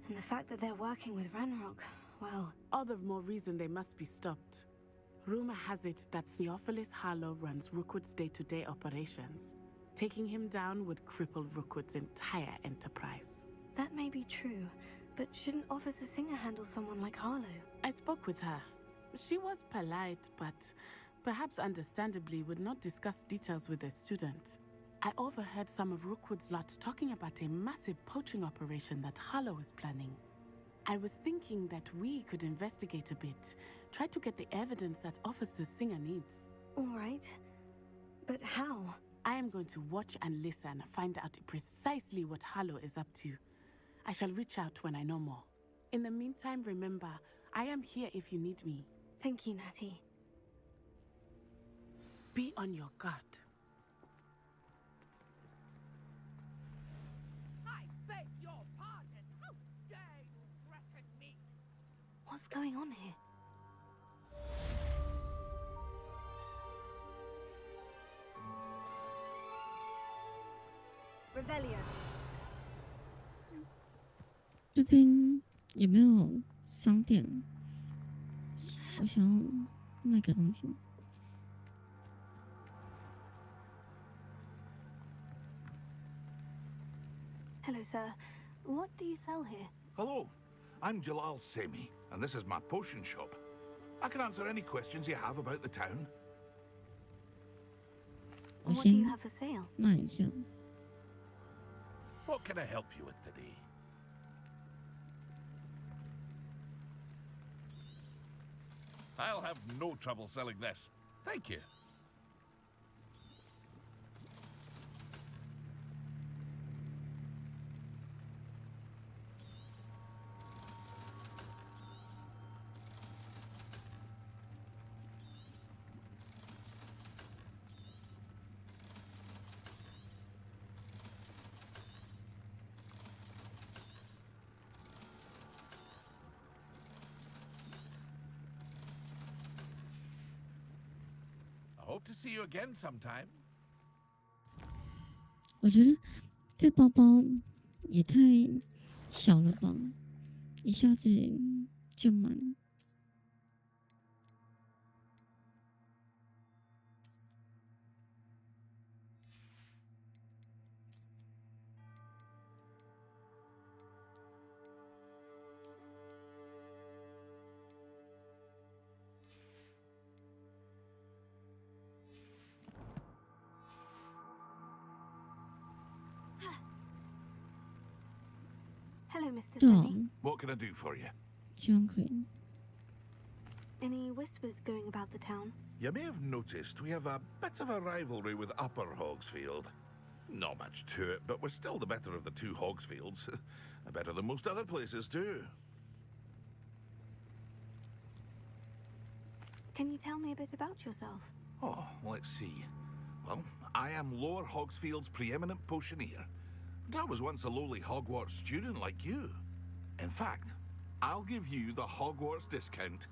And the fact that they're working with Ranrock, well... All the more reason they must be stopped. Rumor has it that Theophilus Harlow runs Rookwood's day-to-day operations. Taking him down would cripple Rookwood's entire enterprise. That may be true, but shouldn't Officer Singer handle someone like Harlow? I spoke with her. She was polite, but perhaps understandably would not discuss details with a student. I overheard some of Rookwood's lot talking about a massive poaching operation that Harlow is planning. I was thinking that we could investigate a bit, try to get the evidence that Officer Singer needs. All right. But how? I am going to watch and listen, find out precisely what Harlow is up to. I shall reach out when I know more. In the meantime, remember, I am here if you need me. Thank you, Natty. Be on your guard. I beg your pardon. How dare you threaten me? What's going on here? Revelio. 这边有没有商店？我想要卖个东西。Hello, sir. What do you sell here? Hello, I'm Jalal Semi, and this is my potion shop. I can answer any questions you have about the town. What do you have for sale? 卖一下。 What can I help you with today? I'll have no trouble selling this. Thank you. Hope to see you again sometime. 我觉得这包包也太小了吧，一下子就满。Hello, Mr. 对啊， Semi. What can I do for you? 希望可以。 Any whispers going about the town? You may have noticed we have a bit of a rivalry with Upper Hogsfield. Not much to it, but we're still the better of the two Hogsfields. Better than most other places too. Can you tell me a bit about yourself? Oh, let's see. Well, I am Lower Hogsfield's preeminent potioneer. And I was once a lowly Hogwarts student like you. In fact, I'll give you the Hogwarts discount.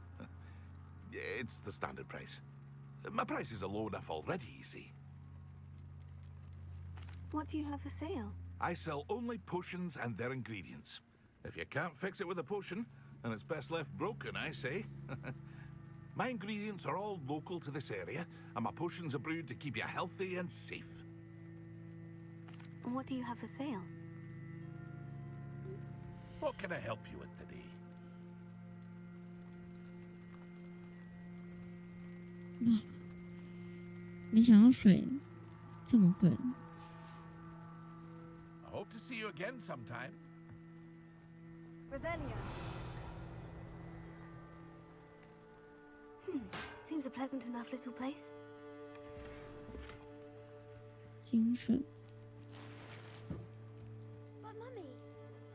It's the standard price. My prices are low enough already, you see. What do you have for sale? I sell only potions and their ingredients. If you can't fix it with a potion, then it's best left broken, I say. My ingredients are all local to this area, and my potions are brewed to keep you healthy and safe. What do you have for sale? What can I help you with today? 哇，没想到水这么贵。 I hope to see you again sometime. Revelio. Seems a pleasant enough little place. 金水。 But Mummy,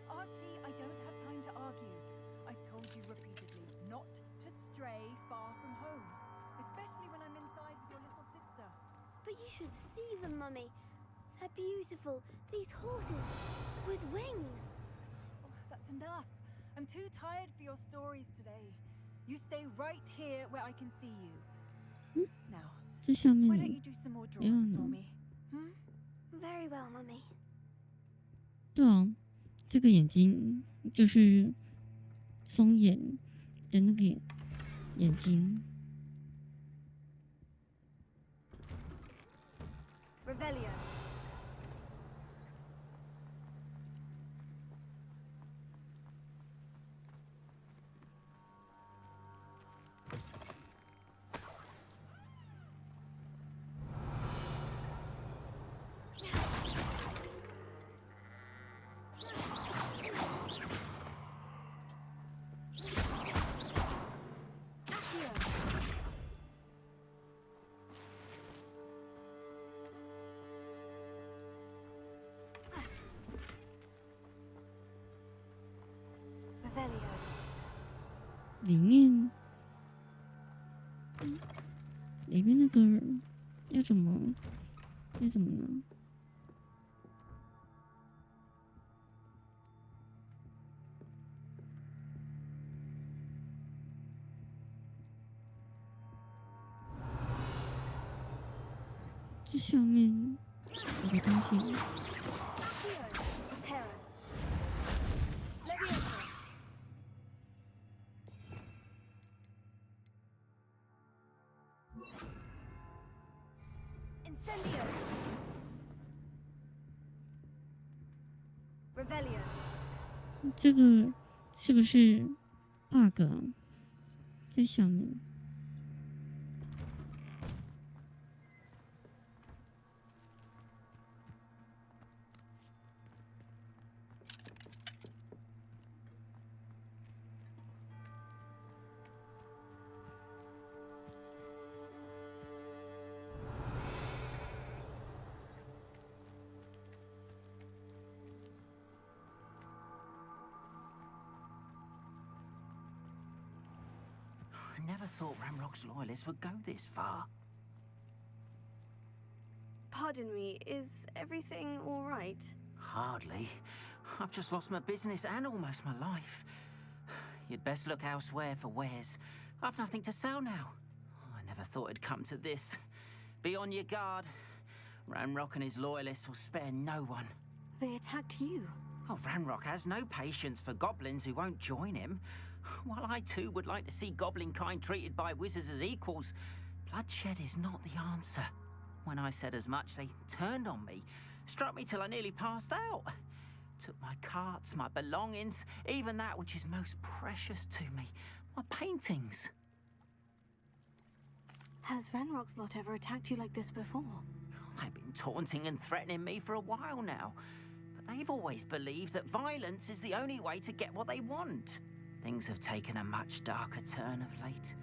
Archie, I don't have time to argue. I've told you repeatedly not to stray far from home, especially when I'm inside with your little sister. but you should see them, Mummy. They're beautiful. These horses with wings. Oh, that's enough. I'm too tired for your stories today. You stay right here where I can see you. Now, 这下 why 面 don't you do some more 没有 drawings for 呢。 me? Very well, Mummy. 对啊，这个眼睛就是松眼的那个眼睛。 Revelio. Revelio. 里面那个要怎么呢？这下面有个东西。 Hero. Leviosa. Incendio. Revelio. 这个是不是 bug 啊？在上面。I never thought Ramrock's loyalists would go this far. Pardon me, is everything all right? Hardly. I've just lost my business and almost my life. You'd best look elsewhere for wares. I've nothing to sell now. I never thought it'd come to this. Be on your guard. Ramrock and his loyalists will spare no one. They attacked you. Oh, Ranrock has no patience for goblins who won't join him. While I too would like to see goblin kind treated by wizards as equals, bloodshed is not the answer. When I said as much, they turned on me, struck me till I nearly passed out. Took my carts, my belongings, even that which is most precious to me, my paintings. Has Ranrock's lot ever attacked you like this before? They've been taunting and threatening me for a while now. But they've always believed that violence is the only way to get what they want. Things have taken a much darker turn of late.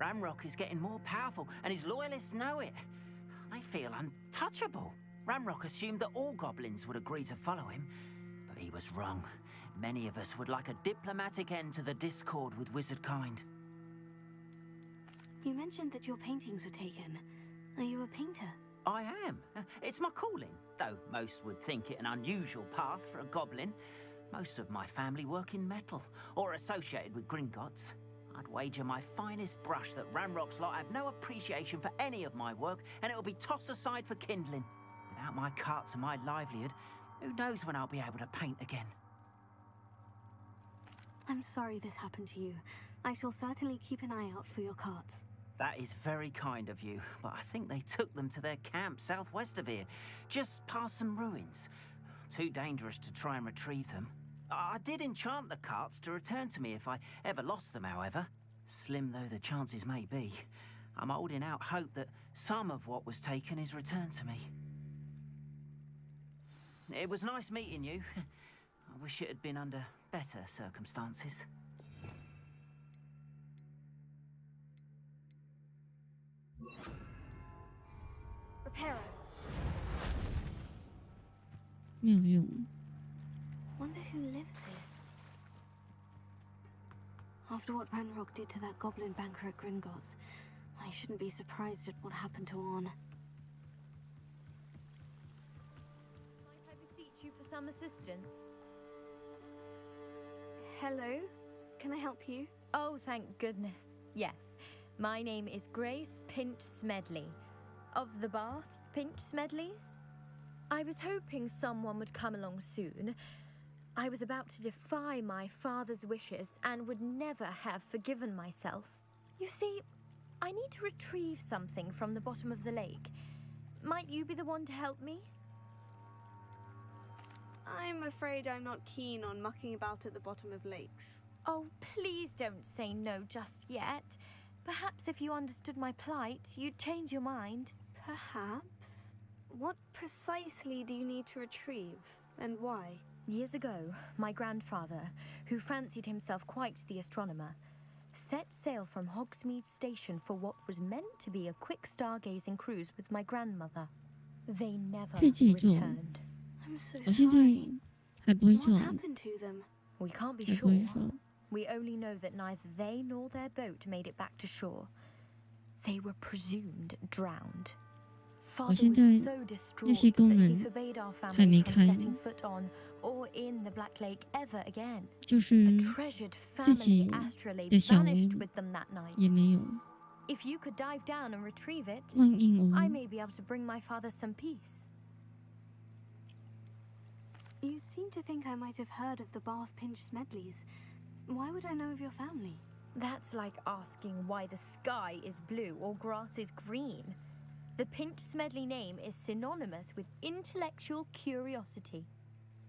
Ramrock is getting more powerful, and his loyalists know it. They feel untouchable. Ramrock assumed that all goblins would agree to follow him, but he was wrong. Many of us would like a diplomatic end to the discord with wizard kind. You mentioned that your paintings were taken. Are you a painter? I am. It's my calling, though most would think it an unusual path for a goblin. Most of my family work in metal, or associated with Gringotts. I'd wager my finest brush that Ramrock's lot have no appreciation for any of my work, and it'll be tossed aside for kindling. Without my carts and my livelihood, who knows when I'll be able to paint again? I'm sorry this happened to you. I shall certainly keep an eye out for your carts. That is very kind of you, but I think they took them to their camp southwest of here, just past some ruins. Too dangerous to try and retrieve them. I did enchant the carts to return to me if I ever lost them, however. Slim though the chances may be, I'm holding out hope that some of what was taken is returned to me. It was nice meeting you. I wish it had been under better circumstances. Reparo. 没有用。 Wonder who lives here. After what Ranrock did to that goblin banker at Gringotts, I shouldn't be surprised at what happened to Orn. Might I beseech you for some assistance? Hello? Can I help you? Oh, thank goodness. Yes. My name is Grace Pinch Smedley. Of the Bath Pinch Smedleys? I was hoping someone would come along soon. I was about to defy my father's wishes and would never have forgiven myself. You see, I need to retrieve something from the bottom of the lake. Might you be the one to help me? I'm afraid I'm not keen on mucking about at the bottom of lakes. Oh, please don't say no just yet. Perhaps if you understood my plight, you'd change your mind. Perhaps? What precisely do you need to retrieve, and why? Years ago, my grandfather, who fancied himself quite the astronomer, set sail from Hogsmeade Station for what was meant to be a quick stargazing cruise with my grandmother. They never returned. I'm so sorry. What happened to them? We can't be sure. We only know that neither they nor their boat made it back to shore. They were presumed drowned. Father was so distraught that he forbade our family from setting foot on or in the Black Lake ever again. A treasured family astrolabe vanished with them that night. If you could dive down and retrieve it, I may be able to bring my father some peace. You seem to think I might have heard of the Bath Pinch Smedleys. Why would I know of your family? That's like asking why the sky is blue or grass is green. The Pinch Smedley name is synonymous with intellectual curiosity.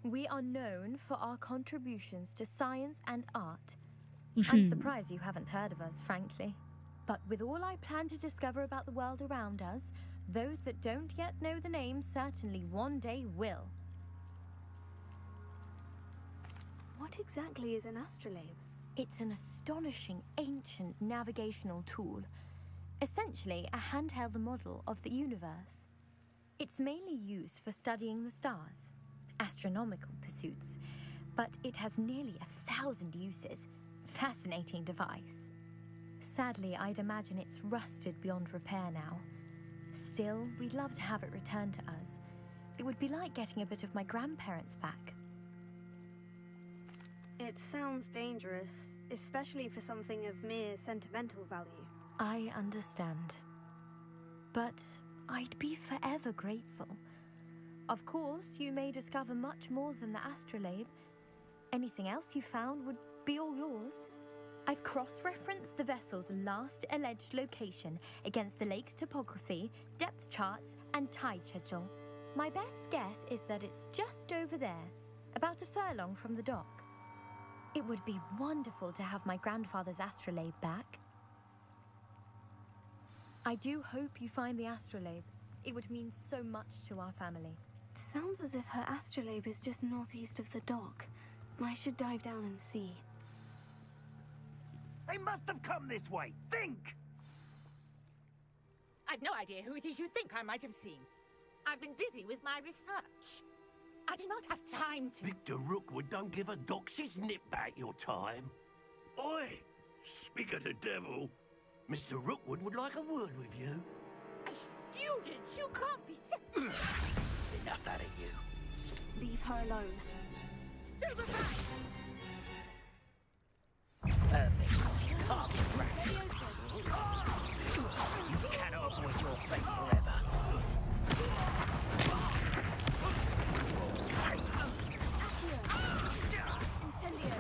We are known for our contributions to science and art. I'm surprised you haven't heard of us, frankly. But with all I plan to discover about the world around us, those that don't yet know the name certainly one day will. What exactly is an astrolabe? It's an astonishing ancient navigational tool. Essentially a handheld model of the universe. It's mainly used for studying the stars, astronomical pursuits, but it has nearly 1,000 uses. Fascinating device. Sadly, I'd imagine it's rusted beyond repair now. Still, we'd love to have it returned to us. It would be like getting a bit of my grandparents back. It sounds dangerous, especially for something of mere sentimental value. I understand. But I'd be forever grateful. Of course, you may discover much more than the astrolabe. Anything else you found would be all yours. I've cross-referenced the vessel's last alleged location against the lake's topography, depth charts, and tide schedule. My best guess is that it's just over there, about a furlong from the dock. It would be wonderful to have my grandfather's astrolabe back. I do hope you find the astrolabe. It would mean so much to our family. It sounds as if her astrolabe is just northeast of the dock. I should dive down and see. They must have come this way. Think! I've no idea who it is you think I might have seen. I've been busy with my research. I do not have time to... Victor Rookwood don't give a doxy's nip back your time. Oi! Speak of the devil. Mr. Rookwood would like a word with you. A student? You can't be... Enough out of you. Leave her alone. Stupefy! Perfect. Target practice. You cannot avoid your fate forever. Incendio.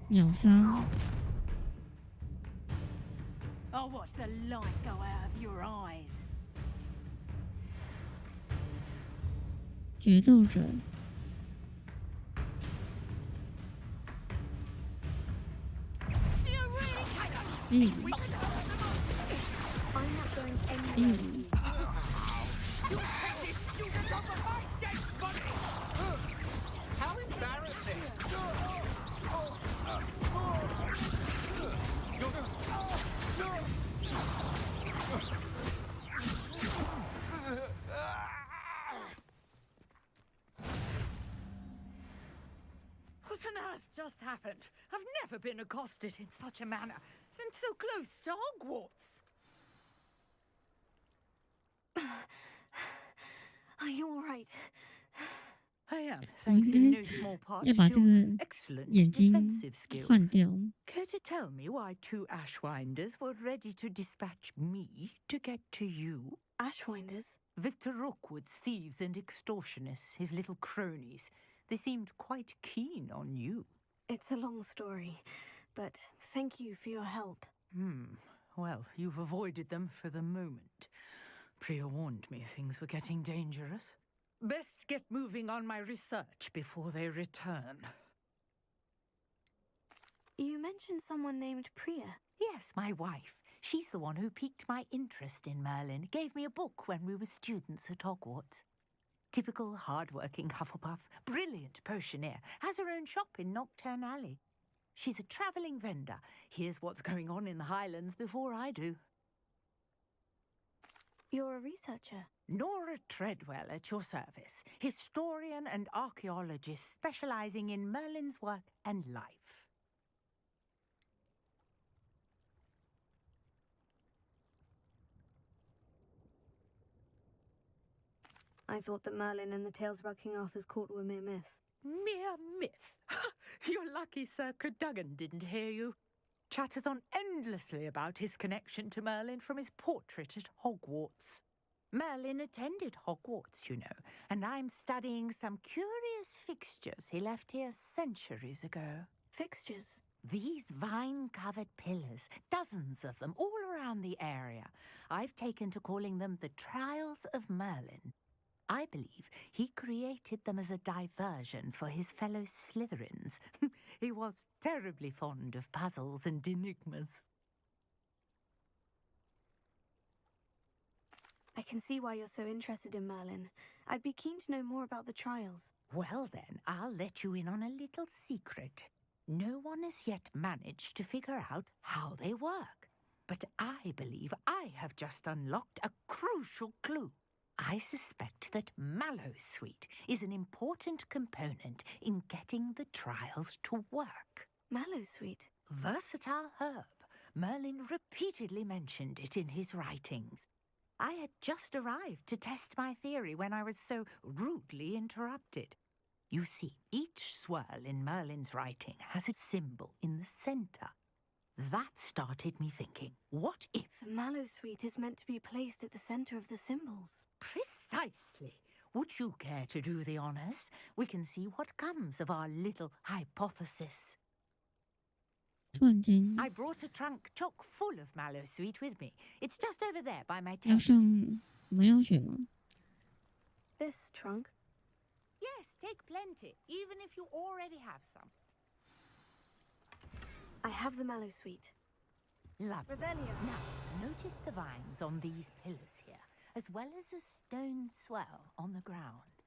秒杀。 I'll watch the light go out of your eyes. 决斗者。How embarrassing! What on earth just happened? I've never been accosted in such a manner, and so close to Hogwarts. Are you all right? I am, thanks in no small part to excellent defensive skills. Care to tell me why 2 Ashwinders were ready to dispatch me to get to you? Ashwinders? Victor Rookwood's thieves and extortionists, his little cronies. They seemed quite keen on you. It's a long story, but thank you for your help. Well, you've avoided them for the moment. Priya warned me things were getting dangerous. Best get moving on my research before they return. You mentioned someone named Priya. Yes, my wife. She's the one who piqued my interest in Merlin. Gave me a book when we were students at Hogwarts. Typical hard-working Hufflepuff, brilliant potioneer, has her own shop in Knockturn Alley. She's a travelling vendor. Hears what's going on in the Highlands before I do. You're a researcher? Nora Treadwell at your service. Historian and archaeologist specialising in Merlin's work and life. I thought that Merlin and the tales about King Arthur's court were mere myth. Mere myth? You're lucky Sir Cadogan didn't hear you. Chatters on endlessly about his connection to Merlin from his portrait at Hogwarts. Merlin attended Hogwarts, you know, and I'm studying some curious fixtures he left here centuries ago. fixtures? These vine-covered pillars, dozens of them, all around the area. I've taken to calling them the Trials of Merlin. I believe he created them as a diversion for his fellow Slytherins. He was terribly fond of puzzles and enigmas. I can see why you're so interested in Merlin. I'd be keen to know more about the trials. Well then, I'll let you in on a little secret. No one has yet managed to figure out how they work. But I believe I have just unlocked a crucial clue. I suspect that Mallowsweet is an important component in getting the trials to work. Mallowsweet? Versatile herb. Merlin repeatedly mentioned it in his writings. I had just arrived to test my theory when I was so rudely interrupted. You see, each swirl in Merlin's writing has a symbol in the center. That started me thinking, what if... The Mallowsweet is meant to be placed at the center of the symbols. Precisely. Would you care to do the honors? We can see what comes of our little hypothesis. I brought a trunk chock full of Mallowsweet with me. It's just over there by my tent. This trunk? Yes, take plenty, even if you already have some. I have the Mallowsweet. Lovely. Revelio. Now, notice the vines on these pillars here, as well as a stone swirl on the ground.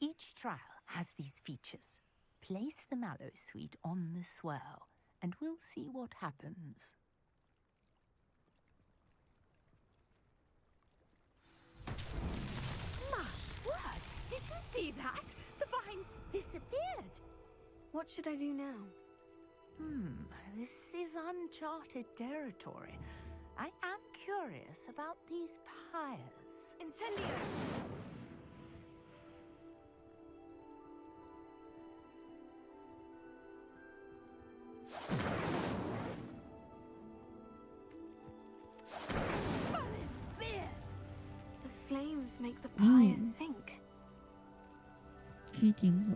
Each trial has these features. Place the Mallowsweet on the swirl, and we'll see what happens. My word! Did you see that? The vines disappeared! What should I do now? This is uncharted territory. I am curious about these pyres. Incendio! The flames make the pyres sink. 可以点火。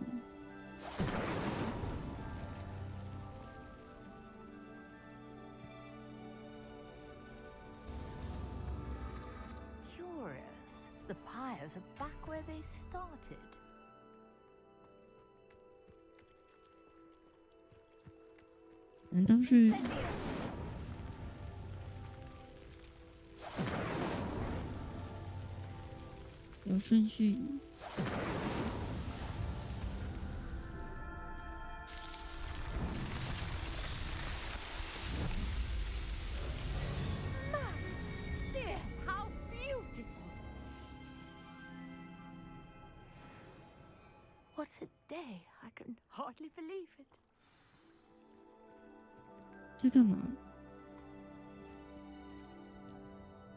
Curious. The pyres are back where they started. Incendio. 难道是？有顺序。How beautiful! What a day! I can hardly believe it. 在干嘛？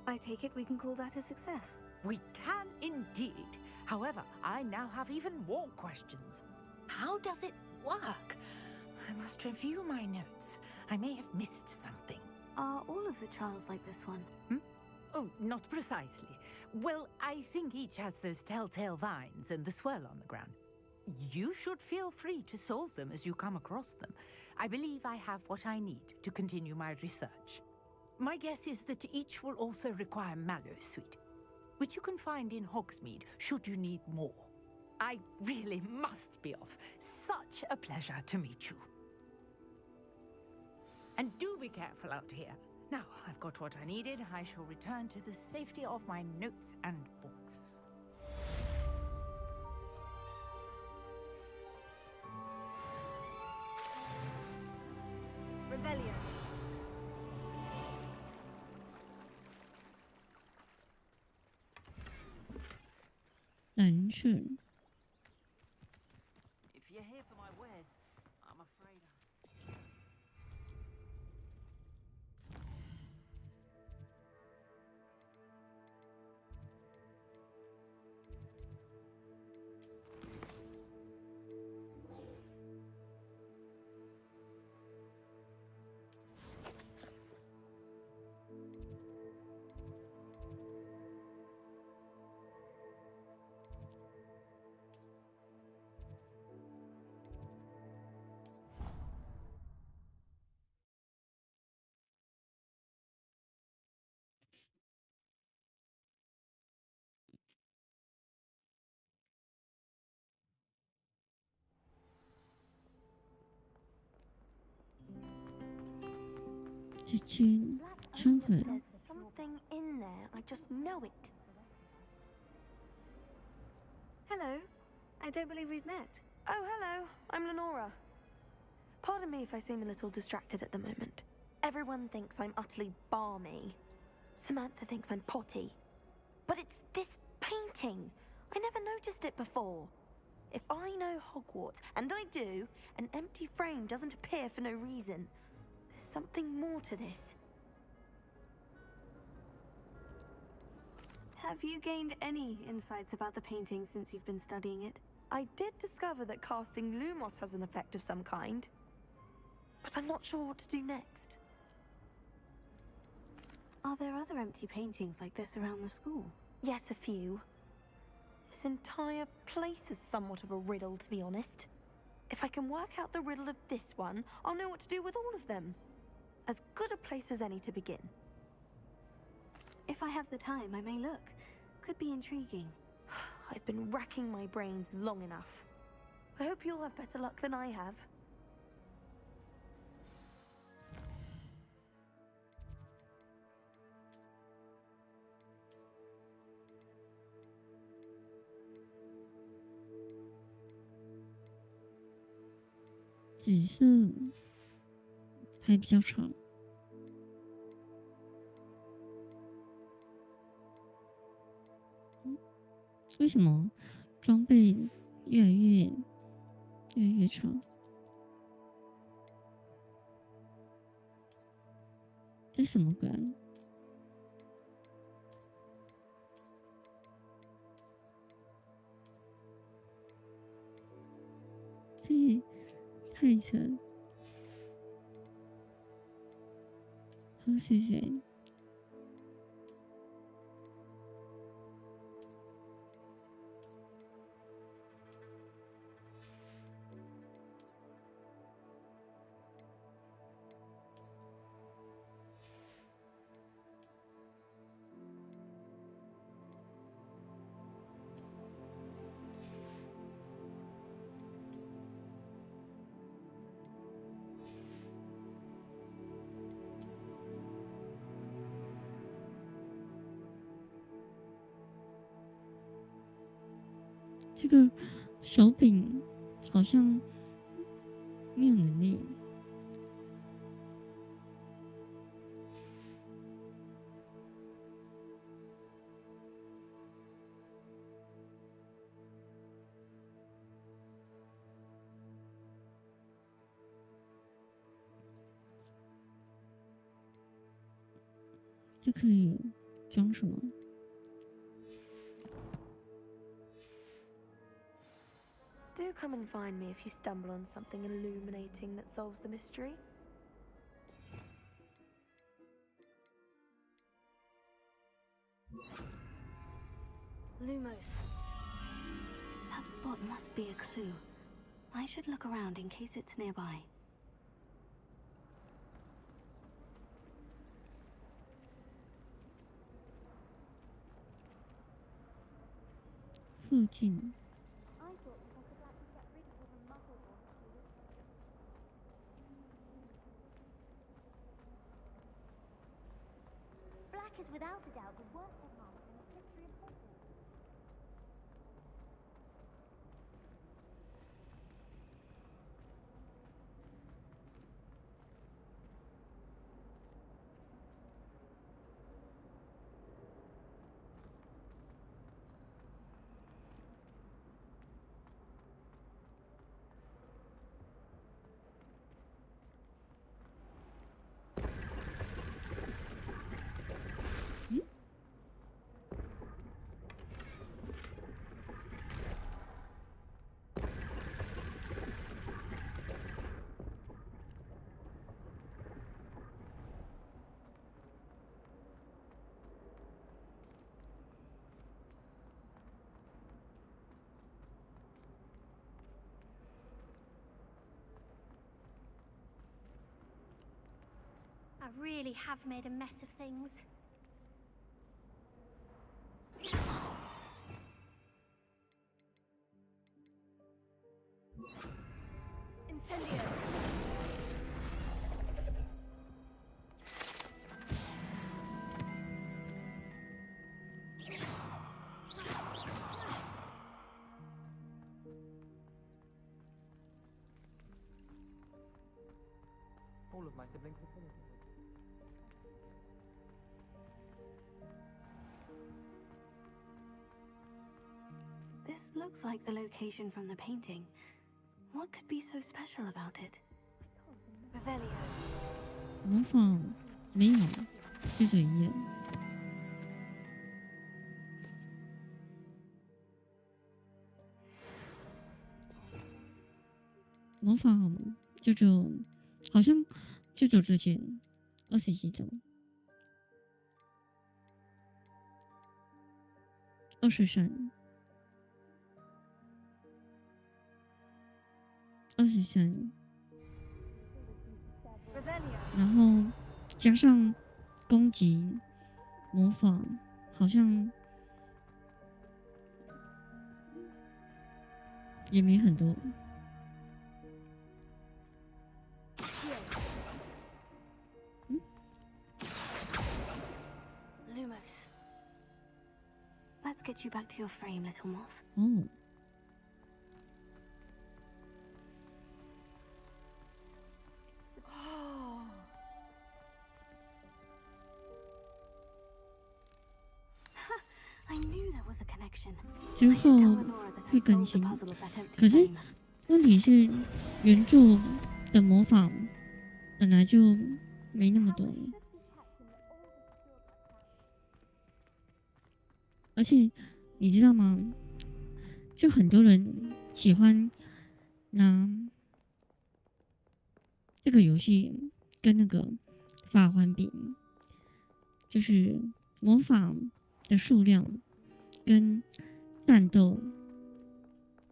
I take it we can call that a success. We can indeed. However, I now have even more questions. How does it work? I must review my notes. I may have missed something. Are all of the trials like this one? Oh, not precisely. Well, I think each has those telltale vines and the swirl on the ground. You should feel free to solve them as you come across them. I believe I have what I need to continue my research. My guess is that each will also require Mallowsweet, which you can find in Hogsmeade should you need more. I really must be off. Such a pleasure to meet you. And do be careful out here. Now, I've got what I needed. I shall return to the safety of my notes and books. Revelio. Lantern. If you're here for my wares, I'm afraid 这圈窗痕。 There's something in there. I just know it. Hello. I don't believe we've met. Oh, hello. I'm Lenora. Pardon me if I seem a little distracted at the moment. Everyone thinks I'm utterly balmy. Samantha thinks I'm potty. But it's this painting. I never noticed it before. If I know Hogwarts, and I do, an empty frame doesn't appear for no reason. There's something more to this. Have you gained any insights about the painting since you've been studying it? I did discover that casting Lumos has an effect of some kind. But I'm not sure what to do next. Are there other empty paintings like this around the school? Yes, a few. This entire place is somewhat of a riddle, to be honest. If I can work out the riddle of this one, I'll know what to do with all of them. As good a place as any to begin. If I have the time, I may look. Could be intriguing. I've been racking my brains long enough. I hope you'll have better luck than I have. 紫色还比较长。为什么装备越来越长？这什么梗？这也太沉。喝水水。这个手柄好像没有能力。这可以装什么？ Do come and find me if you stumble on something illuminating that solves the mystery. Lumos. That spot must be a clue. I should look around in case it's nearby. 附近。 Black is without a doubt the worst headmaster in the history of Hogwarts. I really have made a mess of things. Incendio. whole of my sibling vicinity. This looks like the location from the painting. What could be so special about it? Revelio. 模仿没有，就这一页。模仿就只有，好像就只有这些20几种，23，然后加上攻击、模仿，好像也没很多。Lumos. Let's get you back to your frame, little moth. 哦。I knew there was a connection. 之后会更新，可是问题是原著的模仿本来就没那么多，而且你知道吗？就很多人喜欢拿这个游戏跟那个法环比，就是模仿的数量跟战斗。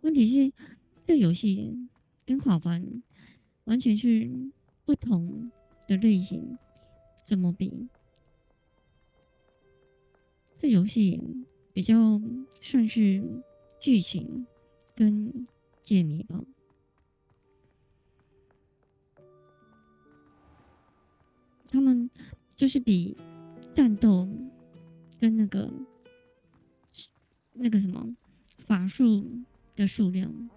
问题是，这游戏跟法环完全是不同的类型，怎么比？这游戏比较算是剧情跟解谜吧。他们就是比战斗跟那个什么法术的数量。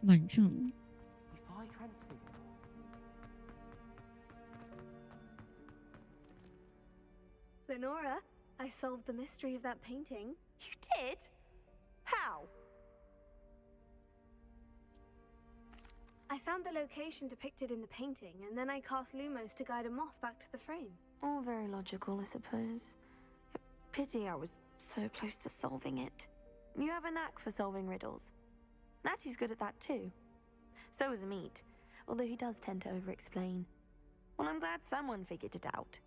晚上。Lenora, I solved the mystery of that painting. You did? How? I found the location depicted in the painting, and then I cast Lumos to guide a moth back to the frame. All very logical, I suppose. Pity I was so close to solving it. You have a knack for solving riddles. Natty's good at that too. So is Amit, although he does tend to over-explain. Well, I'm glad someone figured it out.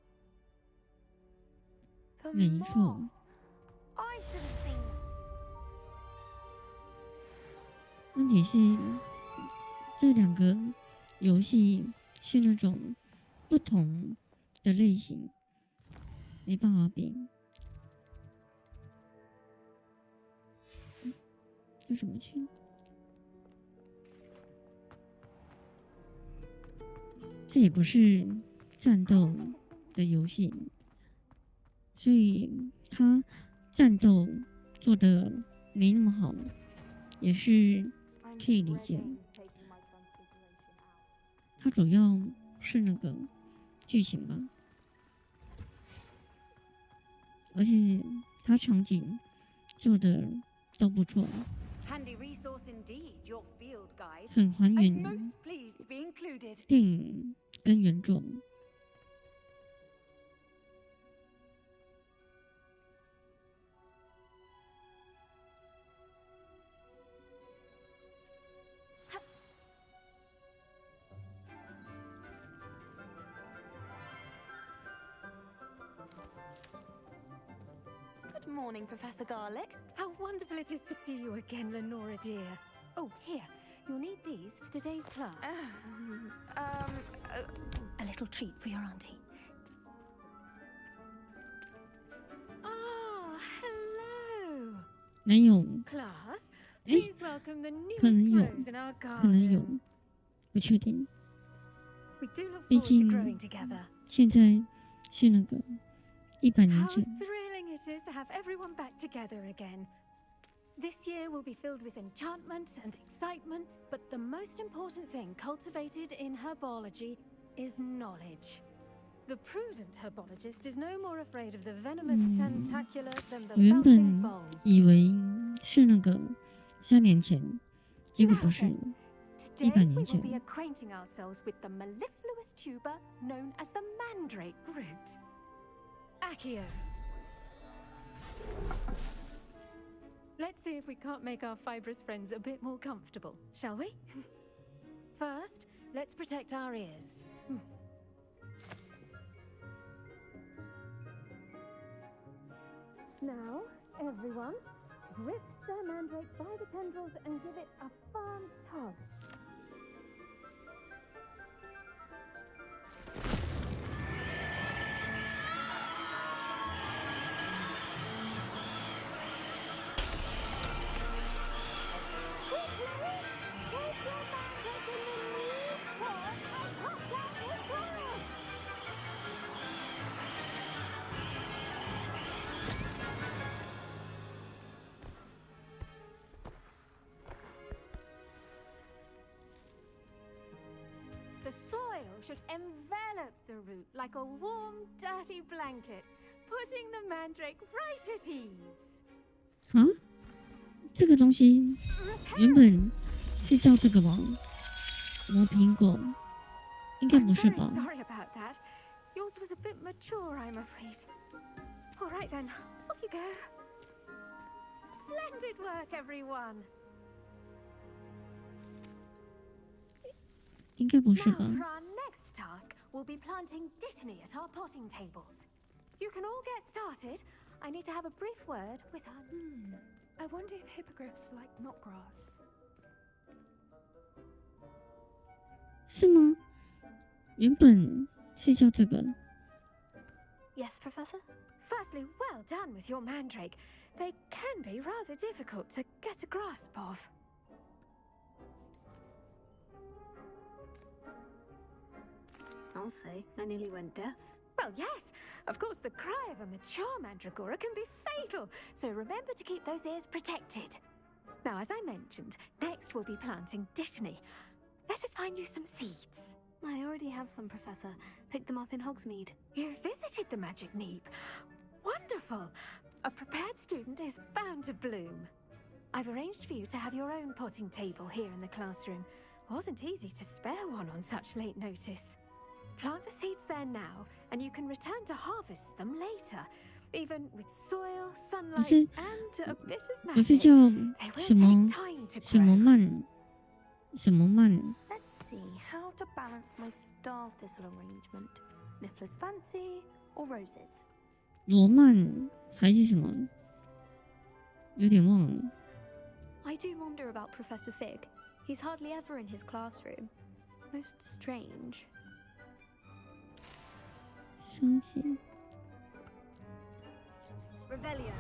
The 没错。 moth! I should have seen it. 问题是，这两个游戏是那种不同的类型，没办法比。这什么去？这也不是战斗的游戏，所以它战斗做的没那么好，也是可以理解。它主要是那个剧情吧，而且它场景做的都不错。 Handy resource indeed, your field guide. 很还 I'm 原 most pleased to be included. 电影跟原作。Good morning, Professor Garlic. How wonderful it is to see you again, Lenora dear. Oh, here, you'll need these for today's class. A little treat for your auntie. Oh, hello. 没有， Class, 哎， please welcome the 可 newest 能有， crows in our 可能 garden. 有，不确定。 We do look 毕 forward to 竟 growing together. 现在是那个100年 How 前。 thrilling it is to have everyone back together again. This year will be filled with enchantment and excitement, but the most important thing cultivated in herbology is knowledge. The prudent herbologist is no more afraid of the venomous tentacular than the 我原 bouncing 本 bulb. 以为是那个3年前，结果不是 Today 100 we 年 will 前。 be acquainting ourselves with the mellifluous tuber known as the mandrake root. Accio. Let's see if we can't make our fibrous friends a bit more comfortable, shall we? First, let's protect our ears. Now, everyone, grip the mandrake by the tendrils and give it a firm tug. The soil should envelop the root like a warm, dirty blanket, putting the mandrake right at ease. 啊，这个东西原本是叫这个吗？磨苹果，应该不是 Very 吧？ sorry about that. Yours was a bit mature, I'm afraid. All right then, off you go. Splendid work, everyone. 应该不是 Now 吧？ for our next task, we'll be planting dittany at our potting tables. You can all get started. I need to have a brief word with our... I wonder if hippogriffs like knotgrass. 是吗？原本是叫这个。 Yes, Professor? Firstly, well done with your mandrake. They can be rather difficult to get a grasp of. I'll say, I nearly went deaf. Well, yes. Of course, the cry of a mature mandragora can be fatal, so remember to keep those ears protected. Now, as I mentioned, next we'll be planting dittany. Let us find you some seeds. I already have some, Professor. Picked them up in Hogsmeade. You visited the Magic Neep. Wonderful. A prepared student is bound to bloom. I've arranged for you to have your own potting table here in the classroom. Wasn't easy to spare one on such late notice. Plant the seeds there now, and you can return to harvest them later. Even with soil, sunlight, and a bit of 不是 magic, 叫 they will 什么 take time to 什么 grow. 蔓什么蔓？ Let's see how to balance my star thistle arrangement. Niffler's fancy or roses? 罗曼还是什么？有点忘了。 I do wonder about Professor Fig. He's hardly ever in his classroom. Most strange. 相信 Revelio.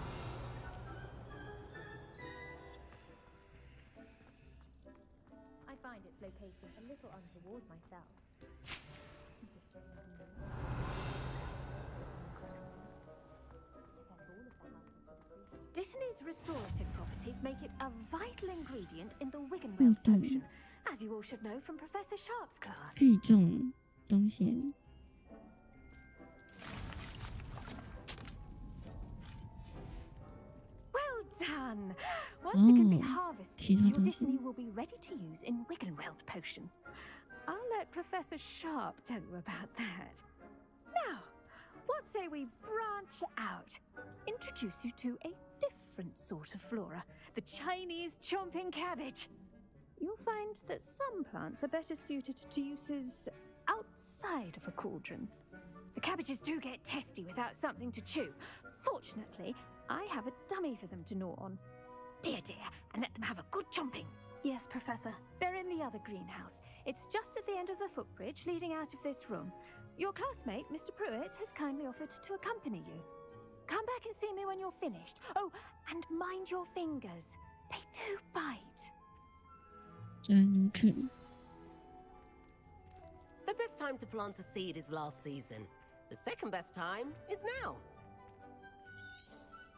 I find its location a little untoward myself. Dittany's restorative properties make it a vital ingredient in the Wiggenweld potion, as you all should know from Professor Sharp's class. 可以种东西。 Well done! Once it can be Oh, harvested,其他 your 东西。 Dittany will be ready to use in Wiggenweld potion. I'll let Professor Sharp tell you about that. Now, what say we branch out? Introduce you to a different sort of flora, the Chinese chomping cabbage. You'll find that some plants are better suited to uses outside of a cauldron. The cabbages do get testy without something to chew. Fortunately, I have a dummy for them to gnaw on. Be a dear and let them have a good chomping. Yes, Professor. They're in the other greenhouse. It's just at the end of the footbridge leading out of this room. Your classmate, Mr. Pruitt, has kindly offered to accompany you. Come back and see me when you're finished. Oh, and mind your fingers. They do bite. 原来如此。 The best time to plant a seed is last season. The second best time is now.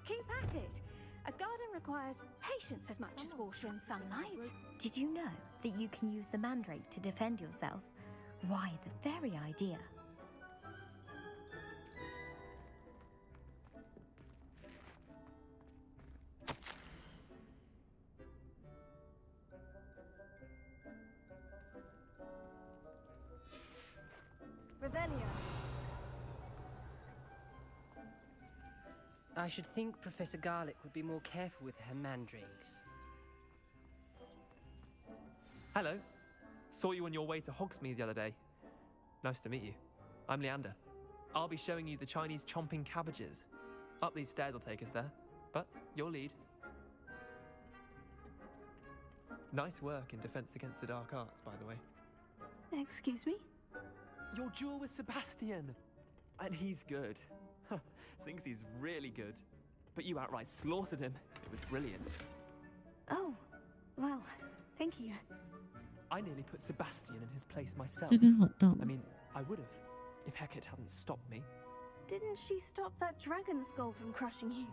Keep at it. A garden requires patience as much as water and sunlight. Did you know that you can use the mandrake to defend yourself? Why, the very idea. Revelio. I should think Professor Garlick would be more careful with her mandrakes. Hello. Saw you on your way to Hogsmeade the other day. Nice to meet you. I'm Leander. I'll be showing you the Chinese chomping cabbages. Up these stairs will take us there, but your lead. Nice work in Defense Against the Dark Arts, by the way. Excuse me? Your duel with Sebastian! And he's good. Thinks he's really good. But you outright slaughtered him. It was brilliant. Oh, well, thank you. I nearly put Sebastian in his place myself. 这边好大。 I mean, I would have, if Hecate hadn't stopped me. Didn't she stop that dragon skull from crushing you?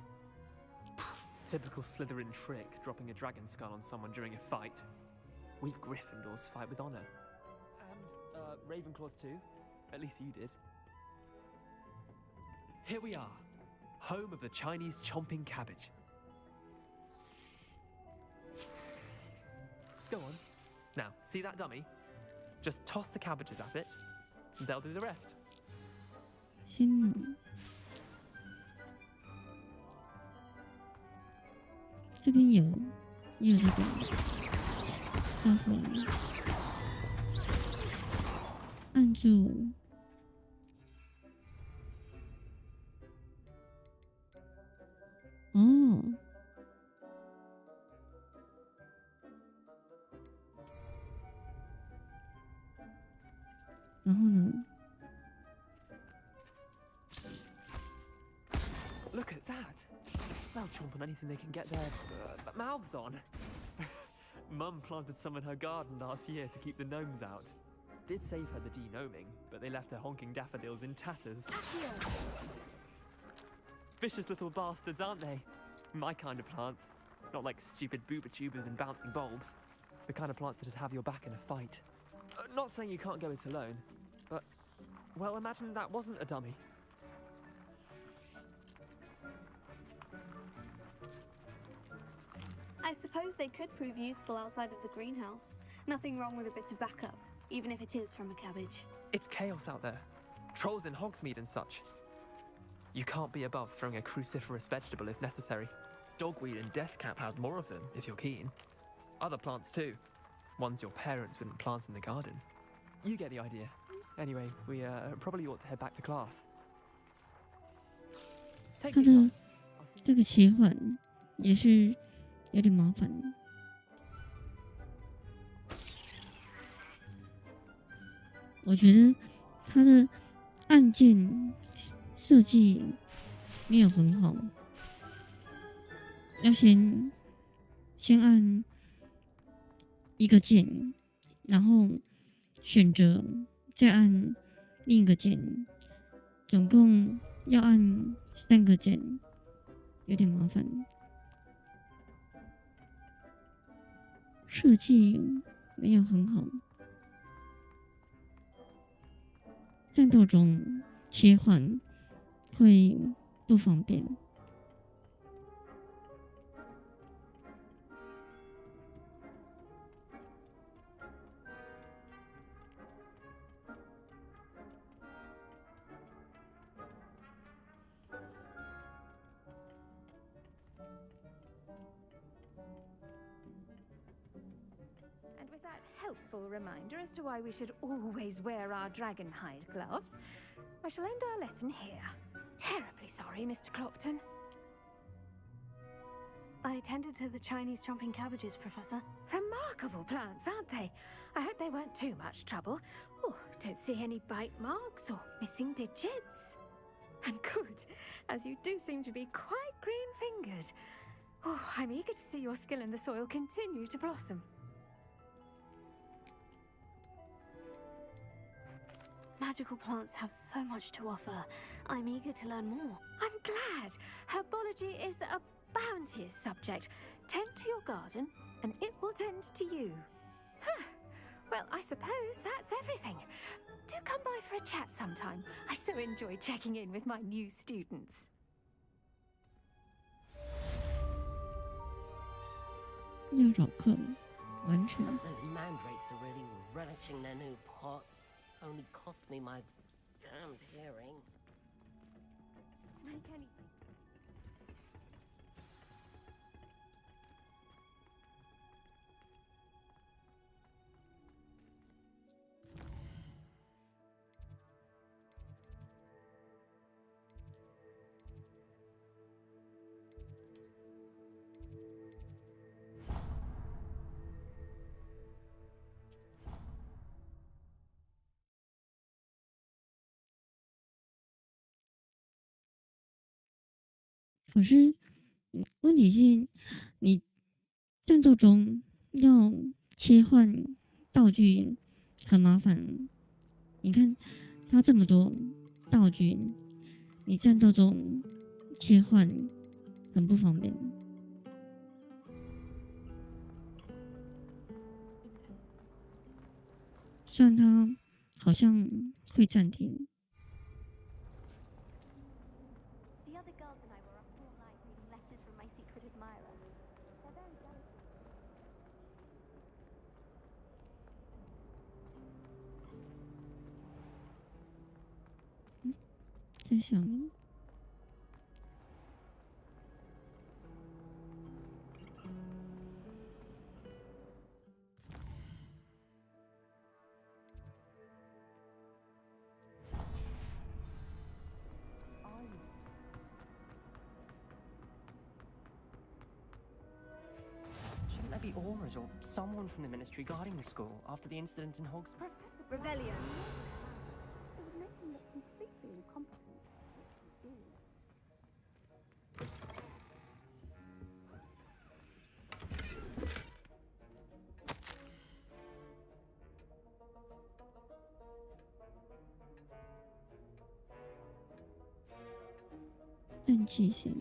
Typical Slytherin trick, dropping a dragon skull on someone during a fight. We Gryffindors fight with honor. And, Ravenclaws too. At least you did. Here we are, home of the Chinese chomping cabbage. Go on. Now, see that dummy? Just toss the cabbages at it, and they'll do the rest. 先拿。这边也有这个，到时候按住。 哦，然后呢 ？Look at that! They'll chomp on anything they can get their mouths on. Mum planted some in her garden last year to keep the gnomes out. Did save her the de-gnoming, but they left her honking daffodils in tatters. Vicious little bastards, aren't they? My kind of plants. Not like stupid booba tubers and bouncing bulbs. The kind of plants that'd have your back in a fight. Not saying you can't go it alone, but, well, imagine that wasn't a dummy. I suppose they could prove useful outside of the greenhouse. Nothing wrong with a bit of backup, even if it is from a cabbage. It's chaos out there. Trolls in Hogsmeade and such. You can't be above throwing a cruciferous vegetable if necessary. Dogweed and deathcap has more of them, if you're keen. Other plants too. Ones your parents wouldn't plant in the garden. You get the idea. Anyway, we probably ought to head back to class. 它的这个切换也是有点麻烦。我觉得它的按键设计没有很好，要先按一个键，然后选择，再按另一个键，总共要按3个键，有点麻烦。设计没有很好，战斗中切换会不方便。Helpful reminder as to why we should always wear our dragon hide gloves, I shall end our lesson here. Terribly sorry, Mr. Clopton. I attended to the Chinese chomping cabbages, Professor. Remarkable plants, aren't they? I hope they weren't too much trouble. Oh, don't see any bite marks or missing digits. And good, as you do seem to be quite green-fingered. Oh, I'm eager to see your skill in the soil continue to blossom. Magical plants have so much to offer. I'm eager to learn more. I'm glad. Herbology is a bounteous subject. Tend to your garden, and it will tend to you. Well, I suppose that's everything. Do come by for a chat sometime. I so enjoy checking in with my new students. 要找课完成。 Those mandrakes are really relishing their new pots. Only cost me my damned hearing. To make anything.可是问题是，你战斗中要切换道具很麻烦。你看，它这么多道具，你战斗中切换很不方便。虽然它好像会暂停。 The other girls and I were up all night reading letters from my secret admirer. They're very jealous. 在想。 Shouldn't there be auras or someone from the ministry guarding the school after the incident in Hogsmeade? Revelio. It would make him look completely incompetent. 正气线。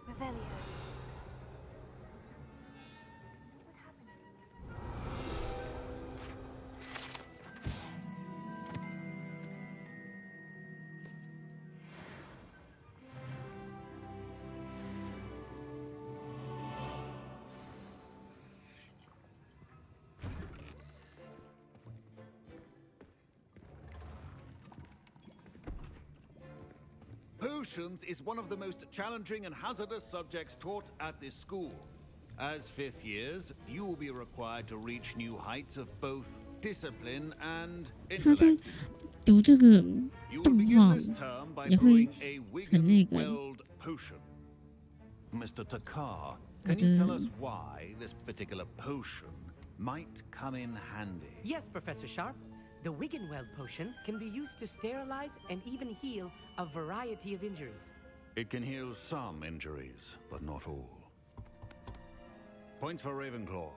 Revelio. 'Potions is one of the most challenging and hazardous subjects taught at this school. As fifth years, you will be required to reach new heights of both discipline and 他在 intellect. 读这个 You will 动 begin 画 this term by 也会 brewing a 很那 Wigan 个。 Weld potion. Mr. Takar, can you tell us why this particular potion might come in handy? Yes, Professor Sharp. The Wiggenweld potion can be used to sterilize and even heal a variety of injuries. It can heal some injuries, but not all. Points for Ravenclaw.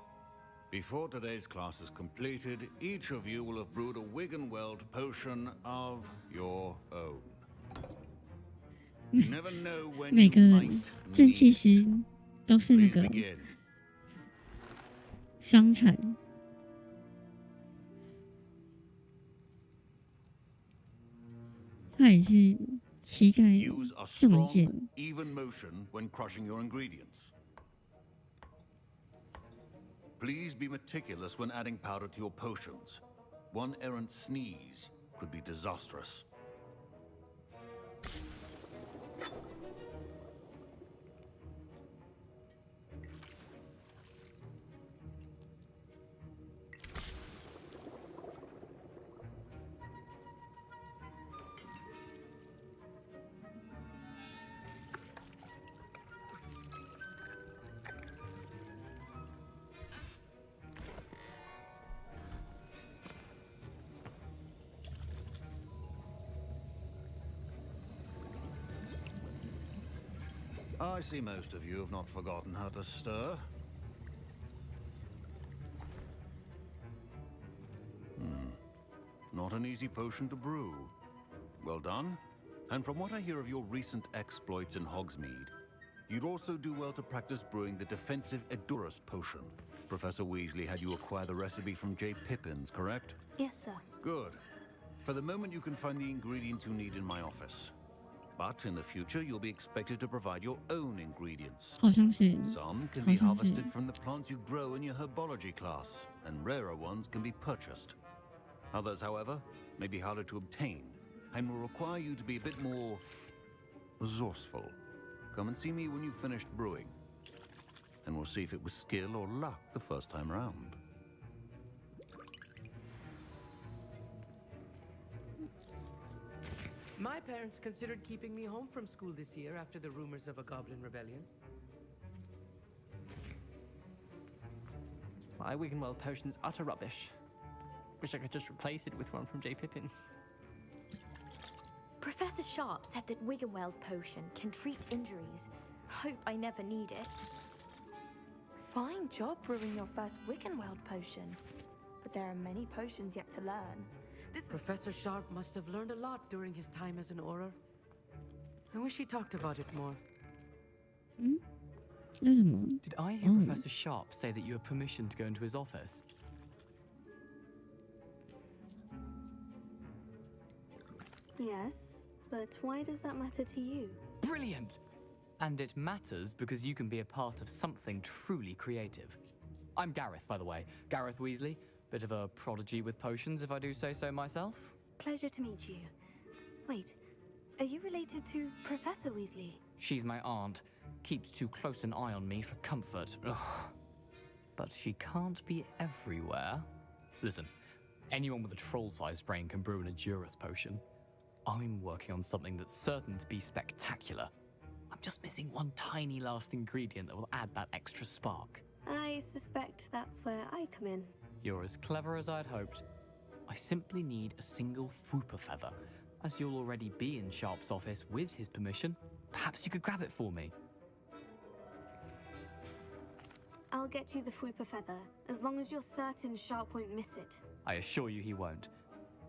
Before today's class is completed, each of you will have brewed a Wiggenweld potion of your own. You never know when 每 you 个 might 正气 need 师都是那 Please 个 begin. 伤残。 他也是膝盖 Use a 这么 strong, 贱， even motion when crushing your ingredients. Please be meticulous when adding powder to your potions. One errant sneeze could be disastrous. I see most of you have not forgotten how to stir. Not an easy potion to brew. Well done. And from what I hear of your recent exploits in Hogsmeade, you'd also do well to practice brewing the defensive Edurus potion. Professor Weasley had you acquire the recipe from J. Pippin's, correct? Yes, sir. Good. For the moment, you can find the ingredients you need in my office. But in the future, you'll be expected to provide your own ingredients. Some can be harvested from the plants you grow in your herbology class, and rarer ones can be purchased. Others, however, may be harder to obtain, and will require you to be a bit more resourceful. Come and see me when you've finished brewing, and we'll see if it was skill or luck the first time round. My parents considered keeping me home from school this year after the rumors of a goblin rebellion. My Wiggenweld potion's utter rubbish. Wish I could just replace it with one from J. Pippin's. Professor Sharp said that Wiggenweld potion can treat injuries. Hope I never need it. Fine job brewing your first Wiggenweld potion. But there are many potions yet to learn. Professor Sharp must have learned a lot during his time as an Auror. I wish he talked about it more. Did I hear Professor Sharp say that you have permission to go into his office? Yes, but why does that matter to you? Brilliant! And it matters because you can be a part of something truly creative. I'm Gareth, by the way. Gareth Weasley. Bit of a prodigy with potions, if I do say so myself. Pleasure to meet you. Wait, are you related to Professor Weasley? She's my aunt. Keeps too close an eye on me for comfort. Ugh. But she can't be everywhere. Listen, anyone with a troll-sized brain can brew an Edurus potion. I'm working on something that's certain to be spectacular. I'm just missing one tiny last ingredient that will add that extra spark. I suspect that's where I come in. You're as clever as I'd hoped. I simply need a single Fwooper feather. As you'll already be in Sharp's office with his permission, perhaps you could grab it for me. I'll get you the Fwooper feather, as long as you're certain Sharp won't miss it. I assure you he won't.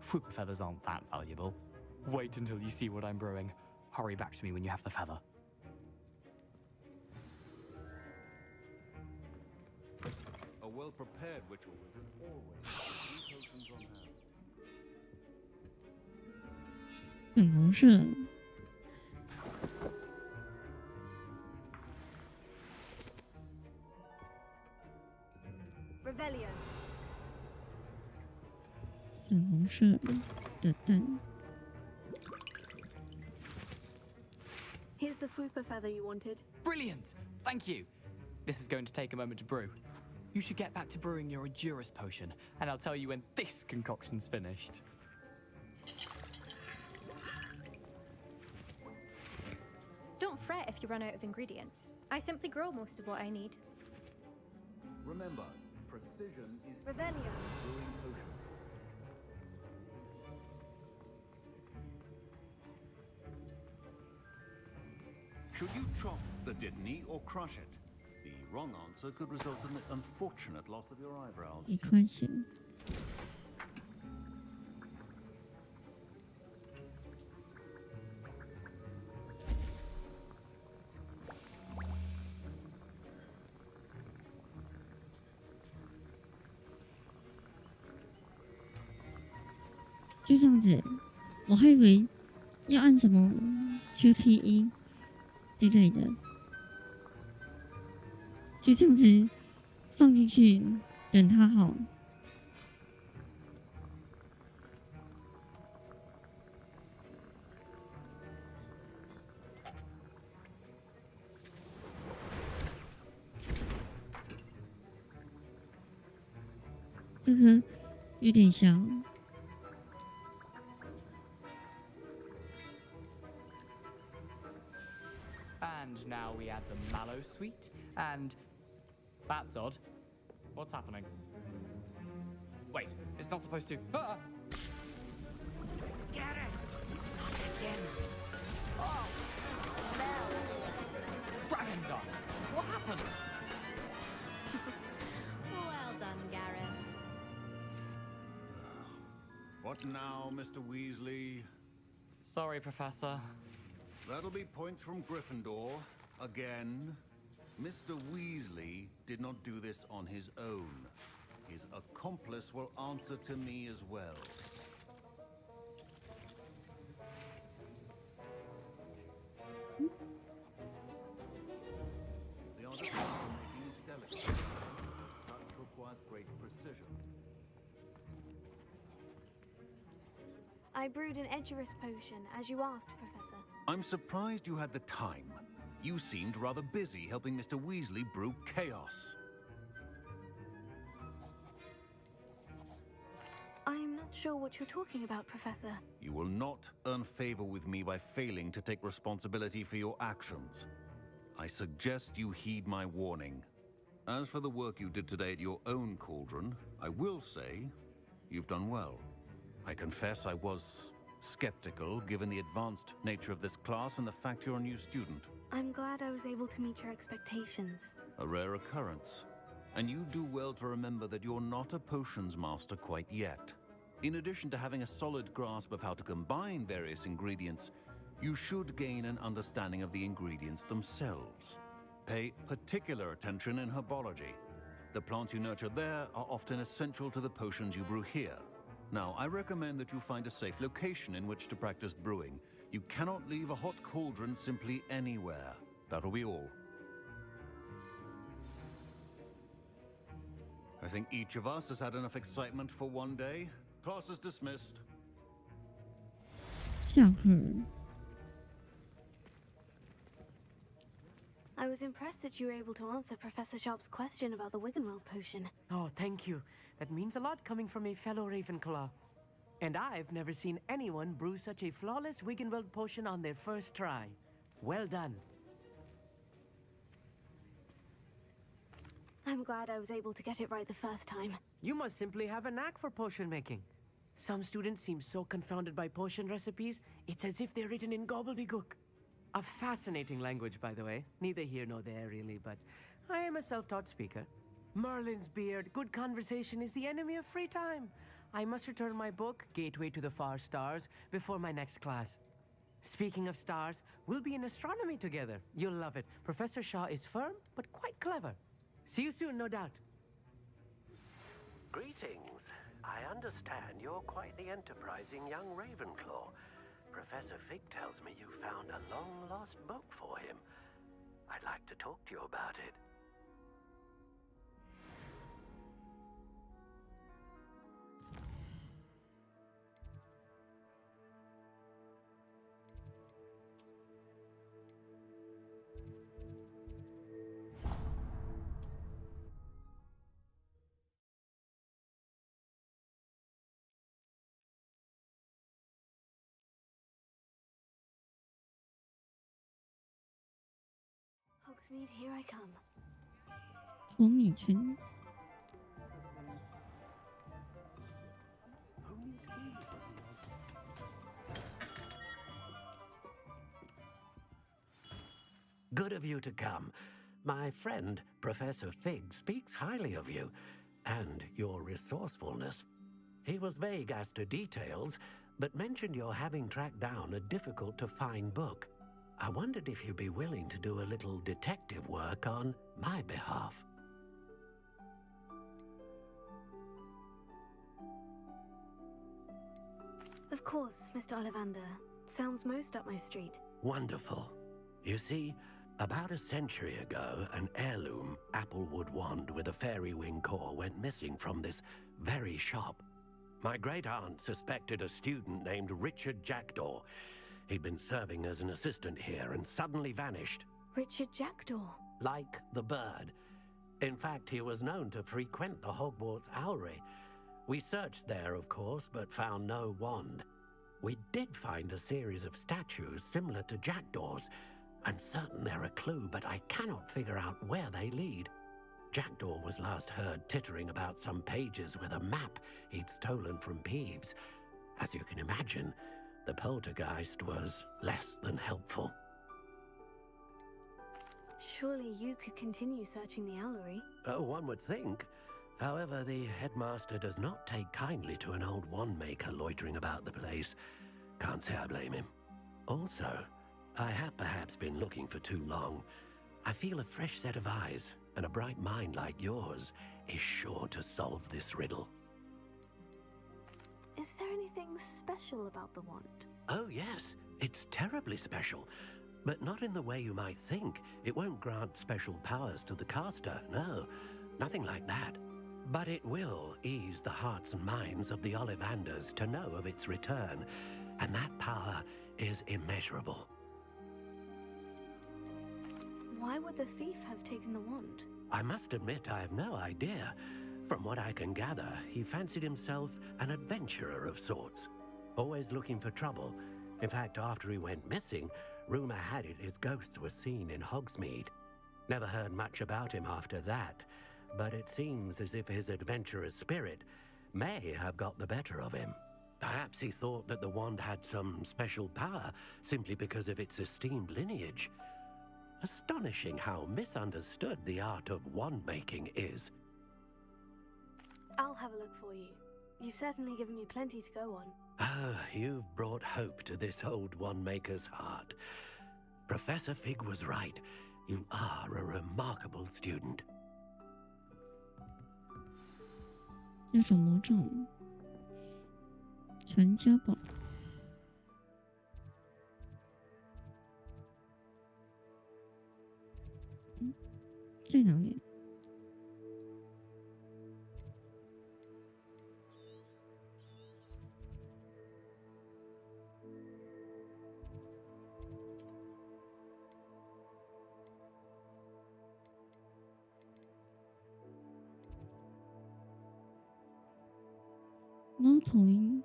Fwooper feathers aren't that valuable. Wait until you see what I'm brewing. Hurry back to me when you have the feather. A well-prepared ritual will always have 3 potions on hand. 粉红色。Revelio. 粉红色的蛋。Here's the Fwooper feather you wanted. Brilliant! Thank you. This is going to take a moment to brew. You should get back to brewing your Edurus potion, and I'll tell you when this concoction's finished. Don't fret if you run out of ingredients. I simply grow most of what I need. Remember, precision is Revelio. brewing potion. Should you chop the Dittany or crush it? The wrong answer could result in the unfortunate loss of your eyebrows. 没关系。就这样子，我还以为要按什么 QTE 之类的，就这样子放进去，等它好。这个有点小。And now we add the mallow sweet, and that's odd. What's happening? Wait, it's not supposed to. Ah! Get it! Again. Oh! Well done, Gareth. What now, Mr. Weasley? Sorry, Professor. That'll be points from Gryffindor. Again. Mr. Weasley did not do this on his own. His accomplice will answer to me as well. The art of making is delicate. Touch requires great precision. I brewed an Edgerus potion, as you asked, Professor. I'm surprised you had the time. You seemed rather busy helping Mr. Weasley brew chaos. I'm not sure what you're talking about, Professor. You will not earn favor with me by failing to take responsibility for your actions. I suggest you heed my warning. As for the work you did today at your own cauldron, I will say you've done well. I confess I was skeptical given the advanced nature of this class and the fact you're a new student. I'm glad I was able to meet your expectations. A rare occurrence. And you do well to remember that you're not a potions master quite yet. In addition to having a solid grasp of how to combine various ingredients, you should gain an understanding of the ingredients themselves. Pay particular attention in herbology. The plants you nurture there are often essential to the potions you brew here. Now, I recommend that you find a safe location in which to practice brewing. You cannot leave a hot cauldron simply anywhere. That'll be all. I think each of us has had enough excitement for one day. Class is dismissed. 下课。 I was impressed that you were able to answer Professor Sharp's question about the Wiggenweld potion. Oh, thank you. That means a lot coming from a fellow Ravenclaw. And I've never seen anyone brew such a flawless Wiggenweld potion on their first try. Well done. I'm glad I was able to get it right the first time. You must simply have a knack for potion making. Some students seem so confounded by potion recipes, it's as if they're written in gobbledygook. A fascinating language, by the way. Neither here nor there, really, but I am a self-taught speaker. Merlin's beard, good conversation is the enemy of free time. I must return my book, Gateway to the Far Stars, before my next class. Speaking of stars, we'll be in astronomy together. You'll love it. Professor Shaw is firm, but quite clever. See you soon, no doubt. Greetings. I understand you're quite the enterprising young Ravenclaw. Professor Fig tells me you found a long-lost book for him. I'd like to talk to you about it. Hogsmeade, here I come. 红米村。 Good of you to come. My friend, Professor Fig, speaks highly of you and your resourcefulness. He was vague as to details, but mentioned your having tracked down a difficult-to-find book. I wondered if you'd be willing to do a little detective work on my behalf. Of course, Mr. Ollivander. Sounds most up my street. Wonderful. You see, about a century ago, an heirloom applewood wand with a fairy wing core went missing from this very shop. My great-aunt suspected a student named Richard Jackdaw. He'd been serving as an assistant here and suddenly vanished. Richard Jackdaw? Like the bird. In fact, he was known to frequent the Hogwarts Owlry. We searched there, of course, but found no wand. We did find a series of statues similar to Jackdaw's. I'm certain they're a clue, but I cannot figure out where they lead. Jackdaw was last heard tittering about some pages with a map he'd stolen from Peeves. As you can imagine, the poltergeist was less than helpful. Surely you could continue searching the owlery. Oh, one would think. However, the headmaster does not take kindly to an old wand maker loitering about the place. Can't say I blame him. Also, I have perhaps been looking for too long. I feel a fresh set of eyes and a bright mind like yours is sure to solve this riddle. Is there anything special about the wand? Oh yes, it's terribly special. But not in the way you might think. It won't grant special powers to the caster, no. Nothing like that. But it will ease the hearts and minds of the Ollivanders to know of its return. And that power is immeasurable. Why would the thief have taken the wand? I must admit I have no idea. From what I can gather, he fancied himself an adventurer of sorts. Always looking for trouble. In fact, after he went missing, rumor had it his ghost was seen in Hogsmeade. Never heard much about him after that, but it seems as if his adventurous spirit may have got the better of him. Perhaps he thought that the wand had some special power simply because of its esteemed lineage. Astonishing how misunderstood the art of wand making is. I'll have a look for you. You've certainly given me plenty to go on. Oh, you've brought hope to this old wand maker's heart. Professor Fig was right. You are a remarkable student. 那种魔杖，传家宝。在哪里？猫头鹰。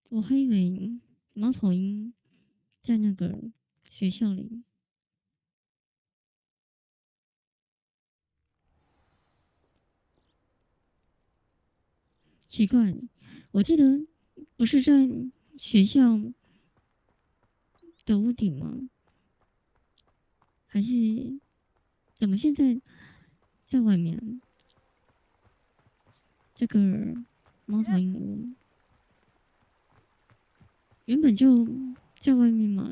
我还以为猫头鹰在那个学校里。奇怪，我记得不是在学校的屋顶吗？还是怎么现在在外面？这个猫头鹰屋原本就在外面嘛。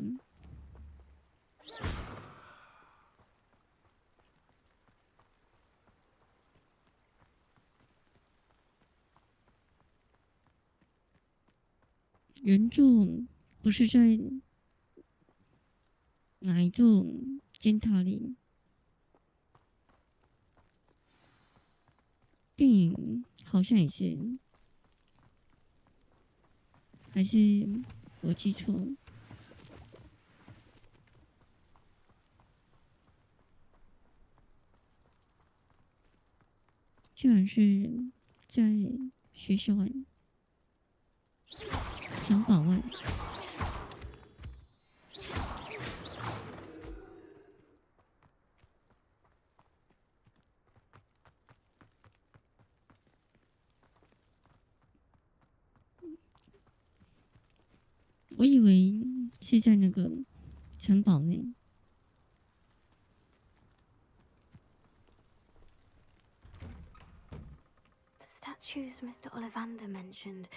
原著不是在哪一座尖塔里？电影好像也是，还是我记错了？居然是在学校外。城堡外，我以为是在那个城堡内。The statues Mr. Ollivander mentioned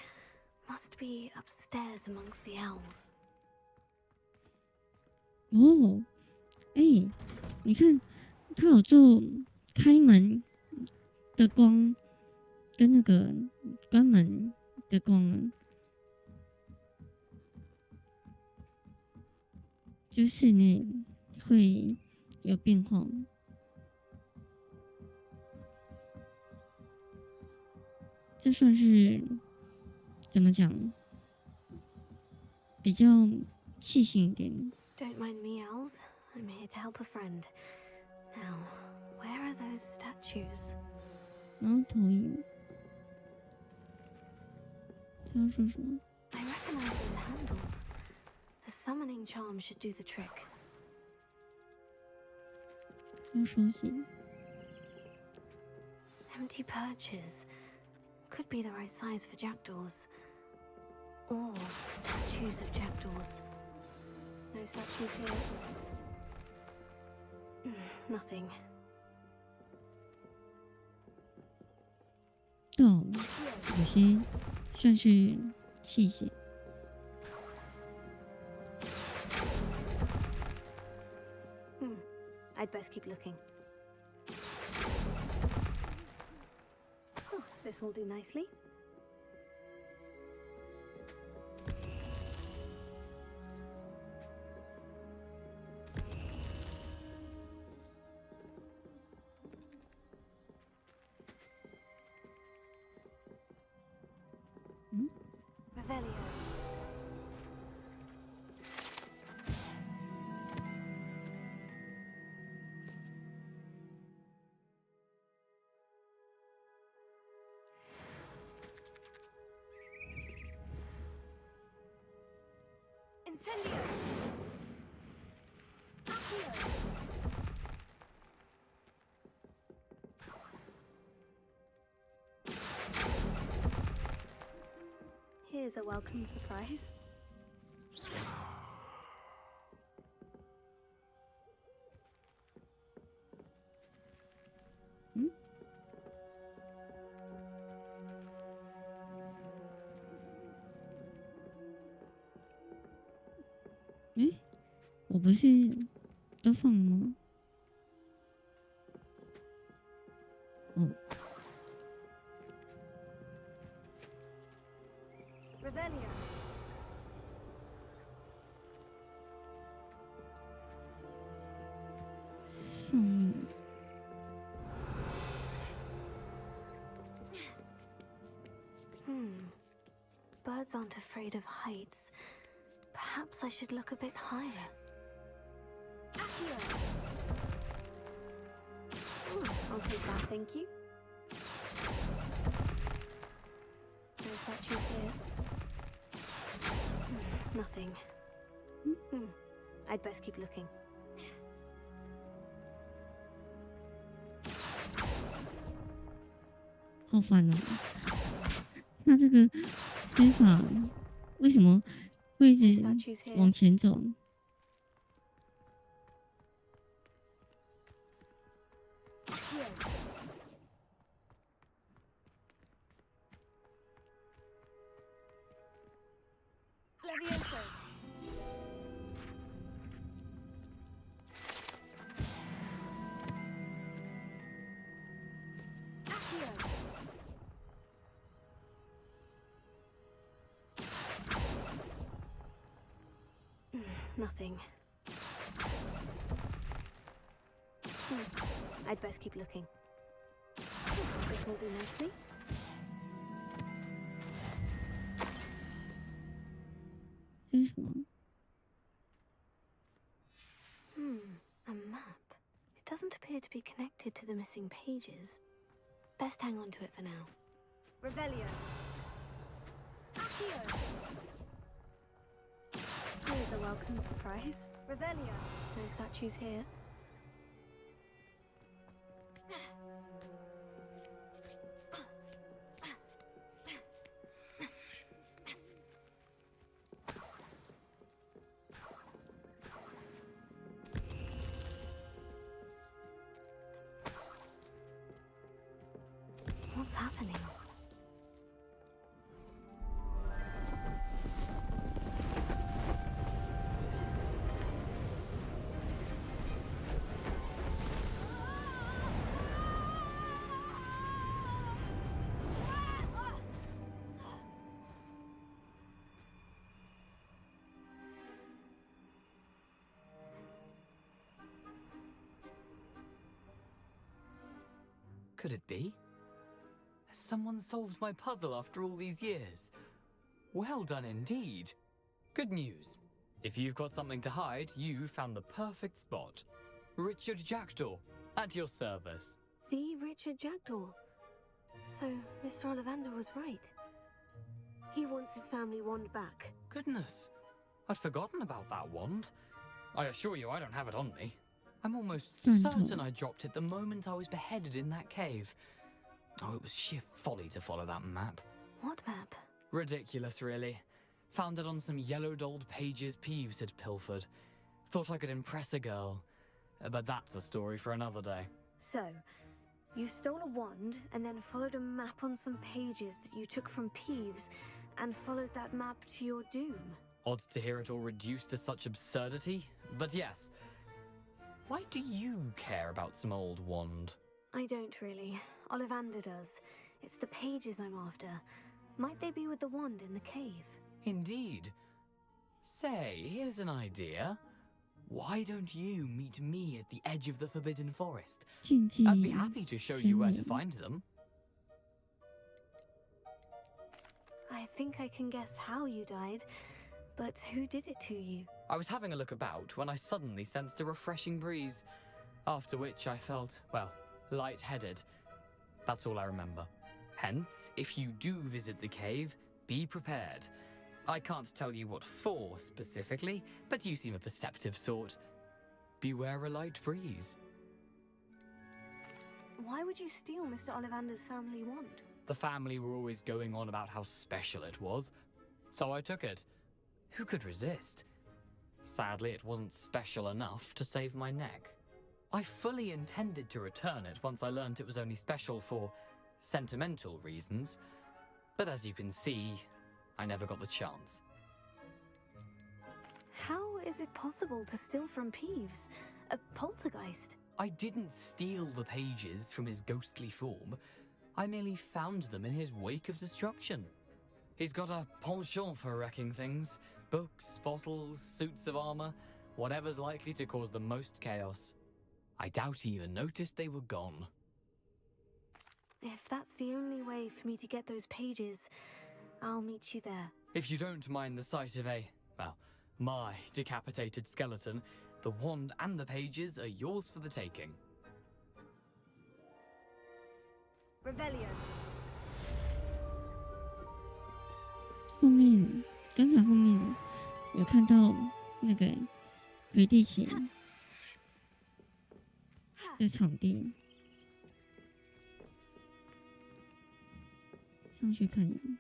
must be upstairs amongst the owls. 哦，哎，你看，它有做开门的光，跟那个关门的光，就室内会有变化。这算是怎么讲？比较细心一点。Don't mind me, owls. I'm here to help a friend. Now, where are those statues? 然后投影，这要说什么？ I recognize those handles. The summoning charm should do the trick. 要熟悉。 Empty perches. Could be the right size for jackdaws. Or statues of jackdaws. No statues here. Nothing. 到了，有些算是器械。 I'd best keep looking. Oh, this will do nicely. Revelio. Incendio! Accio! Here's a welcome surprise. Hmm? 我不是都放了吗？哦。Revelio. 上面。Birds aren't afraid of heights. Perhaps I should look a bit higher. I'll take that, thank you. No statues here. Nothing. I'd best keep looking. 好烦啊！那这个飞法为什么会一直往前走？ Levioso. Accio. Nothing. I'd best keep looking. This will do nicely. 这是什么？ A map. It doesn't appear to be connected to the missing pages. Best hang on to it for now. Revelio. Accio. Here's a welcome surprise. Revelio. No statues here. What's happening? Could it be? Has someone solved my puzzle after all these years? Well done indeed. Good news. If you've got something to hide, you found the perfect spot. Richard Jackdaw, at your service. The Richard Jackdaw. So, Mr. Ollivander was right. He wants his family wand back. Goodness, I'd forgotten about that wand. I assure you I don't have it on me. I'm almost certain I dropped it the moment I was beheaded in that cave. Oh, it was sheer folly to follow that map. What map? Ridiculous, really. Found it on some yellowed old pages Peeves had pilfered. Thought I could impress a girl. But that's a story for another day. So, you stole a wand and then followed a map on some pages that you took from Peeves and followed that map to your doom. Odd to hear it all reduced to such absurdity, but yes. Why do you care about some old wand? I don't really. Ollivander does. It's the pages I'm after. Might they be with the wand in the cave? Indeed. Say, here's an idea. Why don't you meet me at the edge of the Forbidden Forest? I'd be happy to show you where to find them. I think I can guess how you died, but who did it to you? I was having a look about when I suddenly sensed a refreshing breeze, after which I felt, well, lightheaded. That's all I remember. Hence, if you do visit the cave, be prepared. I can't tell you what for specifically, but you seem a perceptive sort. Beware a light breeze. Why would you steal Mr. Ollivander's family wand? The family were always going on about how special it was, so I took it. Who could resist? Sadly, it wasn't special enough to save my neck. I fully intended to return it once I learned it was only special for sentimental reasons, but as you can see, I never got the chance. How is it possible to steal from Peeves? A poltergeist? I didn't steal the pages from his ghostly form. I merely found them in his wake of destruction. He's got a penchant for wrecking things. Books, bottles, suits of armor, whatever's likely to cause the most chaos. I doubt he even noticed they were gone. If that's the only way for me to get those pages, I'll meet you there. If you don't mind the sight of my decapitated skeleton, the wand and the pages are yours for the taking. Revelio. 后面刚才后面有看到那个魁地奇的场地，上去看一眼。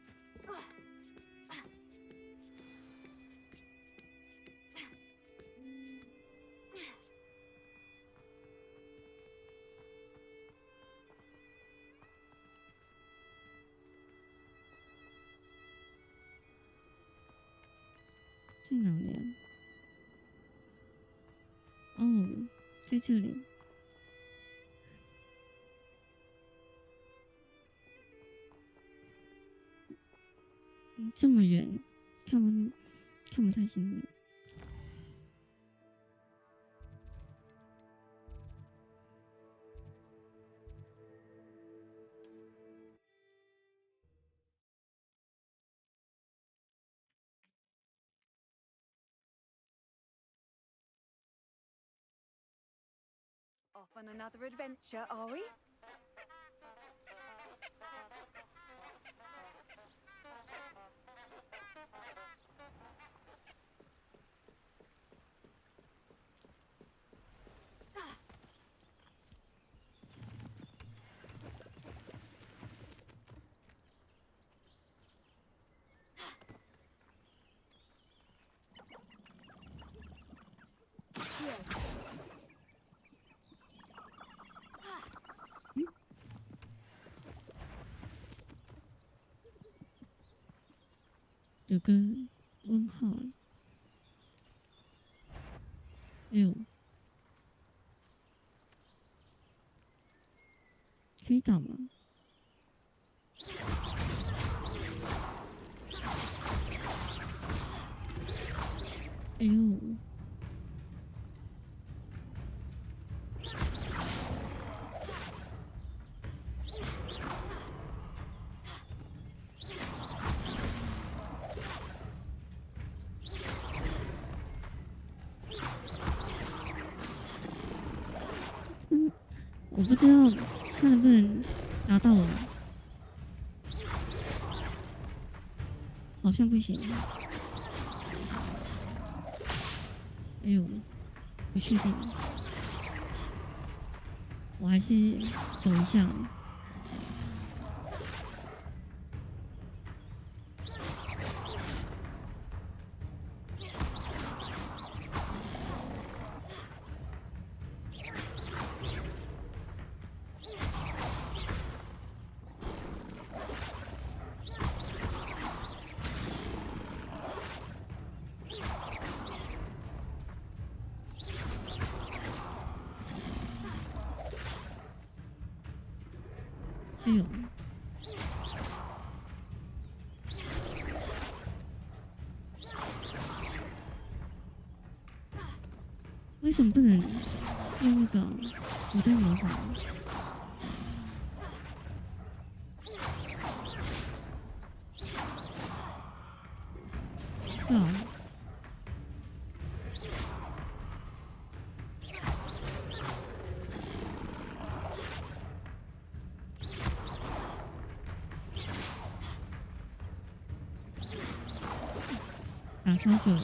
在哪里啊？哦，在这里。这么远，看不太清楚。Off on another adventure, are we? Yeah. 有个问号，哎呦，可以打吗？哎呦！我不知道他能不能打到我，好像不行。哎呦，不确定，我还是走一下。哎呦！为什么不能用那个古代魔法？对啊。打超久了。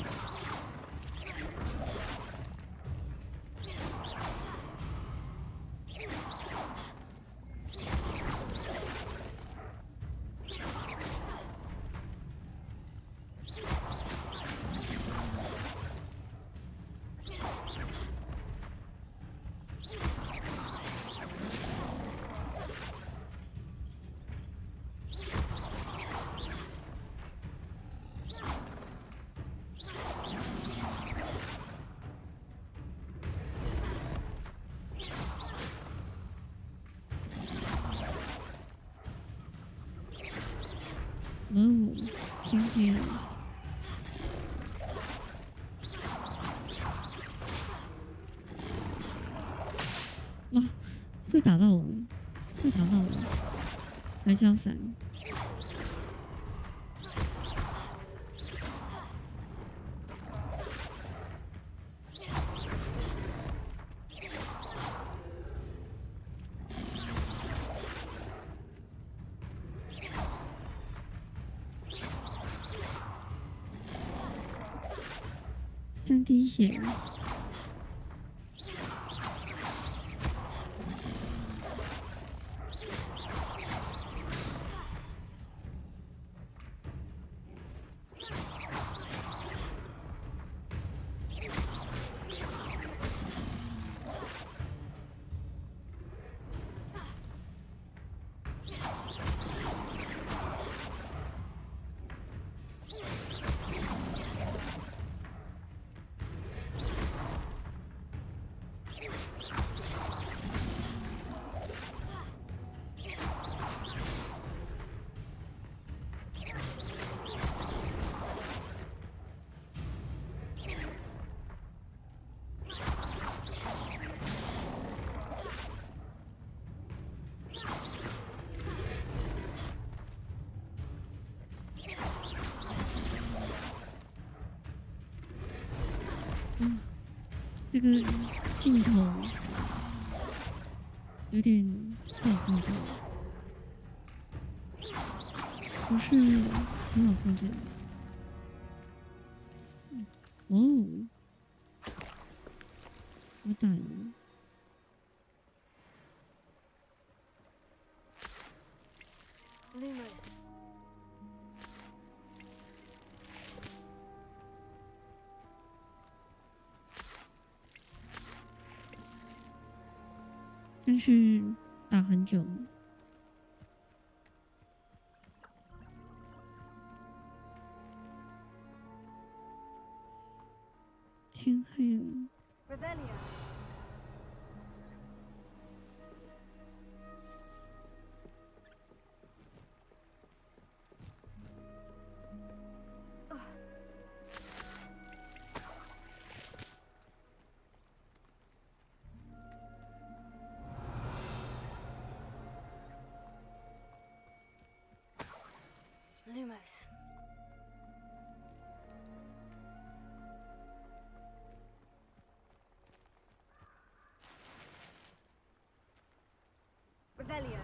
哦，天天。哇，会打到我，会打到我，还是要闪。3D 血。这个镜头有点不好控制，不是很好控制。哦，我打了。但是打很久，天黑了。Lumos. Revelio.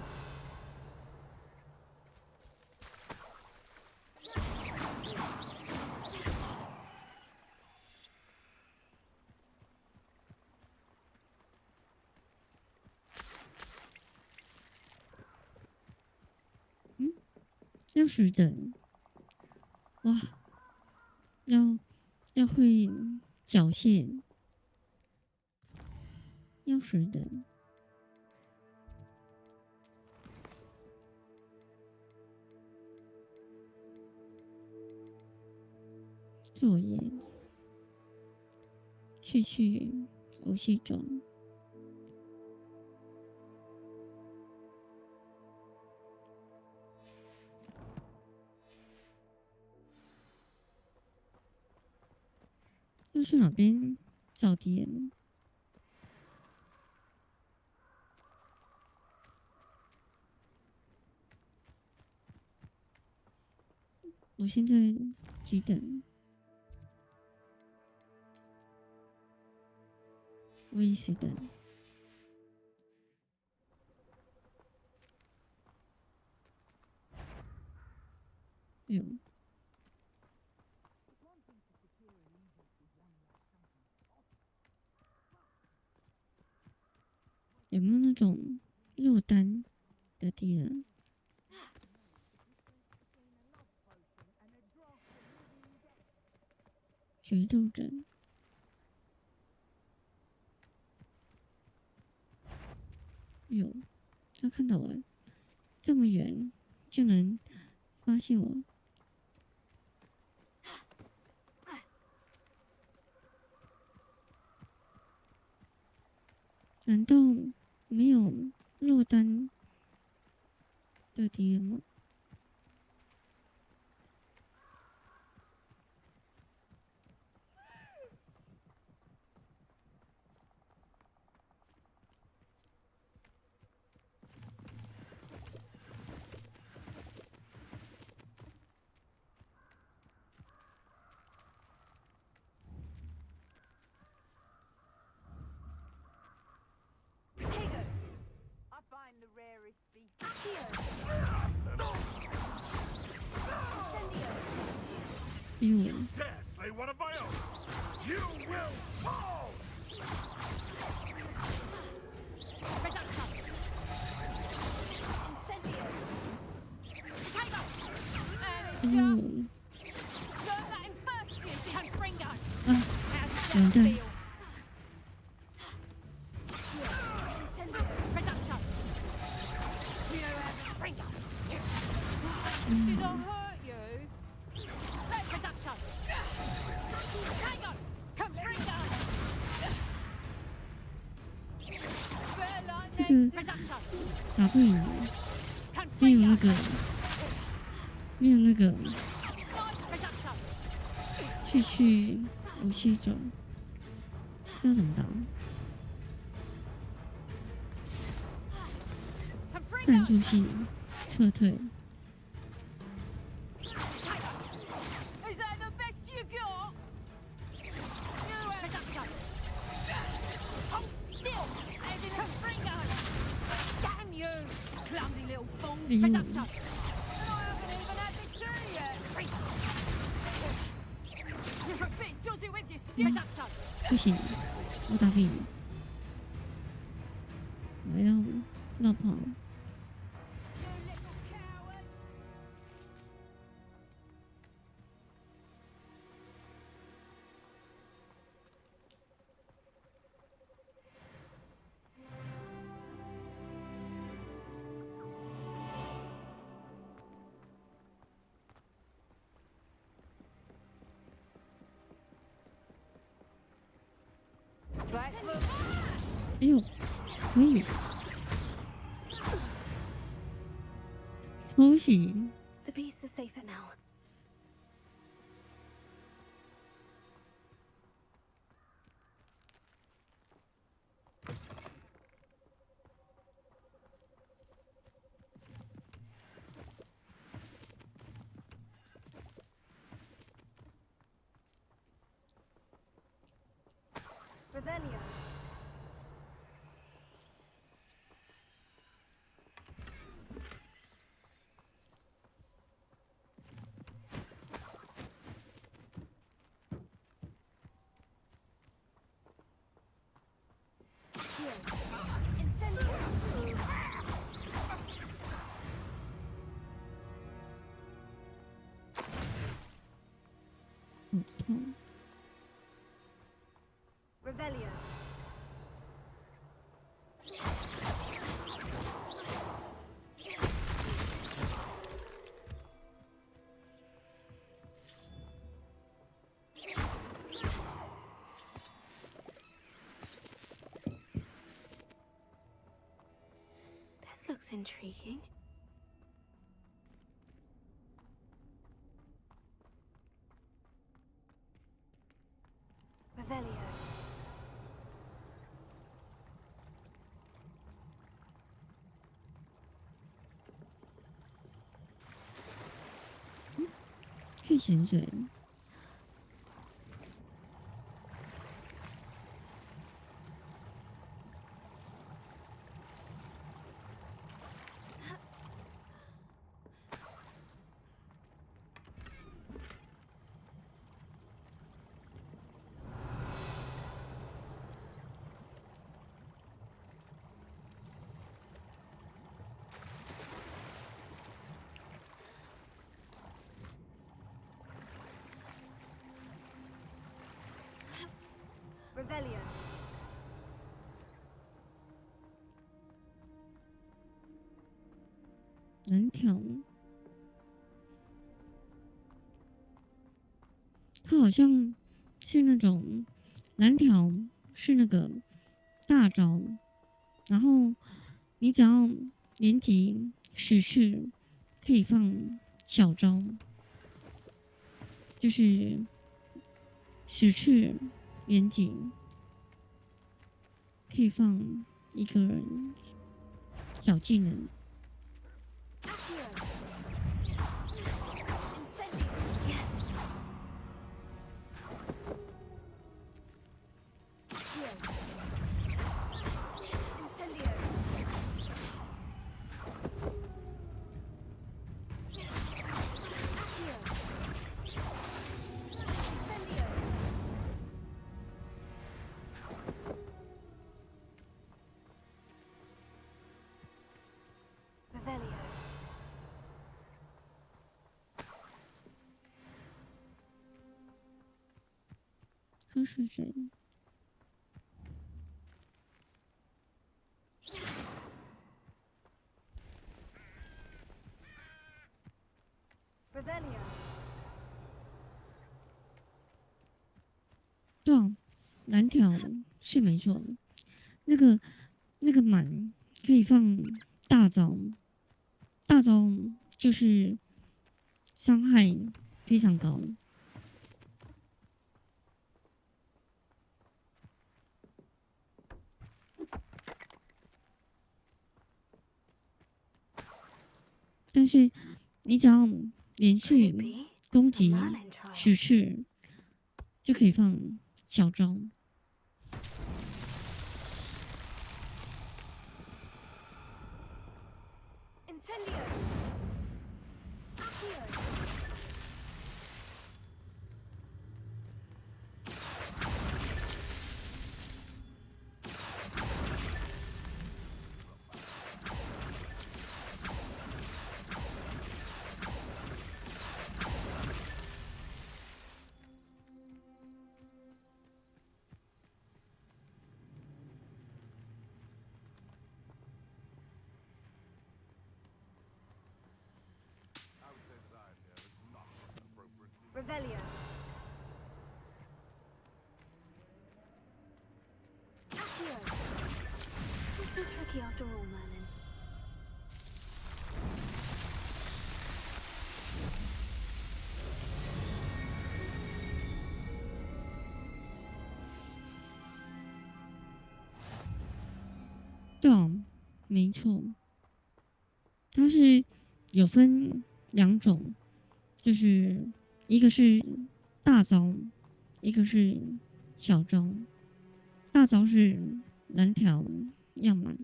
要使等，哇，要会缴械，要使等。作业，去游戏中。要去哪边找敌人？我现在几等？我也是等。有没有那种落单的敌人？决斗者。有，他看到我这么远就能发现我。难道没有落单的敌人吗？The rarest beast. You dare slay one of my own! You will fall! Learn that in first year, Fringo. 完蛋。Did I hurt you? Let's production. Hang on. Come bring on. 这个打不赢，没有那个去游戏中，这要怎么打？赞助性撤退。哎呦！不行，我打不赢，我要绕跑。哎呦，可以，偷袭。The beast is safer now. Revelio. 好。Revelio. This looks intriguing. Revelio. 去潜水。Revelio. 蓝条，它好像是那种蓝条是那个大招，然后你只要连击10次可以放小招，就是10次连击可以放一个人小技能。喝水水。Revelio. 对啊，蓝条是没错，那个满可以放大招，大招就是伤害非常高。但是你只要连续攻击10次，就可以放小招。Revelio. Accio. It's so tricky after all, Merlin. 对啊，没错，它是有分2种，就是一个是大招，一个是小招。大招是蓝条样满。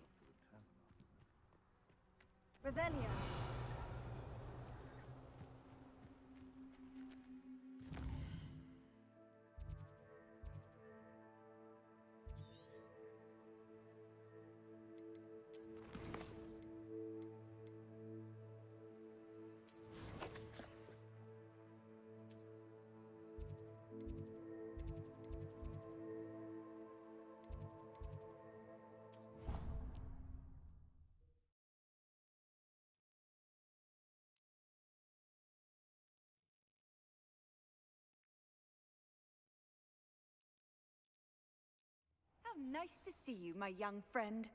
Revelio. nice to see you, my young friend.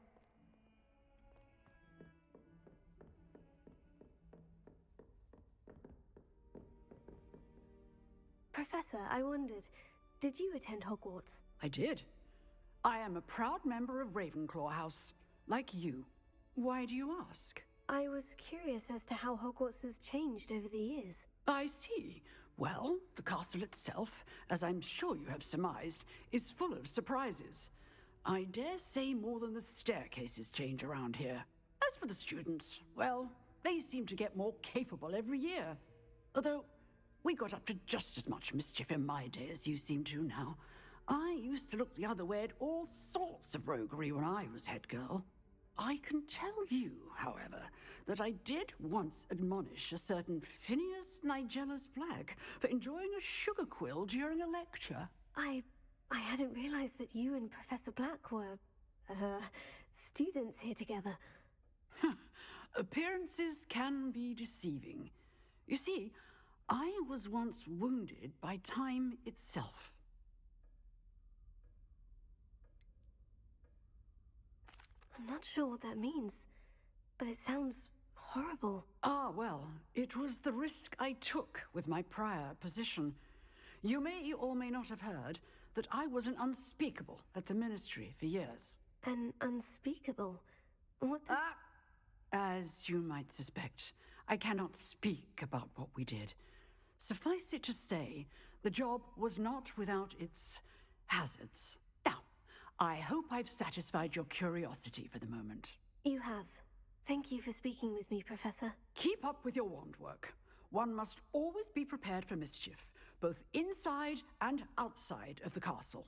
Professor, I wondered, did you attend Hogwarts? I did. I am a proud member of Ravenclaw House, like you. Why do you ask? I was curious as to how Hogwarts has changed over the years. I see. Well, the castle itself, as I'm sure you have surmised, is full of surprises. I dare say more than the staircases change around here. As for the students, well, they seem to get more capable every year. Although, we got up to just as much mischief in my day as you seem to now. I used to look the other way at all sorts of roguery when I was head girl. I can tell you, however, that I did once admonish a certain Phineas Nigella's Black for enjoying a sugar quill during a lecture. I hadn't realized that you and Professor Black were, students here together. Appearances can be deceiving. You see, I was once wounded by time itself. I'm not sure what that means, but it sounds horrible. Ah, well, it was the risk I took with my prior position. You may or may not have heard that I was an unspeakable at the Ministry for years. An unspeakable? What does... As you might suspect, I cannot speak about what we did. Suffice it to say, the job was not without its hazards. Now, I hope I've satisfied your curiosity for the moment. You have. Thank you for speaking with me, Professor. Keep up with your wand work. One must always be prepared for mischief, both inside and outside of the castle.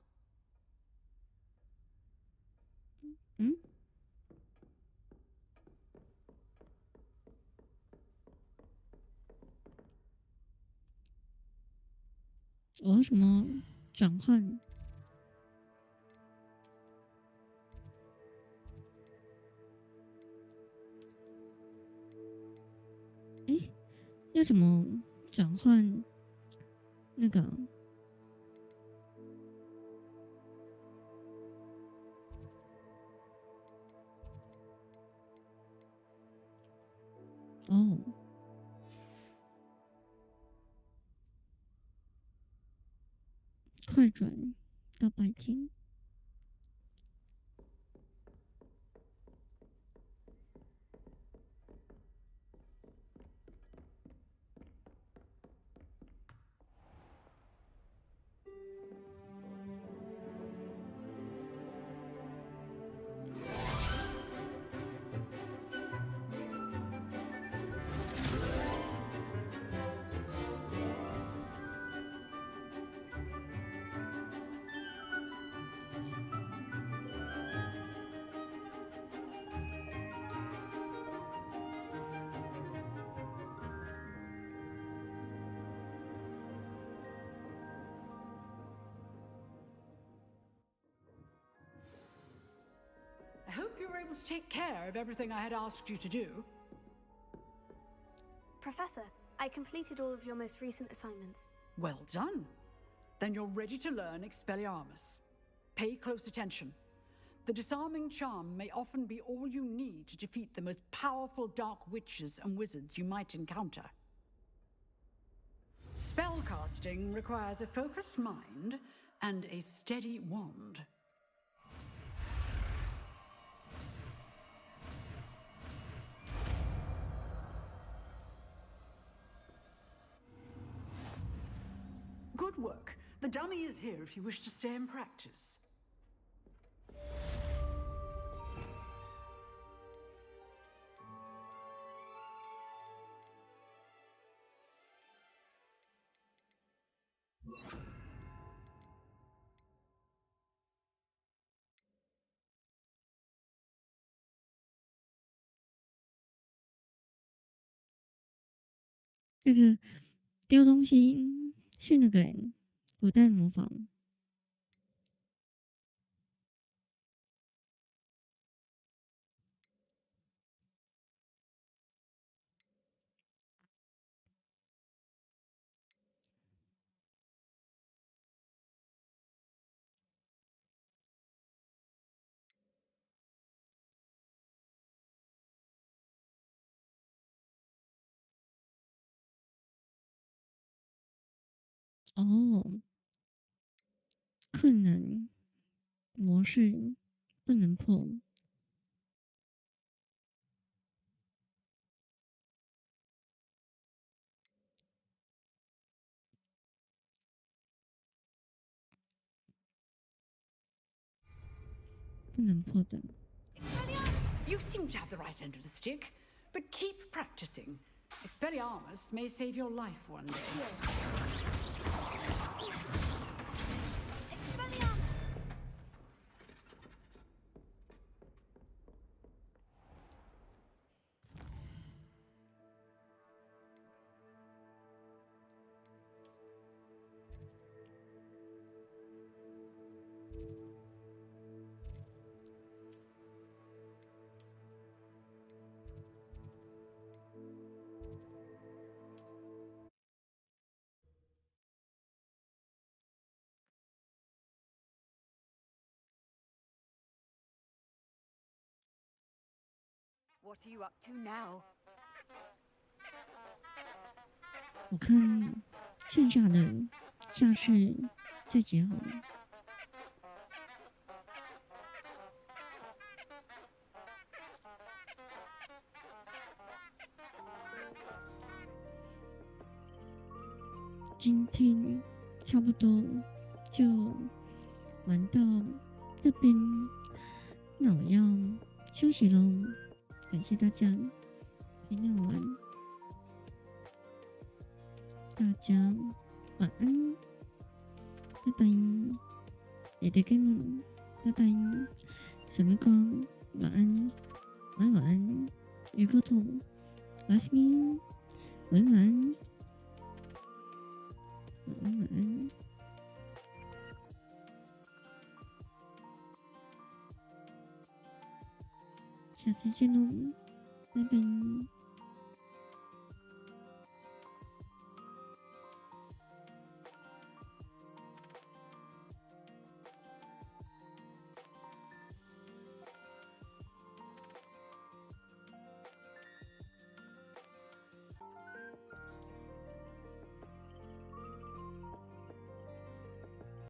Hmm? 我要什么转换？诶，要怎么转换那个？哦。快转到白天。I hope you were able to take care of everything I had asked you to do. Professor, I completed all of your most recent assignments. Well done. Then you're ready to learn Expelliarmus. Pay close attention. The disarming charm may often be all you need to defeat the most powerful dark witches and wizards you might encounter. Spellcasting requires a focused mind and a steady wand. Good work. The dummy is here if you wish to stay and practice. "这个丢东西是那个古代模仿。哦，困难模式不能破。不能破的。You seem to have the right end of the stick, but keep practicing. Expelliarmus may save your life one day. Expelliarmus! ？What are you up to now? 我看剩下的下次再结好了。今天差不多就玩到这边，那我要休息喽。感谢大家陪我玩，大家晚安，拜拜。也得跟你拜拜，小妹光晚安，晚安，鱼骨头，拉斯米，晚安，晚安。下次见喽，拜拜。